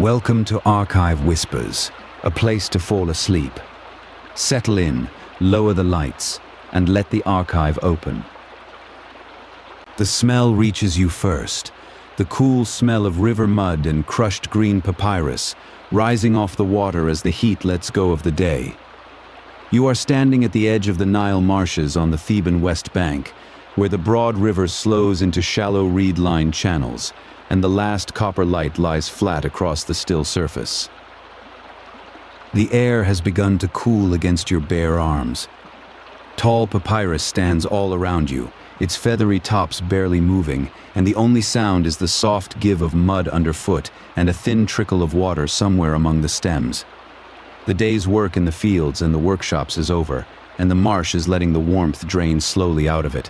Welcome to Archive Whispers, a place to fall asleep. Settle in, lower the lights, and let the archive open. The smell reaches you first, the cool smell of river mud and crushed green papyrus, rising off the water as the heat lets go of the day. You are standing at the edge of the Nile Marshes on the Theban west bank, where the broad river slows into shallow reed-lined channels, and the last copper light lies flat across the still surface. The air has begun to cool against your bare arms. Tall papyrus stands all around you, its feathery tops barely moving, and the only sound is the soft give of mud underfoot and a thin trickle of water somewhere among the stems. The day's work in the fields and the workshops is over, and the marsh is letting the warmth drain slowly out of it.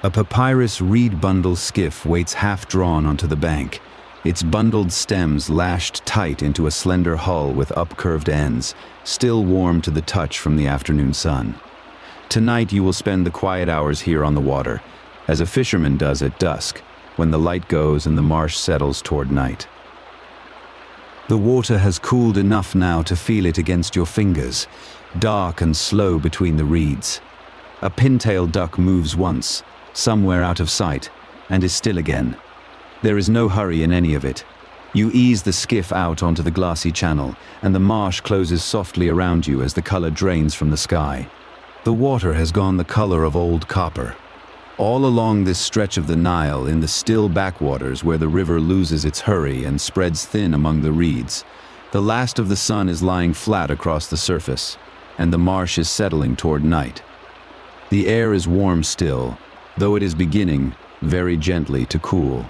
A papyrus reed bundle skiff waits half-drawn onto the bank, its bundled stems lashed tight into a slender hull with up-curved ends, still warm to the touch from the afternoon sun. Tonight you will spend the quiet hours here on the water, as a fisherman does at dusk, when the light goes and the marsh settles toward night. The water has cooled enough now to feel it against your fingers, dark and slow between the reeds. A pintail duck moves once, somewhere out of sight, and is still again. There is no hurry in any of it. You ease the skiff out onto the glassy channel, and the marsh closes softly around you as the color drains from the sky. The water has gone the color of old copper. All along this stretch of the Nile, in the still backwaters where the river loses its hurry and spreads thin among the reeds, the last of the sun is lying flat across the surface, and the marsh is settling toward night. The air is warm still, though it is beginning, very gently, to cool.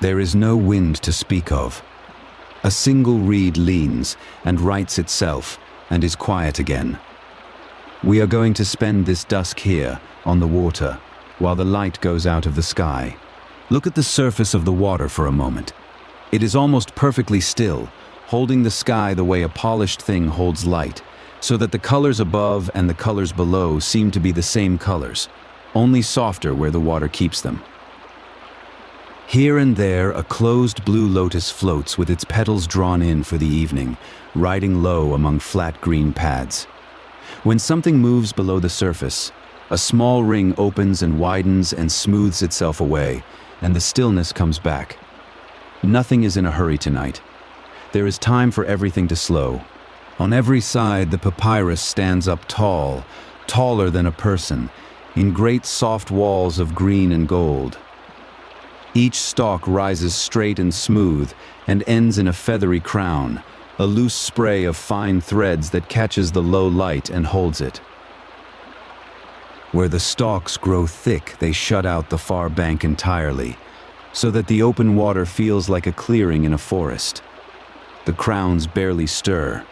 There is no wind to speak of. A single reed leans and rights itself and is quiet again. We are going to spend this dusk here, on the water, while the light goes out of the sky. Look at the surface of the water for a moment. It is almost perfectly still, holding the sky the way a polished thing holds light, so that the colors above and the colors below seem to be the same colors, only softer where the water keeps them. Here and there, a closed blue lotus floats with its petals drawn in for the evening, riding low among flat green pads. When something moves below the surface, a small ring opens and widens and smooths itself away, and the stillness comes back. Nothing is in a hurry tonight. There is time for everything to slow. On every side, the papyrus stands up tall, taller than a person, in great soft walls of green and gold. Each stalk rises straight and smooth and ends in a feathery crown, a loose spray of fine threads that catches the low light and holds it. Where the stalks grow thick, they shut out the far bank entirely, so that the open water feels like a clearing in a forest. The crowns barely stir.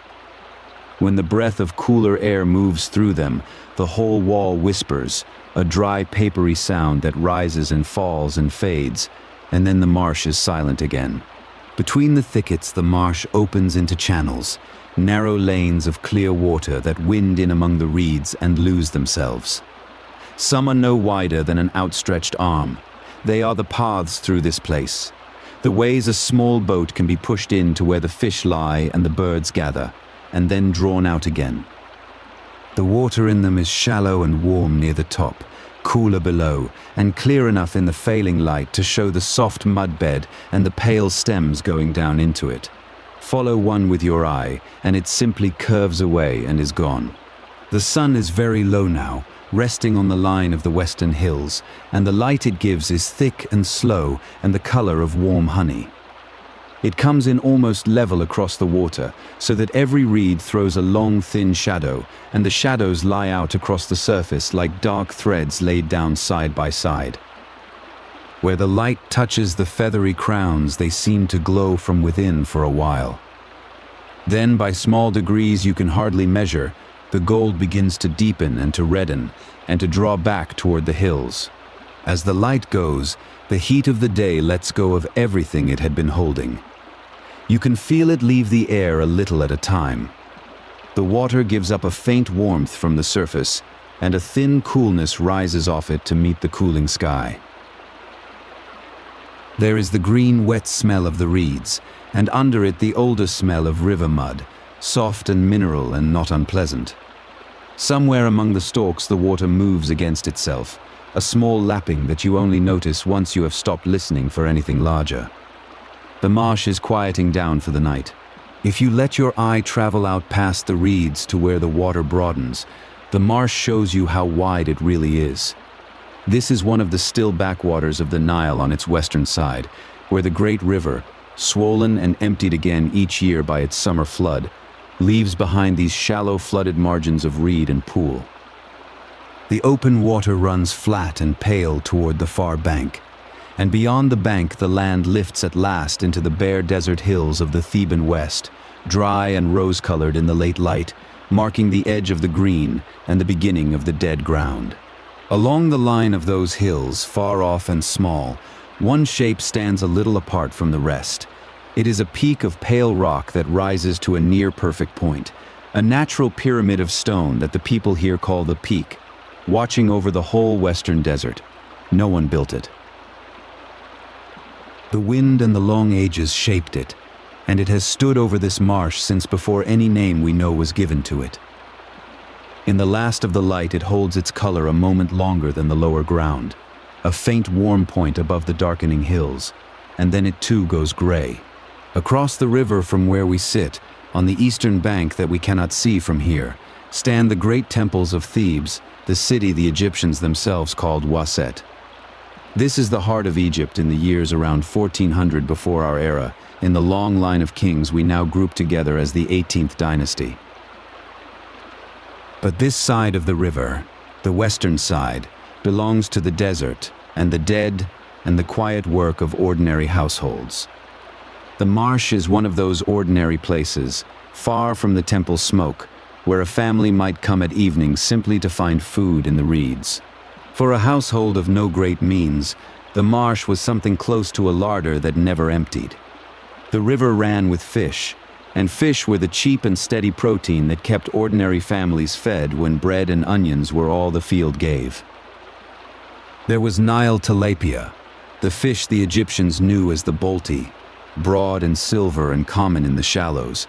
When the breath of cooler air moves through them, the whole wall whispers, a dry, papery sound that rises and falls and fades, and then the marsh is silent again. Between the thickets, the marsh opens into channels, narrow lanes of clear water that wind in among the reeds and lose themselves. Some are no wider than an outstretched arm. They are the paths through this place, the ways a small boat can be pushed in to where the fish lie and the birds gather, and then drawn out again. The water in them is shallow and warm near the top, cooler below, and clear enough in the failing light to show the soft mud bed and the pale stems going down into it. Follow one with your eye, and it simply curves away and is gone. The sun is very low now, resting on the line of the western hills, and the light it gives is thick and slow and the color of warm honey. It comes in almost level across the water, so that every reed throws a long, thin shadow, and the shadows lie out across the surface like dark threads laid down side by side. Where the light touches the feathery crowns, they seem to glow from within for a while. Then, by small degrees you can hardly measure, the gold begins to deepen and to redden, and to draw back toward the hills. As the light goes, the heat of the day lets go of everything it had been holding. You can feel it leave the air a little at a time. The water gives up a faint warmth from the surface, and a thin coolness rises off it to meet the cooling sky. There is the green, wet smell of the reeds, and under it the older smell of river mud, soft and mineral and not unpleasant. Somewhere among the stalks the water moves against itself, a small lapping that you only notice once you have stopped listening for anything larger. The marsh is quieting down for the night. If you let your eye travel out past the reeds to where the water broadens, the marsh shows you how wide it really is. This is one of the still backwaters of the Nile on its western side, where the great river, swollen and emptied again each year by its summer flood, leaves behind these shallow flooded margins of reed and pool. The open water runs flat and pale toward the far bank, and beyond the bank the land lifts at last into the bare desert hills of the Theban west, dry and rose-colored in the late light, marking the edge of the green and the beginning of the dead ground. Along the line of those hills, far off and small, one shape stands a little apart from the rest. It is a peak of pale rock that rises to a near-perfect point, a natural pyramid of stone that the people here call the Peak, watching over the whole western desert. No one built it. The wind and the long ages shaped it, and it has stood over this marsh since before any name we know was given to it. In the last of the light it holds its color a moment longer than the lower ground, a faint warm point above the darkening hills, and then it too goes gray. Across the river from where we sit, on the eastern bank that we cannot see from here, stand the great temples of Thebes, the city the Egyptians themselves called Waset. This is the heart of Egypt in the years around 1400 before our era, in the long line of kings we now group together as the 18th dynasty. But this side of the river, the western side, belongs to the desert and the dead and the quiet work of ordinary households. The marsh is one of those ordinary places, far from the temple smoke, where a family might come at evening simply to find food in the reeds. For a household of no great means, the marsh was something close to a larder that never emptied. The river ran with fish, and fish were the cheap and steady protein that kept ordinary families fed when bread and onions were all the field gave. There was Nile tilapia, the fish the Egyptians knew as the bolti, broad and silver and common in the shallows.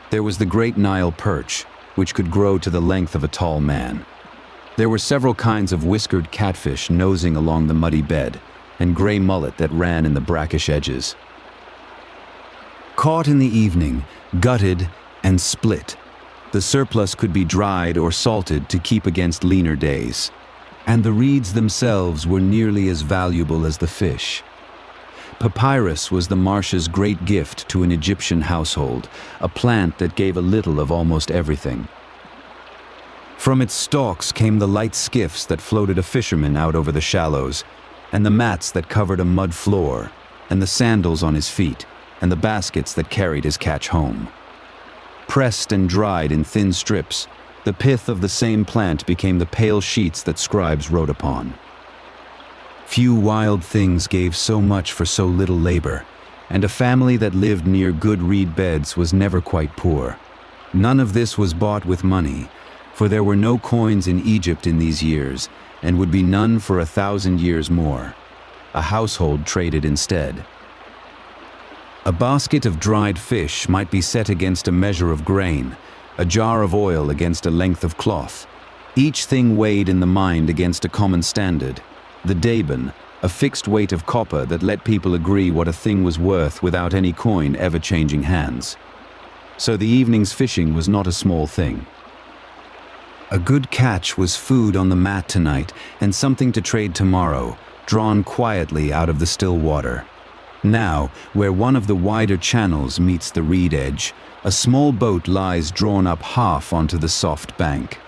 There was the great Nile perch, which could grow to the length of a tall man. There were several kinds of whiskered catfish nosing along the muddy bed, and gray mullet that ran in the brackish edges. Caught in the evening, gutted and split, the surplus could be dried or salted to keep against leaner days, and the reeds themselves were nearly as valuable as the fish. Papyrus was the marsh's great gift to an Egyptian household, a plant that gave a little of almost everything. From its stalks came the light skiffs that floated a fisherman out over the shallows, and the mats that covered a mud floor, and the sandals on his feet, and the baskets that carried his catch home. Pressed and dried in thin strips, the pith of the same plant became the pale sheets that scribes wrote upon. Few wild things gave so much for so little labor, and a family that lived near good reed beds was never quite poor. None of this was bought with money, for there were no coins in Egypt in these years, and would be none for 1,000 years more. A household traded instead. A basket of dried fish might be set against a measure of grain, a jar of oil against a length of cloth, each thing weighed in the mind against a common standard, the daban, a fixed weight of copper that let people agree what a thing was worth without any coin ever changing hands. So the evening's fishing was not a small thing. A good catch was food on the mat tonight and something to trade tomorrow, drawn quietly out of the still water. Now, where one of the wider channels meets the reed edge, a small boat lies drawn up half onto the soft bank.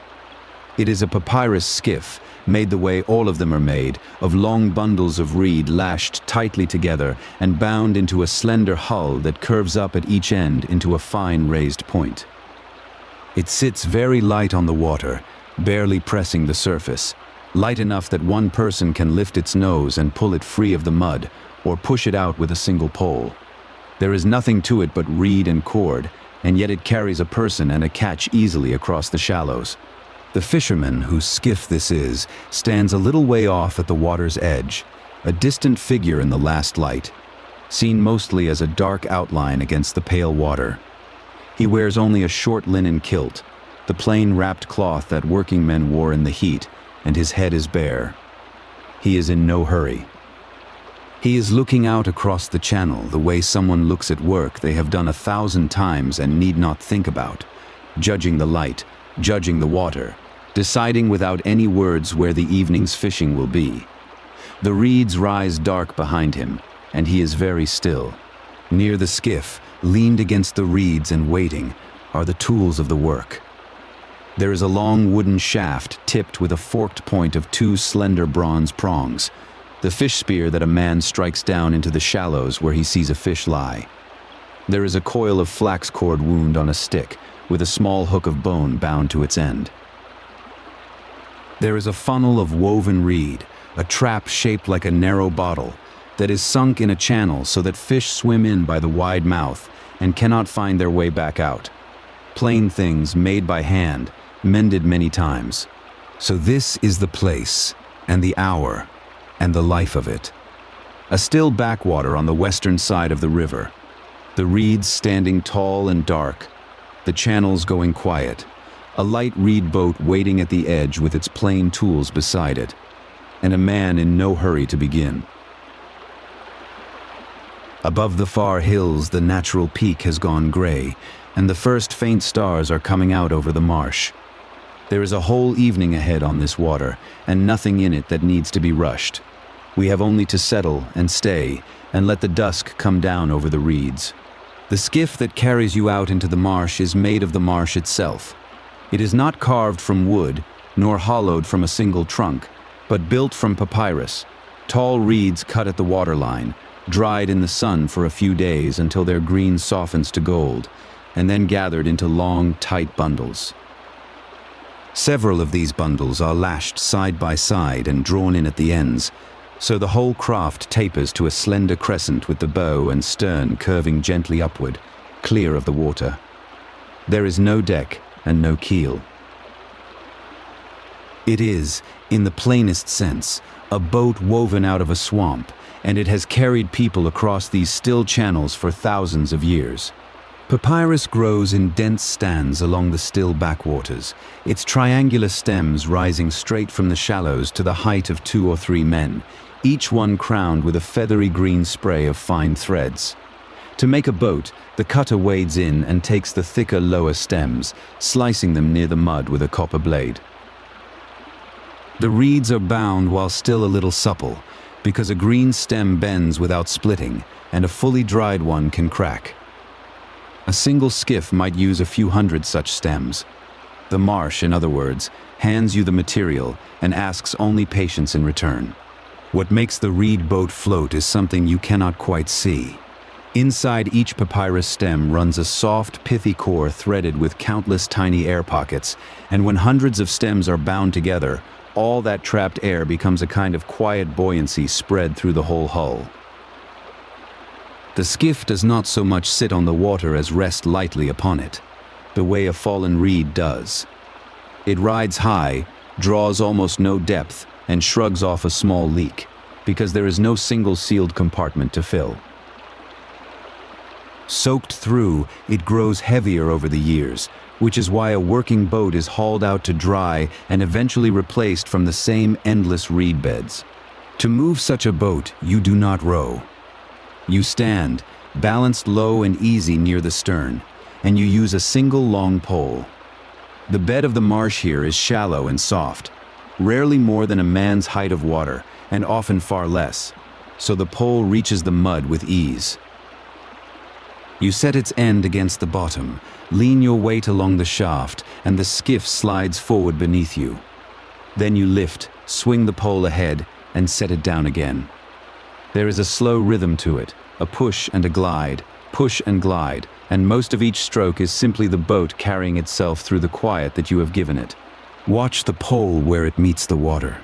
It is a papyrus skiff, made the way all of them are made, of long bundles of reed lashed tightly together and bound into a slender hull that curves up at each end into a fine raised point. It sits very light on the water, barely pressing the surface, light enough that one person can lift its nose and pull it free of the mud, or push it out with a single pole. There is nothing to it but reed and cord, and yet it carries a person and a catch easily across the shallows. The fisherman, whose skiff this is, stands a little way off at the water's edge, a distant figure in the last light, seen mostly as a dark outline against the pale water. He wears only a short linen kilt, the plain wrapped cloth that working men wore in the heat, and his head is bare. He is in no hurry. He is looking out across the channel the way someone looks at work they have done 1,000 times and need not think about, judging the light, judging the water, deciding without any words where the evening's fishing will be. The reeds rise dark behind him, and he is very still. Near the skiff, leaned against the reeds and waiting, are the tools of the work. There is a long wooden shaft tipped with a forked point of 2 slender bronze prongs, the fish spear that a man strikes down into the shallows where he sees a fish lie. There is a coil of flax cord wound on a stick, with a small hook of bone bound to its end. There is a funnel of woven reed, a trap shaped like a narrow bottle, that is sunk in a channel so that fish swim in by the wide mouth and cannot find their way back out. Plain things made by hand, mended many times. So this is the place, and the hour, and the life of it. A still backwater on the western side of the river. The reeds standing tall and dark, the channels going quiet, a light reed boat waiting at the edge with its plain tools beside it, and a man in no hurry to begin. Above the far hills, the natural peak has gone gray, and the first faint stars are coming out over the marsh. There is a whole evening ahead on this water, and nothing in it that needs to be rushed. We have only to settle and stay, and let the dusk come down over the reeds. The skiff that carries you out into the marsh is made of the marsh itself. It is not carved from wood, nor hollowed from a single trunk, but built from papyrus, tall reeds cut at the waterline, dried in the sun for a few days until their green softens to gold, and then gathered into long, tight bundles. Several of these bundles are lashed side by side and drawn in at the ends, so the whole craft tapers to a slender crescent with the bow and stern curving gently upward, clear of the water. There is no deck and no keel. It is, in the plainest sense, a boat woven out of a swamp, and it has carried people across these still channels for thousands of years. Papyrus grows in dense stands along the still backwaters, its triangular stems rising straight from the shallows to the height of 2 or 3 men, each one crowned with a feathery green spray of fine threads. To make a boat, the cutter wades in and takes the thicker lower stems, slicing them near the mud with a copper blade. The reeds are bound while still a little supple, because a green stem bends without splitting, and a fully dried one can crack. A single skiff might use a few hundred such stems. The marsh, in other words, hands you the material and asks only patience in return. What makes the reed boat float is something you cannot quite see. Inside each papyrus stem runs a soft, pithy core threaded with countless tiny air pockets, and when hundreds of stems are bound together, all that trapped air becomes a kind of quiet buoyancy spread through the whole hull. The skiff does not so much sit on the water as rest lightly upon it, the way a fallen reed does. It rides high, draws almost no depth, and shrugs off a small leak, because there is no single sealed compartment to fill. Soaked through, it grows heavier over the years, which is why a working boat is hauled out to dry and eventually replaced from the same endless reed beds. To move such a boat, you do not row. You stand, balanced low and easy near the stern, and you use a single long pole. The bed of the marsh here is shallow and soft, rarely more than a man's height of water, and often far less, so the pole reaches the mud with ease. You set its end against the bottom, lean your weight along the shaft, and the skiff slides forward beneath you. Then you lift, swing the pole ahead, and set it down again. There is a slow rhythm to it, a push and a glide, push and glide, and most of each stroke is simply the boat carrying itself through the quiet that you have given it. Watch the pole where it meets the water.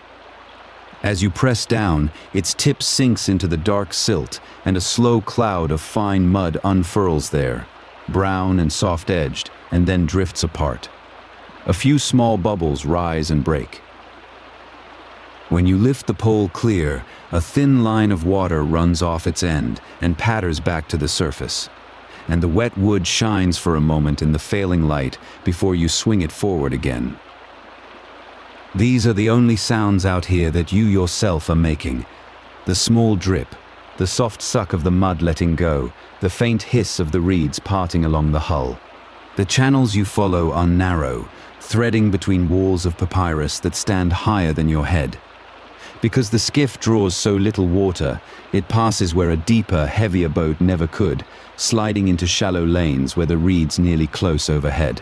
As you press down, its tip sinks into the dark silt, and a slow cloud of fine mud unfurls there, brown and soft-edged, and then drifts apart. A few small bubbles rise and break. When you lift the pole clear, A thin line of water runs off its end and patters back to the surface, and the wet wood shines for a moment in the failing light before you swing it forward again. These are the only sounds out here that you yourself are making. The small drip, the soft suck of the mud letting go, the faint hiss of the reeds parting along the hull. The channels you follow are narrow, threading between walls of papyrus that stand higher than your head. Because the skiff draws so little water, it passes where a deeper, heavier boat never could, sliding into shallow lanes where the reeds nearly close overhead.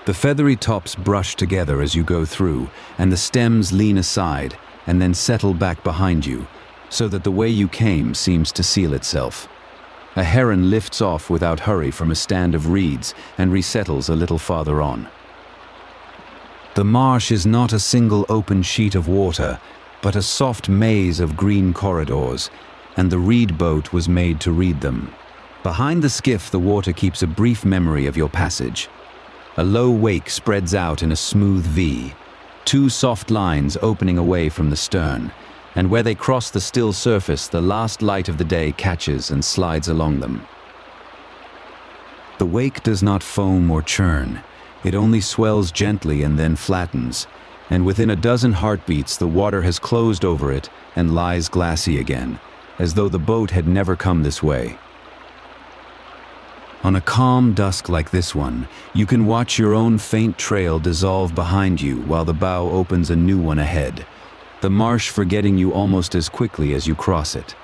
The feathery tops brush together as you go through, and the stems lean aside and then settle back behind you, so that the way you came seems to seal itself. A heron lifts off without hurry from a stand of reeds and resettles a little farther on. The marsh is not a single open sheet of water, but a soft maze of green corridors, and the reed boat was made to read them. Behind the skiff, the water keeps a brief memory of your passage. A low wake spreads out in a smooth V, two soft lines opening away from the stern, and where they cross the still surface, the last light of the day catches and slides along them. The wake does not foam or churn. It only swells gently and then flattens, and within a dozen heartbeats the water has closed over it and lies glassy again, as though the boat had never come this way. On a calm dusk like this one, you can watch your own faint trail dissolve behind you while the bow opens a new one ahead, the marsh forgetting you almost as quickly as you cross it.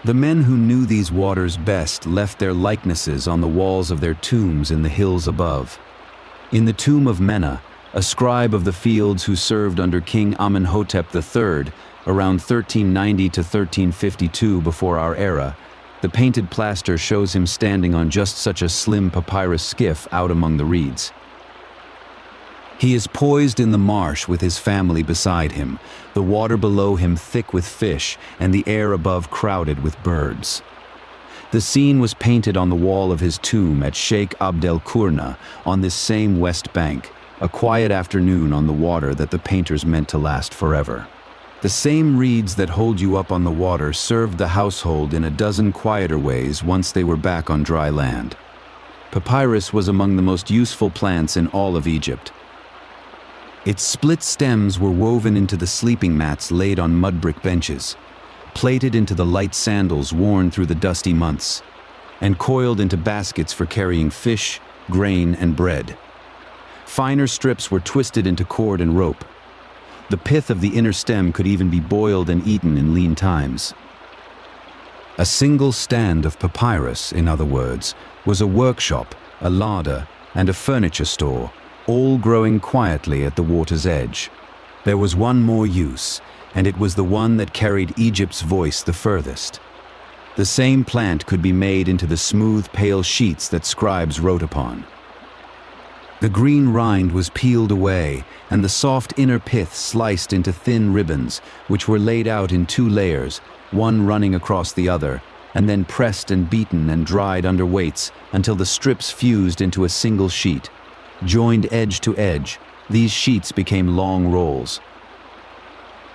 The men who knew these waters best left their likenesses on the walls of their tombs in the hills above. In the tomb of Mena, a scribe of the fields who served under King Amenhotep III around 1390 to 1352 before our era, the painted plaster shows him standing on just such a slim papyrus skiff out among the reeds. He is poised in the marsh with his family beside him, the water below him thick with fish and the air above crowded with birds. The scene was painted on the wall of his tomb at Sheikh Abdel Qurna on this same west bank, a quiet afternoon on the water that the painters meant to last forever. The same reeds that hold you up on the water served the household in a dozen quieter ways once they were back on dry land. Papyrus was among the most useful plants in all of Egypt. Its split stems were woven into the sleeping mats laid on mud brick benches, plaited into the light sandals worn through the dusty months, and coiled into baskets for carrying fish, grain, and bread. Finer strips were twisted into cord and rope. The pith of the inner stem could even be boiled and eaten in lean times. A single stand of papyrus, in other words, was a workshop, a larder, and a furniture store, all growing quietly at the water's edge. There was one more use, and it was the one that carried Egypt's voice the furthest. The same plant could be made into the smooth, pale sheets that scribes wrote upon. The green rind was peeled away, and the soft inner pith sliced into thin ribbons, which were laid out in two layers, one running across the other, and then pressed and beaten and dried under weights until the strips fused into a single sheet. Joined edge to edge, these sheets became long rolls.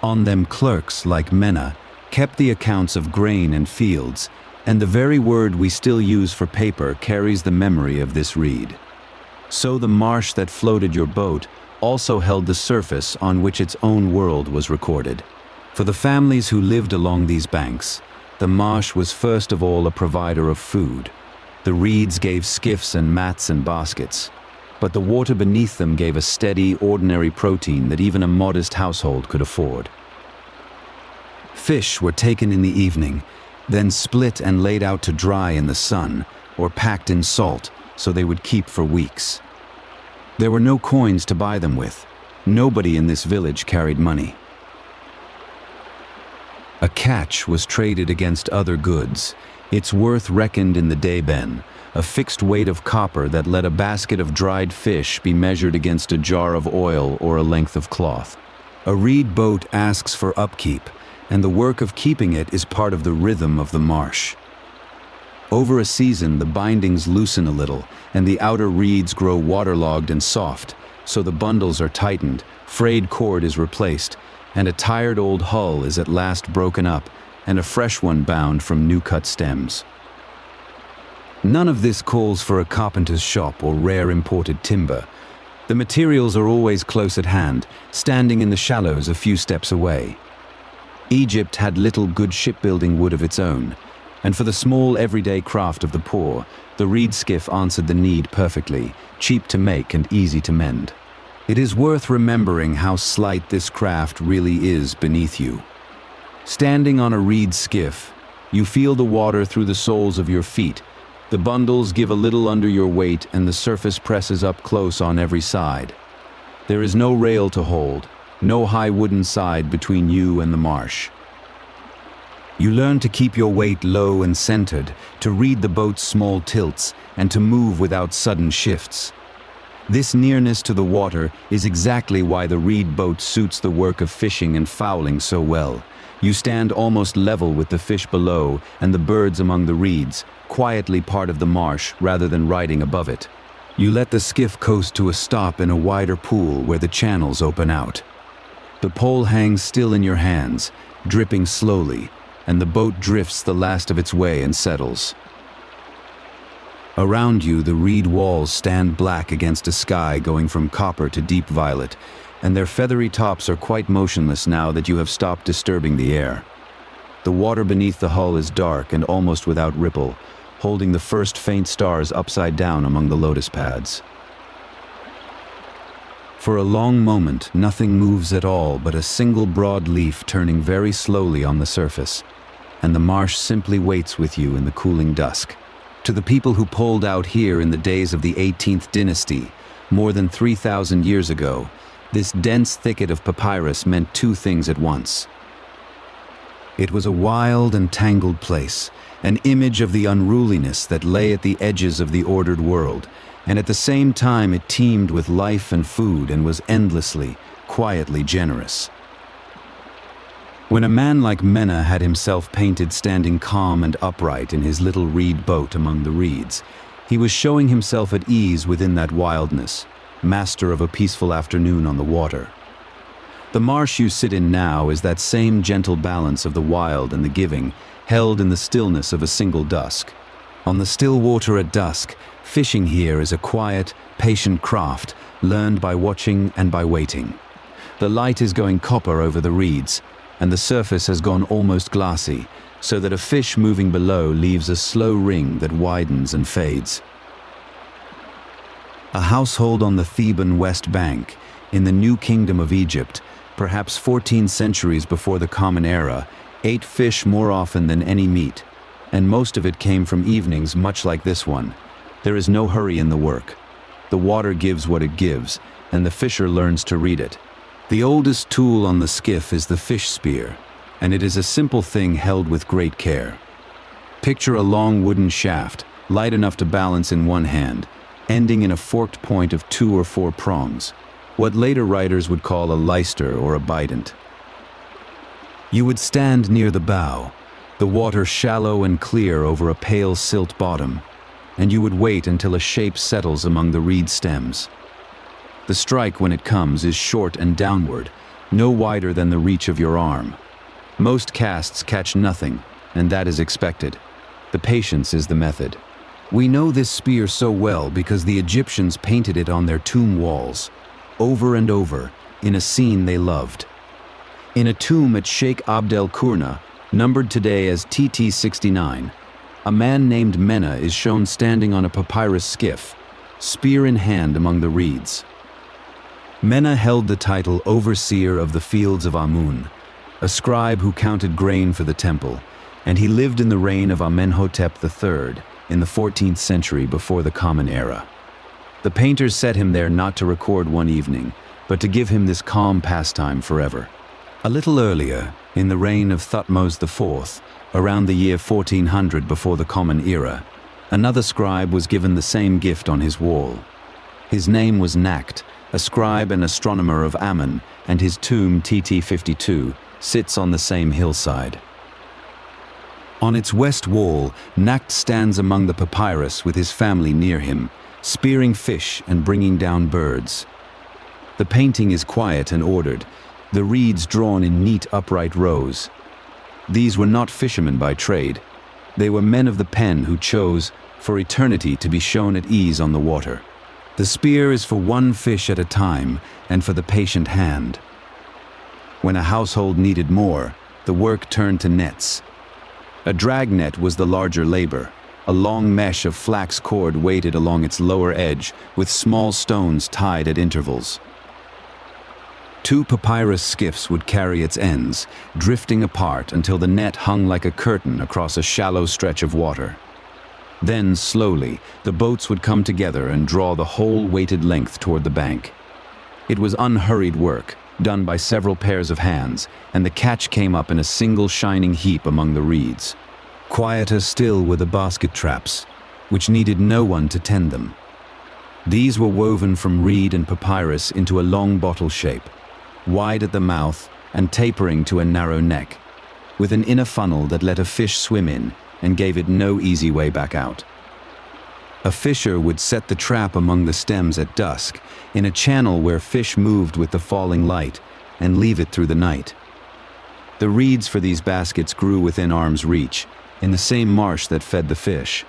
On them clerks, like Mena, kept the accounts of grain and fields, and the very word we still use for paper carries the memory of this reed. So the marsh that floated your boat also held the surface on which its own world was recorded. For the families who lived along these banks, the marsh was first of all a provider of food. The reeds gave skiffs and mats and baskets, but the water beneath them gave a steady, ordinary protein that even a modest household could afford. Fish were taken in the evening, then split and laid out to dry in the sun, or packed in salt so they would keep for weeks. There were no coins to buy them with. Nobody in this village carried money. A catch was traded against other goods, its worth reckoned in the deben, a fixed weight of copper that let a basket of dried fish be measured against a jar of oil or a length of cloth. A reed boat asks for upkeep, and the work of keeping it is part of the rhythm of the marsh. Over a season, the bindings loosen a little, and the outer reeds grow waterlogged and soft, so the bundles are tightened, frayed cord is replaced, and a tired old hull is at last broken up and a fresh one bound from new-cut stems. None of this calls for a carpenter's shop or rare imported timber. The materials are always close at hand, standing in the shallows a few steps away. Egypt had little good shipbuilding wood of its own, and for the small everyday craft of the poor, the reed skiff answered the need perfectly, cheap to make and easy to mend. It is worth remembering how slight this craft really is beneath you. Standing on a reed skiff, you feel the water through the soles of your feet. The bundles give a little under your weight and the surface presses up close on every side. There is no rail to hold, no high wooden side between you and the marsh. You learn to keep your weight low and centered, to read the boat's small tilts, and to move without sudden shifts. This nearness to the water is exactly why the reed boat suits the work of fishing and fowling so well. You stand almost level with the fish below and the birds among the reeds, quietly part of the marsh rather than riding above it. You let the skiff coast to a stop in a wider pool where the channels open out. The pole hangs still in your hands, dripping slowly, and the boat drifts the last of its way and settles. Around you, the reed walls stand black against a sky going from copper to deep violet, and their feathery tops are quite motionless now that you have stopped disturbing the air. The water beneath the hull is dark and almost without ripple, holding the first faint stars upside down among the lotus pads. For a long moment, nothing moves at all but a single broad leaf turning very slowly on the surface, and the marsh simply waits with you in the cooling dusk. To the people who poled out here in the days of the 18th dynasty, more than 3,000 years ago, this dense thicket of papyrus meant two things at once. It was a wild and tangled place, an image of the unruliness that lay at the edges of the ordered world, and at the same time it teemed with life and food and was endlessly, quietly generous. When a man like Mena had himself painted standing calm and upright in his little reed boat among the reeds, he was showing himself at ease within that wildness, master of a peaceful afternoon on the water. The marsh you sit in now is that same gentle balance of the wild and the giving, held in the stillness of a single dusk. On the still water at dusk, fishing here is a quiet, patient craft, learned by watching and by waiting. The light is going copper over the reeds, and the surface has gone almost glassy, so that a fish moving below leaves a slow ring that widens and fades. A household on the Theban West Bank, in the New Kingdom of Egypt, perhaps 14 centuries before the Common Era, ate fish more often than any meat, and most of it came from evenings much like this one. There is no hurry in the work. The water gives what it gives, and the fisher learns to read it. The oldest tool on the skiff is the fish spear, and it is a simple thing held with great care. Picture a long wooden shaft, light enough to balance in one hand, ending in a forked point of 2 or 4 prongs, what later writers would call a leister or a bident. You would stand near the bow, the water shallow and clear over a pale silt bottom, and you would wait until a shape settles among the reed stems. The strike, when it comes, is short and downward, no wider than the reach of your arm. Most casts catch nothing, and that is expected. The patience is the method. We know this spear so well because the Egyptians painted it on their tomb walls, over and over, in a scene they loved. In a tomb at Sheikh Abdel Qurna, numbered today as TT 69, a man named Mena is shown standing on a papyrus skiff, spear in hand among the reeds. Mena held the title Overseer of the Fields of Amun, a scribe who counted grain for the temple, and he lived in the reign of Amenhotep III in the 14th century before the Common Era. The painters set him there not to record one evening, but to give him this calm pastime forever. A little earlier, in the reign of Thutmose IV, around the year 1400 before the Common Era, another scribe was given the same gift on his wall. His name was Nakht, a scribe and astronomer of Ammon, and his tomb, TT 52, sits on the same hillside. On its west wall, Nakht stands among the papyrus with his family near him, spearing fish and bringing down birds. The painting is quiet and ordered, the reeds drawn in neat upright rows. These were not fishermen by trade. They were men of the pen who chose, for eternity, to be shown at ease on the water. The spear is for one fish at a time and for the patient hand. When a household needed more, the work turned to nets. A drag net was the larger labor, a long mesh of flax cord weighted along its lower edge with small stones tied at intervals. 2 papyrus skiffs would carry its ends, drifting apart until the net hung like a curtain across a shallow stretch of water. Then, slowly, the boats would come together and draw the whole weighted length toward the bank. It was unhurried work, done by several pairs of hands, and the catch came up in a single shining heap among the reeds. Quieter still were the basket traps, which needed no one to tend them. These were woven from reed and papyrus into a long bottle shape, wide at the mouth and tapering to a narrow neck, with an inner funnel that let a fish swim in and gave it no easy way back out. A fisher would set the trap among the stems at dusk, in a channel where fish moved with the falling light, and leave it through the night. The reeds for these baskets grew within arm's reach, in the same marsh that fed the fish.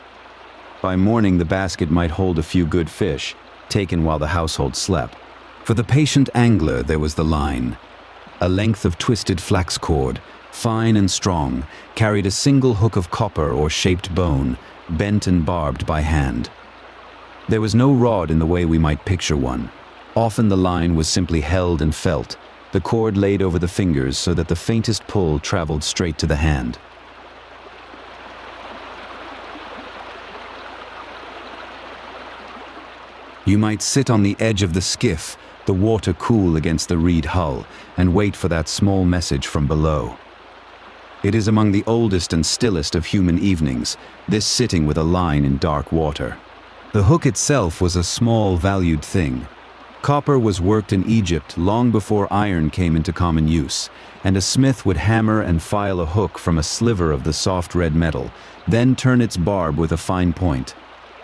By morning the basket might hold a few good fish, taken while the household slept. For the patient angler there was the line. A length of twisted flax cord, fine and strong, carried a single hook of copper or shaped bone, bent and barbed by hand. There was no rod in the way we might picture one. Often the line was simply held and felt, the cord laid over the fingers so that the faintest pull traveled straight to the hand. You might sit on the edge of the skiff, the water cool against the reed hull, and wait for that small message from below. It is among the oldest and stillest of human evenings, this sitting with a line in dark water. The hook itself was a small, valued thing. Copper was worked in Egypt long before iron came into common use, and a smith would hammer and file a hook from a sliver of the soft red metal, then turn its barb with a fine point.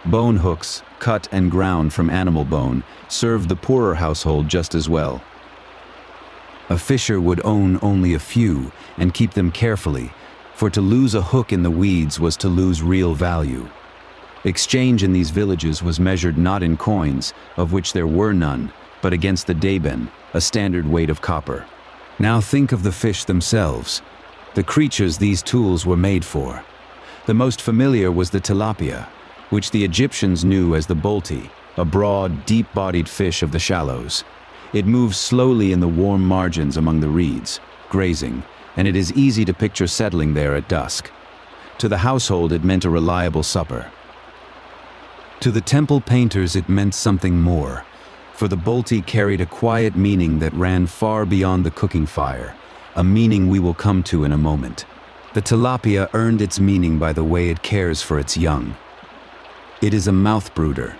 Bone hooks, cut and ground from animal bone, served the poorer household just as well. A fisher would own only a few and keep them carefully, for to lose a hook in the weeds was to lose real value. Exchange in these villages was measured not in coins, of which there were none, but against the deben, a standard weight of copper. Now think of the fish themselves, the creatures these tools were made for. The most familiar was the tilapia, which the Egyptians knew as the bolti, a broad, deep-bodied fish of the shallows. It moves slowly in the warm margins among the reeds, grazing, and it is easy to picture settling there at dusk. To the household it meant a reliable supper. To the temple painters it meant something more, for the bolti carried a quiet meaning that ran far beyond the cooking fire, a meaning we will come to in a moment. The tilapia earned its meaning by the way it cares for its young. It is a mouth brooder.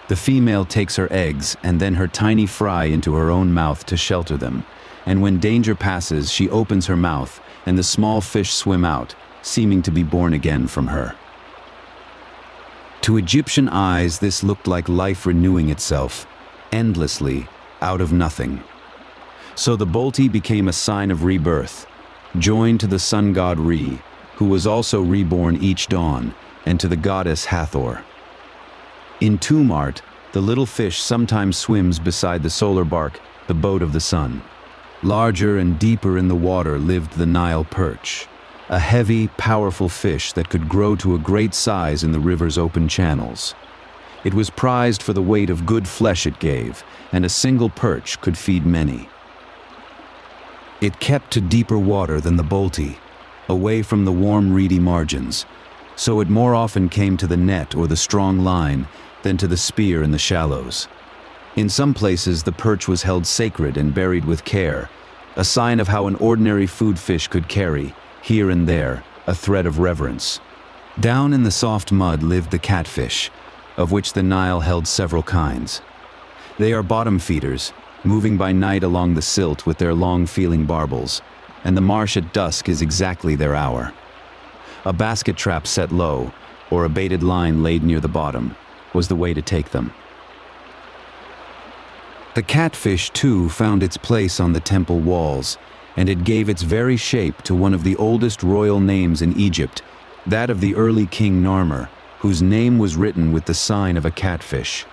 The female takes her eggs and then her tiny fry into her own mouth to shelter them, and when danger passes she opens her mouth and the small fish swim out, seeming to be born again from her. To Egyptian eyes this looked like life renewing itself, endlessly, out of nothing. So the bolti became a sign of rebirth, joined to the sun god Re, who was also reborn each dawn, and to the goddess Hathor. In tomb art, the little fish sometimes swims beside the solar bark, the boat of the sun. Larger and deeper in the water lived the Nile perch, a heavy, powerful fish that could grow to a great size in the river's open channels. It was prized for the weight of good flesh it gave, and a single perch could feed many. It kept to deeper water than the bolti, away from the warm, reedy margins, so it more often came to the net or the strong line than to the spear in the shallows. In some places the perch was held sacred and buried with care, a sign of how an ordinary food fish could carry, here and there, a thread of reverence. Down in the soft mud lived the catfish, of which the Nile held several kinds. They are bottom feeders, moving by night along the silt with their long-feeling barbels, and the marsh at dusk is exactly their hour. A basket trap set low, or a baited line laid near the bottom, was the way to take them. The catfish, too, found its place on the temple walls, and it gave its very shape to one of the oldest royal names in Egypt, that of the early king Narmer, whose name was written with the sign of a catfish.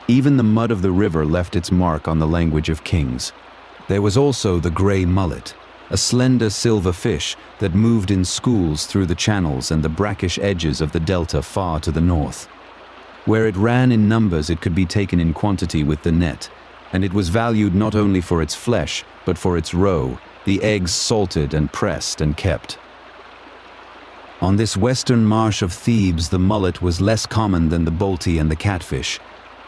Even the mud of the river left its mark on the language of kings. There was also the gray mullet, a slender silver fish that moved in schools through the channels and the brackish edges of the delta far to the north. Where it ran in numbers, it could be taken in quantity with the net, and it was valued not only for its flesh, but for its roe, the eggs salted and pressed and kept. On this western marsh of Thebes, the mullet was less common than the bolty and the catfish,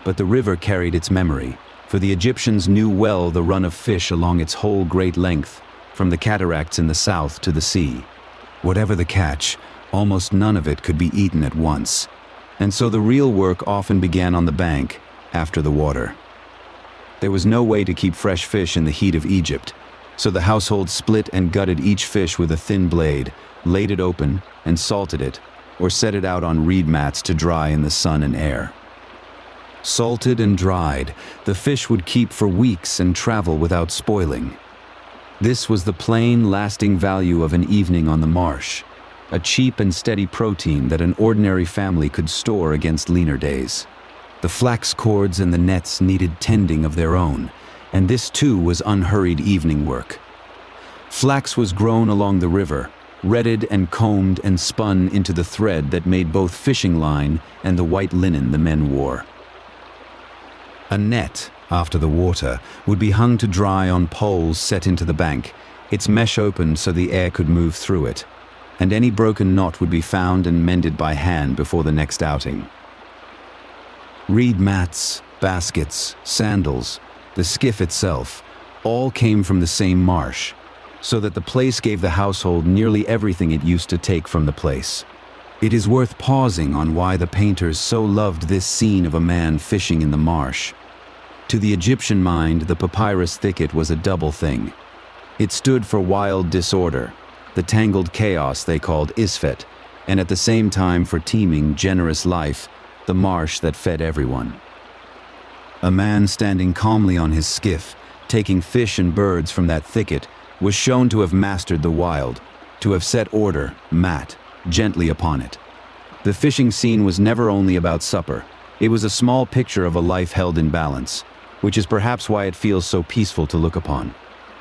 but the river carried its memory, for the Egyptians knew well the run of fish along its whole great length, from the cataracts in the south to the sea. Whatever the catch, almost none of it could be eaten at once, and so the real work often began on the bank, after the water. There was no way to keep fresh fish in the heat of Egypt, so the household split and gutted each fish with a thin blade, laid it open, and salted it, or set it out on reed mats to dry in the sun and air. Salted and dried, the fish would keep for weeks and travel without spoiling. This was the plain, lasting value of an evening on the marsh, a cheap and steady protein that an ordinary family could store against leaner days. The flax cords and the nets needed tending of their own, and this too was unhurried evening work. Flax was grown along the river, retted and combed and spun into the thread that made both fishing line and the white linen the men wore. A net, after the water, would be hung to dry on poles set into the bank, its mesh opened so the air could move through it, and any broken knot would be found and mended by hand before the next outing. Reed mats, baskets, sandals, the skiff itself, all came from the same marsh, so that the place gave the household nearly everything it used to take from the place. It is worth pausing on why the painters so loved this scene of a man fishing in the marsh. To the Egyptian mind, the papyrus thicket was a double thing. It stood for wild disorder, the tangled chaos they called Isfet, and at the same time for teeming, generous life, the marsh that fed everyone. A man standing calmly on his skiff, taking fish and birds from that thicket, was shown to have mastered the wild, to have set order, gently upon it. The fishing scene was never only about supper. It was a small picture of a life held in balance, which is perhaps why it feels so peaceful to look upon.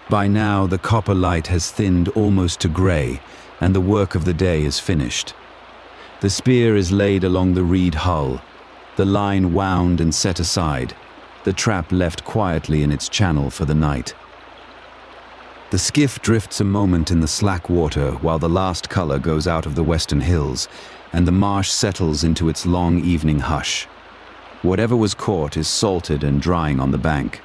By now, the copper light has thinned almost to gray, and the work of the day is finished. The spear is laid along the reed hull, the line wound and set aside, the trap left quietly in its channel for the night. The skiff drifts a moment in the slack water while the last color goes out of the western hills, and the marsh settles into its long evening hush. Whatever was caught is salted and drying on the bank.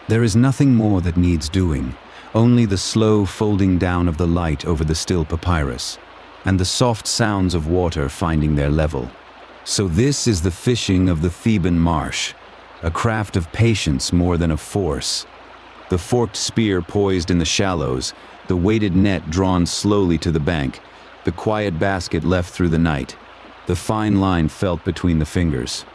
There is nothing more that needs doing, only the slow folding down of the light over the still papyrus, and the soft sounds of water finding their level. So this is the fishing of the Theban marsh, a craft of patience more than of force. The forked spear poised in the shallows, the weighted net drawn slowly to the bank, the quiet basket left through the night, the fine line felt between the fingers.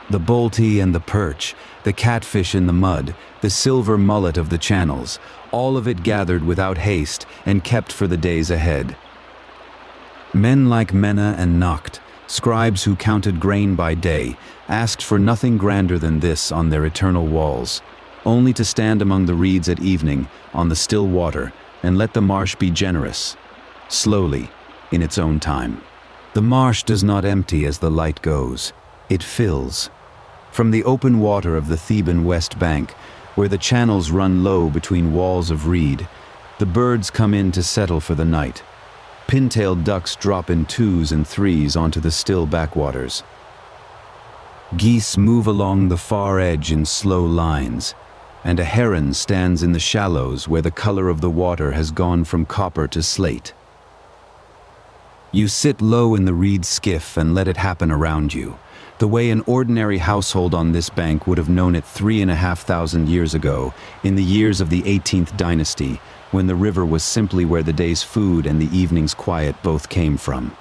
The bolty and the perch, the catfish in the mud, the silver mullet of the channels, all of it gathered without haste and kept for the days ahead. Men like Mena and Nacht, scribes who counted grain by day, asked for nothing grander than this on their eternal walls, only to stand among the reeds at evening, on the still water, and let the marsh be generous, slowly, in its own time. The marsh does not empty as the light goes, it fills. From the open water of the Theban west bank, where the channels run low between walls of reed, the birds come in to settle for the night. Pin-tailed ducks drop in 2s and 3s onto the still backwaters. Geese move along the far edge in slow lines, and a heron stands in the shallows where the color of the water has gone from copper to slate. You sit low in the reed skiff and let it happen around you, the way an ordinary household on this bank would have known it 3,500 years ago, in the years of the 18th dynasty, when the river was simply where the day's food and the evening's quiet both came from.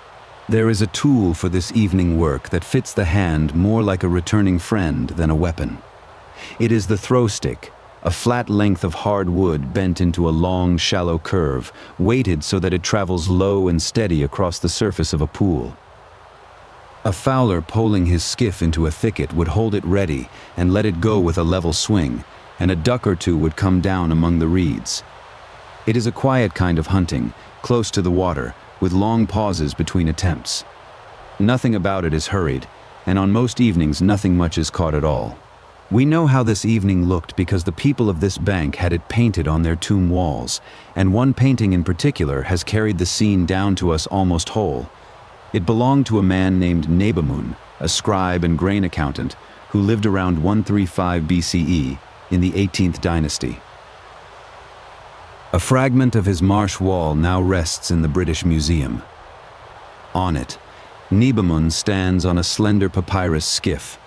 There is a tool for this evening work that fits the hand more like a returning friend than a weapon. It is the throw stick, a flat length of hard wood bent into a long, shallow curve, weighted so that it travels low and steady across the surface of a pool. A fowler poling his skiff into a thicket would hold it ready and let it go with a level swing, and a duck or two would come down among the reeds. It is a quiet kind of hunting, close to the water, with long pauses between attempts. Nothing about it is hurried, and on most evenings nothing much is caught at all. We know how this evening looked because the people of this bank had it painted on their tomb walls, and one painting in particular has carried the scene down to us almost whole. It belonged to a man named Nebamun, a scribe and grain accountant, who lived around 135 BCE in the 18th dynasty. A fragment of his marsh wall now rests in the British Museum. On it, Nebamun stands on a slender papyrus skiff,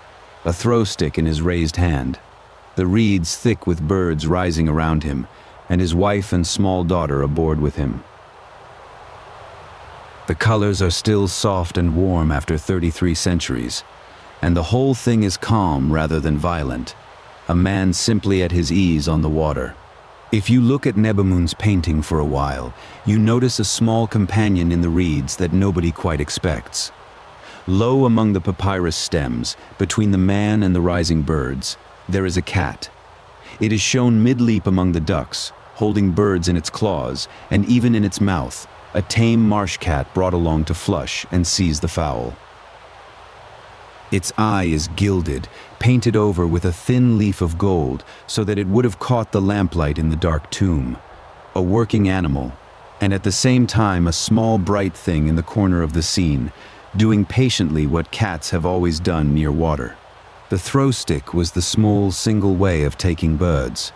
a throw stick in his raised hand, the reeds thick with birds rising around him, and his wife and small daughter aboard with him. The colors are still soft and warm after 33 centuries, and the whole thing is calm rather than violent, a man simply at his ease on the water. If you look at Nebamun's painting for a while, you notice a small companion in the reeds that nobody quite expects. Low among the papyrus stems, between the man and the rising birds, there is a cat. It is shown mid-leap among the ducks, holding birds in its claws, and even in its mouth, a tame marsh cat brought along to flush and seize the fowl. Its eye is gilded, painted over with a thin leaf of gold so that it would have caught the lamplight in the dark tomb. A working animal, and at the same time a small bright thing in the corner of the scene, doing patiently what cats have always done near water. The throw stick was the small single way of taking birds.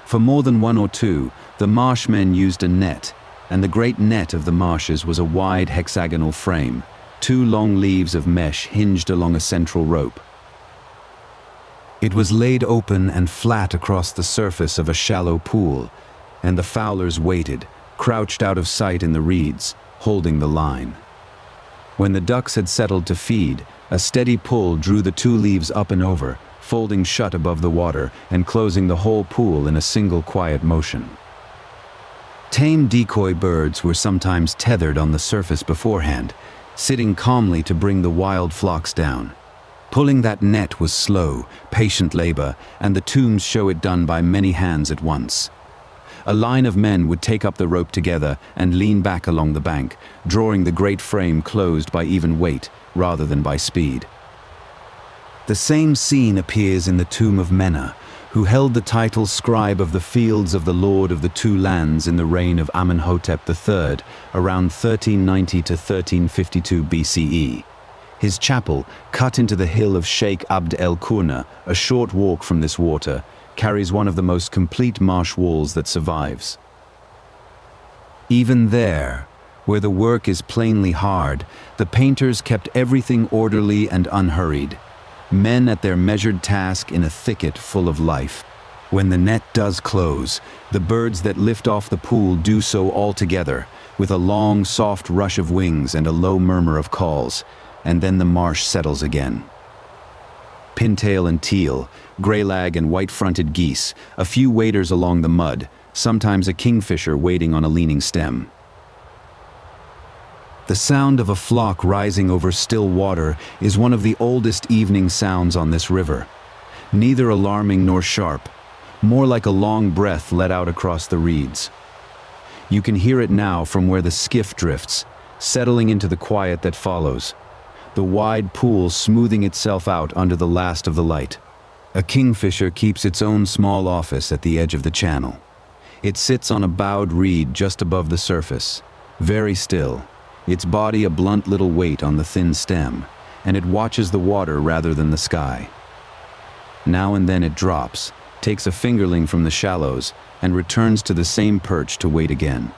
For more than one or two, the marshmen used a net, and the great net of the marshes was a wide hexagonal frame, 2 long leaves of mesh hinged along a central rope. It was laid open and flat across the surface of a shallow pool, and the fowlers waited, crouched out of sight in the reeds, holding the line. When the ducks had settled to feed, a steady pull drew the 2 leaves up and over, folding shut above the water and closing the whole pool in a single quiet motion. Tame decoy birds were sometimes tethered on the surface beforehand, sitting calmly to bring the wild flocks down. Pulling that net was slow, patient labor, and the tombs show it done by many hands at once. A line of men would take up the rope together and lean back along the bank, drawing the great frame closed by even weight rather than by speed. The same scene appears in the tomb of Mena, who held the title scribe of the fields of the Lord of the Two Lands in the reign of Amenhotep III, around 1390 to 1352 BCE. His chapel, cut into the hill of Sheikh Abd el-Qurna, a short walk from this water, carries one of the most complete marsh walls that survives. Even there, where the work is plainly hard, the painters kept everything orderly and unhurried. Men at their measured task in a thicket full of life. When the net does close, the birds that lift off the pool do so all together, with a long, soft rush of wings and a low murmur of calls, and then the marsh settles again. Pintail and teal, greylag and white-fronted geese, a few waders along the mud, sometimes a kingfisher wading on a leaning stem. The sound of a flock rising over still water is one of the oldest evening sounds on this river. Neither alarming nor sharp, more like a long breath let out across the reeds. You can hear it now from where the skiff drifts, settling into the quiet that follows, the wide pool smoothing itself out under the last of the light. A kingfisher keeps its own small office at the edge of the channel. It sits on a bowed reed just above the surface, very still, its body a blunt little weight on the thin stem, and it watches the water rather than the sky. Now and then it drops, takes a fingerling from the shallows, and returns to the same perch to wait again.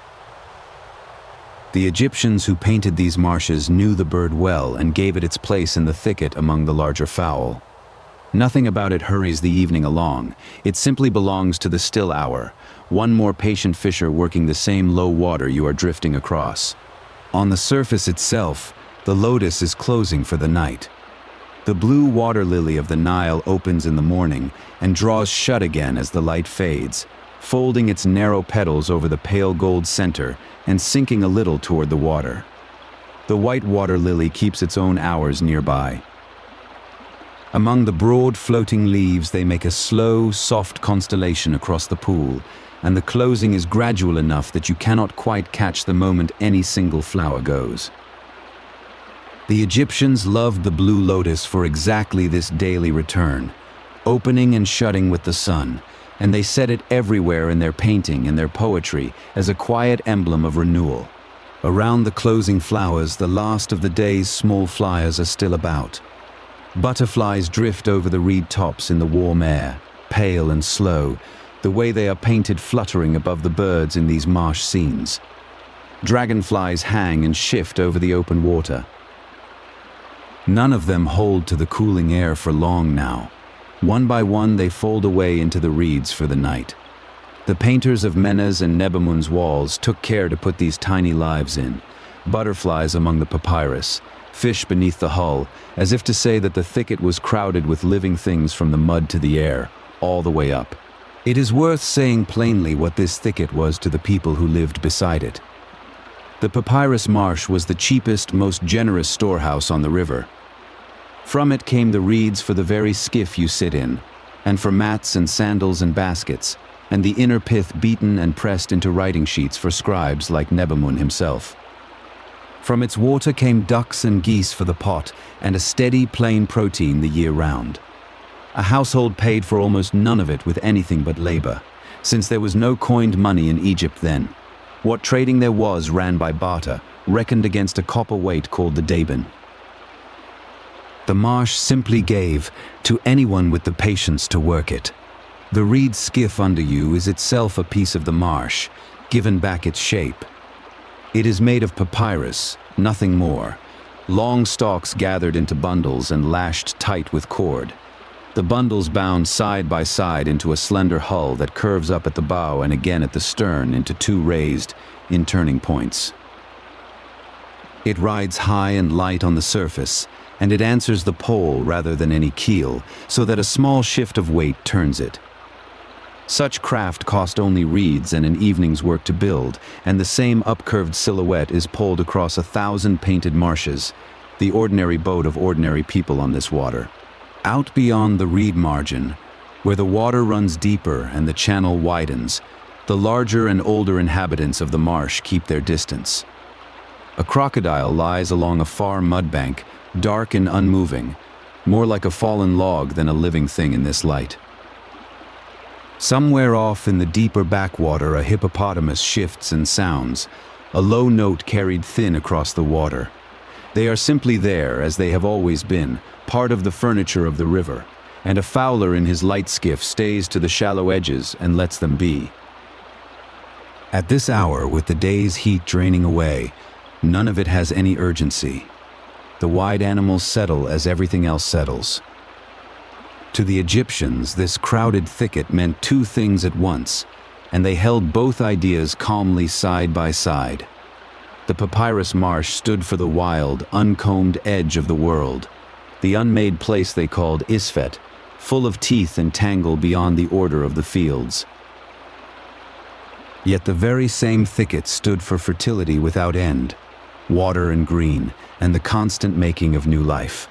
The Egyptians who painted these marshes knew the bird well and gave it its place in the thicket among the larger fowl. Nothing about it hurries the evening along. It simply belongs to the still hour, one more patient fisher working the same low water you are drifting across. On the surface itself, The lotus is closing for the night. The blue water lily of the Nile opens in the morning and draws shut again as the light fades, folding its narrow petals over the pale gold center and sinking a little toward the water. The white water lily keeps its own hours nearby. Among the broad floating leaves they make a slow, soft constellation across the pool, and the closing is gradual enough that you cannot quite catch the moment any single flower goes. The Egyptians loved the blue lotus for exactly this daily return, opening and shutting with the sun, and they set it everywhere in their painting and their poetry as a quiet emblem of renewal. Around the closing flowers, the last of the day's small flyers are still about. Butterflies drift over the reed tops in the warm air, pale and slow, the way they are painted fluttering above the birds in these marsh scenes. Dragonflies hang and shift over the open water. None of them hold to the cooling air for long now. One by one they fold away into the reeds for the night. The painters of Menes and Nebamun's walls took care to put these tiny lives in, butterflies among the papyrus, fish beneath the hull, as if to say that the thicket was crowded with living things from the mud to the air, all the way up. It is worth saying plainly what this thicket was to the people who lived beside it. The Papyrus Marsh was the cheapest, most generous storehouse on the river. From it came the reeds for the very skiff you sit in, and for mats and sandals and baskets, and the inner pith beaten and pressed into writing sheets for scribes like Nebamun himself. From its water came ducks and geese for the pot, and a steady, plain protein the year round. A household paid for almost none of it with anything but labor, since there was no coined money in Egypt then. What trading there was ran by barter, reckoned against a copper weight called the Decan. The marsh simply gave to anyone with the patience to work it. The reed skiff under you is itself a piece of the marsh, given back its shape. It is made of papyrus, nothing more, long stalks gathered into bundles and lashed tight with cord. The bundles bound side by side into a slender hull that curves up at the bow and again at the stern into two raised, in-turning points. It rides high and light on the surface, and it answers the pole rather than any keel, so that a small shift of weight turns it. Such craft cost only reeds and an evening's work to build, and the same upcurved silhouette is pulled across 1,000 painted marshes, the ordinary boat of ordinary people on this water. Out beyond the reed margin, where the water runs deeper and the channel widens, the larger and older inhabitants of the marsh keep their distance. A crocodile lies along a far mudbank, dark and unmoving, more like a fallen log than a living thing in this light. Somewhere off in the deeper backwater, a hippopotamus shifts and sounds, a low note carried thin across the water. They are simply there, as they have always been, part of the furniture of the river, and a fowler in his light skiff stays to the shallow edges and lets them be. At this hour, with the day's heat draining away, none of it has any urgency. The wide animals settle as everything else settles. To the Egyptians, this crowded thicket meant two things at once, and they held both ideas calmly side by side. The papyrus marsh stood for the wild, uncombed edge of the world, the unmade place they called Isfet, full of teeth and tangle beyond the order of the fields. Yet the very same thicket stood for fertility without end, water and green, and the constant making of new life.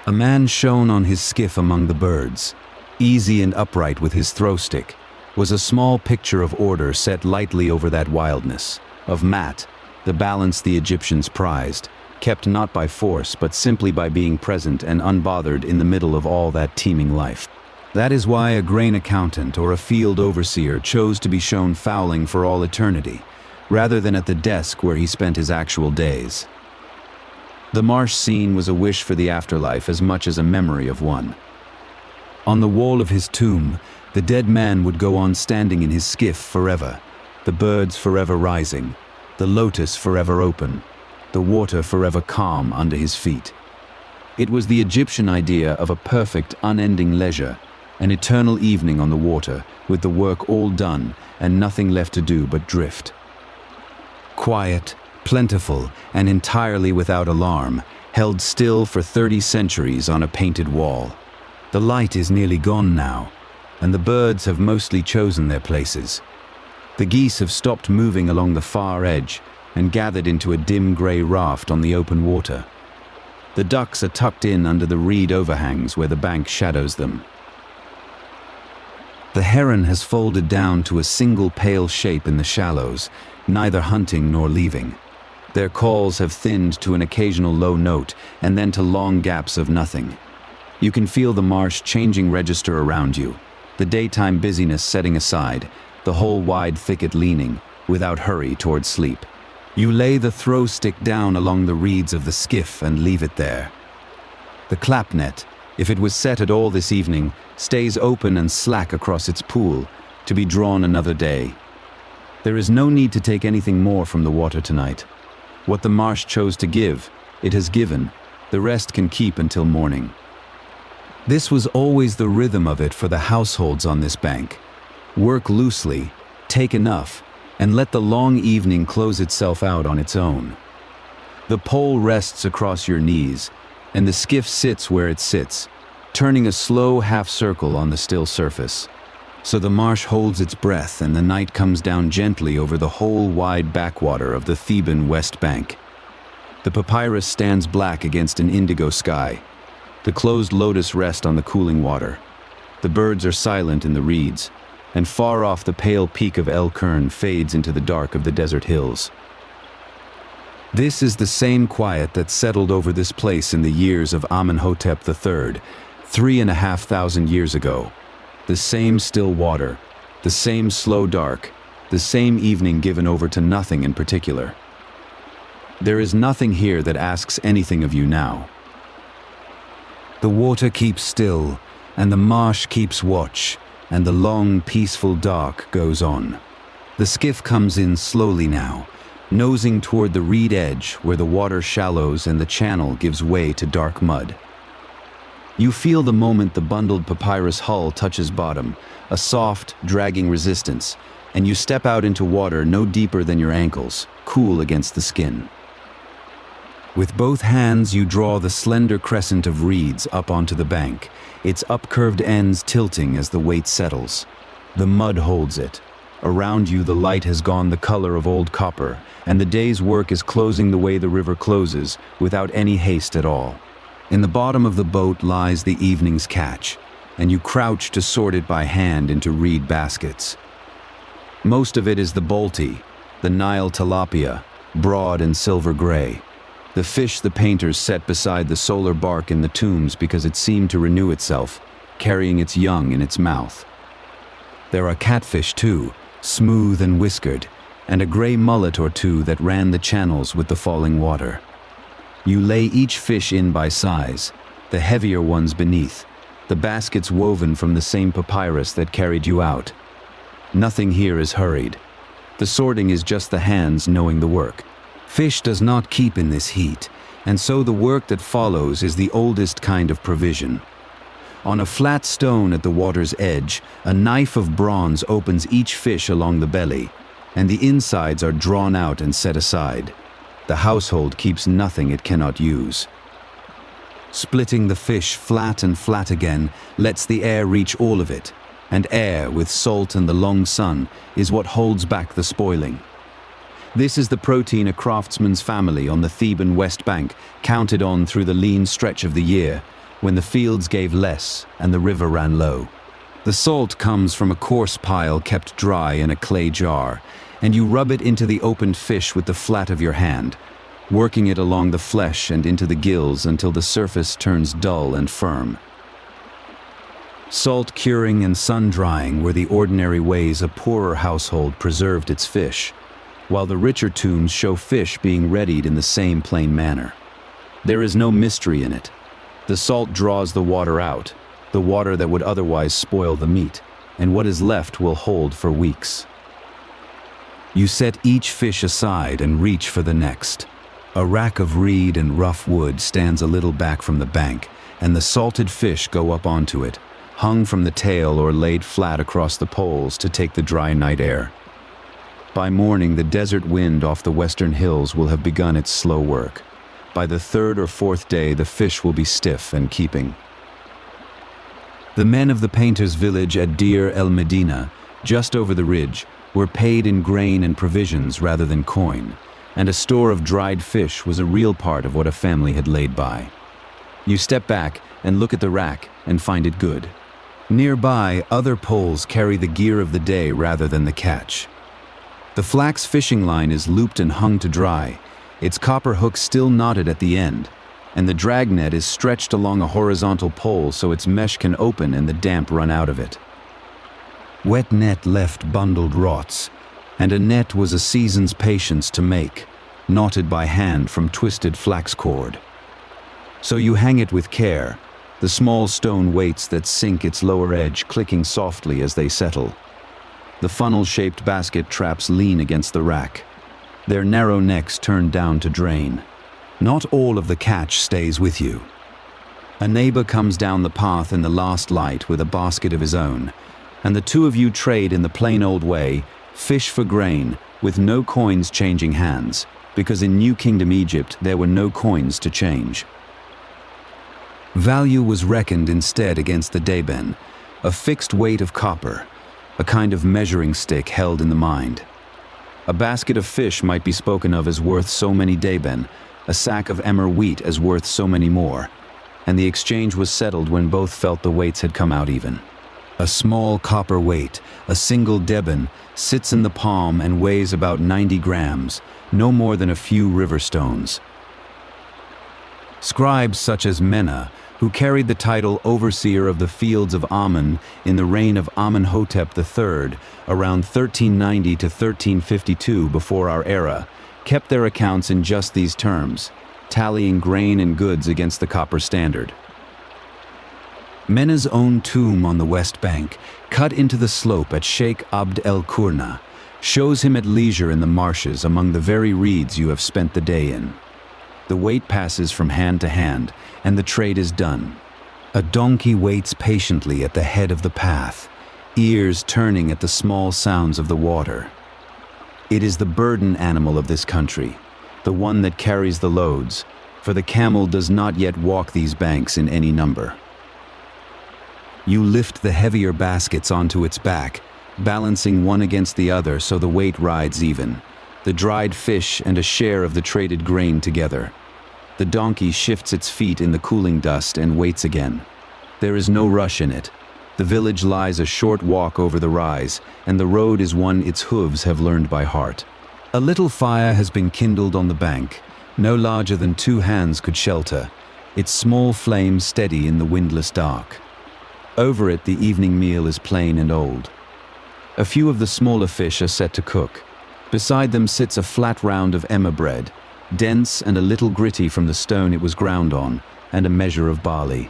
A man shone on his skiff among the birds, easy and upright with his throw stick, was a small picture of order set lightly over that wildness, of mat, the balance the Egyptians prized, kept not by force but simply by being present and unbothered in the middle of all that teeming life. That is why a grain accountant or a field overseer chose to be shown fowling for all eternity, rather than at the desk where he spent his actual days. The marsh scene was a wish for the afterlife as much as a memory of one. On the wall of his tomb, the dead man would go on standing in his skiff forever, the birds forever rising, the lotus forever open, the water forever calm under his feet. It was the Egyptian idea of a perfect, unending leisure, an eternal evening on the water, with the work all done and nothing left to do but drift. Quiet, plentiful and entirely without alarm, held still for 30 centuries on a painted wall. The light is nearly gone now, and the birds have mostly chosen their places. The geese have stopped moving along the far edge and gathered into a dim grey raft on the open water. The ducks are tucked in under the reed overhangs where the bank shadows them. The heron has folded down to a single pale shape in the shallows, neither hunting nor leaving. Their calls have thinned to an occasional low note and then to long gaps of nothing. You can feel the marsh changing register around you, the daytime busyness setting aside, the whole wide thicket leaning, without hurry, toward sleep. You lay the throw stick down along the reeds of the skiff and leave it there. The clap net, if it was set at all this evening, stays open and slack across its pool, to be drawn another day. There is no need to take anything more from the water tonight. What the marsh chose to give, it has given. The rest can keep until morning. This was always the rhythm of it for the households on this bank. Work loosely, take enough, and let the long evening close itself out on its own. The pole rests across your knees, and the skiff sits where it sits, turning a slow half-circle on the still surface. So the marsh holds its breath and the night comes down gently over the whole wide backwater of the Theban west bank. The papyrus stands black against an indigo sky. The closed lotus rest on the cooling water. The birds are silent in the reeds, and far off the pale peak of El Kern fades into the dark of the desert hills. This is the same quiet that settled over this place in the years of Amenhotep III, 3,500 years ago. The same still water, the same slow dark, the same evening given over to nothing in particular. There is nothing here that asks anything of you now. The water keeps still, and the marsh keeps watch, and the long, peaceful dark goes on. The skiff comes in slowly now, nosing toward the reed edge where the water shallows and the channel gives way to dark mud. You feel the moment the bundled papyrus hull touches bottom, a soft, dragging resistance, and you step out into water no deeper than your ankles, cool against the skin. With both hands you draw the slender crescent of reeds up onto the bank, its upcurved ends tilting as the weight settles. The mud holds it. Around you the light has gone the color of old copper, and the day's work is closing the way the river closes, without any haste at all. In the bottom of the boat lies the evening's catch, and you crouch to sort it by hand into reed baskets. Most of it is the bolty, the Nile tilapia, broad and silver gray. The fish the painters set beside the solar bark in the tombs because it seemed to renew itself, carrying its young in its mouth. There are catfish too, smooth and whiskered, and a gray mullet or two that ran the channels with the falling water. You lay each fish in by size, the heavier ones beneath, the baskets woven from the same papyrus that carried you out. Nothing here is hurried. The sorting is just the hands knowing the work. Fish does not keep in this heat, and so the work that follows is the oldest kind of provision. On a flat stone at the water's edge, a knife of bronze opens each fish along the belly, and the insides are drawn out and set aside. The household keeps nothing it cannot use. Splitting the fish flat and flat again lets the air reach all of it, and air, with salt and the long sun, is what holds back the spoiling. This is the protein a craftsman's family on the Theban West Bank counted on through the lean stretch of the year, when the fields gave less and the river ran low. The salt comes from a coarse pile kept dry in a clay jar, and you rub it into the opened fish with the flat of your hand, working it along the flesh and into the gills until the surface turns dull and firm. Salt curing and sun drying were the ordinary ways a poorer household preserved its fish, while the richer tombs show fish being readied in the same plain manner. There is no mystery in it. The salt draws the water out, the water that would otherwise spoil the meat, and what is left will hold for weeks. You set each fish aside and reach for the next. A rack of reed and rough wood stands a little back from the bank, and the salted fish go up onto it, hung from the tail or laid flat across the poles to take the dry night air. By morning, the desert wind off the western hills will have begun its slow work. By the third or fourth day, the fish will be stiff and keeping. The men of the painter's village at Deir el Medina, just over the ridge, were paid in grain and provisions rather than coin, and a store of dried fish was a real part of what a family had laid by. You step back and look at the rack and find it good. Nearby, other poles carry the gear of the day rather than the catch. The flax fishing line is looped and hung to dry, its copper hook still knotted at the end, and the dragnet is stretched along a horizontal pole so its mesh can open and the damp run out of it. Wet net left bundled rots, and a net was a season's patience to make, knotted by hand from twisted flax cord. So you hang it with care, the small stone weights that sink its lower edge clicking softly as they settle. The funnel-shaped basket traps lean against the rack, their narrow necks turned down to drain. Not all of the catch stays with you. A neighbor comes down the path in the last light with a basket of his own, and the two of you trade in the plain old way, fish for grain, with no coins changing hands, because in New Kingdom Egypt there were no coins to change. Value was reckoned instead against the deben, a fixed weight of copper, a kind of measuring stick held in the mind. A basket of fish might be spoken of as worth so many deben, a sack of emmer wheat as worth so many more, and the exchange was settled when both felt the weights had come out even. A small copper weight, a single deben, sits in the palm and weighs about 90 grams, no more than a few river stones. Scribes such as Menna, who carried the title overseer of the fields of Amun in the reign of Amenhotep III, around 1390 to 1352 before our era, kept their accounts in just these terms, tallying grain and goods against the copper standard. Menna's own tomb on the west bank, cut into the slope at Sheikh Abd el-Qurna, shows him at leisure in the marshes among the very reeds you have spent the day in. The weight passes from hand to hand, and the trade is done. A donkey waits patiently at the head of the path, ears turning at the small sounds of the water. It is the burden animal of this country, the one that carries the loads, for the camel does not yet walk these banks in any number. You lift the heavier baskets onto its back, balancing one against the other so the weight rides even, the dried fish and a share of the traded grain together. The donkey shifts its feet in the cooling dust and waits again. There is no rush in it. The village lies a short walk over the rise, and the road is one its hooves have learned by heart. A little fire has been kindled on the bank, no larger than 2 hands could shelter, its small flame steady in the windless dark. Over it the evening meal is plain and old. A few of the smaller fish are set to cook. Beside them sits a flat round of emmer bread, dense and a little gritty from the stone it was ground on, and a measure of barley.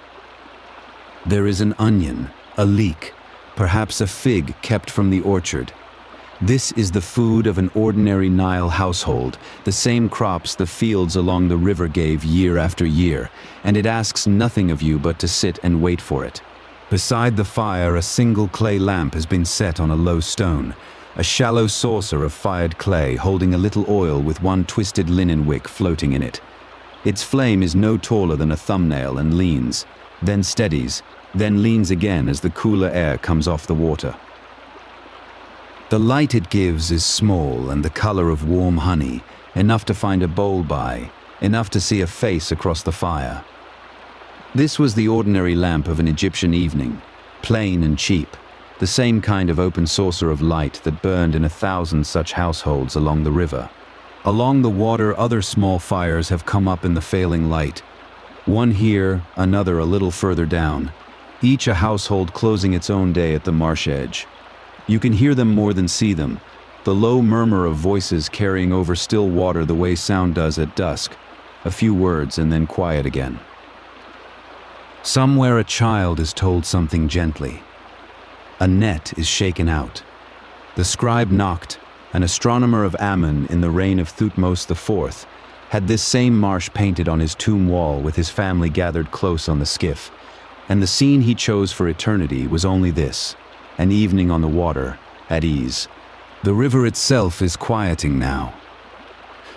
There is an onion, a leek, perhaps a fig kept from the orchard. This is the food of an ordinary Nile household, the same crops the fields along the river gave year after year, and it asks nothing of you but to sit and wait for it. Beside the fire, a single clay lamp has been set on a low stone, a shallow saucer of fired clay holding a little oil with one twisted linen wick floating in it. Its flame is no taller than a thumbnail and leans, then steadies, then leans again as the cooler air comes off the water. The light it gives is small and the color of warm honey, enough to find a bowl by, enough to see a face across the fire. This was the ordinary lamp of an Egyptian evening, plain and cheap, the same kind of open saucer of light that burned in 1,000 such households along the river. Along the water, other small fires have come up in the failing light. One here, another a little further down, each a household closing its own day at the marsh edge. You can hear them more than see them, the low murmur of voices carrying over still water the way sound does at dusk, a few words and then quiet again. Somewhere a child is told something gently. A net is shaken out. The scribe Noct, an astronomer of Amun in the reign of Thutmose IV, had this same marsh painted on his tomb wall with his family gathered close on the skiff, and the scene he chose for eternity was only this, an evening on the water, at ease. The river itself is quieting now.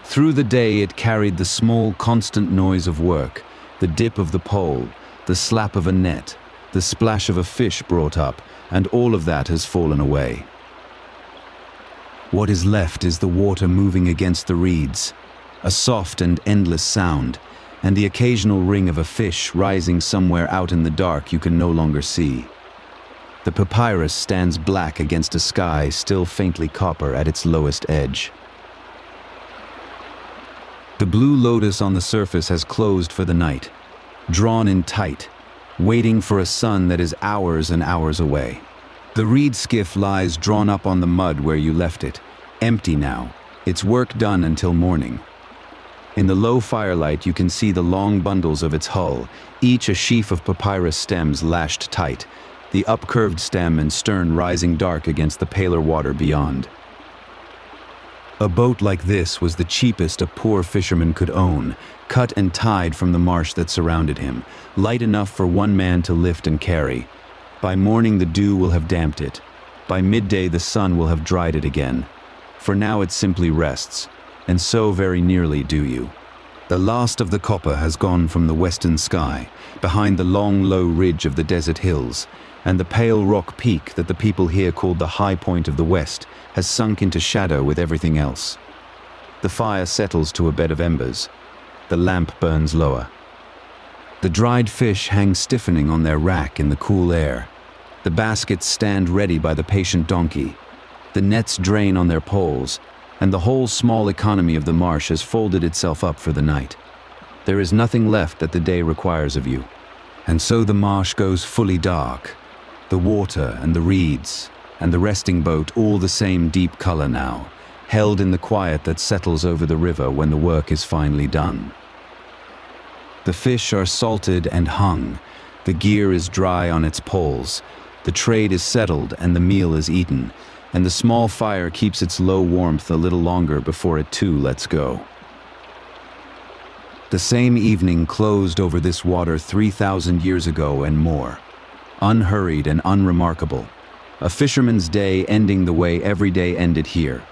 Through the day it carried the small, constant noise of work, the dip of the pole, the slap of a net, the splash of a fish brought up, and all of that has fallen away. What is left is the water moving against the reeds, a soft and endless sound, and the occasional ring of a fish rising somewhere out in the dark you can no longer see. The papyrus stands black against a sky still faintly copper at its lowest edge. The blue lotus on the surface has closed for the night, drawn in tight, waiting for a sun that is hours and hours away. The reed skiff lies drawn up on the mud where you left it, empty now, its work done until morning. In the low firelight you can see the long bundles of its hull, each a sheaf of papyrus stems lashed tight, the upcurved stem and stern rising dark against the paler water beyond. A boat like this was the cheapest a poor fisherman could own, cut and tied from the marsh that surrounded him, light enough for one man to lift and carry. By morning the dew will have damped it. By midday the sun will have dried it again. For now it simply rests, and so very nearly do you. The last of the copper has gone from the western sky, behind the long low ridge of the desert hills, and the pale rock peak that the people here called the high point of the west has sunk into shadow with everything else. The fire settles to a bed of embers. The lamp burns lower. The dried fish hang stiffening on their rack in the cool air. The baskets stand ready by the patient donkey. The nets drain on their poles, and the whole small economy of the marsh has folded itself up for the night. There is nothing left that the day requires of you. And so the marsh goes fully dark. The water and the reeds and the resting boat all the same deep color now, held in the quiet that settles over the river when the work is finally done. The fish are salted and hung, the gear is dry on its poles, the trade is settled and the meal is eaten, and the small fire keeps its low warmth a little longer before it too lets go. The same evening closed over this water 3,000 years ago and more. Unhurried and unremarkable, a fisherman's day ending the way every day ended here,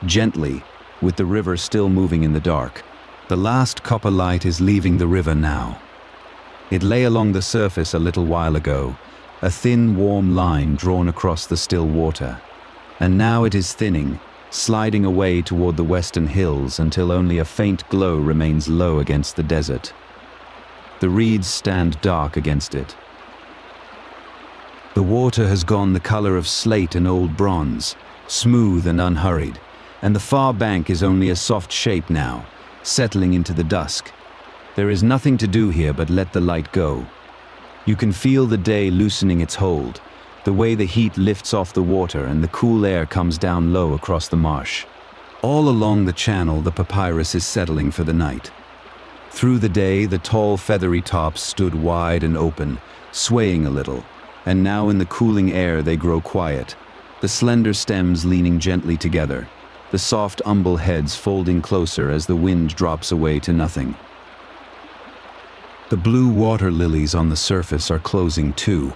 gently, with the river still moving in the dark. The last copper light is leaving the river now. It lay along the surface a little while ago, a thin, warm line drawn across the still water, and now it is thinning, sliding away toward the western hills until only a faint glow remains low against the desert. The reeds stand dark against it. The water has gone the color of slate and old bronze, smooth and unhurried, and the far bank is only a soft shape now, settling into the dusk. There is nothing to do here but let the light go. You can feel the day loosening its hold, the way the heat lifts off the water and the cool air comes down low across the marsh. All along the channel the papyrus is settling for the night. Through the day the tall feathery tops stood wide and open, swaying a little, and now in the cooling air they grow quiet, the slender stems leaning gently together, the soft umbel heads folding closer as the wind drops away to nothing. The blue water lilies on the surface are closing too,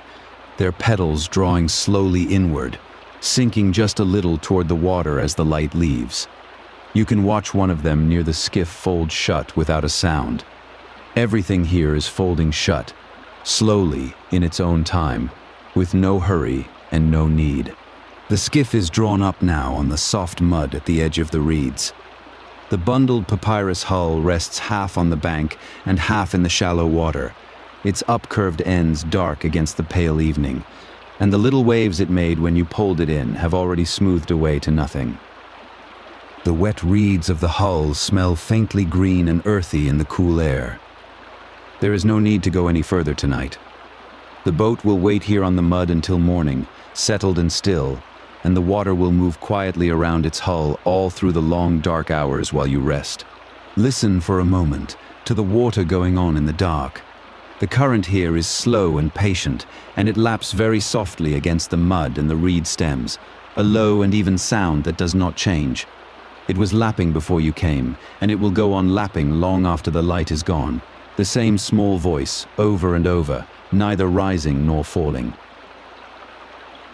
their petals drawing slowly inward, sinking just a little toward the water as the light leaves. You can watch one of them near the skiff fold shut without a sound. Everything here is folding shut, slowly, in its own time, with no hurry and no need. The skiff is drawn up now on the soft mud at the edge of the reeds. The bundled papyrus hull rests half on the bank and half in the shallow water, its upcurved ends dark against the pale evening, and the little waves it made when you pulled it in have already smoothed away to nothing. The wet reeds of the hull smell faintly green and earthy in the cool air. There is no need to go any further tonight. The boat will wait here on the mud until morning, settled and still, and the water will move quietly around its hull all through the long dark hours while you rest. Listen for a moment to the water going on in the dark. The current here is slow and patient, and it laps very softly against the mud and the reed stems, a low and even sound that does not change. It was lapping before you came, and it will go on lapping long after the light is gone. The same small voice, over and over, neither rising nor falling.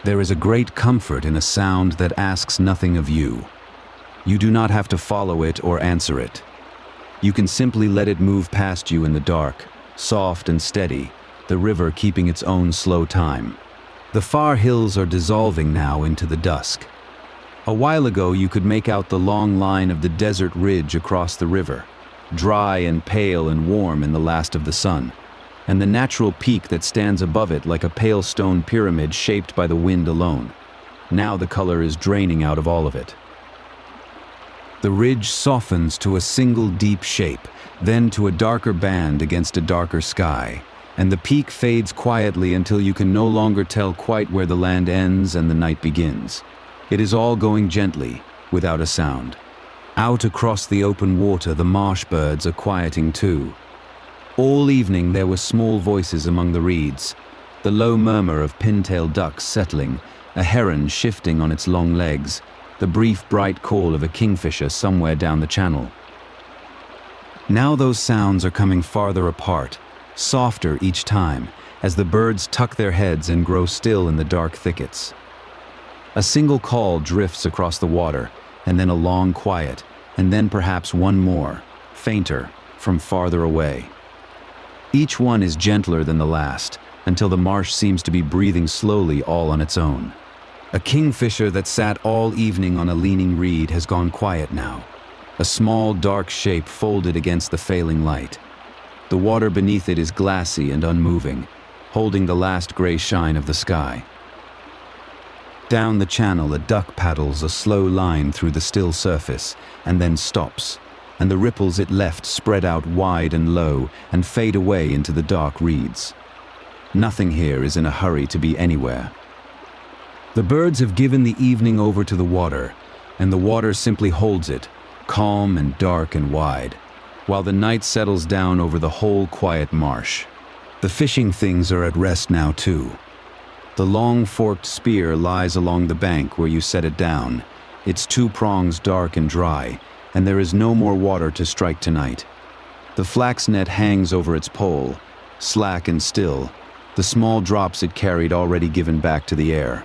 There is a great comfort in a sound that asks nothing of you. You do not have to follow it or answer it. You can simply let it move past you in the dark, soft and steady, the river keeping its own slow time. The far hills are dissolving now into the dusk. A while ago you could make out the long line of the desert ridge across the river, dry and pale and warm in the last of the sun, and the natural peak that stands above it like a pale stone pyramid shaped by the wind alone. Now the color is draining out of all of it. The ridge softens to a single deep shape, then to a darker band against a darker sky, and the peak fades quietly until you can no longer tell quite where the land ends and the night begins. It is all going gently, without a sound. Out across the open water, the marsh birds are quieting too. All evening there were small voices among the reeds, the low murmur of pintail ducks settling, a heron shifting on its long legs, the brief bright call of a kingfisher somewhere down the channel. Now those sounds are coming farther apart, softer each time, as the birds tuck their heads and grow still in the dark thickets. A single call drifts across the water, and then a long quiet, and then perhaps one more, fainter, from farther away. Each one is gentler than the last, until the marsh seems to be breathing slowly all on its own. A kingfisher that sat all evening on a leaning reed has gone quiet now, a small dark shape folded against the failing light. The water beneath it is glassy and unmoving, holding the last gray shine of the sky. Down the channel, a duck paddles a slow line through the still surface, and then stops, and the ripples it left spread out wide and low and fade away into the dark reeds. Nothing here is in a hurry to be anywhere. The birds have given the evening over to the water, and the water simply holds it, calm and dark and wide, while the night settles down over the whole quiet marsh. The fishing things are at rest now too. The long forked spear lies along the bank where you set it down, its two prongs dark and dry, and there is no more water to strike tonight. The flax net hangs over its pole, slack and still, the small drops it carried already given back to the air.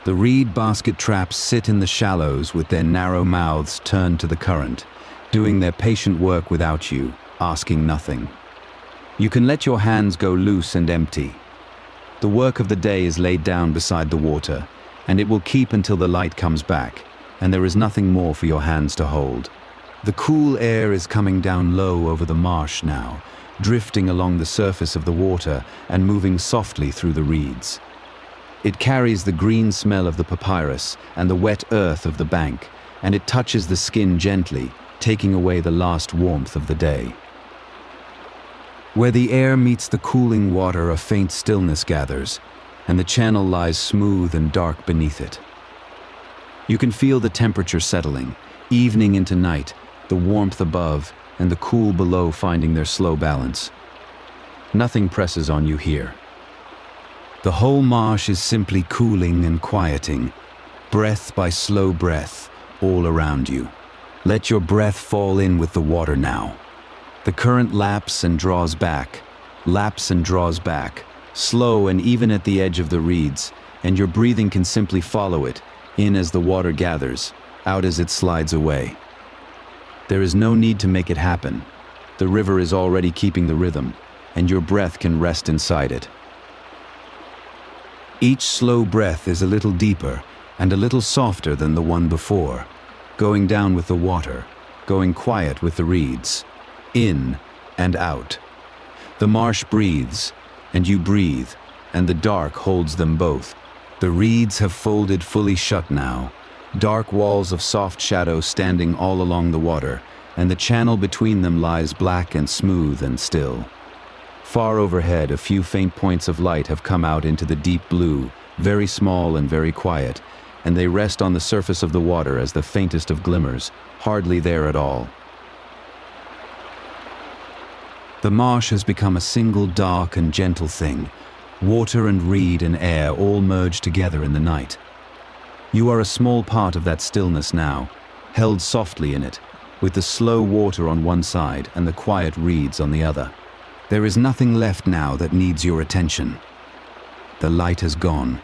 The reed basket traps sit in the shallows with their narrow mouths turned to the current, doing their patient work without you, asking nothing. You can let your hands go loose and empty. The work of the day is laid down beside the water, and it will keep until the light comes back, and there is nothing more for your hands to hold. The cool air is coming down low over the marsh now, drifting along the surface of the water and moving softly through the reeds. It carries the green smell of the papyrus and the wet earth of the bank, and it touches the skin gently, taking away the last warmth of the day. Where the air meets the cooling water, a faint stillness gathers, and the channel lies smooth and dark beneath it. You can feel the temperature settling, evening into night, the warmth above and the cool below finding their slow balance. Nothing presses on you here. The whole marsh is simply cooling and quieting, breath by slow breath, all around you. Let your breath fall in with the water now. The current laps and draws back, slow and even at the edge of the reeds, and your breathing can simply follow it, in as the water gathers, out as it slides away. There is no need to make it happen. The river is already keeping the rhythm, and your breath can rest inside it. Each slow breath is a little deeper and a little softer than the one before, going down with the water, going quiet with the reeds, in and out. The marsh breathes, and you breathe, and the dark holds them both. The reeds have folded fully shut now, dark walls of soft shadow standing all along the water, and the channel between them lies black and smooth and still. Far overhead, a few faint points of light have come out into the deep blue, very small and very quiet, and they rest on the surface of the water as the faintest of glimmers, hardly there at all. The marsh has become a single dark and gentle thing, water and reed and air all merged together in the night. You are a small part of that stillness now, held softly in it, with the slow water on one side and the quiet reeds on the other. There is nothing left now that needs your attention. The light has gone.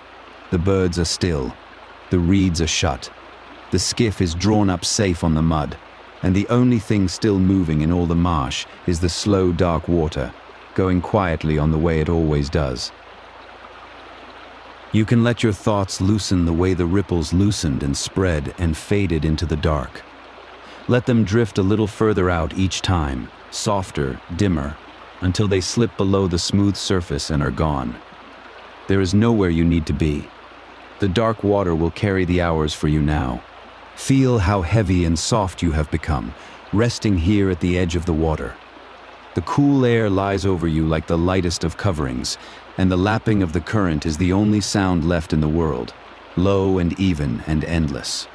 The birds are still. The reeds are shut. The skiff is drawn up safe on the mud, and the only thing still moving in all the marsh is the slow, dark water, going quietly on the way it always does. You can let your thoughts loosen the way the ripples loosened and spread and faded into the dark. Let them drift a little further out each time, softer, dimmer, until they slip below the smooth surface and are gone. There is nowhere you need to be. The dark water will carry the hours for you now. Feel how heavy and soft you have become, resting here at the edge of the water. The cool air lies over you like the lightest of coverings, and the lapping of the current is the only sound left in the world, low and even and endless.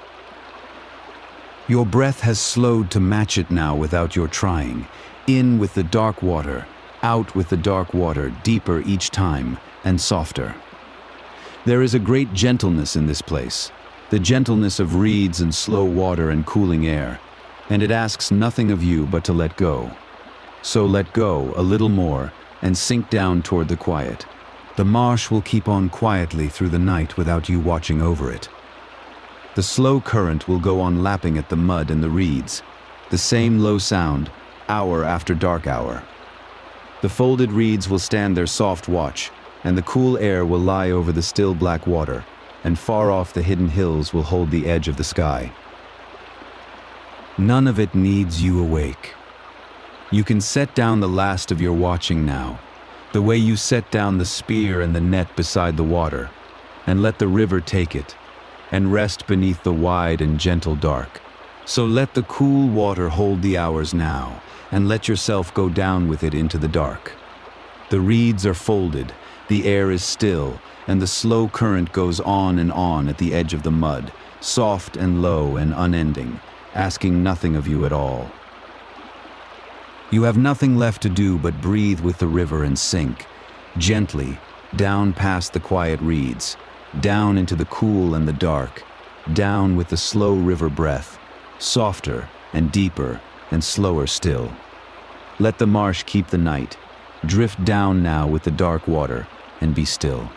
Your breath has slowed to match it now without your trying, in with the dark water, out with the dark water, deeper each time, and softer. There is a great gentleness in this place, the gentleness of reeds and slow water and cooling air, and it asks nothing of you but to let go. So let go a little more and sink down toward the quiet. The marsh will keep on quietly through the night without you watching over it. The slow current will go on lapping at the mud and the reeds, the same low sound, hour after dark hour. The folded reeds will stand their soft watch, and the cool air will lie over the still black water, and far off the hidden hills will hold the edge of the sky. None of it needs you awake. You can set down the last of your watching now, the way you set down the spear and the net beside the water, and let the river take it, and rest beneath the wide and gentle dark. So let the cool water hold the hours now, and let yourself go down with it into the dark. The reeds are folded, the air is still, and the slow current goes on and on at the edge of the mud, soft and low and unending, asking nothing of you at all. You have nothing left to do but breathe with the river and sink, gently, down past the quiet reeds, down into the cool and the dark, down with the slow river breath, softer and deeper and slower still. Let the marsh keep the night. Drift down now with the dark water and be still.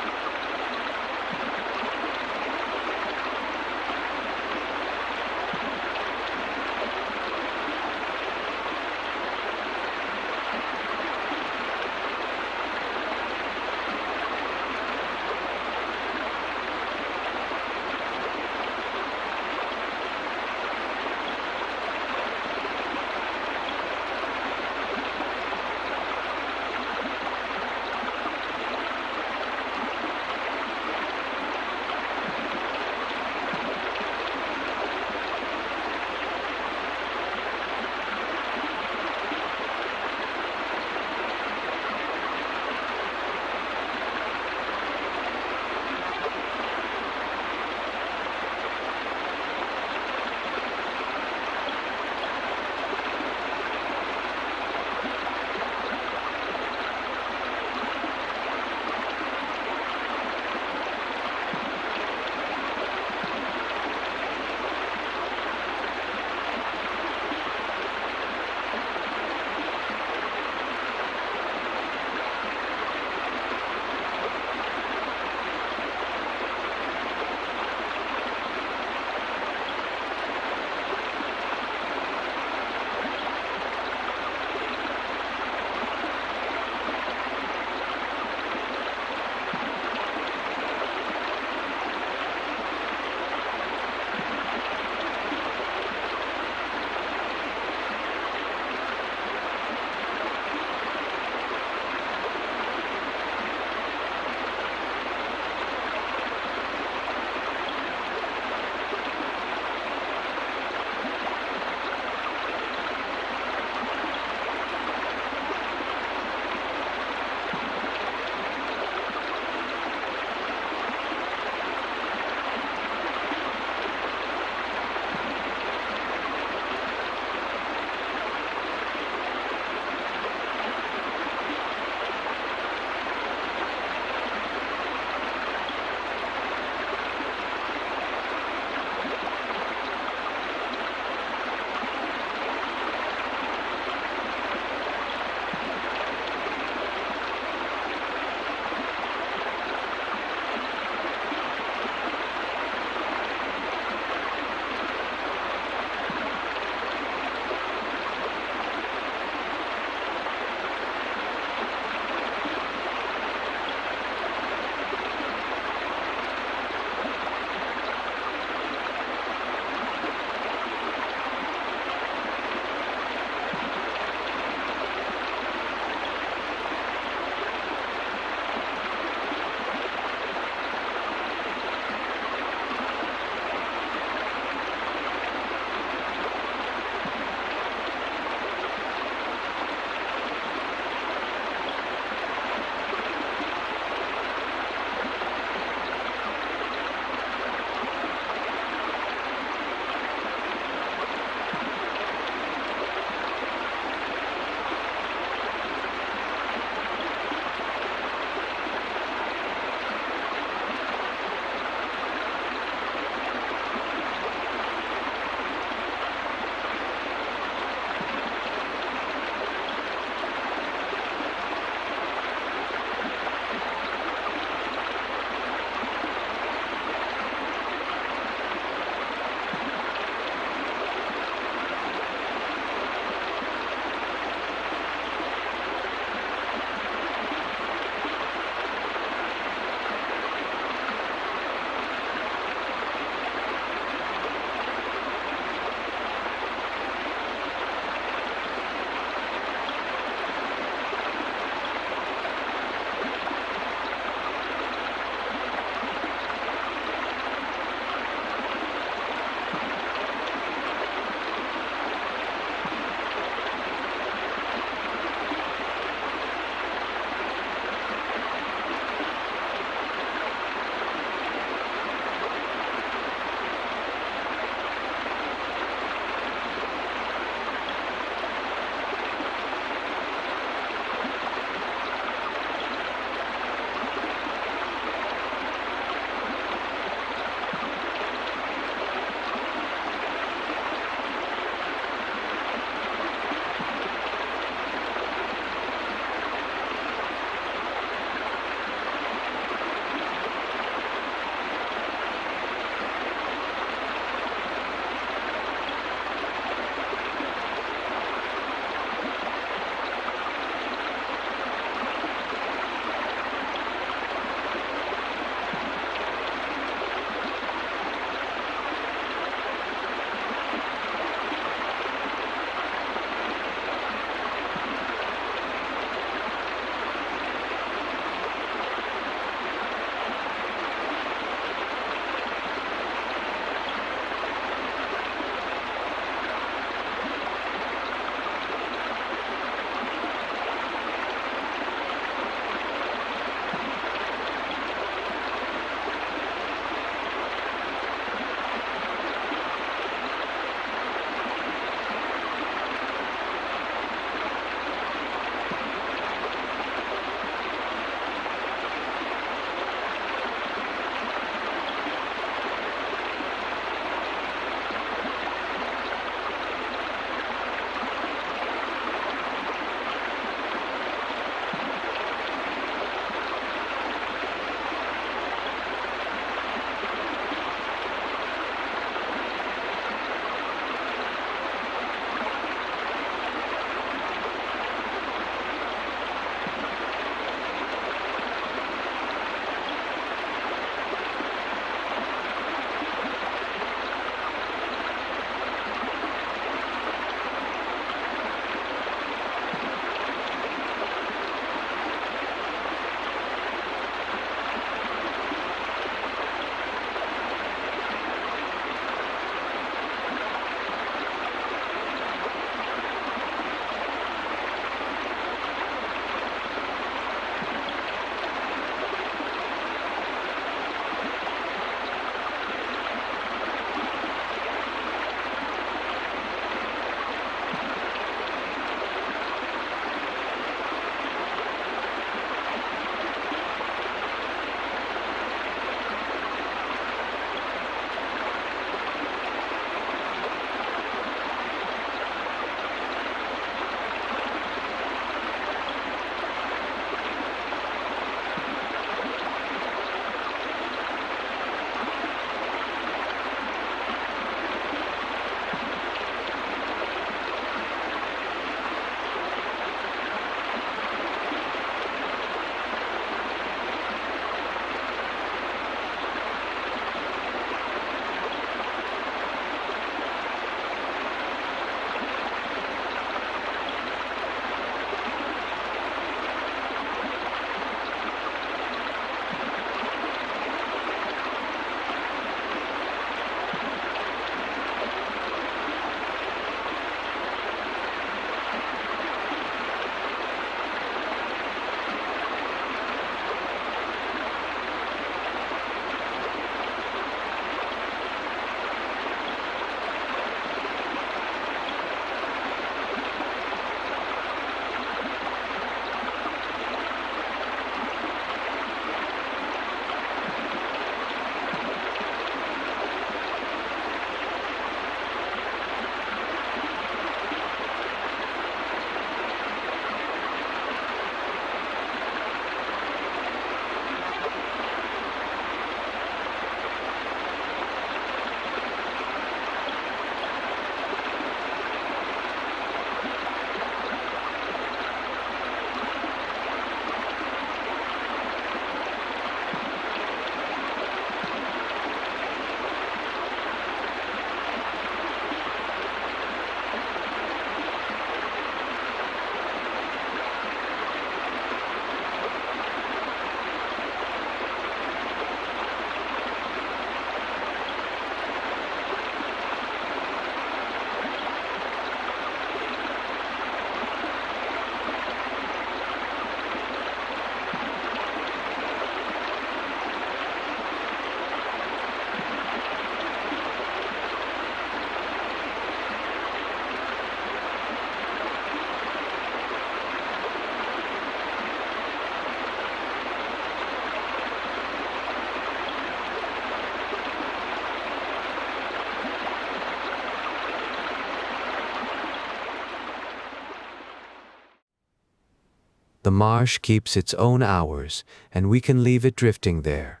The marsh keeps its own hours, and we can leave it drifting there.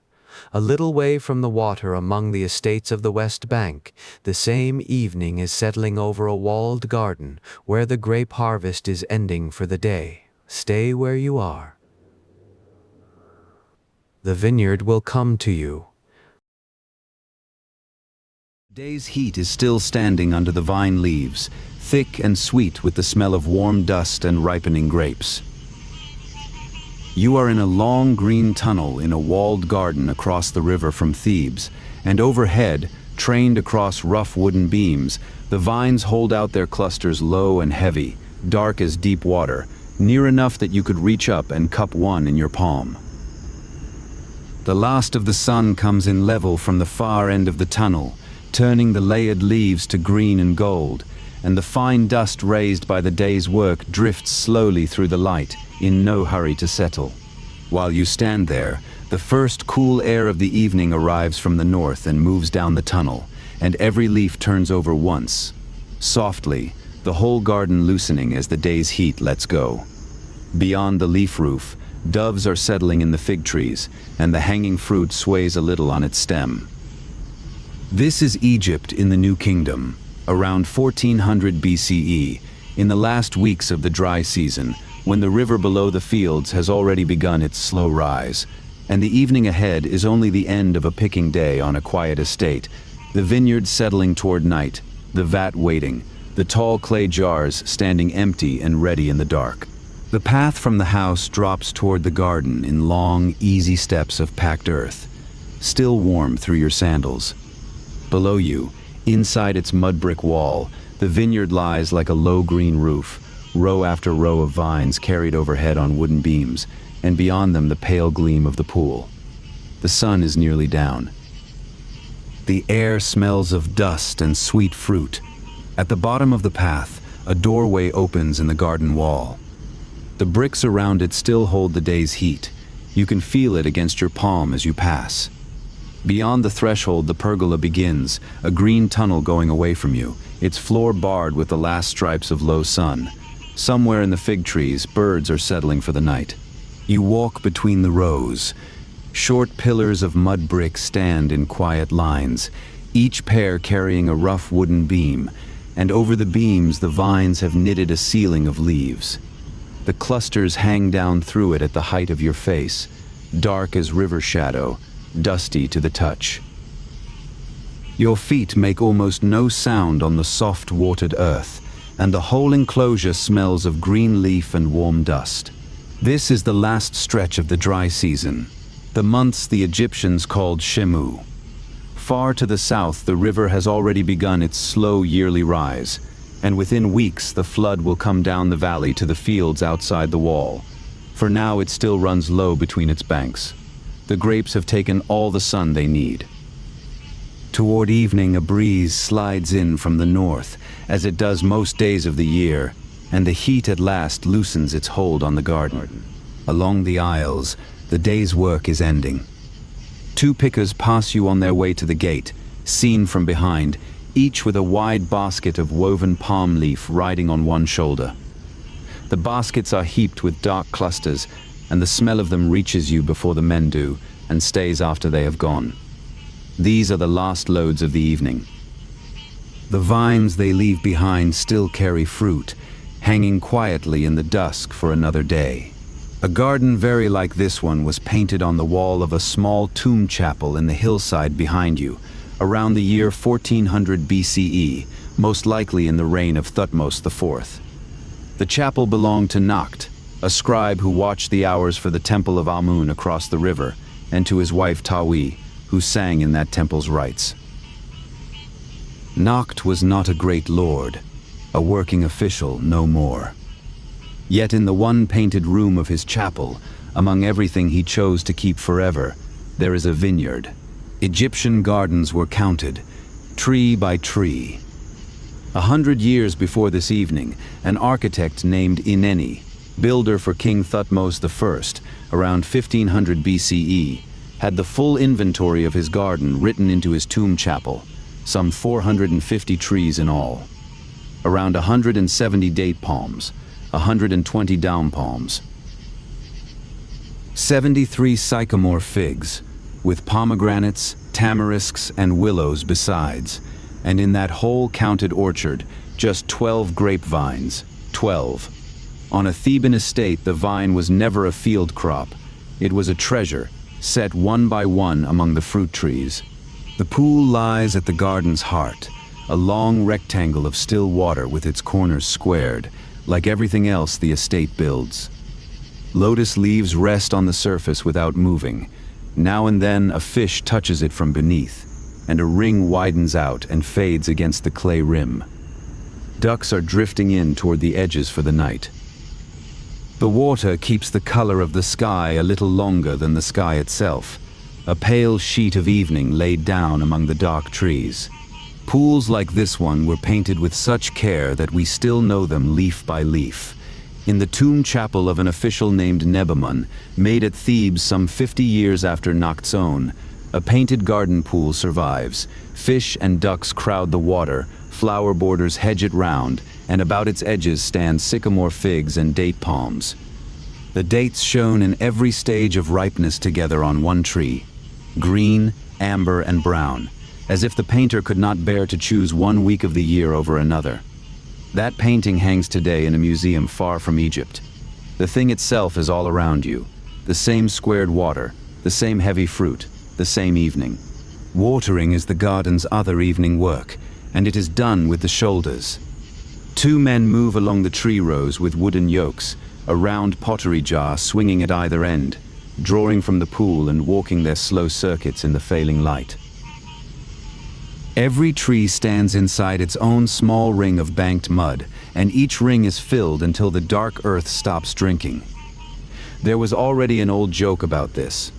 A little way from the water among the estates of the West Bank, the same evening is settling over a walled garden where the grape harvest is ending for the day. Stay where you are. The vineyard will come to you. Day's heat is still standing under the vine leaves, thick and sweet with the smell of warm dust and ripening grapes. You are in a long green tunnel in a walled garden across the river from Thebes, and overhead, trained across rough wooden beams, the vines hold out their clusters low and heavy, dark as deep water, near enough that you could reach up and cup one in your palm. The last of the sun comes in level from the far end of the tunnel, turning the layered leaves to green and gold, and the fine dust raised by the day's work drifts slowly through the light, in no hurry to settle. While you stand there, the first cool air of the evening arrives from the north and moves down the tunnel, and every leaf turns over once. Softly, the whole garden loosening as the day's heat lets go. Beyond the leaf roof, doves are settling in the fig trees, and the hanging fruit sways a little on its stem. This is Egypt in the New Kingdom, around 1400 BCE, in the last weeks of the dry season, when the river below the fields has already begun its slow rise, and the evening ahead is only the end of a picking day on a quiet estate, the vineyard settling toward night, the vat waiting, the tall clay jars standing empty and ready in the dark. The path from the house drops toward the garden in long, easy steps of packed earth, still warm through your sandals. Below you, inside its mud brick wall, the vineyard lies like a low green roof, row after row of vines carried overhead on wooden beams, and beyond them the pale gleam of the pool. The sun is nearly down. The air smells of dust and sweet fruit. At the bottom of the path, a doorway opens in the garden wall. The bricks around it still hold the day's heat. You can feel it against your palm as you pass. Beyond the threshold, the pergola begins, a green tunnel going away from you, its floor barred with the last stripes of low sun. Somewhere in the fig trees, birds are settling for the night. You walk between the rows. Short pillars of mud brick stand in quiet lines, each pair carrying a rough wooden beam, and over the beams the vines have knitted a ceiling of leaves. The clusters hang down through it at the height of your face, dark as river shadow, dusty to the touch. Your feet make almost no sound on the soft watered earth, and the whole enclosure smells of green leaf and warm dust. This is the last stretch of the dry season, the months the Egyptians called Shemu. Far to the south, the river has already begun its slow yearly rise, and within weeks the flood will come down the valley to the fields outside the wall. For now it still runs low between its banks. The grapes have taken all the sun they need. Toward evening, a breeze slides in from the north, as it does most days of the year, and the heat at last loosens its hold on the garden. Along the aisles, the day's work is ending. Two pickers pass you on their way to the gate, seen from behind, each with a wide basket of woven palm leaf riding on one shoulder. The baskets are heaped with dark clusters, and the smell of them reaches you before the men do, and stays after they have gone. These are the last loads of the evening. The vines they leave behind still carry fruit, hanging quietly in the dusk for another day. A garden very like this one was painted on the wall of a small tomb chapel in the hillside behind you, around the year 1400 BCE, most likely in the reign of Thutmose IV. The chapel belonged to Nakht, a scribe who watched the hours for the temple of Amun across the river, and to his wife Tawi, who sang in that temple's rites. Nakht was not a great lord, a working official no more. Yet in the one painted room of his chapel, among everything he chose to keep forever, there is a vineyard. Egyptian gardens were counted, tree by tree. 100 years before this evening, an architect named Ineni, builder for King Thutmose I, around 1500 BCE, had the full inventory of his garden written into his tomb chapel, some 450 trees in all. Around 170 date palms, 120 down palms. 73 sycamore figs, with pomegranates, tamarisks, and willows besides, and in that whole counted orchard, just 12 grapevines. 12. On a Theban estate, the vine was never a field crop. It was a treasure, set one by one among the fruit trees. The pool lies at the garden's heart, a long rectangle of still water with its corners squared, like everything else the estate builds. Lotus leaves rest on the surface without moving. Now and then a fish touches it from beneath, and a ring widens out and fades against the clay rim. Ducks are drifting in toward the edges for the night. The water keeps the color of the sky a little longer than the sky itself, a pale sheet of evening laid down among the dark trees. Pools like this one were painted with such care that we still know them leaf by leaf. In the tomb chapel of an official named Nebamun, made at Thebes some 50 years after Nacht's own, a painted garden pool survives. Fish and ducks crowd the water, flower borders hedge it round, and about its edges stand sycamore figs and date palms. The dates shown in every stage of ripeness together on one tree, green, amber, and brown, as if the painter could not bear to choose one week of the year over another. That painting hangs today in a museum far from Egypt. The thing itself is all around you, the same squared water, the same heavy fruit, the same evening. Watering is the garden's other evening work, and it is done with the shoulders. Two men move along the tree rows with wooden yokes, a round pottery jar swinging at either end, drawing from the pool and walking their slow circuits in the failing light. Every tree stands inside its own small ring of banked mud, and each ring is filled until the dark earth stops drinking. There was already an old joke about this.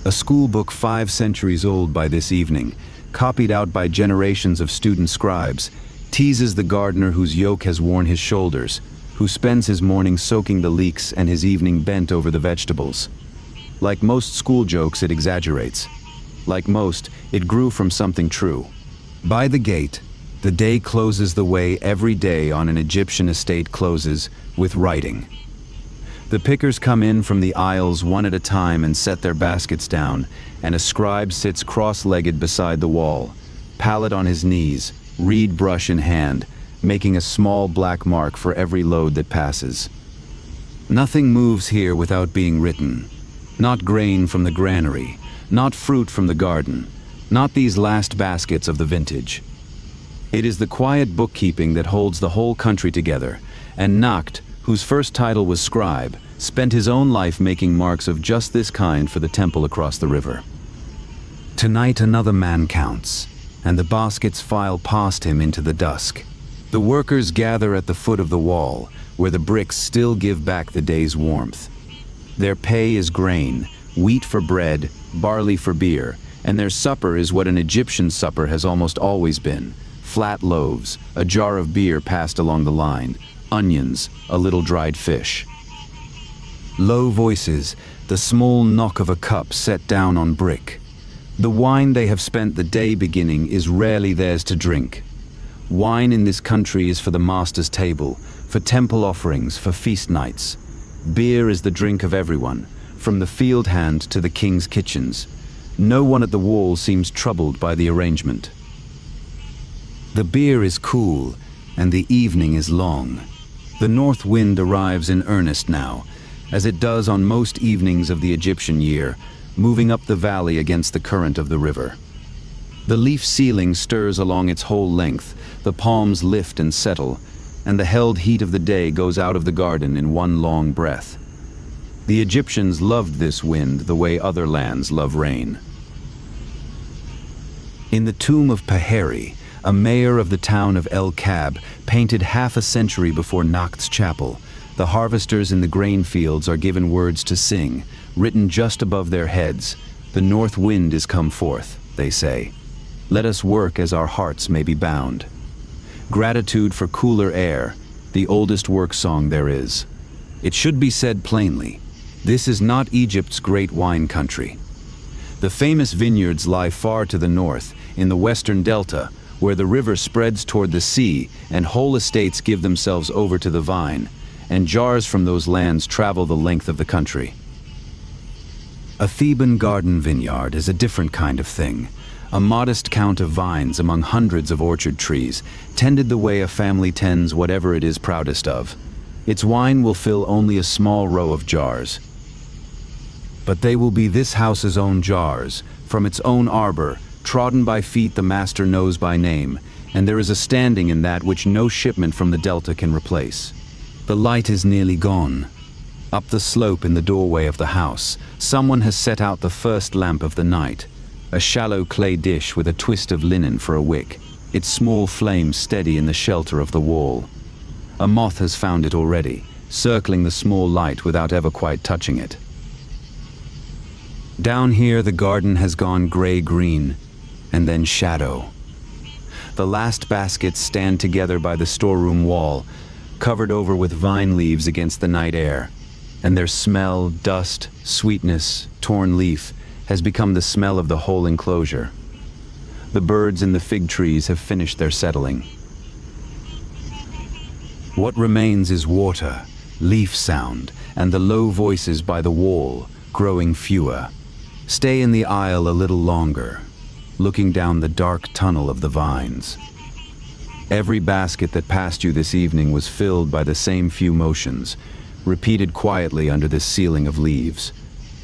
A school book 5 centuries old by this evening, copied out by generations of student scribes, teases the gardener whose yoke has worn his shoulders, who spends his morning soaking the leeks and his evening bent over the vegetables. Like most school jokes, it exaggerates. Like most, it grew from something true. By the gate, the day closes the way every day on an Egyptian estate closes, with writing. The pickers come in from the aisles one at a time and set their baskets down, and a scribe sits cross-legged beside the wall, palette on his knees, reed brush in hand, making a small black mark for every load that passes. Nothing moves here without being written. Not grain from the granary, not fruit from the garden, not these last baskets of the vintage. It is the quiet bookkeeping that holds the whole country together, and Nacht, whose first title was scribe, spent his own life making marks of just this kind for the temple across the river. Tonight another man counts, and the baskets file past him into the dusk. The workers gather at the foot of the wall, where the bricks still give back the day's warmth. Their pay is grain, wheat for bread, barley for beer, and their supper is what an Egyptian supper has almost always been: flat loaves, a jar of beer passed along the line, onions, a little dried fish. Low voices, the small knock of a cup set down on brick. The wine they have spent the day beginning is rarely theirs to drink. Wine in this country is for the master's table, for temple offerings, for feast nights. Beer is the drink of everyone, from the field hand to the king's kitchens. No one at the wall seems troubled by the arrangement. The beer is cool, and the evening is long. The north wind arrives in earnest now, as it does on most evenings of the Egyptian year, moving up the valley against the current of the river. The leaf ceiling stirs along its whole length, the palms lift and settle, and the held heat of the day goes out of the garden in one long breath. The Egyptians loved this wind the way other lands love rain. In the tomb of Papyrus, a mayor of the town of El Kab, painted half a century before Nacht's chapel, the harvesters in the grain fields are given words to sing, written just above their heads. The north wind is come forth, they say. Let us work as our hearts may be bound. Gratitude for cooler air, the oldest work song there is. It should be said plainly, this is not Egypt's great wine country. The famous vineyards lie far to the north, in the western delta, where the river spreads toward the sea and whole estates give themselves over to the vine, and jars from those lands travel the length of the country. A Theban garden vineyard is a different kind of thing. A modest count of vines among hundreds of orchard trees, tended the way a family tends whatever it is proudest of. Its wine will fill only a small row of jars. But they will be this house's own jars, from its own arbor, trodden by feet the master knows by name, and there is a standing in that which no shipment from the delta can replace. The light is nearly gone. Up the slope in the doorway of the house, someone has set out the first lamp of the night, a shallow clay dish with a twist of linen for a wick, its small flame steady in the shelter of the wall. A moth has found it already, circling the small light without ever quite touching it. Down here the garden has gone gray-green, and then shadow. The last baskets stand together by the storeroom wall, covered over with vine leaves against the night air, and their smell, dust, sweetness, torn leaf, has become the smell of the whole enclosure. The birds in the fig trees have finished their settling. What remains is water, leaf sound, and the low voices by the wall, growing fewer. Stay in the aisle a little longer, looking down the dark tunnel of the vines. Every basket that passed you this evening was filled by the same few motions, repeated quietly under this ceiling of leaves.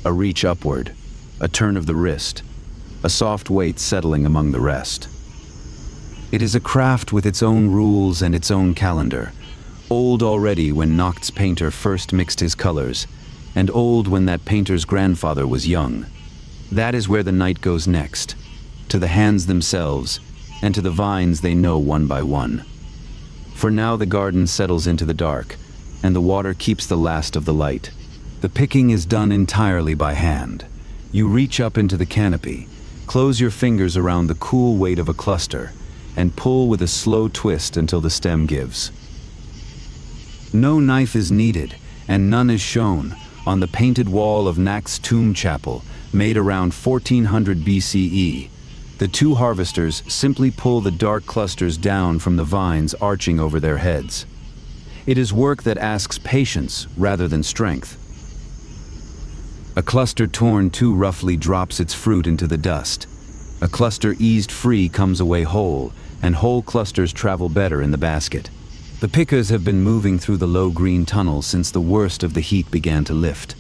A reach upward, a turn of the wrist, a soft weight settling among the rest. It is a craft with its own rules and its own calendar, old already when Noct's painter first mixed his colors, and old when that painter's grandfather was young. That is where the night goes next, to the hands themselves, and to the vines they know one by one. For now the garden settles into the dark, and the water keeps the last of the light. The picking is done entirely by hand. You reach up into the canopy, close your fingers around the cool weight of a cluster, and pull with a slow twist until the stem gives. No knife is needed, and none is shown, on the painted wall of Nact's tomb chapel, made around 1400 BCE. The two harvesters simply pull the dark clusters down from the vines arching over their heads. It is work that asks patience rather than strength. A cluster torn too roughly drops its fruit into the dust. A cluster eased free comes away whole, and whole clusters travel better in the basket. The pickers have been moving through the low green tunnel since the worst of the heat began to lift.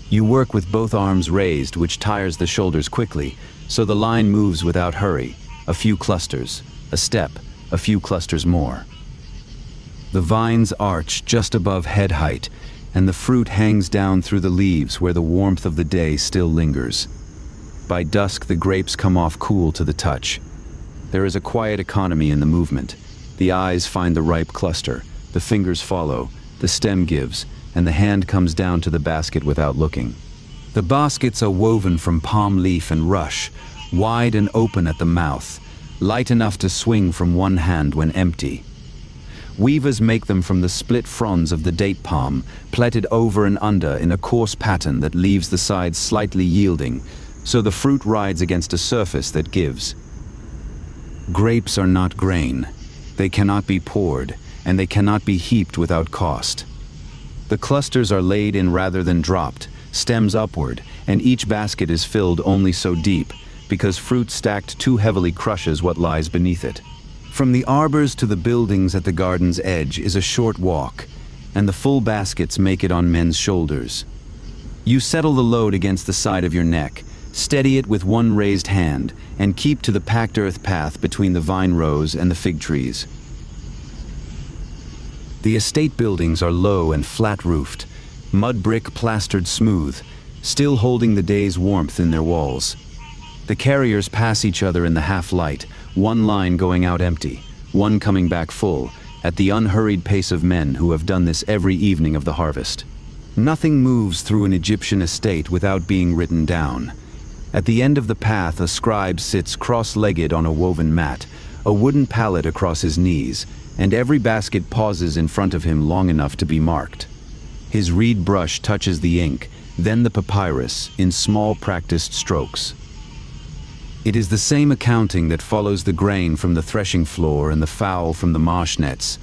You work with both arms raised, which tires the shoulders quickly, so the line moves without hurry. A few clusters, a step, a few clusters more. The vines arch just above head height, and the fruit hangs down through the leaves where the warmth of the day still lingers. By dusk, the grapes come off cool to the touch. There is a quiet economy in the movement. The eyes find the ripe cluster, the fingers follow, the stem gives, and the hand comes down to the basket without looking. The baskets are woven from palm leaf and rush, wide and open at the mouth, light enough to swing from one hand when empty. Weavers make them from the split fronds of the date palm, plaited over and under in a coarse pattern that leaves the sides slightly yielding, so the fruit rides against a surface that gives. Grapes are not grain. They cannot be poured, and they cannot be heaped without cost. The clusters are laid in rather than dropped, stems upward, and each basket is filled only so deep, because fruit stacked too heavily crushes what lies beneath it. From the arbors to the buildings at the garden's edge is a short walk, and the full baskets make it on men's shoulders. You settle the load against the side of your neck, steady it with one raised hand, and keep to the packed earth path between the vine rows and the fig trees. The estate buildings are low and flat-roofed, mud brick plastered smooth, still holding the day's warmth in their walls. The carriers pass each other in the half-light, one line going out empty, one coming back full, at the unhurried pace of men who have done this every evening of the harvest. Nothing moves through an Egyptian estate without being written down. At the end of the path, a scribe sits cross-legged on a woven mat, a wooden pallet across his knees, and every basket pauses in front of him long enough to be marked. His reed brush touches the ink, then the papyrus, in small practiced strokes. It is the same accounting that follows the grain from the threshing floor and the fowl from the marsh nets.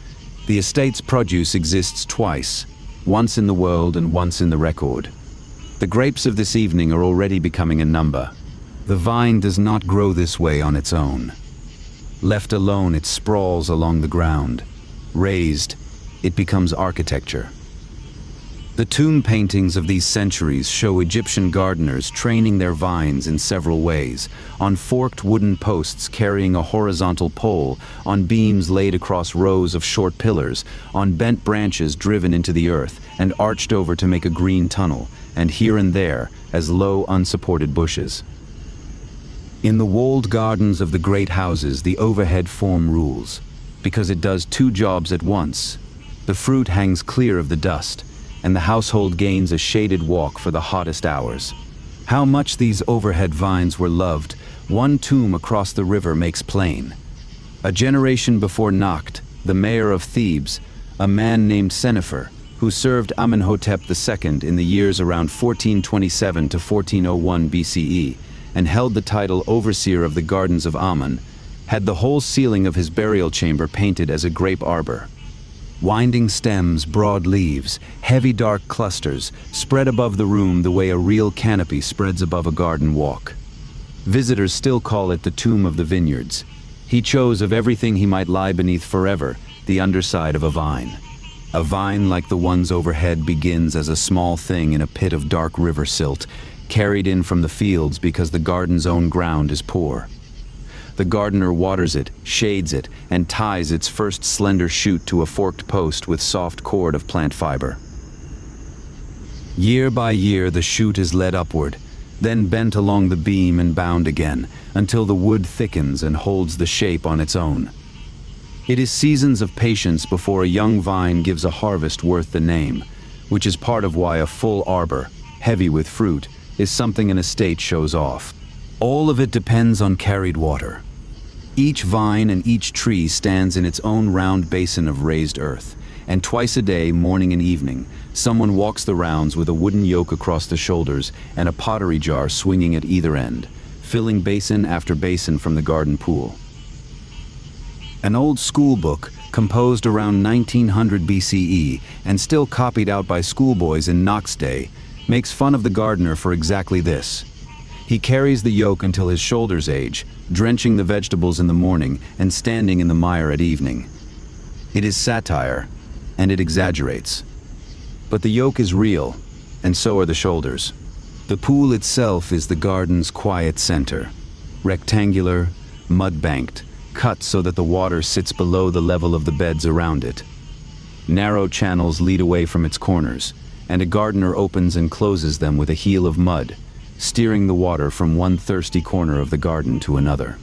The estate's produce exists twice, once in the world and once in the record. The grapes of this evening are already becoming a number. The vine does not grow this way on its own. Left alone, it sprawls along the ground. Raised, it becomes architecture. The tomb paintings of these centuries show Egyptian gardeners training their vines in several ways, on forked wooden posts carrying a horizontal pole, on beams laid across rows of short pillars, on bent branches driven into the earth and arched over to make a green tunnel, and here and there as low unsupported bushes. In the walled gardens of the great houses, the overhead form rules, because it does two jobs at once. The fruit hangs clear of the dust, and the household gains a shaded walk for the hottest hours. How much these overhead vines were loved, one tomb across the river makes plain. A generation before Nakht, the mayor of Thebes, a man named Sennefer, who served Amenhotep II in the years around 1427 to 1401 BCE, and held the title overseer of the gardens of Amun, had the whole ceiling of his burial chamber painted as a grape arbor. Winding stems, broad leaves, heavy dark clusters spread above the room the way a real canopy spreads above a garden walk. Visitors still call it the tomb of the vineyards. He chose of everything he might lie beneath forever, the underside of a vine. A vine like the ones overhead begins as a small thing in a pit of dark river silt, carried in from the fields because the garden's own ground is poor. The gardener waters it, shades it, and ties its first slender shoot to a forked post with soft cord of plant fiber. Year by year the shoot is led upward, then bent along the beam and bound again, until the wood thickens and holds the shape on its own. It is seasons of patience before a young vine gives a harvest worth the name, which is part of why a full arbor, heavy with fruit, is something an estate shows off. All of it depends on carried water. Each vine and each tree stands in its own round basin of raised earth, and twice a day, morning and evening, someone walks the rounds with a wooden yoke across the shoulders and a pottery jar swinging at either end, filling basin after basin from the garden pool. An old school book, composed around 1900 BCE and still copied out by schoolboys in Nakht's day, makes fun of the gardener for exactly this. He carries the yoke until his shoulders age, drenching the vegetables in the morning and standing in the mire at evening. It is satire, and it exaggerates. But the yoke is real, and so are the shoulders. The pool itself is the garden's quiet center, rectangular, mud-banked, cut so that the water sits below the level of the beds around it. Narrow channels lead away from its corners, and a gardener opens and closes them with a heel of mud, steering the water from one thirsty corner of the garden to another.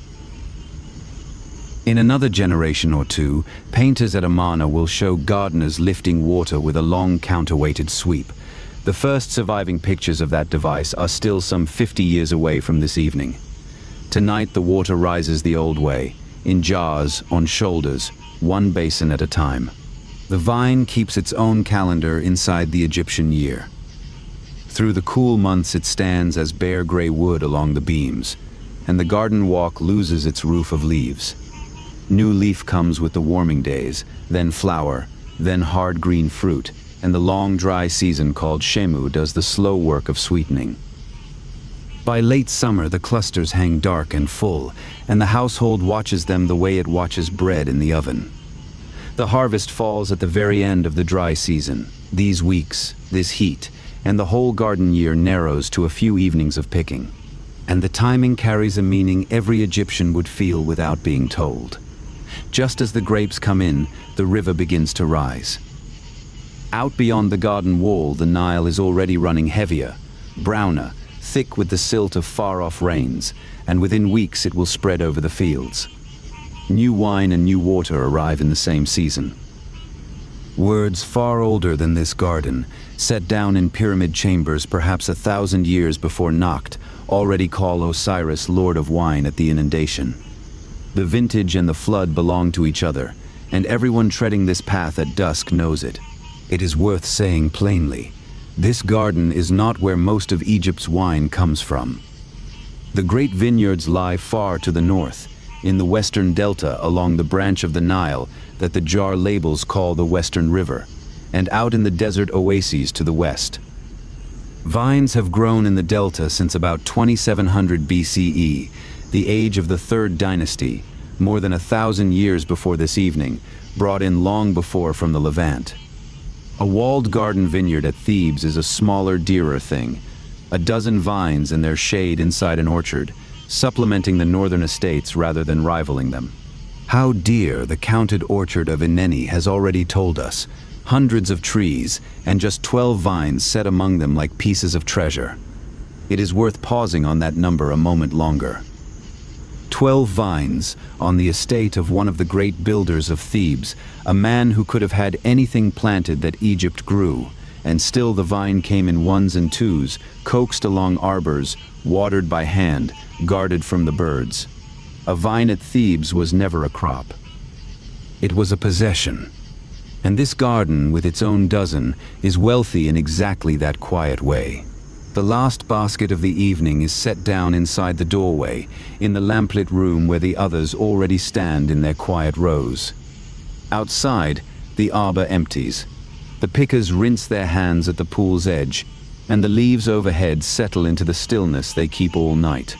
In another generation or two, painters at Amarna will show gardeners lifting water with a long counterweighted sweep. The first surviving pictures of that device are still some 50 years away from this evening. Tonight the water rises the old way, in jars, on shoulders, one basin at a time. The vine keeps its own calendar inside the Egyptian year. Through the cool months it stands as bare gray wood along the beams, and the garden walk loses its roof of leaves. New leaf comes with the warming days, then flower, then hard green fruit, and the long dry season called Shemu does the slow work of sweetening. By late summer the clusters hang dark and full, and the household watches them the way it watches bread in the oven. The harvest falls at the very end of the dry season, these weeks, this heat, and the whole garden year narrows to a few evenings of picking. And the timing carries a meaning every Egyptian would feel without being told. Just as the grapes come in, the river begins to rise. Out beyond the garden wall, the Nile is already running heavier, browner, thick with the silt of far-off rains, and within weeks it will spread over the fields. New wine and new water arrive in the same season. Words far older than this garden, set down in pyramid chambers perhaps 1,000 years before Nakht, already call Osiris Lord of Wine at the inundation. The vintage and the flood belong to each other, and everyone treading this path at dusk knows it. It is worth saying plainly, this garden is not where most of Egypt's wine comes from. The great vineyards lie far to the north, in the western delta along the branch of the Nile that the jar labels call the Western River, and out in the desert oases to the west. Vines have grown in the delta since about 2700 BCE, the age of the Third Dynasty, more than 1,000 years before this evening, brought in long before from the Levant. A walled garden vineyard at Thebes is a smaller, dearer thing. A dozen vines in their shade inside an orchard, supplementing the northern estates rather than rivaling them. How dear the counted orchard of Ineni has already told us. Hundreds of trees, and just 12 vines set among them like pieces of treasure. It is worth pausing on that number a moment longer. 12 vines on the estate of one of the great builders of Thebes, a man who could have had anything planted that Egypt grew, and still the vine came in ones and twos, coaxed along arbors, watered by hand, guarded from the birds. A vine at Thebes was never a crop. It was a possession. And this garden, with its own dozen, is wealthy in exactly that quiet way. The last basket of the evening is set down inside the doorway, in the lamplit room where the others already stand in their quiet rows. Outside, the arbor empties. The pickers rinse their hands at the pool's edge, and the leaves overhead settle into the stillness they keep all night.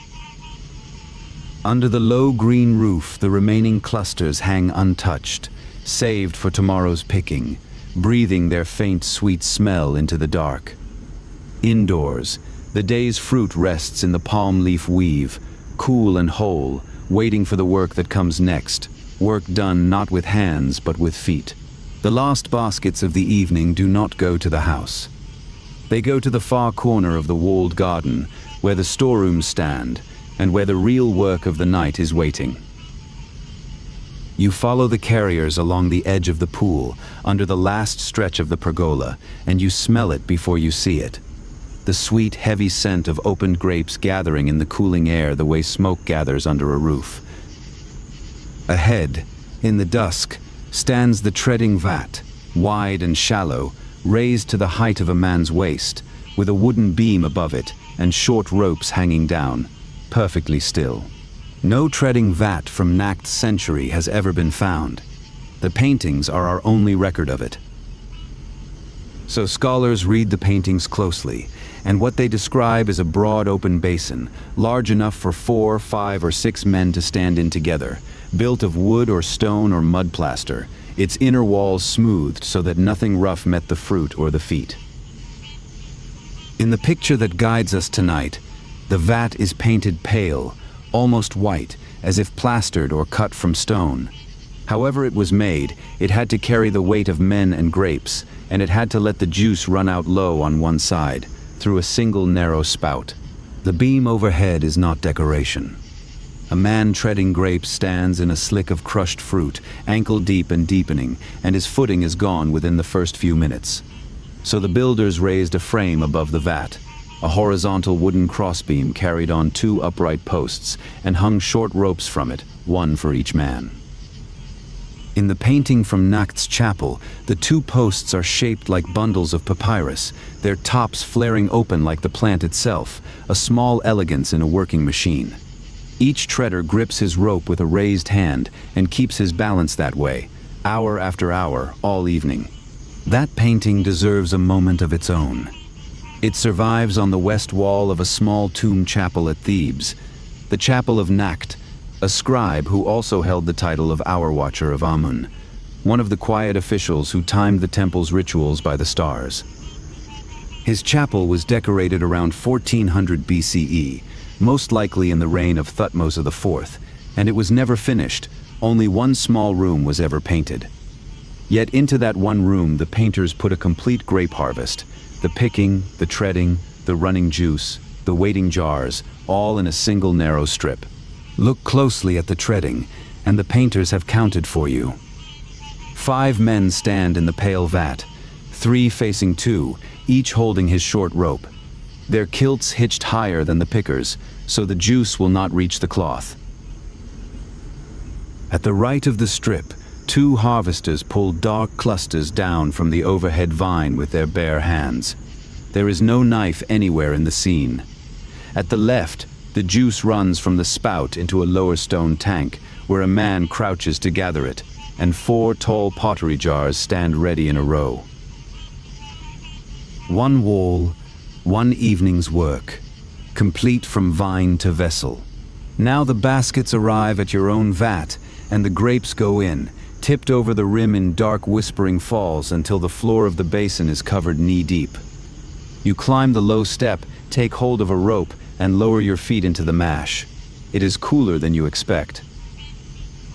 Under the low green roof, the remaining clusters hang untouched, saved for tomorrow's picking, breathing their faint, sweet smell into the dark. Indoors, the day's fruit rests in the palm leaf weave, cool and whole, waiting for the work that comes next, work done not with hands but with feet. The last baskets of the evening do not go to the house. They go to the far corner of the walled garden, where the storerooms stand, and where the real work of the night is waiting. You follow the carriers along the edge of the pool, under the last stretch of the pergola, and you smell it before you see it. The sweet, heavy scent of opened grapes gathering in the cooling air the way smoke gathers under a roof. Ahead, in the dusk, stands the treading vat, wide and shallow, raised to the height of a man's waist, with a wooden beam above it and short ropes hanging down, perfectly still. No treading vat from Nact's century has ever been found. The paintings are our only record of it. So scholars read the paintings closely, and what they describe is a broad open basin, large enough for 4, 5, or 6 men to stand in together, built of wood or stone or mud plaster, its inner walls smoothed so that nothing rough met the fruit or the feet. In the picture that guides us tonight, the vat is painted pale, almost white, as if plastered or cut from stone. However it was made, it had to carry the weight of men and grapes, and it had to let the juice run out low on one side, through a single narrow spout. The beam overhead is not decoration. A man treading grapes stands in a slick of crushed fruit, ankle deep and deepening, and his footing is gone within the first few minutes. So the builders raised a frame above the vat, a horizontal wooden crossbeam carried on 2 upright posts, and hung short ropes from it, 1 for each man. In the painting from Nact's chapel, the 2 posts are shaped like bundles of papyrus, their tops flaring open like the plant itself, a small elegance in a working machine. Each treader grips his rope with a raised hand and keeps his balance that way, hour after hour, all evening. That painting deserves a moment of its own. It survives on the west wall of a small tomb chapel at Thebes, the chapel of Nact, a scribe who also held the title of Hour Watcher of Amun, one of the quiet officials who timed the temple's rituals by the stars. His chapel was decorated around 1400 BCE, most likely in the reign of Thutmose IV, and it was never finished. Only one small room was ever painted. Yet into that one room the painters put a complete grape harvest, the picking, the treading, the running juice, the waiting jars, all in a single narrow strip. Look closely at the treading, and the painters have counted for you. 5 men stand in the pale vat, 3 facing 2, each holding his short rope. Their kilts hitched higher than the pickers, so the juice will not reach the cloth. At the right of the strip, 2 harvesters pull dark clusters down from the overhead vine with their bare hands. There is no knife anywhere in the scene. At the left, the juice runs from the spout into a lower stone tank, where a man crouches to gather it, and 4 tall pottery jars stand ready in a row. One wall, One evening's work, complete from vine to vessel. Now the baskets arrive at your own vat, and the grapes go in, tipped over the rim in dark whispering falls until the floor of the basin is covered knee-deep. You climb the low step, take hold of a rope, and lower your feet into the mash. It is cooler than you expect.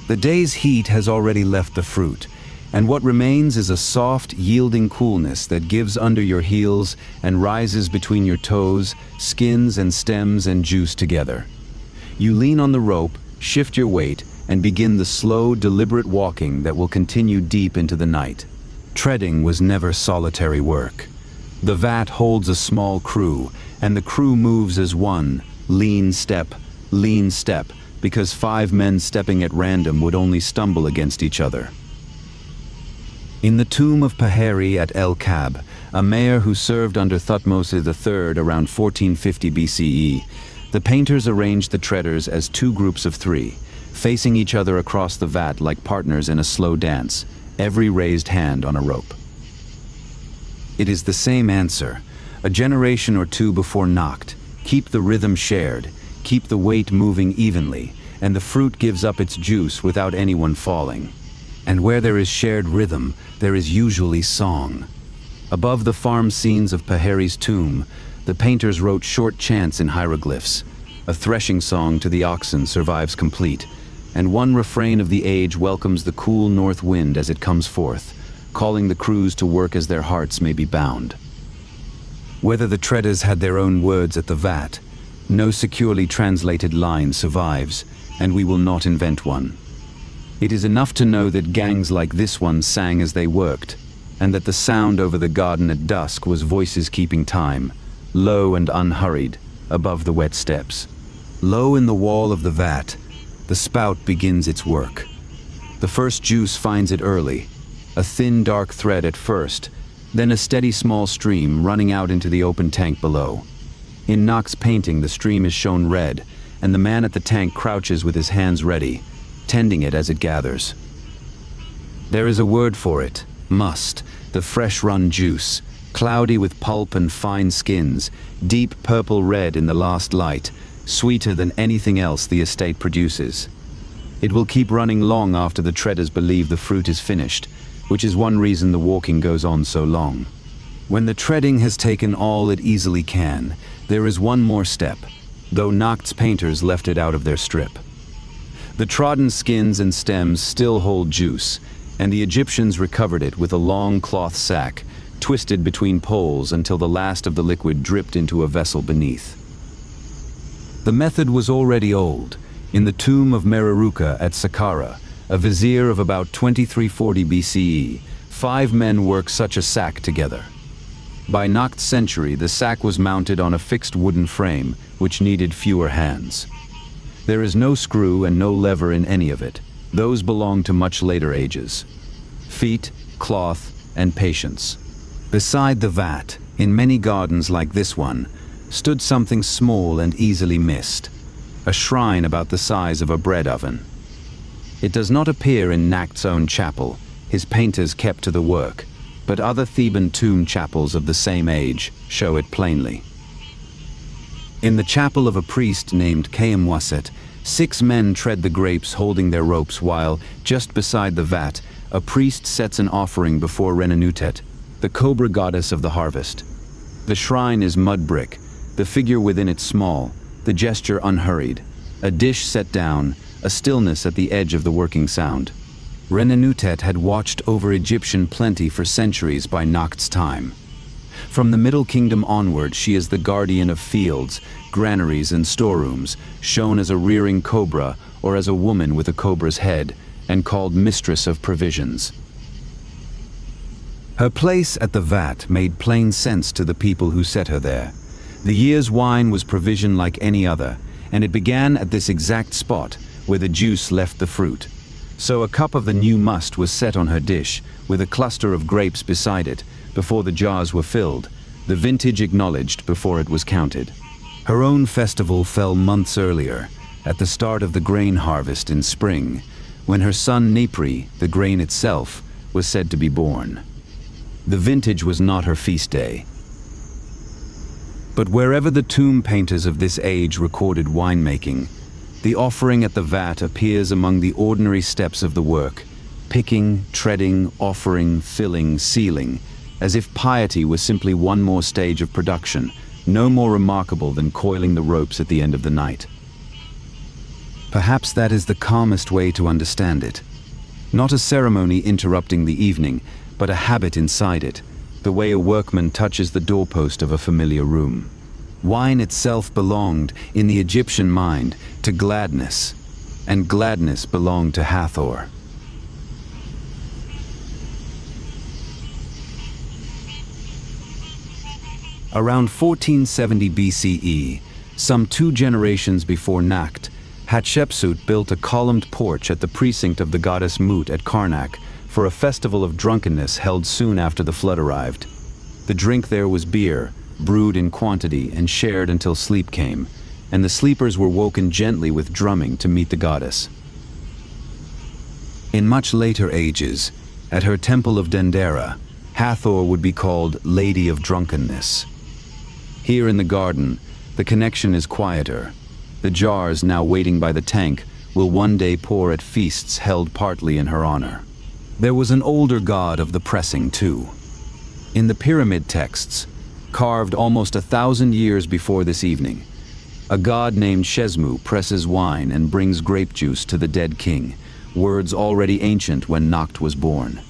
The day's heat has already left the fruit, and what remains is a soft, yielding coolness that gives under your heels and rises between your toes, skins and stems and juice together. You lean on the rope, shift your weight, and begin the slow, deliberate walking that will continue deep into the night. Treading was never solitary work. The vat holds a small crew, and the crew moves as one, lean step, because 5 men stepping at random would only stumble against each other. In the tomb of Paheri at El Kab, a mayor who served under Thutmose III around 1450 BCE, the painters arranged the treaders as 2 groups of 3, facing each other across the vat like partners in a slow dance, every raised hand on a rope. It is the same answer, a generation or 2 before Nacht. Keep the rhythm shared, keep the weight moving evenly, and the fruit gives up its juice without anyone falling. And where there is shared rhythm, there is usually song. Above the farm scenes of Paheri's tomb, the painters wrote short chants in hieroglyphs. A threshing song to the oxen survives complete, and one refrain of the age welcomes the cool north wind as it comes forth, calling the crews to work as their hearts may be bound. Whether the treaders had their own words at the vat, no securely translated line survives, and we will not invent one. It is enough to know that gangs like this one sang as they worked, and that the sound over the garden at dusk was voices keeping time, low and unhurried, above the wet steps. Low in the wall of the vat, the spout begins its work. The first juice finds it early, a thin dark thread at first, then a steady small stream running out into the open tank below. In Knock's painting, the stream is shown red, and the man at the tank crouches with his hands ready, tending it as it gathers. There is a word for it, must, the fresh-run juice, cloudy with pulp and fine skins, deep purple-red in the last light, sweeter than anything else the estate produces. It will keep running long after the treaders believe the fruit is finished, which is one reason the walking goes on so long. When the treading has taken all it easily can, there is one more step, though Nacht's painters left it out of their strip. The trodden skins and stems still hold juice, and the Egyptians recovered it with a long cloth sack, twisted between poles until the last of the liquid dripped into a vessel beneath. The method was already old. In the tomb of Mereruka at Saqqara, a vizier of about 2340 BCE, 5 men worked such a sack together. By Nacht's century, the sack was mounted on a fixed wooden frame, which needed fewer hands. There is no screw and no lever in any of it. Those belong to much later ages. Feet, cloth, and patience. Beside the vat, in many gardens like this one, stood something small and easily missed, a shrine about the size of a bread oven. It does not appear in Nacht's own chapel, his painters kept to the work, but other Theban tomb chapels of the same age show it plainly. In the chapel of a priest named Kayamwaset, 6 men tread the grapes holding their ropes while, just beside the vat, a priest sets an offering before Renenutet, the cobra goddess of the harvest. The shrine is mud brick, the figure within it small, the gesture unhurried, a dish set down, a stillness at the edge of the working sound. Renenutet had watched over Egyptian plenty for centuries by Nacht's time. From the Middle Kingdom onward, she is the guardian of fields, granaries, and storerooms, shown as a rearing cobra or as a woman with a cobra's head, and called mistress of provisions. Her place at the vat made plain sense to the people who set her there. The year's wine was provision like any other, and it began at this exact spot where the juice left the fruit. So a cup of the new must was set on her dish, with a cluster of grapes beside it, before the jars were filled, the vintage acknowledged before it was counted. Her own festival fell months earlier, at the start of the grain harvest in spring, when her son Nipri, the grain itself, was said to be born. The vintage was not her feast day. But wherever the tomb painters of this age recorded winemaking, the offering at the vat appears among the ordinary steps of the work, picking, treading, offering, filling, sealing, as if piety was simply one more stage of production, no more remarkable than coiling the ropes at the end of the night. Perhaps that is the calmest way to understand it. Not a ceremony interrupting the evening, but a habit inside it, the way a workman touches the doorpost of a familiar room. Wine itself belonged, in the Egyptian mind, to gladness, and gladness belonged to Hathor. Around 1470 BCE, some 2 generations before Nakht, Hatshepsut built a columned porch at the precinct of the goddess Mut at Karnak for a festival of drunkenness held soon after the flood arrived. The drink there was beer, brewed in quantity and shared until sleep came, and the sleepers were woken gently with drumming to meet the goddess. In much later ages, at her temple of Dendera, Hathor would be called Lady of Drunkenness. Here in the garden, the connection is quieter. The jars now waiting by the tank will one day pour at feasts held partly in her honor. There was an older god of the pressing too. In the pyramid texts, carved almost 1,000 years before this evening, a god named Shesmu presses wine and brings grape juice to the dead king, words already ancient when Nakht was born.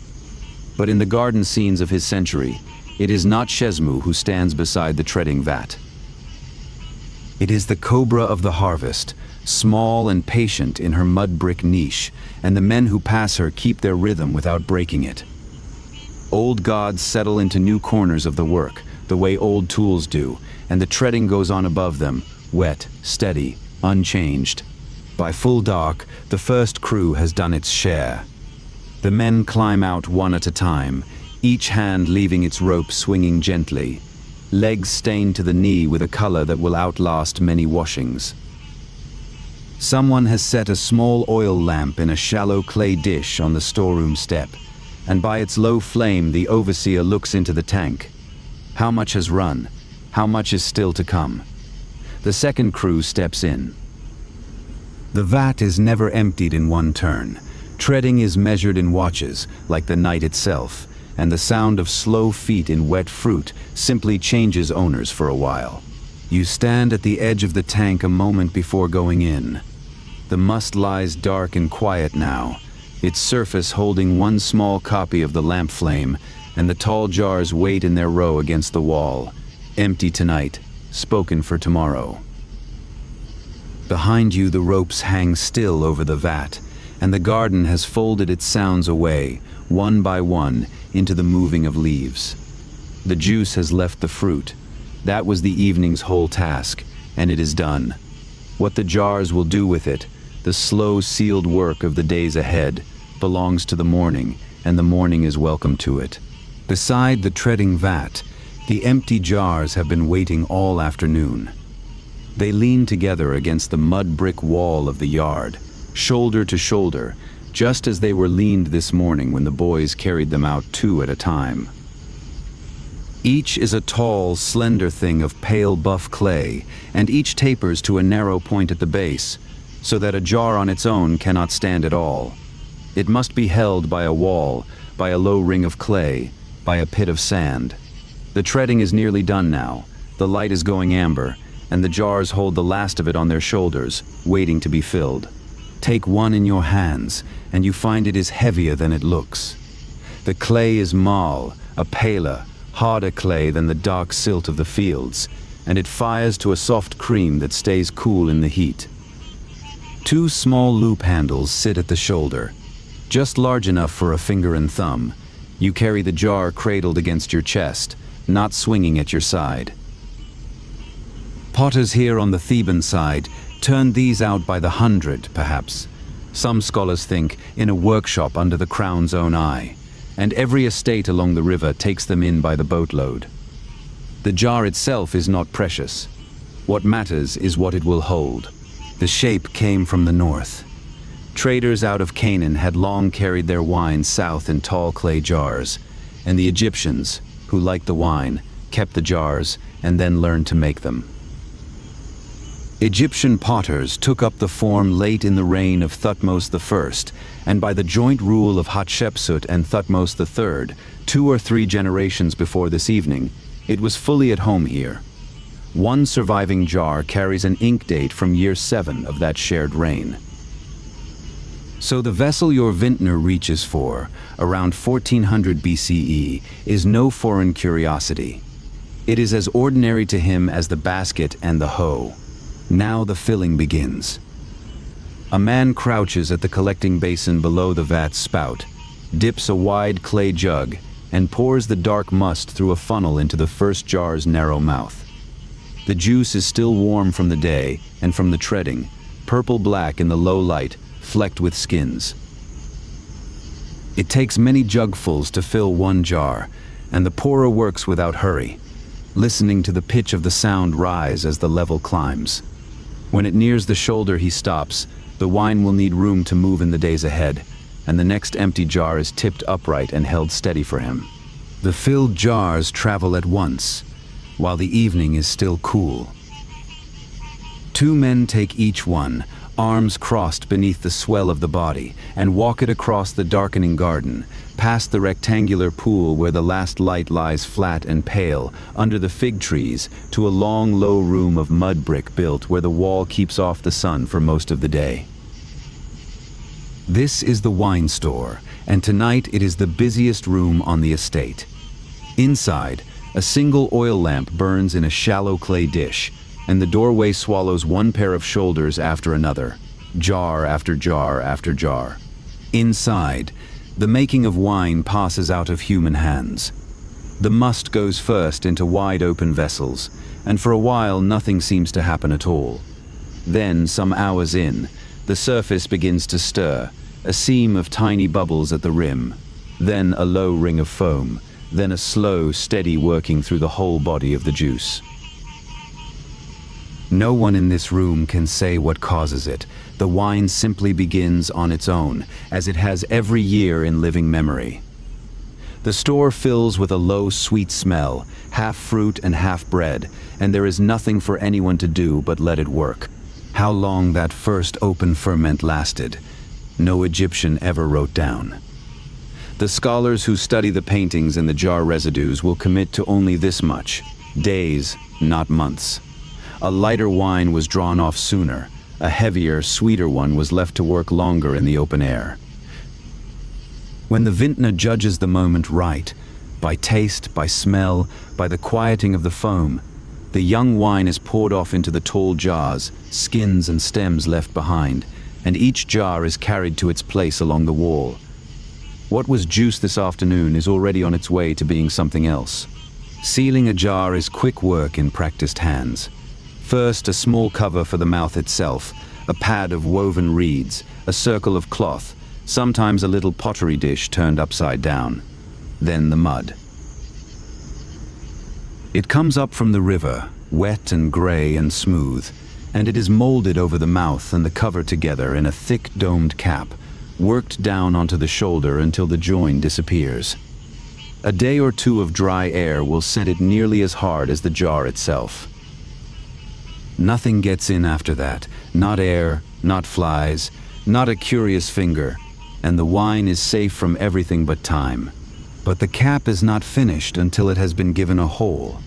But in the garden scenes of his century, it is not Shesmu who stands beside the treading vat. It is the cobra of the harvest, small and patient in her mud brick niche, and the men who pass her keep their rhythm without breaking it. Old gods settle into new corners of the work, the way old tools do, and the treading goes on above them, wet, steady, unchanged. By full dark, the first crew has done its share. The men climb out one at a time, each hand leaving its rope swinging gently, legs stained to the knee with a color that will outlast many washings. Someone has set a small oil lamp in a shallow clay dish on the storeroom step, and by its low flame the overseer looks into the tank. How much has run? How much is still to come? The second crew steps in. The vat is never emptied in one turn. Treading is measured in watches, like the night itself, and the sound of slow feet in wet fruit simply changes owners for a while. You stand at the edge of the tank a moment before going in. The must lies dark and quiet now, its surface holding one small copy of the lamp flame, and the tall jars wait in their row against the wall, empty tonight, spoken for tomorrow. Behind you the ropes hang still over the vat, and the garden has folded its sounds away, one by one, into the moving of leaves. The juice has left the fruit. That was the evening's whole task, and it is done. What the jars will do with it, the slow sealed work of the days ahead, belongs to the morning, and the morning is welcome to it. Beside the treading vat, the empty jars have been waiting all afternoon. They lean together against the mud brick wall of the yard, shoulder to shoulder, just as they were leaned this morning when the boys carried them out 2 at a time. Each is a tall, slender thing of pale buff clay, and each tapers to a narrow point at the base, so that a jar on its own cannot stand at all. It must be held by a wall, by a low ring of clay, by a pit of sand. The treading is nearly done now, the light is going amber, and the jars hold the last of it on their shoulders, waiting to be filled. Take one in your hands, and you find it is heavier than it looks. The clay is marl, a paler, harder clay than the dark silt of the fields, and it fires to a soft cream that stays cool in the heat. 2 small loop handles sit at the shoulder, just large enough for a finger and thumb. You carry the jar cradled against your chest, not swinging at your side. Potters here on the Theban side turn these out by the 100, perhaps. Some scholars think in a workshop under the crown's own eye, and every estate along the river takes them in by the boatload. The jar itself is not precious. What matters is what it will hold. The shape came from the north. Traders out of Canaan had long carried their wine south in tall clay jars, and the Egyptians, who liked the wine, kept the jars, and then learned to make them. Egyptian potters took up the form late in the reign of Thutmose I, and by the joint rule of Hatshepsut and Thutmose III, 2 or 3 generations before this evening, it was fully at home here. One surviving jar carries an ink date from year 7 of that shared reign. So the vessel your Vintner reaches for, around 1400 BCE, is no foreign curiosity. It is as ordinary to him as the basket and the hoe. Now the filling begins. A man crouches at the collecting basin below the vat's spout, dips a wide clay jug, and pours the dark must through a funnel into the first jar's narrow mouth. The juice is still warm from the day and from the treading, purple-black in the low light, flecked with skins. It takes many jugfuls to fill one jar, and the pourer works without hurry, listening to the pitch of the sound rise as the level climbs. When it nears the shoulder he stops. The wine will need room to move in the days ahead, and the next empty jar is tipped upright and held steady for him. The filled jars travel at once, while the evening is still cool. 2 men take each one, arms crossed beneath the swell of the body, and walk it across the darkening garden, past the rectangular pool where the last light lies flat and pale, under the fig trees, to a long, low room of mud brick built where the wall keeps off the sun for most of the day. This is the wine store, and tonight it is the busiest room on the estate. Inside, a single oil lamp burns in a shallow clay dish, and the doorway swallows one pair of shoulders after another, jar after jar after jar. Inside, the making of wine passes out of human hands. The must goes first into wide open vessels, and for a while nothing seems to happen at all. Then, some hours in, the surface begins to stir, a seam of tiny bubbles at the rim, then a low ring of foam, then a slow, steady working through the whole body of the juice. No one in this room can say what causes it. The wine simply begins on its own, as it has every year in living memory. The store fills with a low, sweet smell, half fruit and half bread, and there is nothing for anyone to do but let it work. How long that first open ferment lasted, no Egyptian ever wrote down. The scholars who study the paintings and the jar residues will commit to only this much: days, not months. A lighter wine was drawn off sooner. A heavier, sweeter one was left to work longer in the open air. When the Vintner judges the moment right, by taste, by smell, by the quieting of the foam, the young wine is poured off into the tall jars, skins and stems left behind, and each jar is carried to its place along the wall. What was juice this afternoon is already on its way to being something else. Sealing a jar is quick work in practiced hands. First, a small cover for the mouth itself, a pad of woven reeds, a circle of cloth, sometimes a little pottery dish turned upside down. Then the mud. It comes up from the river, wet and gray and smooth, and it is molded over the mouth and the cover together in a thick domed cap, worked down onto the shoulder until the join disappears. A day or two of dry air will set it nearly as hard as the jar itself. Nothing gets in after that, not air, not flies, not a curious finger, and the wine is safe from everything but time. But the cap is not finished until it has been given a hole.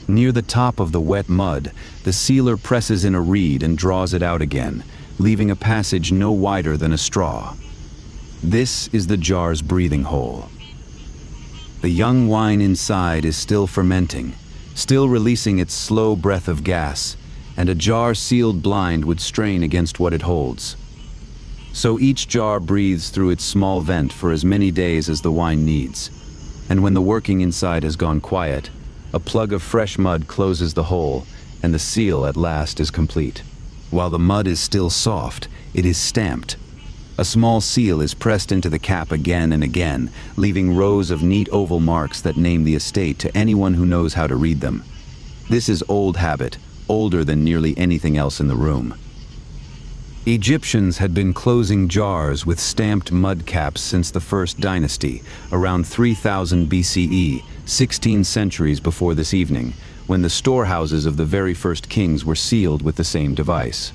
Near the top of the wet mud, the sealer presses in a reed and draws it out again, leaving a passage no wider than a straw. This is the jar's breathing hole. The young wine inside is still fermenting, still releasing its slow breath of gas, and a jar sealed blind would strain against what it holds. So each jar breathes through its small vent for as many days as the wine needs, and when the working inside has gone quiet, a plug of fresh mud closes the hole, and the seal at last is complete. While the mud is still soft, it is stamped. A small seal is pressed into the cap again and again, leaving rows of neat oval marks that name the estate to anyone who knows how to read them. This is old habit, older than nearly anything else in the room. Egyptians had been closing jars with stamped mud caps since the First Dynasty, around 3000 BCE, 16 centuries before this evening, when the storehouses of the very first kings were sealed with the same device.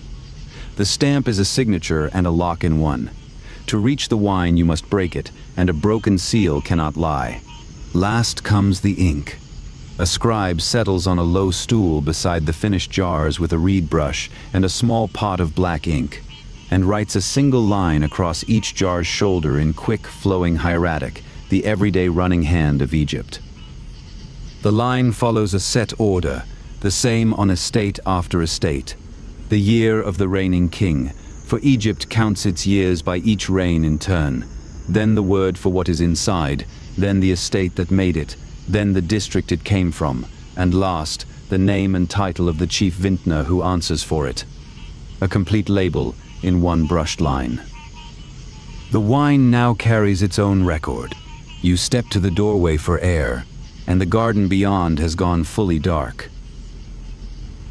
The stamp is a signature and a lock in one. To reach the wine you must break it, and a broken seal cannot lie. Last comes the ink. A scribe settles on a low stool beside the finished jars with a reed brush and a small pot of black ink, and writes a single line across each jar's shoulder in quick, flowing hieratic, the everyday running hand of Egypt. The line follows a set order, the same on estate after estate. The year of the reigning king, for Egypt counts its years by each reign in turn. Then the word for what is inside, then the estate that made it, then the district it came from, and last, the name and title of the chief vintner who answers for it. A complete label in one brushed line. The wine now carries its own record. You step to the doorway for air, and the garden beyond has gone fully dark.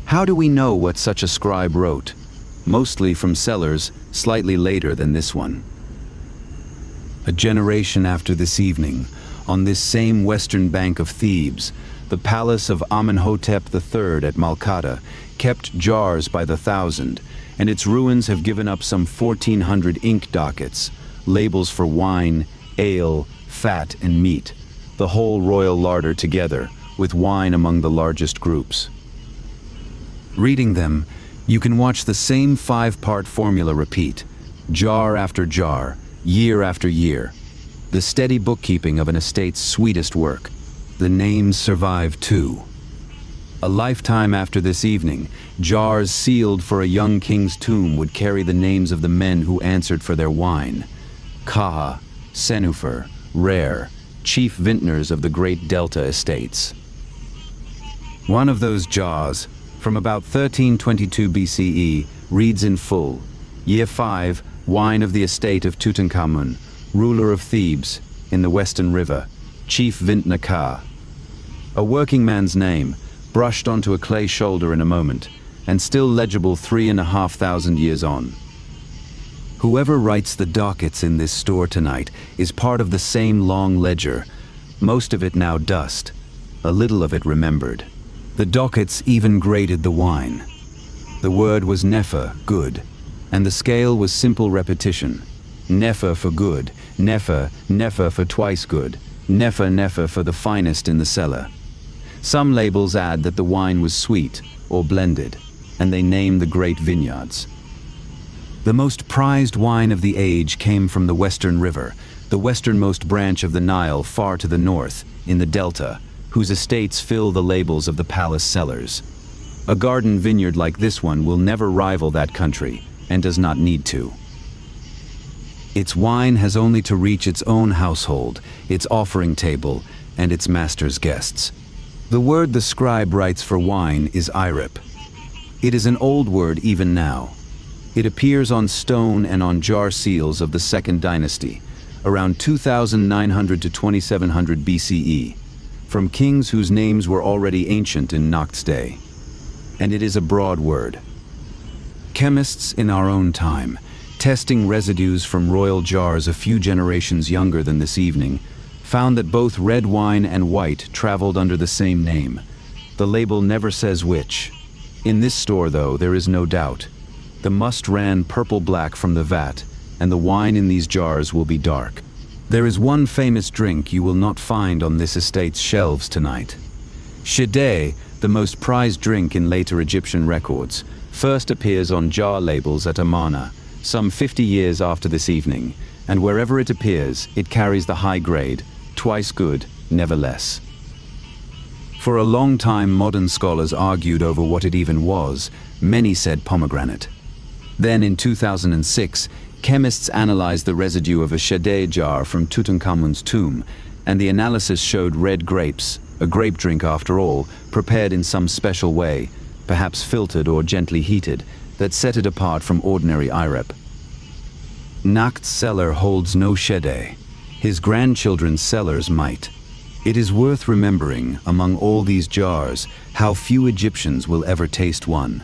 How do we know what such a scribe wrote? Mostly from cellars slightly later than this one. A generation after this evening, on this same western bank of Thebes, the palace of Amenhotep III at Malkata kept jars by the thousand, and its ruins have given up some 1,400 ink dockets, labels for wine, ale, fat, and meat, the whole royal larder together, with wine among the largest groups. Reading them, you can watch the same 5-part formula repeat, jar after jar, year after year. The steady bookkeeping of an estate's sweetest work. The names survive too. A lifetime after this evening, jars sealed for a young king's tomb would carry the names of the men who answered for their wine. Kaha, Senufer, Rare, chief vintners of the great Delta estates. One of those jars, from about 1322 BCE, reads in full, Year 5, wine of the estate of Tutankhamun, ruler of Thebes, in the Western River, Chief Vintner Ka. A working man's name, brushed onto a clay shoulder in a moment, and still legible 3,500 years on. Whoever writes the dockets in this store tonight is part of the same long ledger, most of it now dust, a little of it remembered. The dockets even graded the wine. The word was nefer, good, and the scale was simple repetition. Nefer for good, nefer, nefer for twice good, nefer, nefer for the finest in the cellar. Some labels add that the wine was sweet or blended, and they name the great vineyards. The most prized wine of the age came from the Western River, the westernmost branch of the Nile far to the north, in the Delta, whose estates fill the labels of the palace cellars. A garden vineyard like this one will never rival that country, and does not need to. Its wine has only to reach its own household, its offering table, and its master's guests. The word the scribe writes for wine is irip. It is an old word even now. It appears on stone and on jar seals of the Second Dynasty, around 2900 to 2700 BCE, from kings whose names were already ancient in Nacht's day. And it is a broad word. Chemists in our own time, testing residues from royal jars a few generations younger than this evening, found that both red wine and white traveled under the same name. The label never says which. In this store, though, there is no doubt. The must ran purple-black from the vat, and the wine in these jars will be dark. There is one famous drink you will not find on this estate's shelves tonight. Midday, the most prized drink in later Egyptian records, first appears on jar labels at Amarna, some 50 years after this evening, and wherever it appears, it carries the high grade, twice good, never less. For a long time, modern scholars argued over what it even was. Many said pomegranate. Then in 2006, chemists analyzed the residue of a Midday jar from Tutankhamun's tomb, and the analysis showed red grapes, a grape drink after all, prepared in some special way, perhaps filtered or gently heated, that set it apart from ordinary irep. Nacht's cellar holds no Midday. His grandchildren's cellars might. It is worth remembering, among all these jars, how few Egyptians will ever taste one.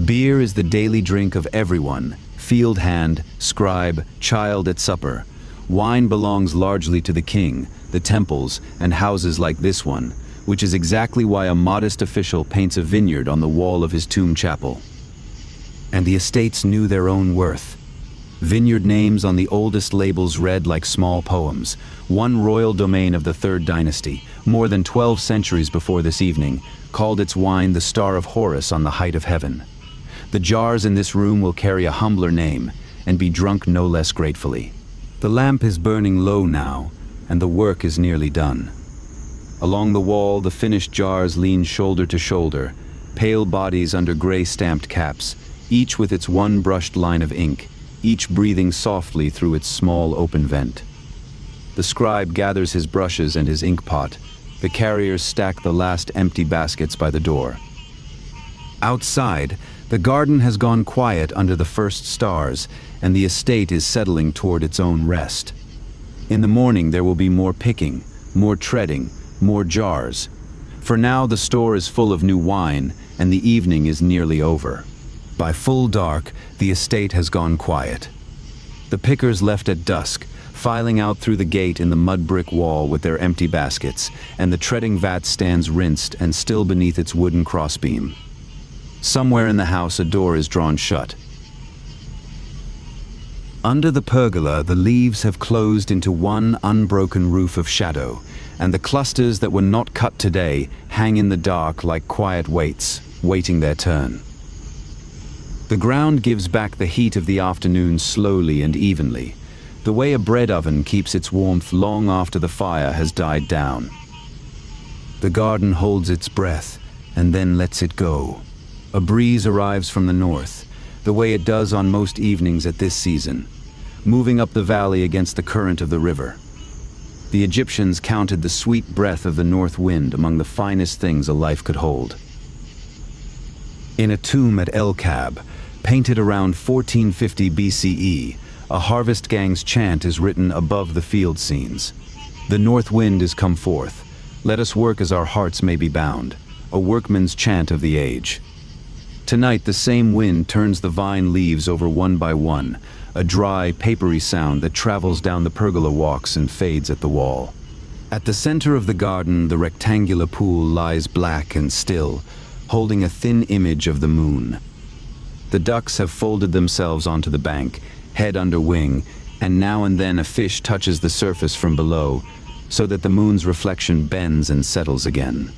Beer is the daily drink of everyone, field hand, scribe, child at supper. Wine belongs largely to the king, the temples, and houses like this one, which is exactly why a modest official paints a vineyard on the wall of his tomb chapel. And the estates knew their own worth. Vineyard names on the oldest labels read like small poems. One royal domain of the Third Dynasty, more than 12 centuries before this evening, called its wine the Star of Horus on the height of heaven. The jars in this room will carry a humbler name and be drunk no less gratefully. The lamp is burning low now, and the work is nearly done. Along the wall, the finished jars lean shoulder to shoulder, pale bodies under gray-stamped caps, each with its one brushed line of ink, each breathing softly through its small open vent. The scribe gathers his brushes and his ink pot. The carriers stack the last empty baskets by the door. Outside, the garden has gone quiet under the first stars, and the estate is settling toward its own rest. In the morning there will be more picking, more treading, more jars. For now the store is full of new wine, and the evening is nearly over. By full dark, the estate has gone quiet. The pickers left at dusk, filing out through the gate in the mud brick wall with their empty baskets, and the treading vat stands rinsed and still beneath its wooden crossbeam. Somewhere in the house a door is drawn shut. Under the pergola, the leaves have closed into one unbroken roof of shadow, and the clusters that were not cut today hang in the dark like quiet weights, waiting their turn. The ground gives back the heat of the afternoon slowly and evenly, the way a bread oven keeps its warmth long after the fire has died down. The garden holds its breath and then lets it go. A breeze arrives from the north, the way it does on most evenings at this season, moving up the valley against the current of the river. The Egyptians counted the sweet breath of the north wind among the finest things a life could hold. In a tomb at El Kab, painted around 1450 BCE, a harvest gang's chant is written above the field scenes. The north wind is come forth. Let us work as our hearts may be bound. A workman's chant of the age. Tonight the same wind turns the vine leaves over one by one, a dry, papery sound that travels down the pergola walks and fades at the wall. At the center of the garden, the rectangular pool lies black and still, holding a thin image of the moon. The ducks have folded themselves onto the bank, head under wing, and now and then a fish touches the surface from below, so that the moon's reflection bends and settles again.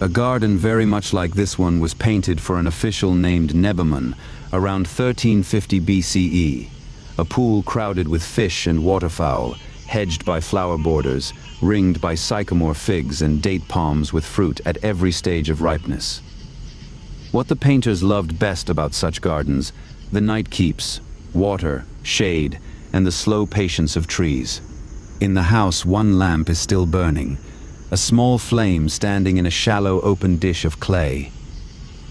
A garden very much like this one was painted for an official named Nebamun around 1350 BCE, a pool crowded with fish and waterfowl, hedged by flower borders, ringed by sycamore figs and date palms with fruit at every stage of ripeness. What the painters loved best about such gardens, the night keeps, water, shade, and the slow patience of trees. In the house, one lamp is still burning, a small flame standing in a shallow open dish of clay.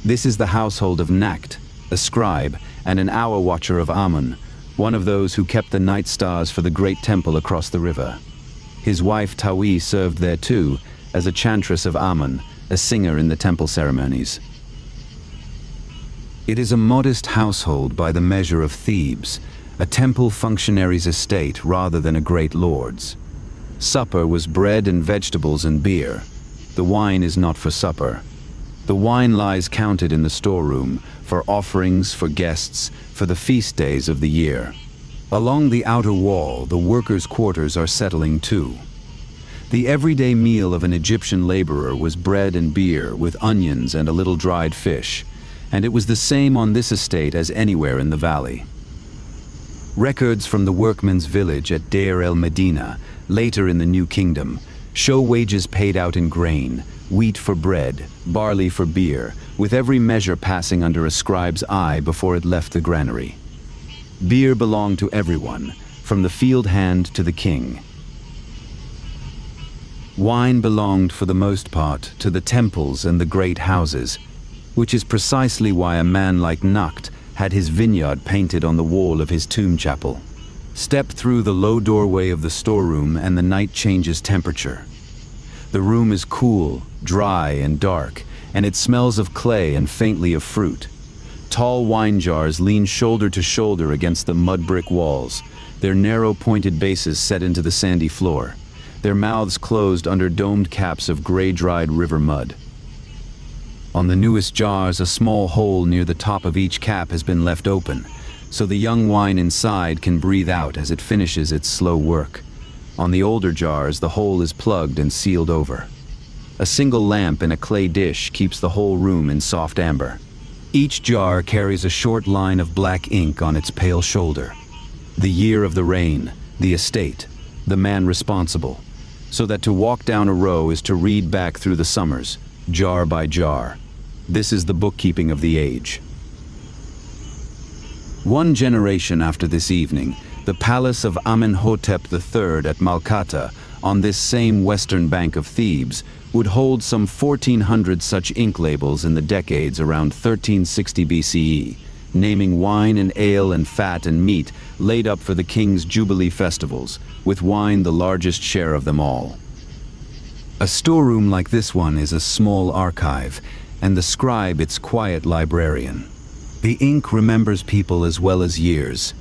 This is the household of Nacht, a scribe, and an hour watcher of Amun, one of those who kept the night stars for the great temple across the river. His wife Tawi served there too, as a chantress of Amun, a singer in the temple ceremonies. It is a modest household by the measure of Thebes, a temple functionary's estate rather than a great lord's. Supper was bread and vegetables and beer. The wine is not for supper. The wine lies counted in the storeroom, for offerings, for guests, for the feast days of the year. Along the outer wall, the workers' quarters are settling too. The everyday meal of an Egyptian laborer was bread and beer with onions and a little dried fish, and it was the same on this estate as anywhere in the valley. Records from the workmen's village at Deir el-Medina, later in the New Kingdom, show wages paid out in grain, wheat for bread, barley for beer, with every measure passing under a scribe's eye before it left the granary. Beer belonged to everyone, from the field hand to the king. Wine belonged for the most part to the temples and the great houses, which is precisely why a man like Nacht had his vineyard painted on the wall of his tomb chapel. Step through the low doorway of the storeroom and the night changes temperature. The room is cool, dry, and dark, and it smells of clay and faintly of fruit. Tall wine jars lean shoulder to shoulder against the mud brick walls, their narrow pointed bases set into the sandy floor, their mouths closed under domed caps of gray-dried river mud. On the newest jars, a small hole near the top of each cap has been left open, so the young wine inside can breathe out as it finishes its slow work. On the older jars, the hole is plugged and sealed over. A single lamp in a clay dish keeps the whole room in soft amber. Each jar carries a short line of black ink on its pale shoulder. The year of the rain, the estate, the man responsible, so that to walk down a row is to read back through the summers, jar by jar. This is the bookkeeping of the age. One generation after this evening, the palace of Amenhotep III at Malkata, on this same western bank of Thebes, would hold some 1,400 such ink labels in the decades around 1360 BCE, naming wine and ale and fat and meat laid up for the king's jubilee festivals, with wine the largest share of them all. A storeroom like this one is a small archive, and the scribe its quiet librarian. The ink remembers people as well as years.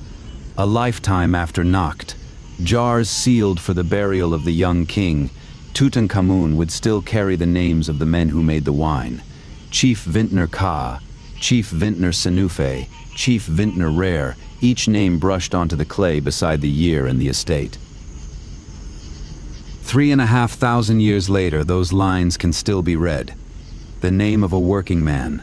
A lifetime after Nacht, jars sealed for the burial of the young king, Tutankhamun would still carry the names of the men who made the wine. Chief Vintner Ka, Chief Vintner Senufe, Chief Vintner Rare, each name brushed onto the clay beside the year and the estate. 3,500 years later, those lines can still be read. The name of a working man,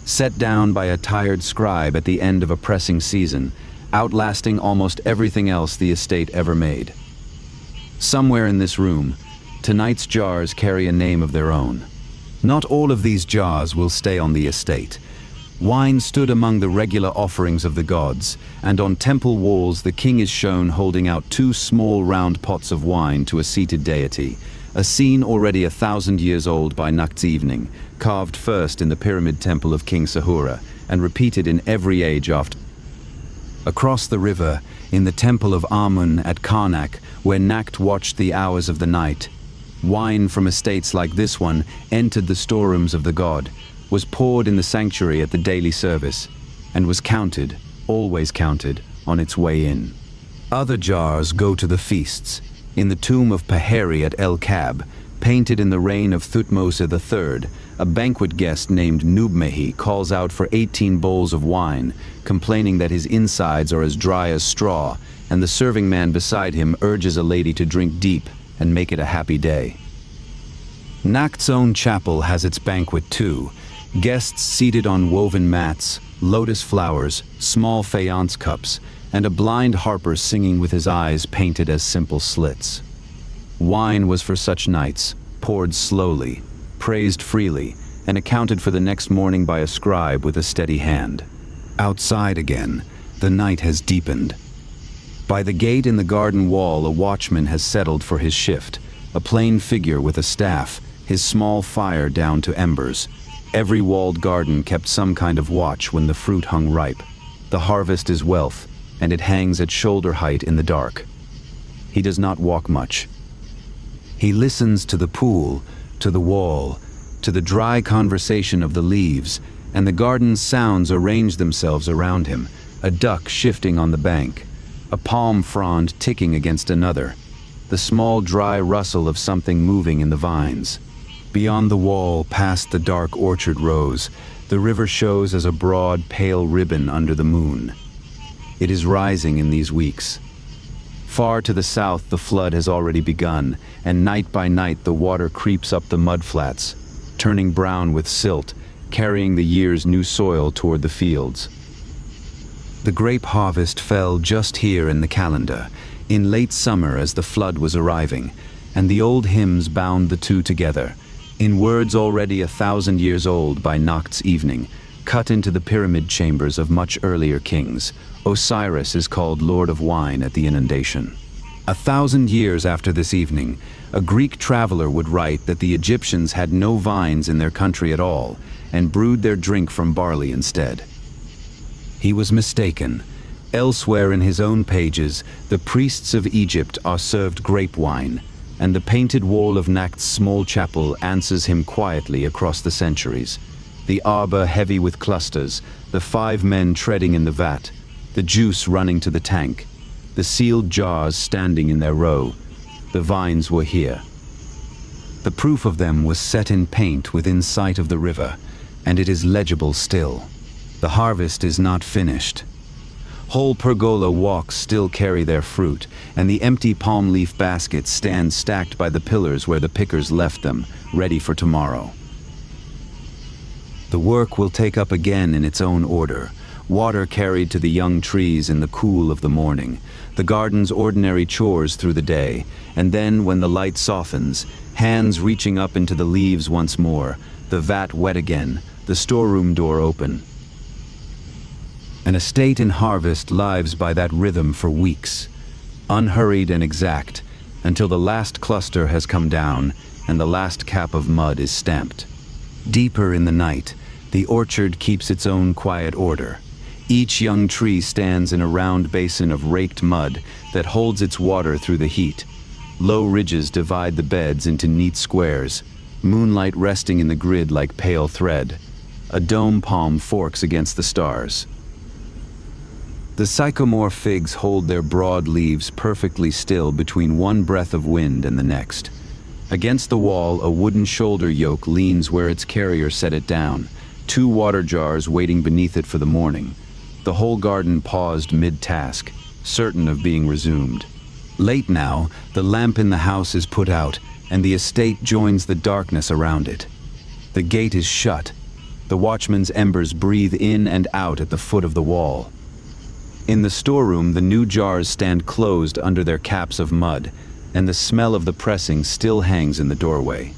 set down by a tired scribe at the end of a pressing season, outlasting almost everything else the estate ever made. Somewhere in this room, tonight's jars carry a name of their own. Not all of these jars will stay on the estate. Wine stood among the regular offerings of the gods, and on temple walls the king is shown holding out 2 small round pots of wine to a seated deity, a scene already 1,000 years old by Nacht's evening, carved first in the pyramid temple of King Sahura, and repeated in every age after. Across the river, in the temple of Amun at Karnak, where Nacht watched the hours of the night, wine from estates like this one entered the storerooms of the god, was poured in the sanctuary at the daily service, and was counted, always counted, on its way in. Other jars go to the feasts. In the tomb of Paheri at El Kab, painted in the reign of Thutmose III, a banquet guest named Nubmehi calls out for 18 bowls of wine, complaining that his insides are as dry as straw, and the serving man beside him urges a lady to drink deep and make it a happy day. Nacht's own chapel has its banquet too. Guests seated on woven mats, lotus flowers, small faience cups, and a blind harper singing with his eyes painted as simple slits. Wine was for such nights, poured slowly, praised freely, and accounted for the next morning by a scribe with a steady hand. Outside again, the night has deepened. By the gate in the garden wall, a watchman has settled for his shift, a plain figure with a staff, his small fire down to embers. Every walled garden kept some kind of watch when the fruit hung ripe. The harvest is wealth, and it hangs at shoulder height in the dark. He does not walk much. He listens to the pool, to the wall, to the dry conversation of the leaves, and the garden's sounds arrange themselves around him, a duck shifting on the bank, a palm frond ticking against another, the small dry rustle of something moving in the vines. Beyond the wall, past the dark orchard rows, the river shows as a broad, pale ribbon under the moon. It is rising in these weeks. Far to the south, the flood has already begun, and night by night the water creeps up the mudflats, turning brown with silt, carrying the year's new soil toward the fields. The grape harvest fell just here in the calendar, in late summer as the flood was arriving, and the old hymns bound the two together, in words already 1,000 years old by Nacht's evening, cut into the pyramid chambers of much earlier kings, Osiris is called Lord of Wine at the inundation. 1,000 years after this evening, a Greek traveler would write that the Egyptians had no vines in their country at all and brewed their drink from barley instead. He was mistaken. Elsewhere in his own pages, the priests of Egypt are served grape wine, and the painted wall of Nacht's small chapel answers him quietly across the centuries. The arbor heavy with clusters, the 5 men treading in the vat, the juice running to the tank, the sealed jars standing in their row. The vines were here. The proof of them was set in paint within sight of the river, and it is legible still. The harvest is not finished. Whole pergola walks still carry their fruit, and the empty palm leaf baskets stand stacked by the pillars where the pickers left them, ready for tomorrow. The work will take up again in its own order, water carried to the young trees in the cool of the morning, the garden's ordinary chores through the day, and then when the light softens, hands reaching up into the leaves once more, the vat wet again, the storeroom door open. An estate in harvest lives by that rhythm for weeks, unhurried and exact, until the last cluster has come down and the last cap of mud is stamped. Deeper in the night, the orchard keeps its own quiet order. Each young tree stands in a round basin of raked mud that holds its water through the heat. Low ridges divide the beds into neat squares, moonlight resting in the grid like pale thread. A dome palm forks against the stars. The sycamore figs hold their broad leaves perfectly still between one breath of wind and the next. Against the wall, a wooden shoulder yoke leans where its carrier set it down, 2 water jars waiting beneath it for the morning. The whole garden paused mid-task, certain of being resumed. Late now, the lamp in the house is put out, and the estate joins the darkness around it. The gate is shut. The watchman's embers breathe in and out at the foot of the wall. In the storeroom, the new jars stand closed under their caps of mud, and the smell of the pressing still hangs in the doorway.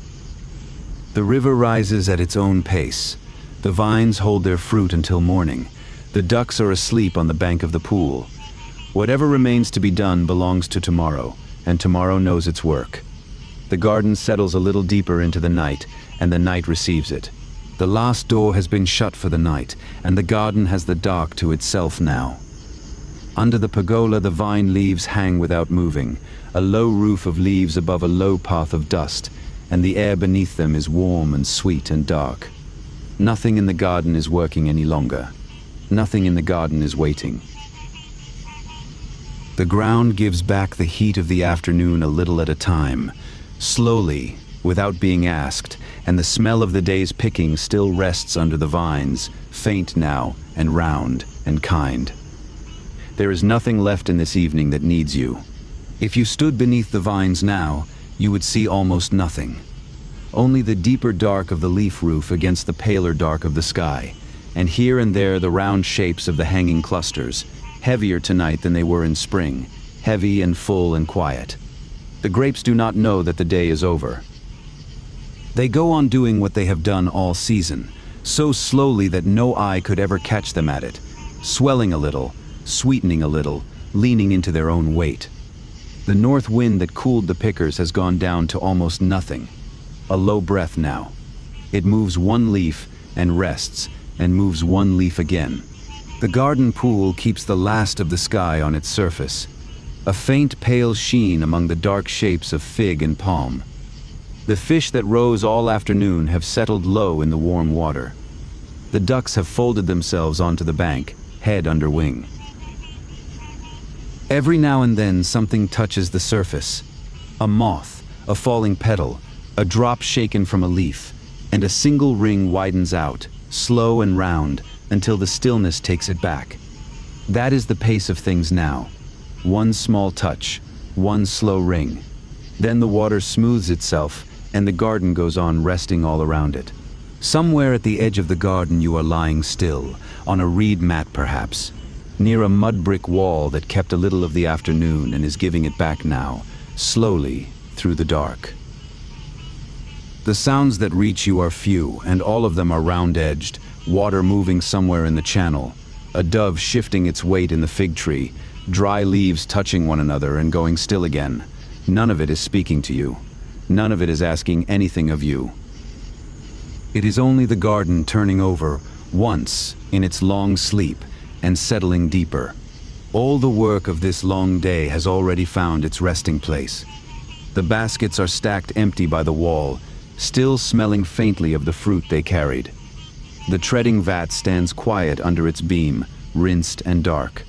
The river rises at its own pace. The vines hold their fruit until morning. The ducks are asleep on the bank of the pool. Whatever remains to be done belongs to tomorrow, and tomorrow knows its work. The garden settles a little deeper into the night, and the night receives it. The last door has been shut for the night, and the garden has the dark to itself now. Under the pergola, the vine leaves hang without moving, a low roof of leaves above a low path of dust, and the air beneath them is warm and sweet and dark. Nothing in the garden is working any longer. Nothing in the garden is waiting. The ground gives back the heat of the afternoon a little at a time, slowly, without being asked, and the smell of the day's picking still rests under the vines, faint now and round and kind. There is nothing left in this evening that needs you. If you stood beneath the vines now, you would see almost nothing. Only the deeper dark of the leaf roof against the paler dark of the sky, and here and there the round shapes of the hanging clusters, heavier tonight than they were in spring, heavy and full and quiet. The grapes do not know that the day is over. They go on doing what they have done all season, so slowly that no eye could ever catch them at it, swelling a little, sweetening a little, leaning into their own weight. The north wind that cooled the pickers has gone down to almost nothing. A low breath now. It moves one leaf and rests, and moves one leaf again. The garden pool keeps the last of the sky on its surface, a faint pale sheen among the dark shapes of fig and palm. The fish that rose all afternoon have settled low in the warm water. The ducks have folded themselves onto the bank, head under wing. Every now and then something touches the surface. A moth, a falling petal, a drop shaken from a leaf, and a single ring widens out, slow and round, until the stillness takes it back. That is the pace of things now. One small touch, one slow ring. Then the water smooths itself, and the garden goes on resting all around it. Somewhere at the edge of the garden you are lying still, on a reed mat perhaps, near a mud brick wall that kept a little of the afternoon and is giving it back now, slowly, through the dark. The sounds that reach you are few, and all of them are round-edged, water moving somewhere in the channel, A dove shifting its weight in the fig tree, dry leaves touching one another and going still again. None of it is speaking to you. None of it is asking anything of you. It is only the garden turning over once in its long sleep and settling deeper. All the work of this long day has already found its resting place. The baskets are stacked empty by the wall, still smelling faintly of the fruit they carried. The treading vat stands quiet under its beam, rinsed and dark.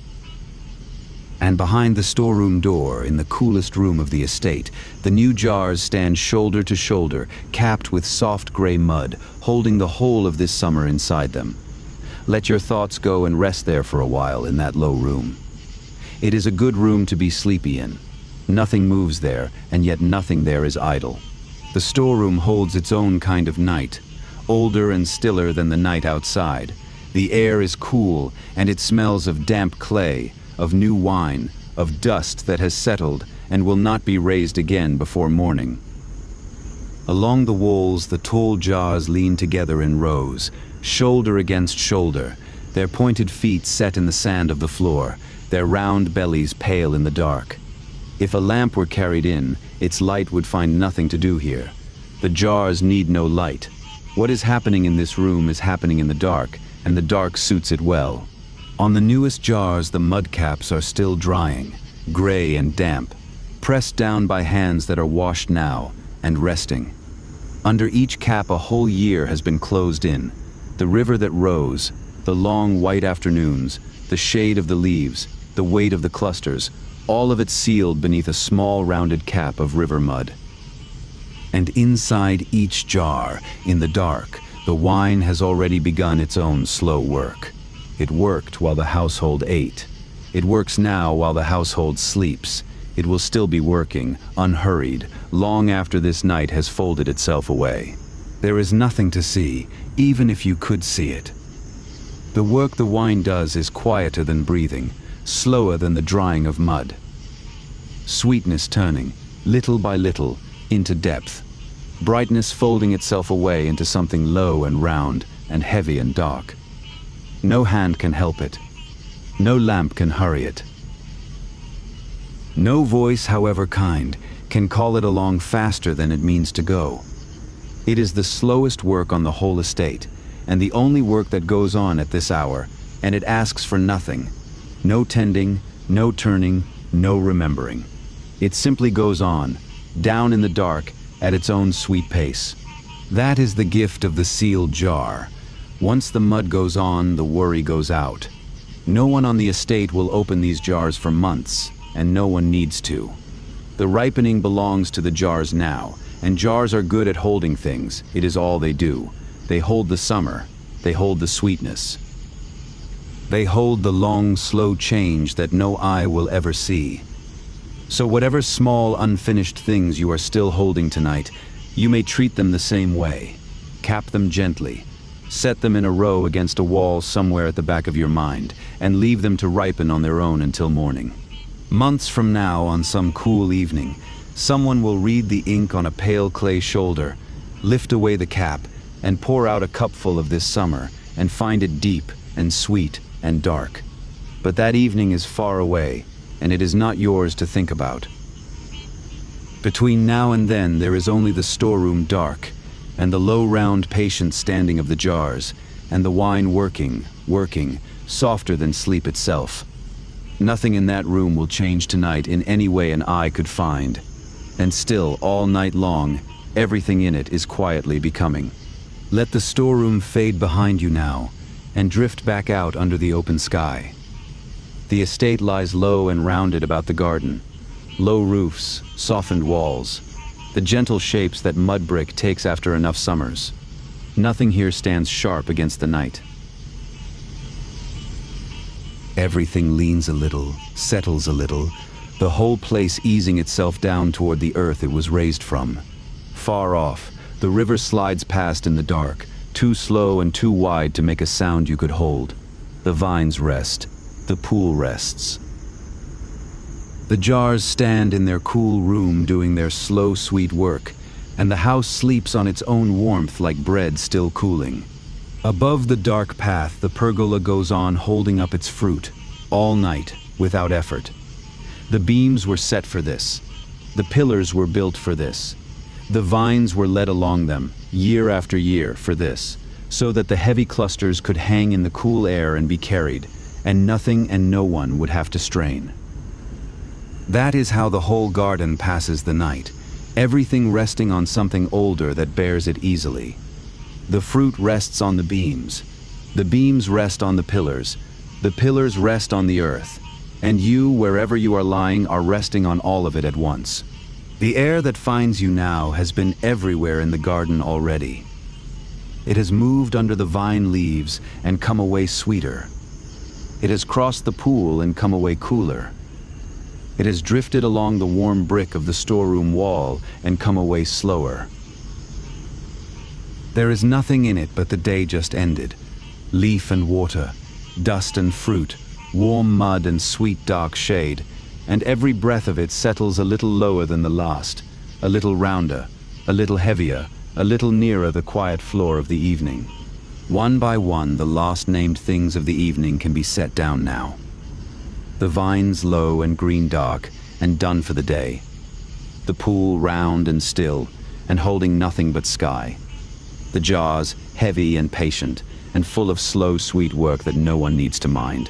And behind the storeroom door, in the coolest room of the estate, the new jars stand shoulder to shoulder, capped with soft gray mud, holding the whole of this summer inside them. Let your thoughts go and rest there for a while in that low room. It is a good room to be sleepy in. Nothing moves there, and yet nothing there is idle. The storeroom holds its own kind of night, older and stiller than the night outside. The air is cool, and it smells of damp clay, of new wine, of dust that has settled and will not be raised again before morning. Along the walls, the tall jars lean together in rows, shoulder against shoulder, their pointed feet set in the sand of the floor, their round bellies pale in the dark. If a lamp were carried in, its light would find nothing to do here. The jars need no light. What is happening in this room is happening in the dark, and the dark suits it well. On the newest jars, the mud caps are still drying, gray and damp, pressed down by hands that are washed now and resting. Under each cap, a whole year has been closed in. The river that rose, the long white afternoons, the shade of the leaves, the weight of the clusters, all of it sealed beneath a small rounded cap of river mud. And inside each jar, in the dark, the wine has already begun its own slow work. It worked while the household ate. It works now while the household sleeps. It will still be working, unhurried, long after this night has folded itself away. There is nothing to see, even if you could see it. The work the wine does is quieter than breathing, slower than the drying of mud. Sweetness turning, little by little, into depth. Brightness folding itself away into something low and round and heavy and dark. No hand can help it. No lamp can hurry it. No voice, however kind, can call it along faster than it means to go. It is the slowest work on the whole estate, and the only work that goes on at this hour, and it asks for nothing. No tending, no turning, no remembering. It simply goes on, down in the dark, at its own sweet pace. That is the gift of the sealed jar. Once the mud goes on, the worry goes out. No one on the estate will open these jars for months, and no one needs to. The ripening belongs to the jars now, and jars are good at holding things. It is all they do. They hold the summer. They hold the sweetness. They hold the long, slow change that no eye will ever see. So whatever small, unfinished things you are still holding tonight, you may treat them the same way. Cap them gently. Set them in a row against a wall somewhere at the back of your mind, and leave them to ripen on their own until morning. Months from now, on some cool evening, someone will read the ink on a pale clay shoulder, lift away the cap, and pour out a cupful of this summer, and find it deep and sweet and dark. But that evening is far away, and it is not yours to think about. Between now and then, there is only the storeroom dark, and the low round patient standing of the jars, and the wine working, softer than sleep itself. Nothing in that room will change tonight in any way an eye could find. And still, all night long, everything in it is quietly becoming. Let the storeroom fade behind you now, and drift back out under the open sky. The estate lies low and rounded about the garden. Low roofs, softened walls, the gentle shapes that mud brick takes after enough summers. Nothing here stands sharp against the night. Everything leans a little, settles a little, the whole place easing itself down toward the earth it was raised from. Far off, the river slides past in the dark, too slow and too wide to make a sound you could hold. The vines rest. The pool rests. The jars stand in their cool room doing their slow, sweet work, and the house sleeps on its own warmth like bread still cooling. Above the dark path, the pergola goes on holding up its fruit, all night, without effort. The beams were set for this. The pillars were built for this. The vines were led along them, year after year, for this, so that the heavy clusters could hang in the cool air and be carried, and nothing and no one would have to strain. That is how the whole garden passes the night, everything resting on something older that bears it easily. The fruit rests on the beams rest on the pillars rest on the earth, and you, wherever you are lying, are resting on all of it at once. The air that finds you now has been everywhere in the garden already. It has moved under the vine leaves and come away sweeter. It has crossed the pool and come away cooler. It has drifted along the warm brick of the storeroom wall and come away slower. There is nothing in it but the day just ended. Leaf and water, dust and fruit, warm mud and sweet dark shade, and every breath of it settles a little lower than the last, a little rounder, a little heavier, a little nearer the quiet floor of the evening. One by one, the last named things of the evening can be set down now. The vines low and green dark, and done for the day. The pool round and still, and holding nothing but sky. The jars heavy and patient, and full of slow, sweet work that no one needs to mind.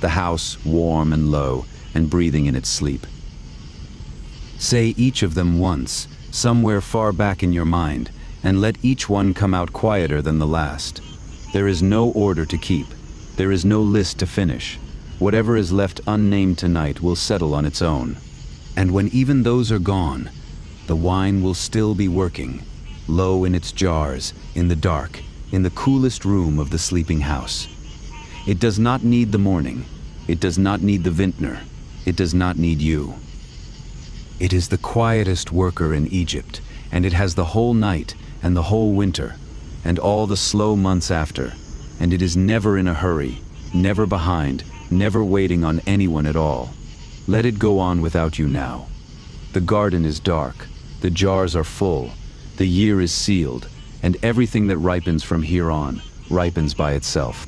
The house warm and low, and breathing in its sleep. Say each of them once, somewhere far back in your mind, and let each one come out quieter than the last. There is no order to keep. There is no list to finish. Whatever is left unnamed tonight will settle on its own. And when even those are gone, the wine will still be working, low in its jars, in the dark, in the coolest room of the sleeping house. It does not need the morning. It does not need the vintner. It does not need you. It is the quietest worker in Egypt, and it has the whole night and the whole winter, and all the slow months after, and it is never in a hurry, never behind, never waiting on anyone at all. Let it go on without you now. The garden is dark, the jars are full, the year is sealed, and everything that ripens from here on ripens by itself.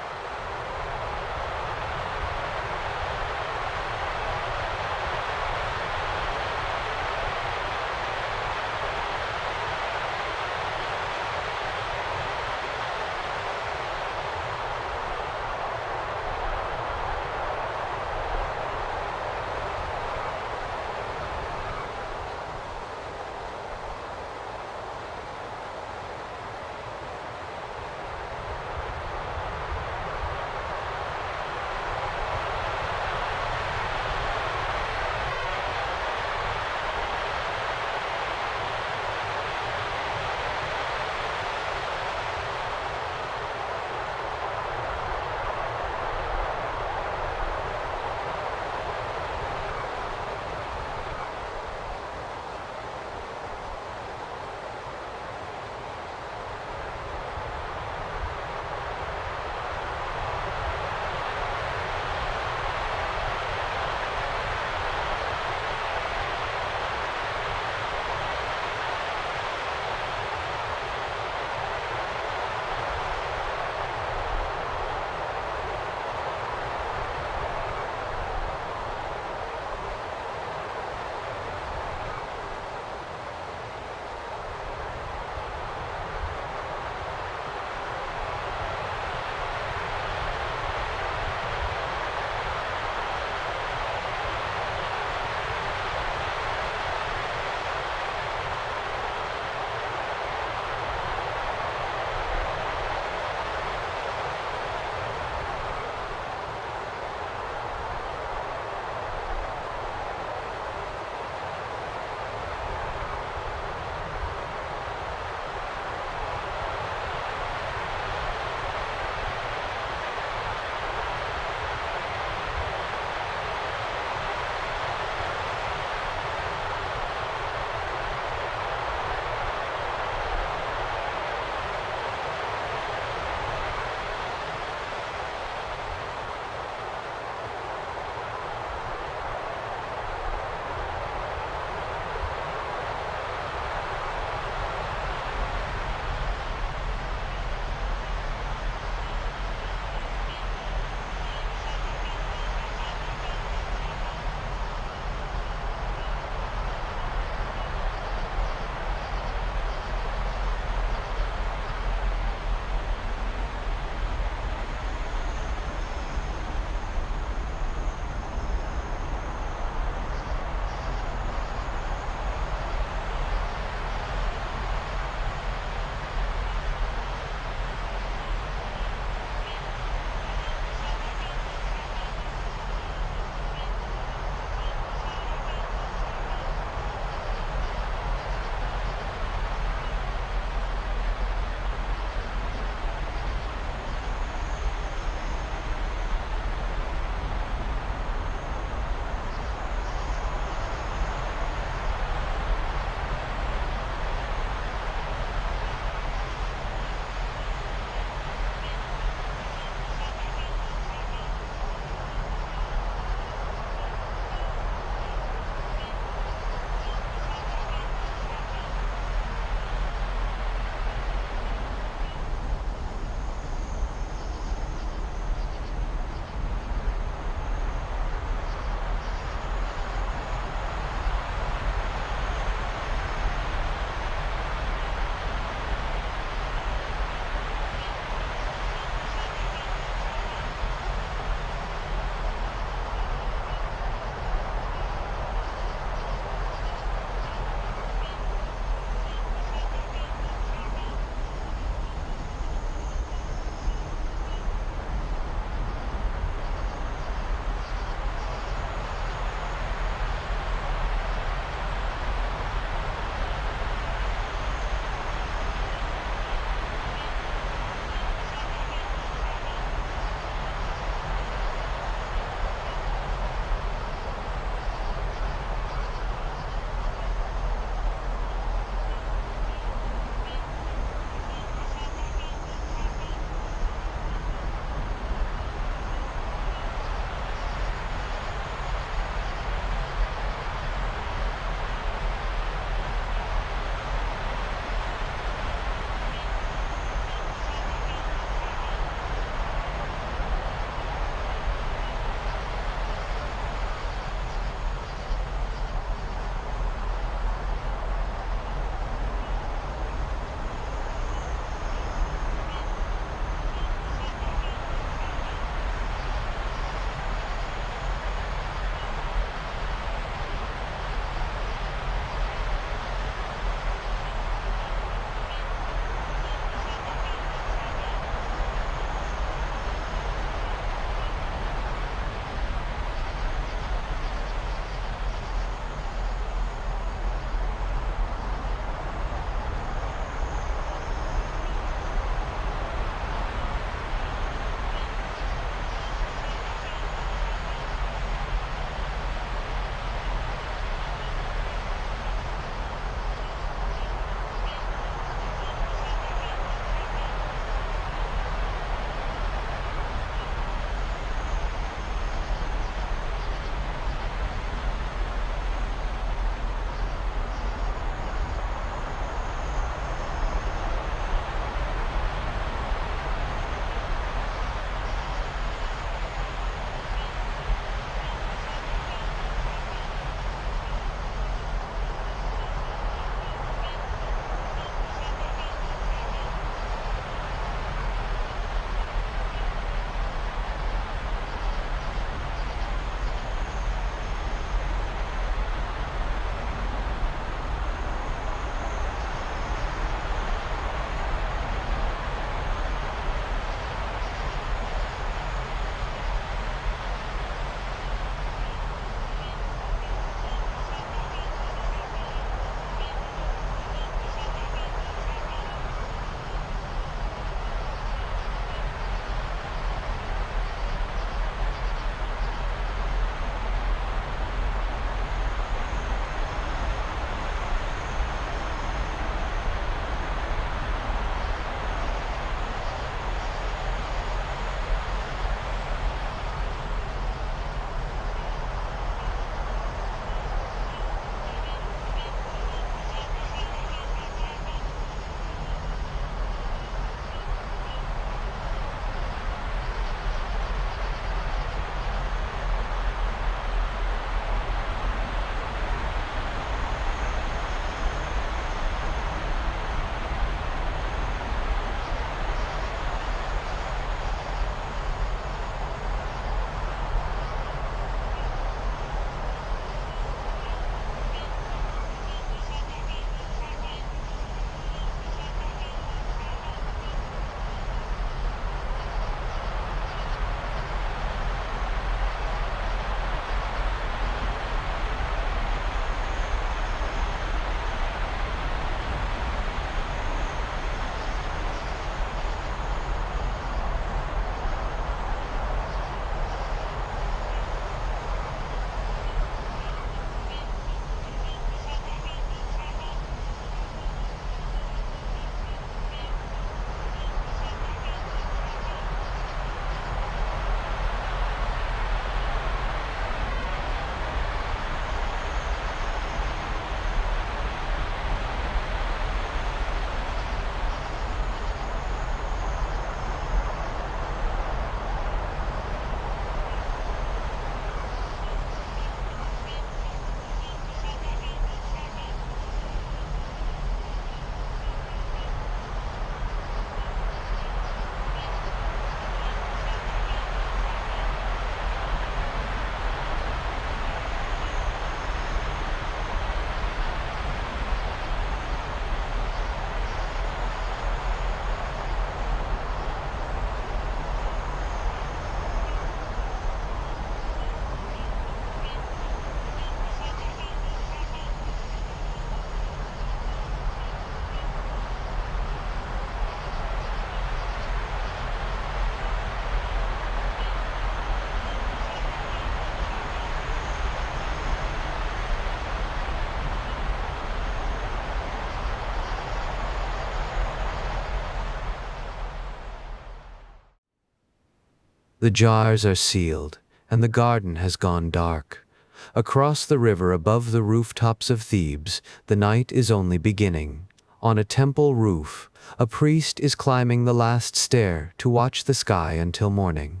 The jars are sealed, and the garden has gone dark. Across the river above the rooftops of Thebes, the night is only beginning. On a temple roof, a priest is climbing the last stair to watch the sky until morning.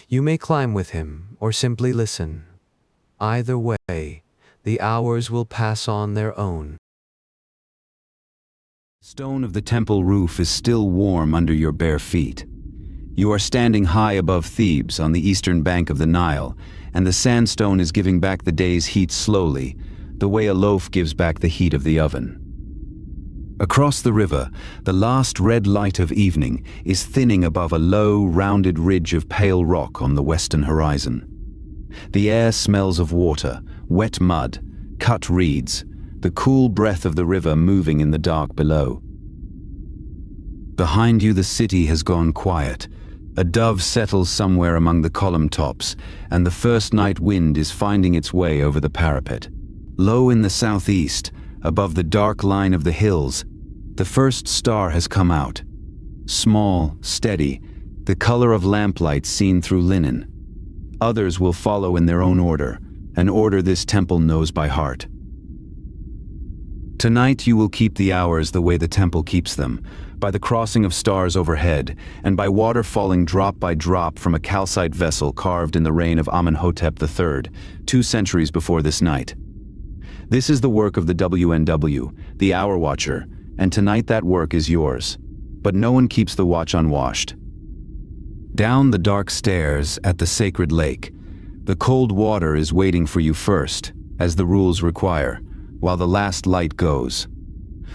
You may climb with him or simply listen. Either way, the hours will pass on their own. The stone of the temple roof is still warm under your bare feet. You are standing high above Thebes on the eastern bank of the Nile, and the sandstone is giving back the day's heat slowly, the way a loaf gives back the heat of the oven. Across the river, the last red light of evening is thinning above a low, rounded ridge of pale rock on the western horizon. The air smells of water, wet mud, cut reeds, the cool breath of the river moving in the dark below. Behind you, the city has gone quiet. A dove settles somewhere among the column tops, and the first night wind is finding its way over the parapet. Low in the southeast, above the dark line of the hills, the first star has come out. Small, steady, the color of lamplight seen through linen. Others will follow in their own order, an order this temple knows by heart. Tonight you will keep the hours the way the temple keeps them, by the crossing of stars overhead, and by water falling drop by drop from a calcite vessel carved in the reign of Amenhotep III, 2 centuries before this night. This is the work of the WNW, the Hour Watcher, and tonight that work is yours. But no one keeps the watch unwashed. Down the dark stairs at the sacred lake, the cold water is waiting for you first, as the rules require, while the last light goes.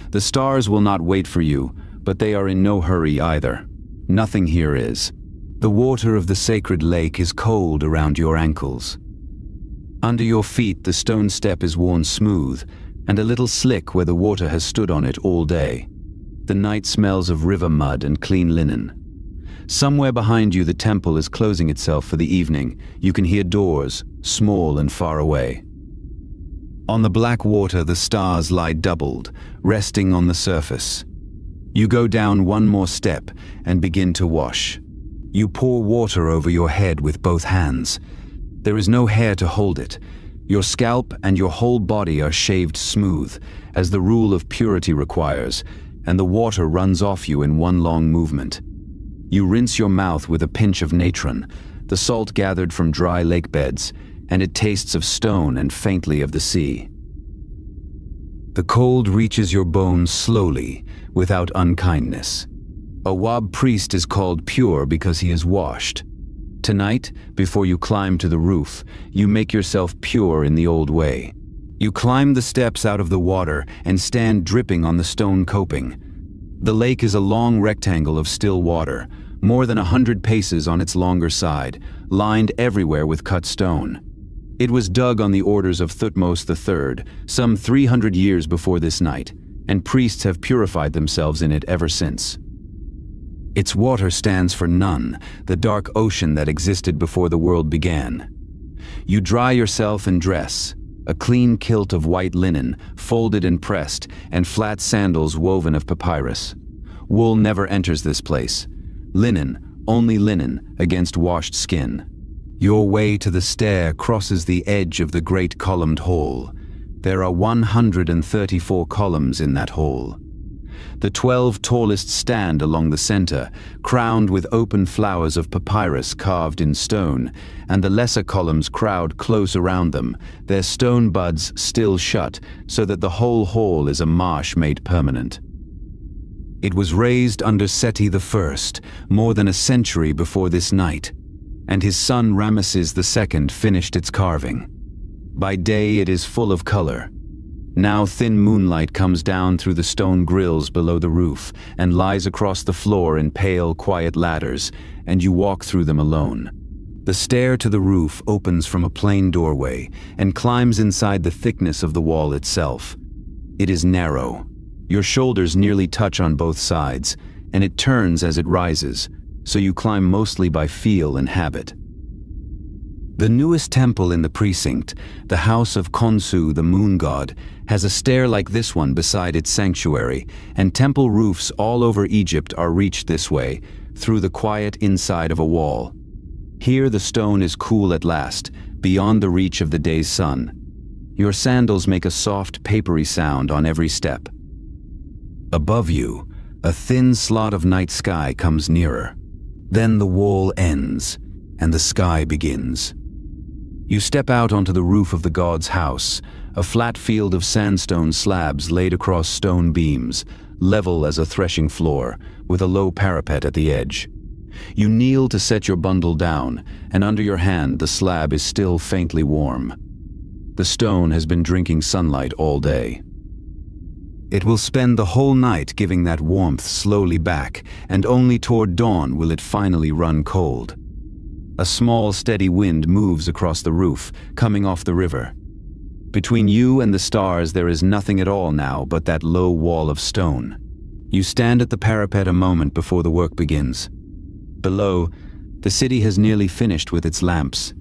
The stars will not wait for you, but they are in no hurry either. Nothing here is. The water of the sacred lake is cold around your ankles. Under your feet, the stone step is worn smooth, and a little slick where the water has stood on it all day. The night smells of river mud and clean linen. Somewhere behind you, the temple is closing itself for the evening. You can hear doors, small and far away. On the black water, the stars lie doubled, resting on the surface. You go down one more step and begin to wash. You pour water over your head with both hands. There is no hair to hold it. Your scalp and your whole body are shaved smooth, as the rule of purity requires, and the water runs off you in one long movement. You rinse your mouth with a pinch of natron, the salt gathered from dry lake beds, and it tastes of stone and faintly of the sea. The cold reaches your bones slowly, without unkindness. A Wab priest is called pure because he is washed. Tonight, before you climb to the roof, you make yourself pure in the old way. You climb the steps out of the water and stand dripping on the stone coping. The lake is a long rectangle of still water, more than 100 paces on its longer side, lined everywhere with cut stone. It was dug on the orders of Thutmose III, some 300 years before this night, and priests have purified themselves in it ever since. Its water stands for Nun, the dark ocean that existed before the world began. You dry yourself and dress, a clean kilt of white linen, folded and pressed, and flat sandals woven of papyrus. Wool never enters this place. Linen, only linen, against washed skin. Your way to the stair crosses the edge of the great columned hall. There are 134 columns in that hall. The 12 tallest stand along the center, crowned with open flowers of papyrus carved in stone, and the lesser columns crowd close around them, their stone buds still shut, so that the whole hall is a marsh made permanent. It was raised under Seti I, more than a century before this night, and his son Ramesses II finished its carving. By day it is full of color. Now thin moonlight comes down through the stone grills below the roof and lies across the floor in pale, quiet ladders, and you walk through them alone. The stair to the roof opens from a plain doorway and climbs inside the thickness of the wall itself. It is narrow. Your shoulders nearly touch on both sides, and it turns as it rises, so you climb mostly by feel and habit. The newest temple in the precinct, the house of Khonsu, the moon god, has a stair like this one beside its sanctuary, and temple roofs all over Egypt are reached this way, through the quiet inside of a wall. Here the stone is cool at last, beyond the reach of the day's sun. Your sandals make a soft, papery sound on every step. Above you, a thin slot of night sky comes nearer. Then the wall ends, and the sky begins. You step out onto the roof of the god's house, a flat field of sandstone slabs laid across stone beams, level as a threshing floor, with a low parapet at the edge. You kneel to set your bundle down, and under your hand the slab is still faintly warm. The stone has been drinking sunlight all day. It will spend the whole night giving that warmth slowly back, and only toward dawn will it finally run cold. A small, steady wind moves across the roof, coming off the river. Between you and the stars there is nothing at all now but that low wall of stone. You stand at the parapet a moment before the work begins. Below, the city has nearly finished with its lamps.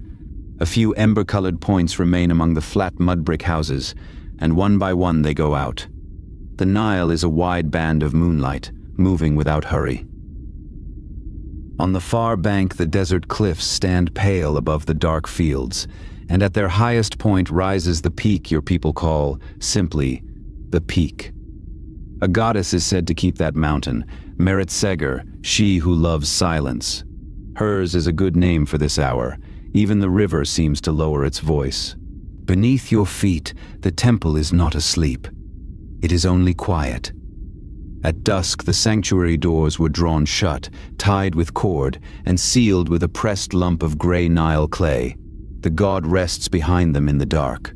A few ember-colored points remain among the flat mud brick houses, and one by one they go out. The Nile is a wide band of moonlight, moving without hurry. On the far bank, the desert cliffs stand pale above the dark fields, and at their highest point rises the peak your people call, simply, the Peak. A goddess is said to keep that mountain, Merit Seger, she who loves silence. Hers is a good name for this hour. Even the river seems to lower its voice. Beneath your feet, the temple is not asleep. It is only quiet. At dusk, the sanctuary doors were drawn shut, tied with cord, and sealed with a pressed lump of gray Nile clay. The god rests behind them in the dark.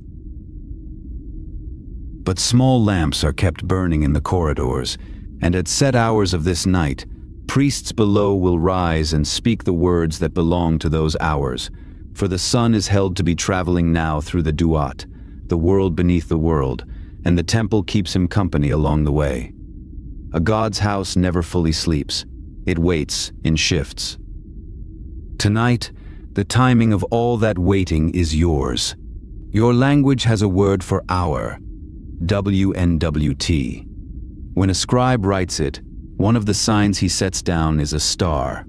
But small lamps are kept burning in the corridors, and at set hours of this night, priests below will rise and speak the words that belong to those hours, for the sun is held to be traveling now through the Duat, the world beneath the world, and the temple keeps him company along the way. A god's house never fully sleeps. It waits in shifts. Tonight, the timing of all that waiting is yours. Your language has a word for hour, WNWT. When a scribe writes it, one of the signs he sets down is a star.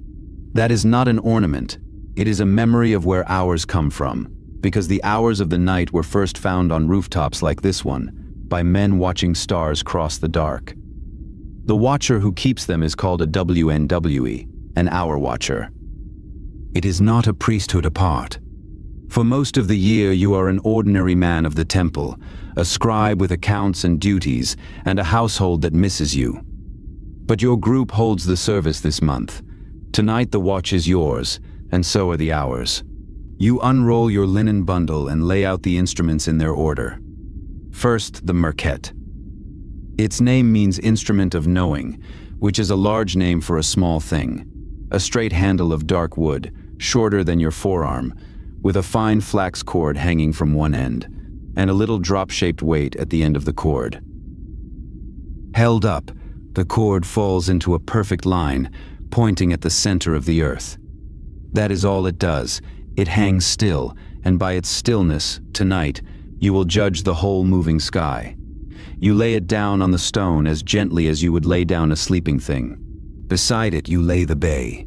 That is not an ornament. It is a memory of where hours come from, because the hours of the night were first found on rooftops like this one, by men watching stars cross the dark. The watcher who keeps them is called a WNWE, an hour watcher. It is not a priesthood apart. For most of the year you are an ordinary man of the temple, a scribe with accounts and duties, and a household that misses you. But your group holds the service this month. Tonight the watch is yours, and so are the hours. You unroll your linen bundle and lay out the instruments in their order. First, the merket. Its name means instrument of knowing, which is a large name for a small thing. A straight handle of dark wood, shorter than your forearm, with a fine flax cord hanging from one end, and a little drop-shaped weight at the end of the cord. Held up, the cord falls into a perfect line, pointing at the center of the earth. That is all it does. It hangs still, and by its stillness, tonight, you will judge the whole moving sky. You lay it down on the stone as gently as you would lay down a sleeping thing. Beside it you lay the bay.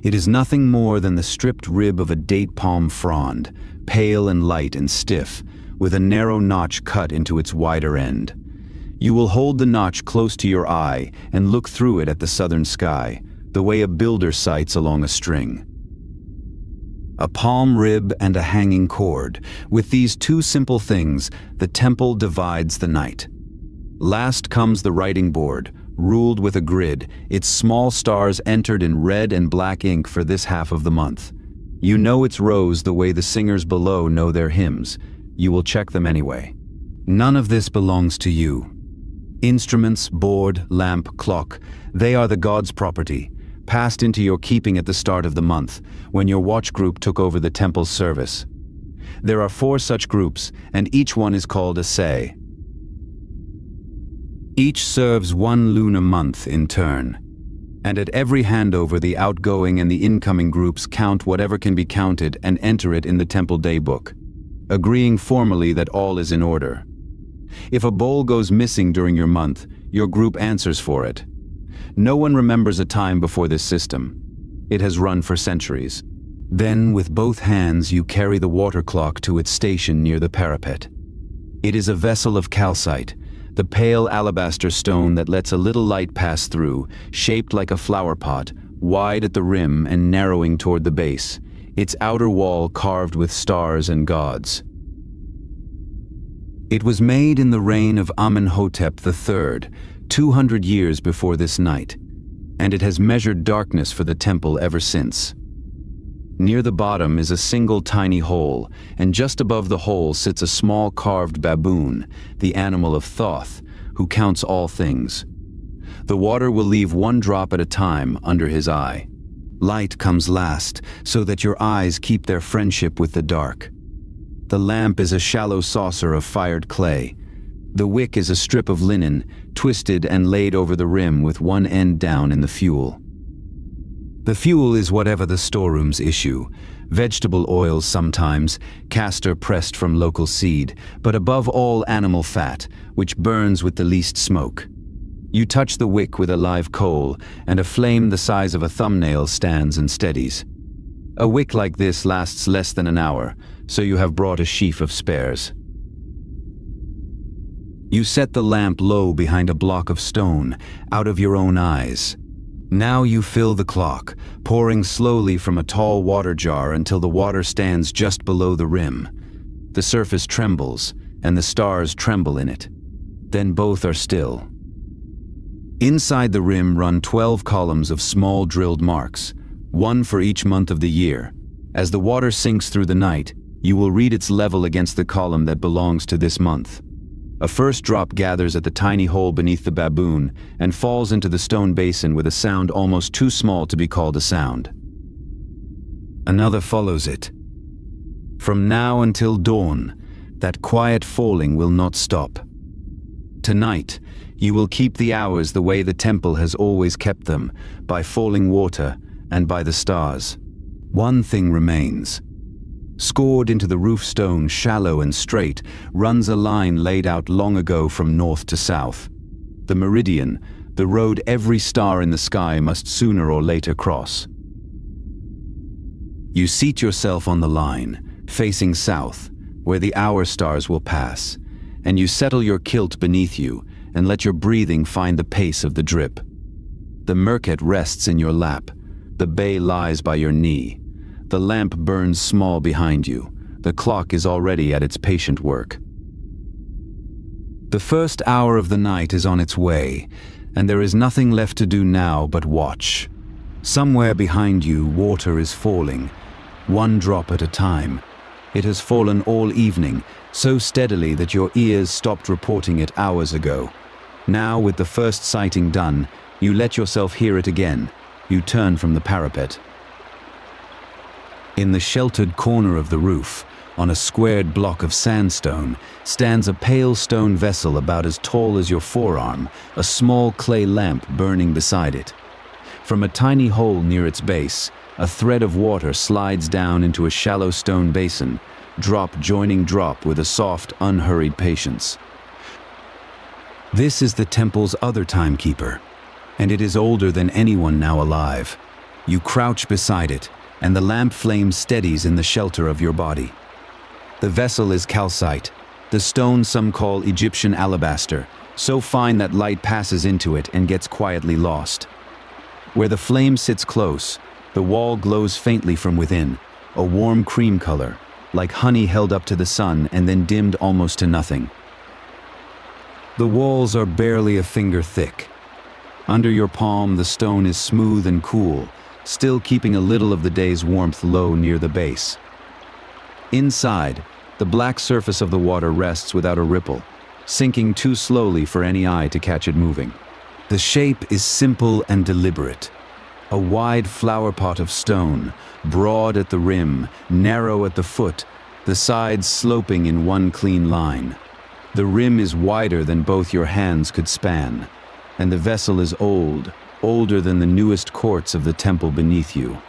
It is nothing more than the stripped rib of a date palm frond, pale and light and stiff, with a narrow notch cut into its wider end. You will hold the notch close to your eye and look through it at the southern sky, the way a builder sights along a string. A palm rib and a hanging cord. With these two simple things, the temple divides the night. Last comes the writing board, ruled with a grid, its small stars entered in red and black ink for this half of the month. You know its rows the way the singers below know their hymns. You will check them anyway. None of this belongs to you. Instruments, board, lamp, clock, they are the god's property, passed into your keeping at the start of the month, when your watch group took over the temple's service. There are 4 such groups, and each one is called a say. Each serves 1 lunar month in turn, and at every handover the outgoing and the incoming groups count whatever can be counted and enter it in the temple day book, agreeing formally that all is in order. If a bowl goes missing during your month, your group answers for it. No one remembers a time before this system. It has run for centuries. Then, with both hands, you carry the water clock to its station near the parapet. It is a vessel of calcite, the pale alabaster stone that lets a little light pass through, shaped like a flower pot, wide at the rim and narrowing toward the base, its outer wall carved with stars and gods. It was made in the reign of Amenhotep III, 200 years before this night, and it has measured darkness for the temple ever since. Near the bottom is a single tiny hole, and just above the hole sits a small carved baboon, the animal of Thoth, who counts all things. The water will leave one drop at a time under his eye. Light comes last, so that your eyes keep their friendship with the dark. The lamp is a shallow saucer of fired clay. The wick is a strip of linen, twisted and laid over the rim with one end down in the fuel. The fuel is whatever the storerooms issue. Vegetable oils sometimes, castor pressed from local seed, but above all animal fat, which burns with the least smoke. You touch the wick with a live coal, and a flame the size of a thumbnail stands and steadies. A wick like this lasts less than an hour, so you have brought a sheaf of spares. You set the lamp low behind a block of stone, out of your own eyes. Now you fill the clock, pouring slowly from a tall water jar until the water stands just below the rim. The surface trembles, and the stars tremble in it. Then both are still. Inside the rim run 12 columns of small drilled marks, one for each month of the year. As the water sinks through the night, you will read its level against the column that belongs to this month. A first drop gathers at the tiny hole beneath the baboon and falls into the stone basin with a sound almost too small to be called a sound. Another follows it. From now until dawn, that quiet falling will not stop. Tonight, you will keep the hours the way the temple has always kept them, by falling water and by the stars. One thing remains. Scored into the roof stone, shallow and straight, runs a line laid out long ago from north to south. The meridian, the road every star in the sky must sooner or later cross. You seat yourself on the line, facing south, where the hour stars will pass, and you settle your kilt beneath you and let your breathing find the pace of the drip. The merket rests in your lap, the bay lies by your knee. The lamp burns small behind you. The clock is already at its patient work. The first hour of the night is on its way, and there is nothing left to do now but watch. Somewhere behind you, water is falling, one drop at a time. It has fallen all evening, so steadily that your ears stopped reporting it hours ago. Now, with the first sighting done, you let yourself hear it again. You turn from the parapet. In the sheltered corner of the roof, on a squared block of sandstone, stands a pale stone vessel about as tall as your forearm, a small clay lamp burning beside it. From a tiny hole near its base, a thread of water slides down into a shallow stone basin, drop joining drop with a soft, unhurried patience. This is the temple's other timekeeper, and it is older than anyone now alive. You crouch beside it, and the lamp flame steadies in the shelter of your body. The vessel is calcite, the stone some call Egyptian alabaster, so fine that light passes into it and gets quietly lost. Where the flame sits close, the wall glows faintly from within, a warm cream color, like honey held up to the sun and then dimmed almost to nothing. The walls are barely a finger thick. Under your palm, the stone is smooth and cool, still keeping a little of the day's warmth low near the base. Inside, the black surface of the water rests without a ripple, sinking too slowly for any eye to catch it moving. The shape is simple and deliberate. A wide flower pot of stone, broad at the rim, narrow at the foot, the sides sloping in one clean line. The rim is wider than both your hands could span, and the vessel is old, older than the newest courts of the temple beneath you.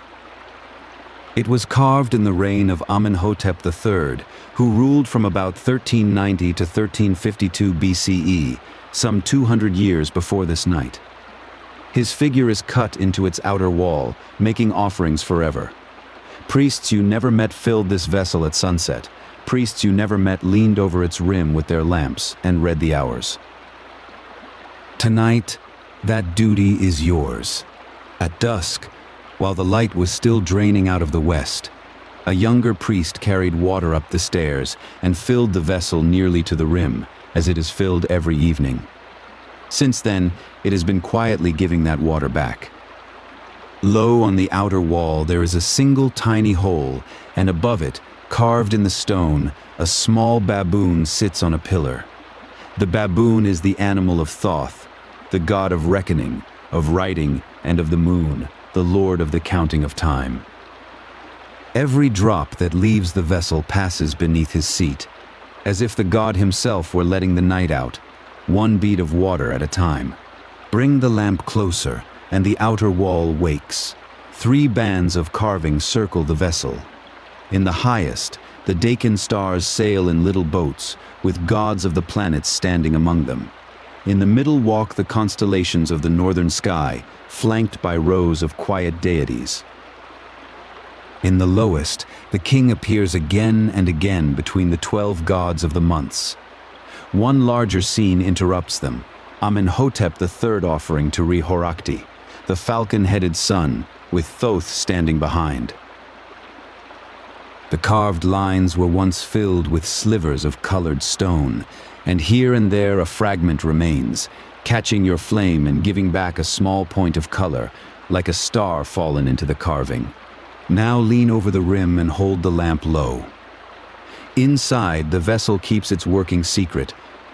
It was carved in the reign of Amenhotep III, who ruled from about 1390 to 1352 BCE, some 200 years before this night. His figure is cut into its outer wall, making offerings forever. Priests you never met filled this vessel at sunset. Priests you never met leaned over its rim with their lamps and read the hours. Tonight, that duty is yours. At dusk, while the light was still draining out of the west, a younger priest carried water up the stairs and filled the vessel nearly to the rim, as it is filled every evening. Since then, it has been quietly giving that water back. Low on the outer wall there is a single tiny hole, and above it, carved in the stone, a small baboon sits on a pillar. The baboon is the animal of Thoth, the god of reckoning, of writing, and of the moon, the lord of the counting of time. Every drop that leaves the vessel passes beneath his seat, as if the god himself were letting the night out, one bead of water at a time. Bring the lamp closer, and the outer wall wakes. 3 bands of carving circle the vessel. In the highest, the Decan Stars sail in little boats, with gods of the planets standing among them. In the middle walk the constellations of the northern sky, flanked by rows of quiet deities. In the lowest, the king appears again and again between the 12 gods of the months. One larger scene interrupts them, Amenhotep III offering to Re-Horakti, the falcon-headed sun, with Thoth standing behind. The carved lines were once filled with slivers of colored stone, and here and there a fragment remains, catching your flame and giving back a small point of color, like a star fallen into the carving. Now lean over the rim and hold the lamp low. Inside, the vessel keeps its working secret.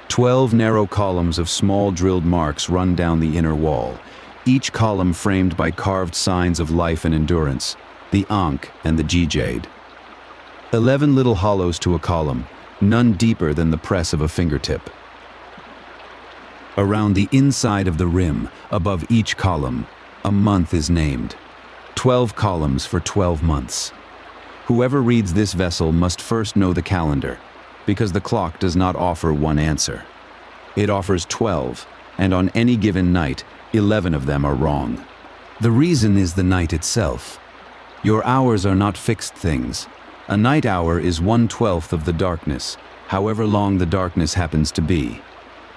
12 narrow columns of small drilled marks run down the inner wall, each column framed by carved signs of life and endurance, the Ankh and the Jade. 11 little hollows to a column, none deeper than the press of a fingertip. Around the inside of the rim, above each column, a month is named. 12 columns for 12 months. Whoever reads this vessel must first know the calendar, because the clock does not offer one answer. It offers 12, and on any given night, 11 of them are wrong. The reason is the night itself. Your hours are not fixed things. A night hour is 1/12 of the darkness, however long the darkness happens to be.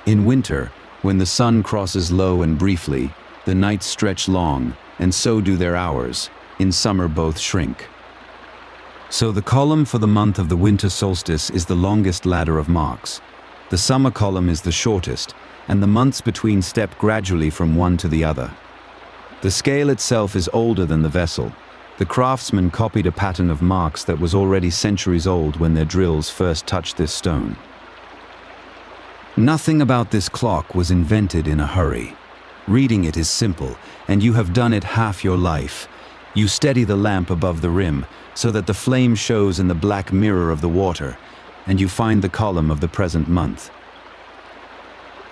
In winter, when the sun crosses low and briefly, the nights stretch long, and so do their hours. In summer both shrink. So the column for the month of the winter solstice is the longest ladder of marks. The summer column is the shortest, and the months between step gradually from one to the other. The scale itself is older than the vessel. The craftsmen copied a pattern of marks that was already centuries old when their drills first touched this stone. Nothing about this clock was invented in a hurry. Reading it is simple, and you have done it half your life. You steady the lamp above the rim, so that the flame shows in the black mirror of the water, and you find the column of the present month.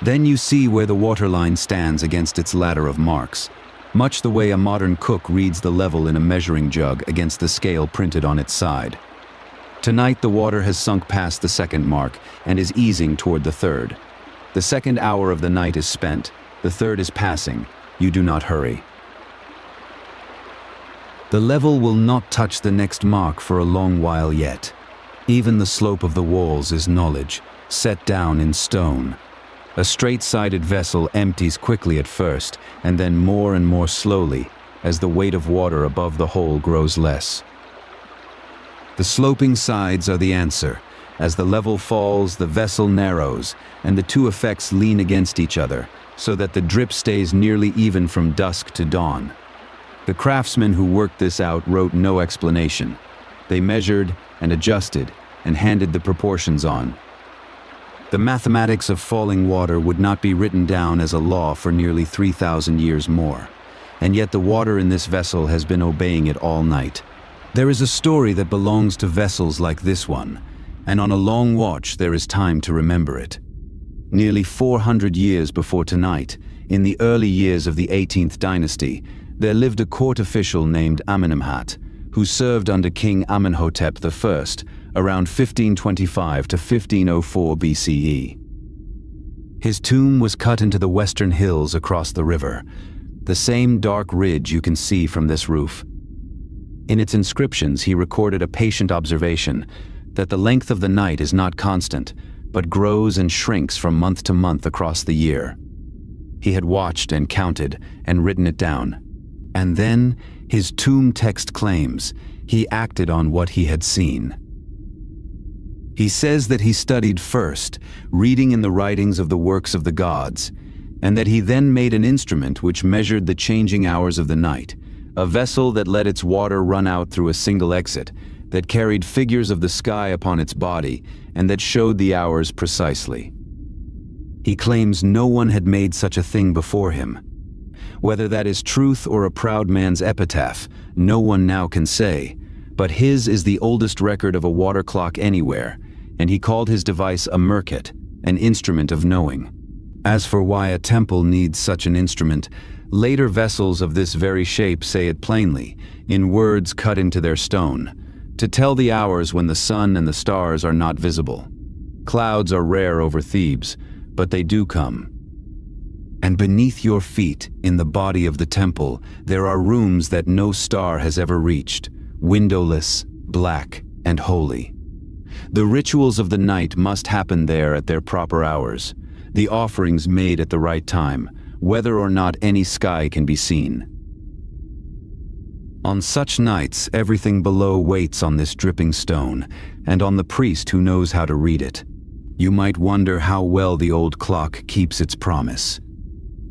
Then you see where the waterline stands against its ladder of marks, much the way a modern cook reads the level in a measuring jug against the scale printed on its side. Tonight the water has sunk past the second mark and is easing toward the third. The second hour of the night is spent. The third is passing. You do not hurry. The level will not touch the next mark for a long while yet. Even the slope of the walls is knowledge, set down in stone. A straight-sided vessel empties quickly at first, and then more and more slowly, as the weight of water above the hole grows less. The sloping sides are the answer. As the level falls, the vessel narrows, and the two effects lean against each other, so that the drip stays nearly even from dusk to dawn. The craftsmen who worked this out wrote no explanation. They measured and adjusted and handed the proportions on. The mathematics of falling water would not be written down as a law for nearly 3,000 years more, and yet the water in this vessel has been obeying it all night. There is a story that belongs to vessels like this one, and on a long watch there is time to remember it. Nearly 400 years before tonight, in the early years of the 18th dynasty, there lived a court official named Amenemhat, who served under King Amenhotep I around 1525 to 1504 BCE. His tomb was cut into the western hills across the river, the same dark ridge you can see from this roof. In its inscriptions, he recorded a patient observation that the length of the night is not constant, but grows and shrinks from month to month across the year. He had watched and counted and written it down. And then, his tomb text claims, he acted on what he had seen. He says that he studied first, reading in the writings of the works of the gods, and that he then made an instrument which measured the changing hours of the night, a vessel that let its water run out through a single exit, that carried figures of the sky upon its body, and that showed the hours precisely. He claims no one had made such a thing before him. Whether that is truth or a proud man's epitaph, no one now can say, but his is the oldest record of a water clock anywhere, and he called his device a merkit, an instrument of knowing. As for why a temple needs such an instrument, later vessels of this very shape say it plainly, in words cut into their stone, to tell the hours when the sun and the stars are not visible. Clouds are rare over Thebes, but they do come. And beneath your feet, in the body of the temple, there are rooms that no star has ever reached, windowless, black, and holy. The rituals of the night must happen there at their proper hours, the offerings made at the right time, whether or not any sky can be seen. On such nights, everything below waits on this dripping stone, and on the priest who knows how to read it. You might wonder how well the old clock keeps its promise.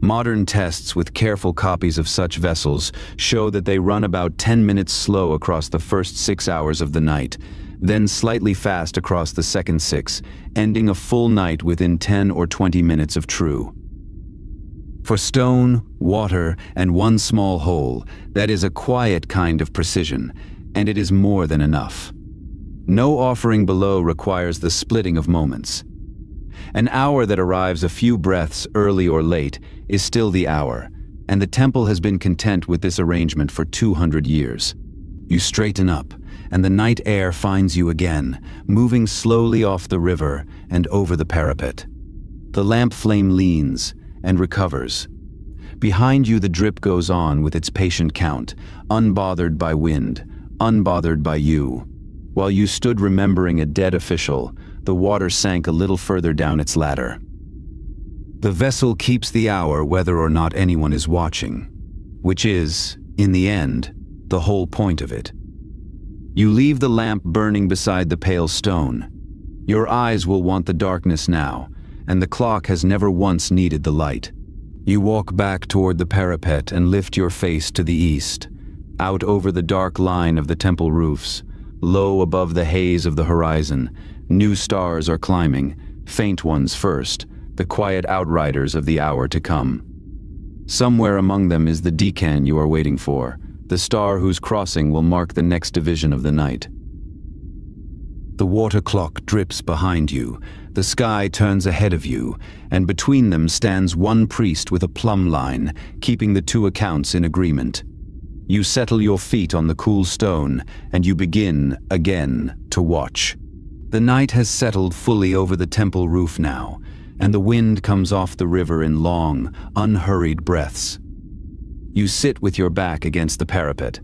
Modern tests with careful copies of such vessels show that they run about 10 minutes slow across the first 6 hours of the night, then slightly fast across the second 6, ending a full night within 10 or 20 minutes of true. For stone, water, and one small hole, that is a quiet kind of precision, and it is more than enough. No offering below requires the splitting of moments. An hour that arrives a few breaths early or late is still the hour, and the temple has been content with this arrangement for 200 years. You straighten up, and the night air finds you again, moving slowly off the river and over the parapet. The lamp flame leans and recovers. Behind you the drip goes on with its patient count, unbothered by wind, unbothered by you. While you stood remembering a dead official, the water sank a little further down its ladder. The vessel keeps the hour whether or not anyone is watching, which is, in the end, the whole point of it. You leave the lamp burning beside the pale stone. Your eyes will want the darkness now, and the clock has never once needed the light. You walk back toward the parapet and lift your face to the east, out over the dark line of the temple roofs. Low above the haze of the horizon, new stars are climbing, faint ones first, the quiet outriders of the hour to come. Somewhere among them is the Decan you are waiting for, the star whose crossing will mark the next division of the night. The water clock drips behind you, the sky turns ahead of you, and between them stands one priest with a plumb line, keeping the two accounts in agreement. You settle your feet on the cool stone, and you begin, again, to watch. The night has settled fully over the temple roof now, and the wind comes off the river in long, unhurried breaths. You sit with your back against the parapet,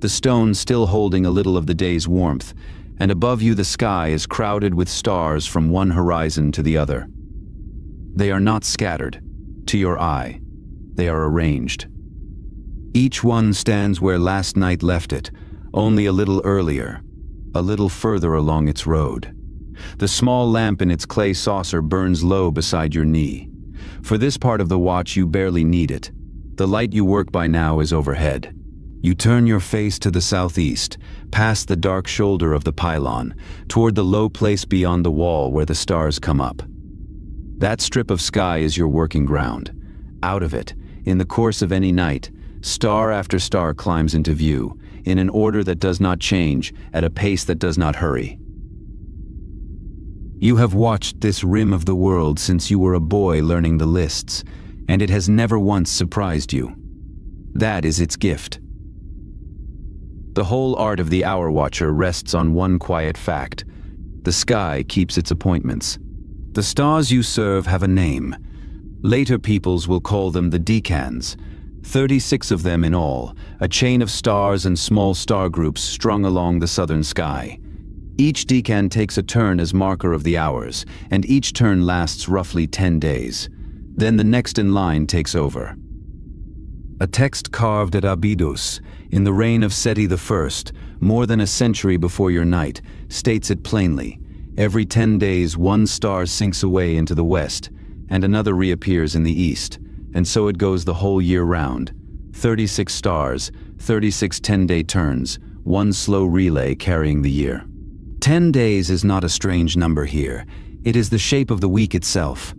the stone still holding a little of the day's warmth, and above you the sky is crowded with stars from one horizon to the other. They are not scattered, to your eye. They are arranged. Each one stands where last night left it, only a little earlier, a little further along its road. The small lamp in its clay saucer burns low beside your knee. For this part of the watch you barely need it. The light you work by now is overhead. You turn your face to the southeast, past the dark shoulder of the pylon, toward the low place beyond the wall where the stars come up. That strip of sky is your working ground. Out of it, in the course of any night, star after star climbs into view, in an order that does not change, at a pace that does not hurry. You have watched this rim of the world since you were a boy learning the lists, and it has never once surprised you. That is its gift. The whole art of the hour watcher rests on one quiet fact. The sky keeps its appointments. The stars you serve have a name. Later peoples will call them the Decans, 36 of them in all, a chain of stars and small star groups strung along the southern sky. Each decan takes a turn as marker of the hours, and each turn lasts roughly 10 days. Then the next in line takes over. A text carved at Abydos, in the reign of Seti I, more than a century before your night, states it plainly. Every 10 days one star sinks away into the west, and another reappears in the east, and so it goes the whole year round. 36 stars, 36 10-day turns, one slow relay carrying the year. 10 days is not a strange number here. It is the shape of the week itself.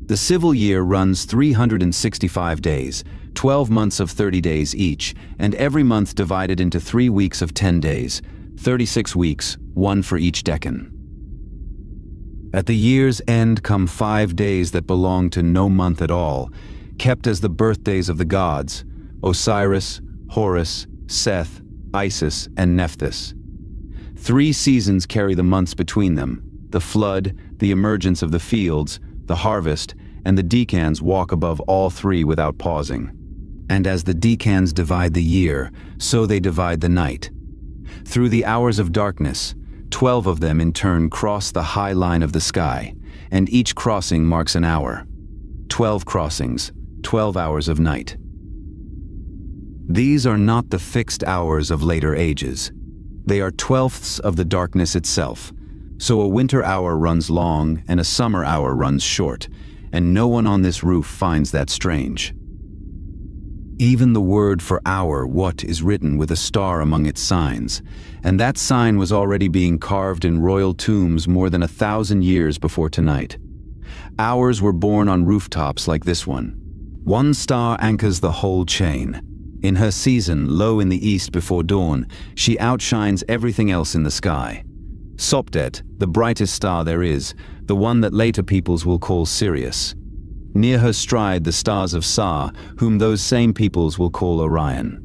The civil year runs 365 days, 12 months of 30 days each, and every month divided into 3 weeks of 10 days, 36 weeks, one for each decan. At the year's end come 5 days that belong to no month at all, kept as the birthdays of the gods, Osiris, Horus, Seth, Isis, and Nephthys. 3 seasons carry the months between them: the flood, the emergence of the fields, the harvest, and the decans walk above all 3 without pausing. And as the decans divide the year, so they divide the night. Through the hours of darkness, 12 of them in turn cross the high line of the sky, and each crossing marks an hour. 12 crossings, 12 hours of night. These are not the fixed hours of later ages. They are twelfths of the darkness itself. So a winter hour runs long and a summer hour runs short, and no one on this roof finds that strange. Even the word for hour, what, is written with a star among its signs, and that sign was already being carved in royal tombs more than 1,000 years before tonight. Hours were born on rooftops like this one. One star anchors the whole chain. In her season, low in the east before dawn, she outshines everything else in the sky. Sopdet, the brightest star there is, the one that later peoples will call Sirius. Near her stride the stars of Sa, whom those same peoples will call Orion.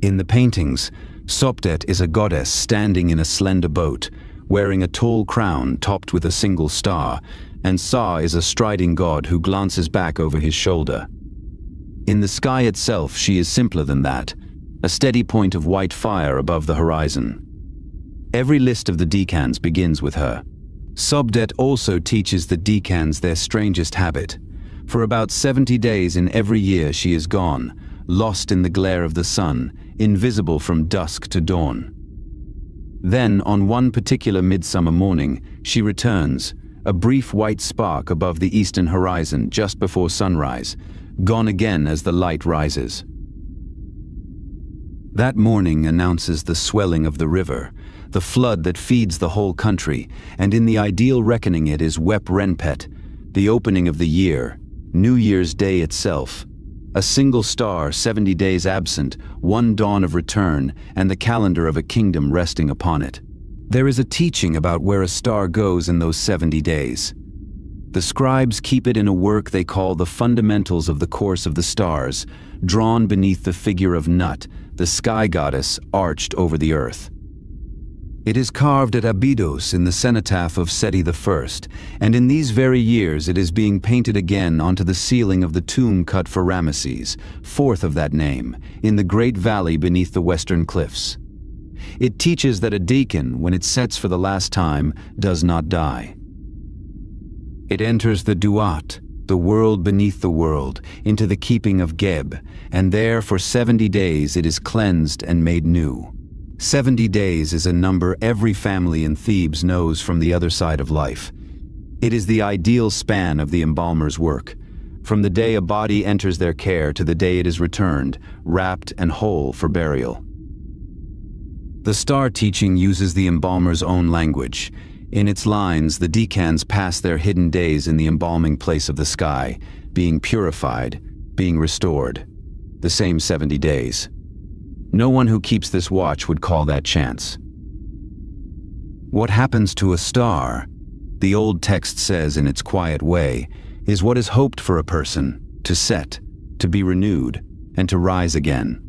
In the paintings, Sopdet is a goddess standing in a slender boat, wearing a tall crown topped with a single star, and Sa is a striding god who glances back over his shoulder. In the sky itself she is simpler than that, a steady point of white fire above the horizon. Every list of the decans begins with her. Sopdet also teaches the decans their strangest habit. For about 70 days in every year she is gone, lost in the glare of the sun, invisible from dusk to dawn. Then, on one particular midsummer morning, she returns, a brief white spark above the eastern horizon just before sunrise, gone again as the light rises. That morning announces the swelling of the river, the flood that feeds the whole country, and in the ideal reckoning it is Wep Renpet, the opening of the year, New Year's Day itself. A single star 70 days absent, one dawn of return, and the calendar of a kingdom resting upon it. There is a teaching about where a star goes in those 70 days. The scribes keep it in a work they call the Fundamentals of the Course of the Stars, drawn beneath the figure of Nut, the sky goddess arched over the earth. It is carved at Abydos in the cenotaph of Seti I, and in these very years it is being painted again onto the ceiling of the tomb cut for Ramesses, fourth of that name, in the great valley beneath the western cliffs. It teaches that a decan, when it sets for the last time, does not die. It enters the Duat, the world beneath the world, into the keeping of Geb, and there for 70 days it is cleansed and made new. 70 days is a number every family in Thebes knows from the other side of life. It is the ideal span of the embalmer's work, from the day a body enters their care to the day it is returned, wrapped and whole for burial. The star teaching uses the embalmer's own language. In its lines, the decans pass their hidden days in the embalming place of the sky, being purified, being restored. The same 70 days. No one who keeps this watch would call that chance. What happens to a star, the old text says in its quiet way, is what is hoped for a person, to set, to be renewed, and to rise again.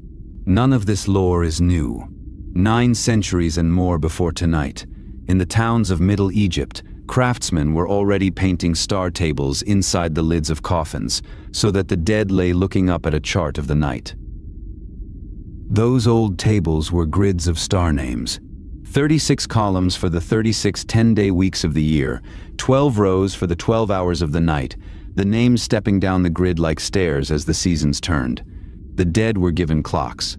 None of this lore is new. 9 centuries and more before tonight, in the towns of Middle Egypt, Craftsmen were already painting star tables inside the lids of coffins, so that the dead lay looking up at a chart of the night. Those old tables were grids of star names. 36 columns for the 36 10-day weeks of the year, 12 rows for the 12 hours of the night, the names stepping down the grid like stairs as the seasons turned. The dead were given clocks.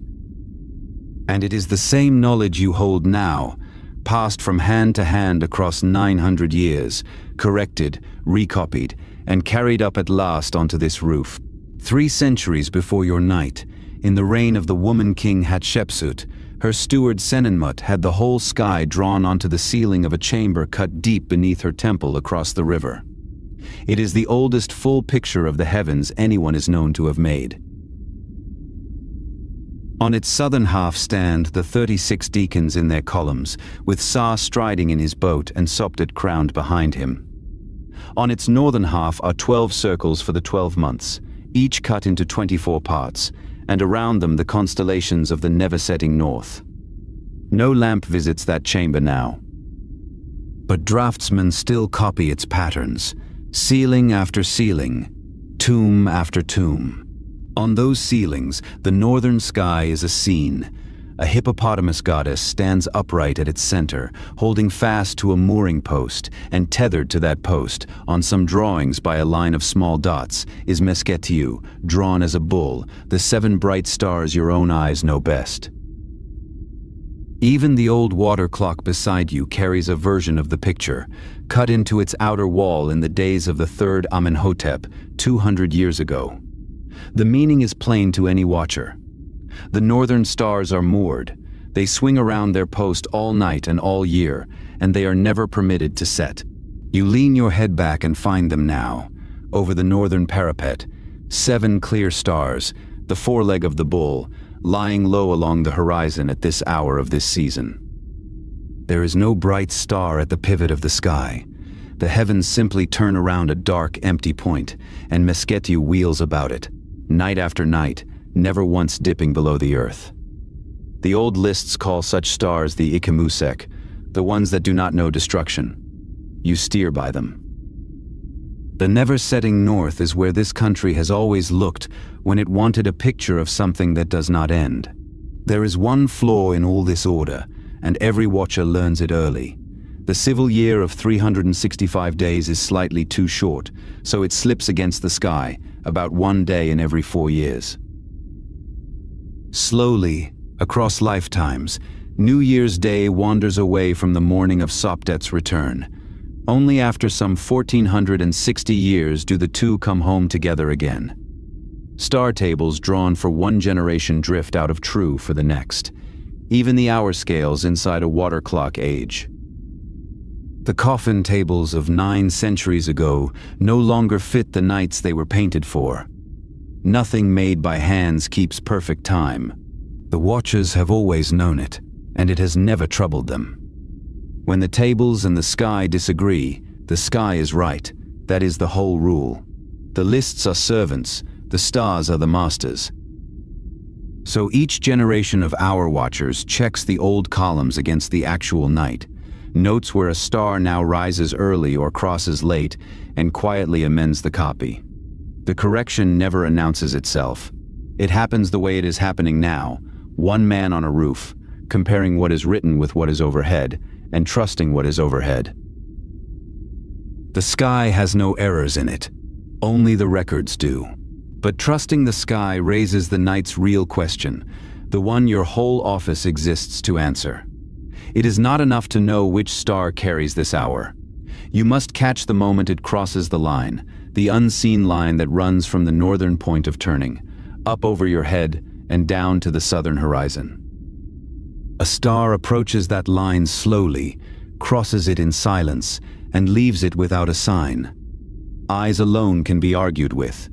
And it is the same knowledge you hold now, passed from hand to hand across 900 years, corrected, recopied, and carried up at last onto this roof. 3 centuries before your night, in the reign of the woman king Hatshepsut, her steward Senenmut had the whole sky drawn onto the ceiling of a chamber cut deep beneath her temple across the river. It is the oldest full picture of the heavens anyone is known to have made. On its southern half stand the 36 deacons in their columns, with Sa striding in his boat and Sopdet crowned behind him. On its northern half are 12 circles for the 12 months, each cut into 24 parts, and around them the constellations of the never-setting north. No lamp visits that chamber now. But draftsmen still copy its patterns, ceiling after ceiling, tomb after tomb. On those ceilings, the northern sky is a scene. A hippopotamus goddess stands upright at its center, holding fast to a mooring post, and tethered to that post, on some drawings by a line of small dots, is Mesketiu, drawn as a bull, the 7 bright stars your own eyes know best. Even the old water clock beside you carries a version of the picture, cut into its outer wall in the days of the 3rd Amenhotep, 200 years ago. The meaning is plain to any watcher. The northern stars are moored. They swing around their post all night and all year, and they are never permitted to set. You lean your head back and find them now, over the northern parapet, 7 clear stars, the foreleg of the bull, lying low along the horizon at this hour of this season. There is no bright star at the pivot of the sky. The heavens simply turn around a dark, empty point, and Mesketiu wheels about it, night after night, never once dipping below the earth. The old lists call such stars the Ikemusek, the ones that do not know destruction. You steer by them. The never-setting north is where this country has always looked when it wanted a picture of something that does not end. There is one flaw in all this order, and every watcher learns it early. The civil year of 365 days is slightly too short, so it slips against the sky, about 1 day in every 4 years. Slowly, across lifetimes, New Year's Day wanders away from the morning of Sopdet's return. Only after some 1460 years do the two come home together again. Star tables drawn for one generation drift out of true for the next. Even the hour scales inside a water clock age. The coffin tables of 9 centuries ago no longer fit the nights they were painted for. Nothing made by hands keeps perfect time. The watchers have always known it, and it has never troubled them. When the tables and the sky disagree, the sky is right. That is the whole rule. The lists are servants, the stars are the masters. So each generation of hour watchers checks the old columns against the actual night, notes where a star now rises early or crosses late, and quietly amends the copy. The correction never announces itself. It happens the way it is happening now, one man on a roof, comparing what is written with what is overhead, and trusting what is overhead. The sky has no errors in it. Only the records do. But trusting the sky raises the night's real question, the one your whole office exists to answer. It is not enough to know which star carries this hour. You must catch the moment it crosses the line, the unseen line that runs from the northern point of turning, up over your head and down to the southern horizon. A star approaches that line slowly, crosses it in silence, and leaves it without a sign. Eyes alone can be argued with.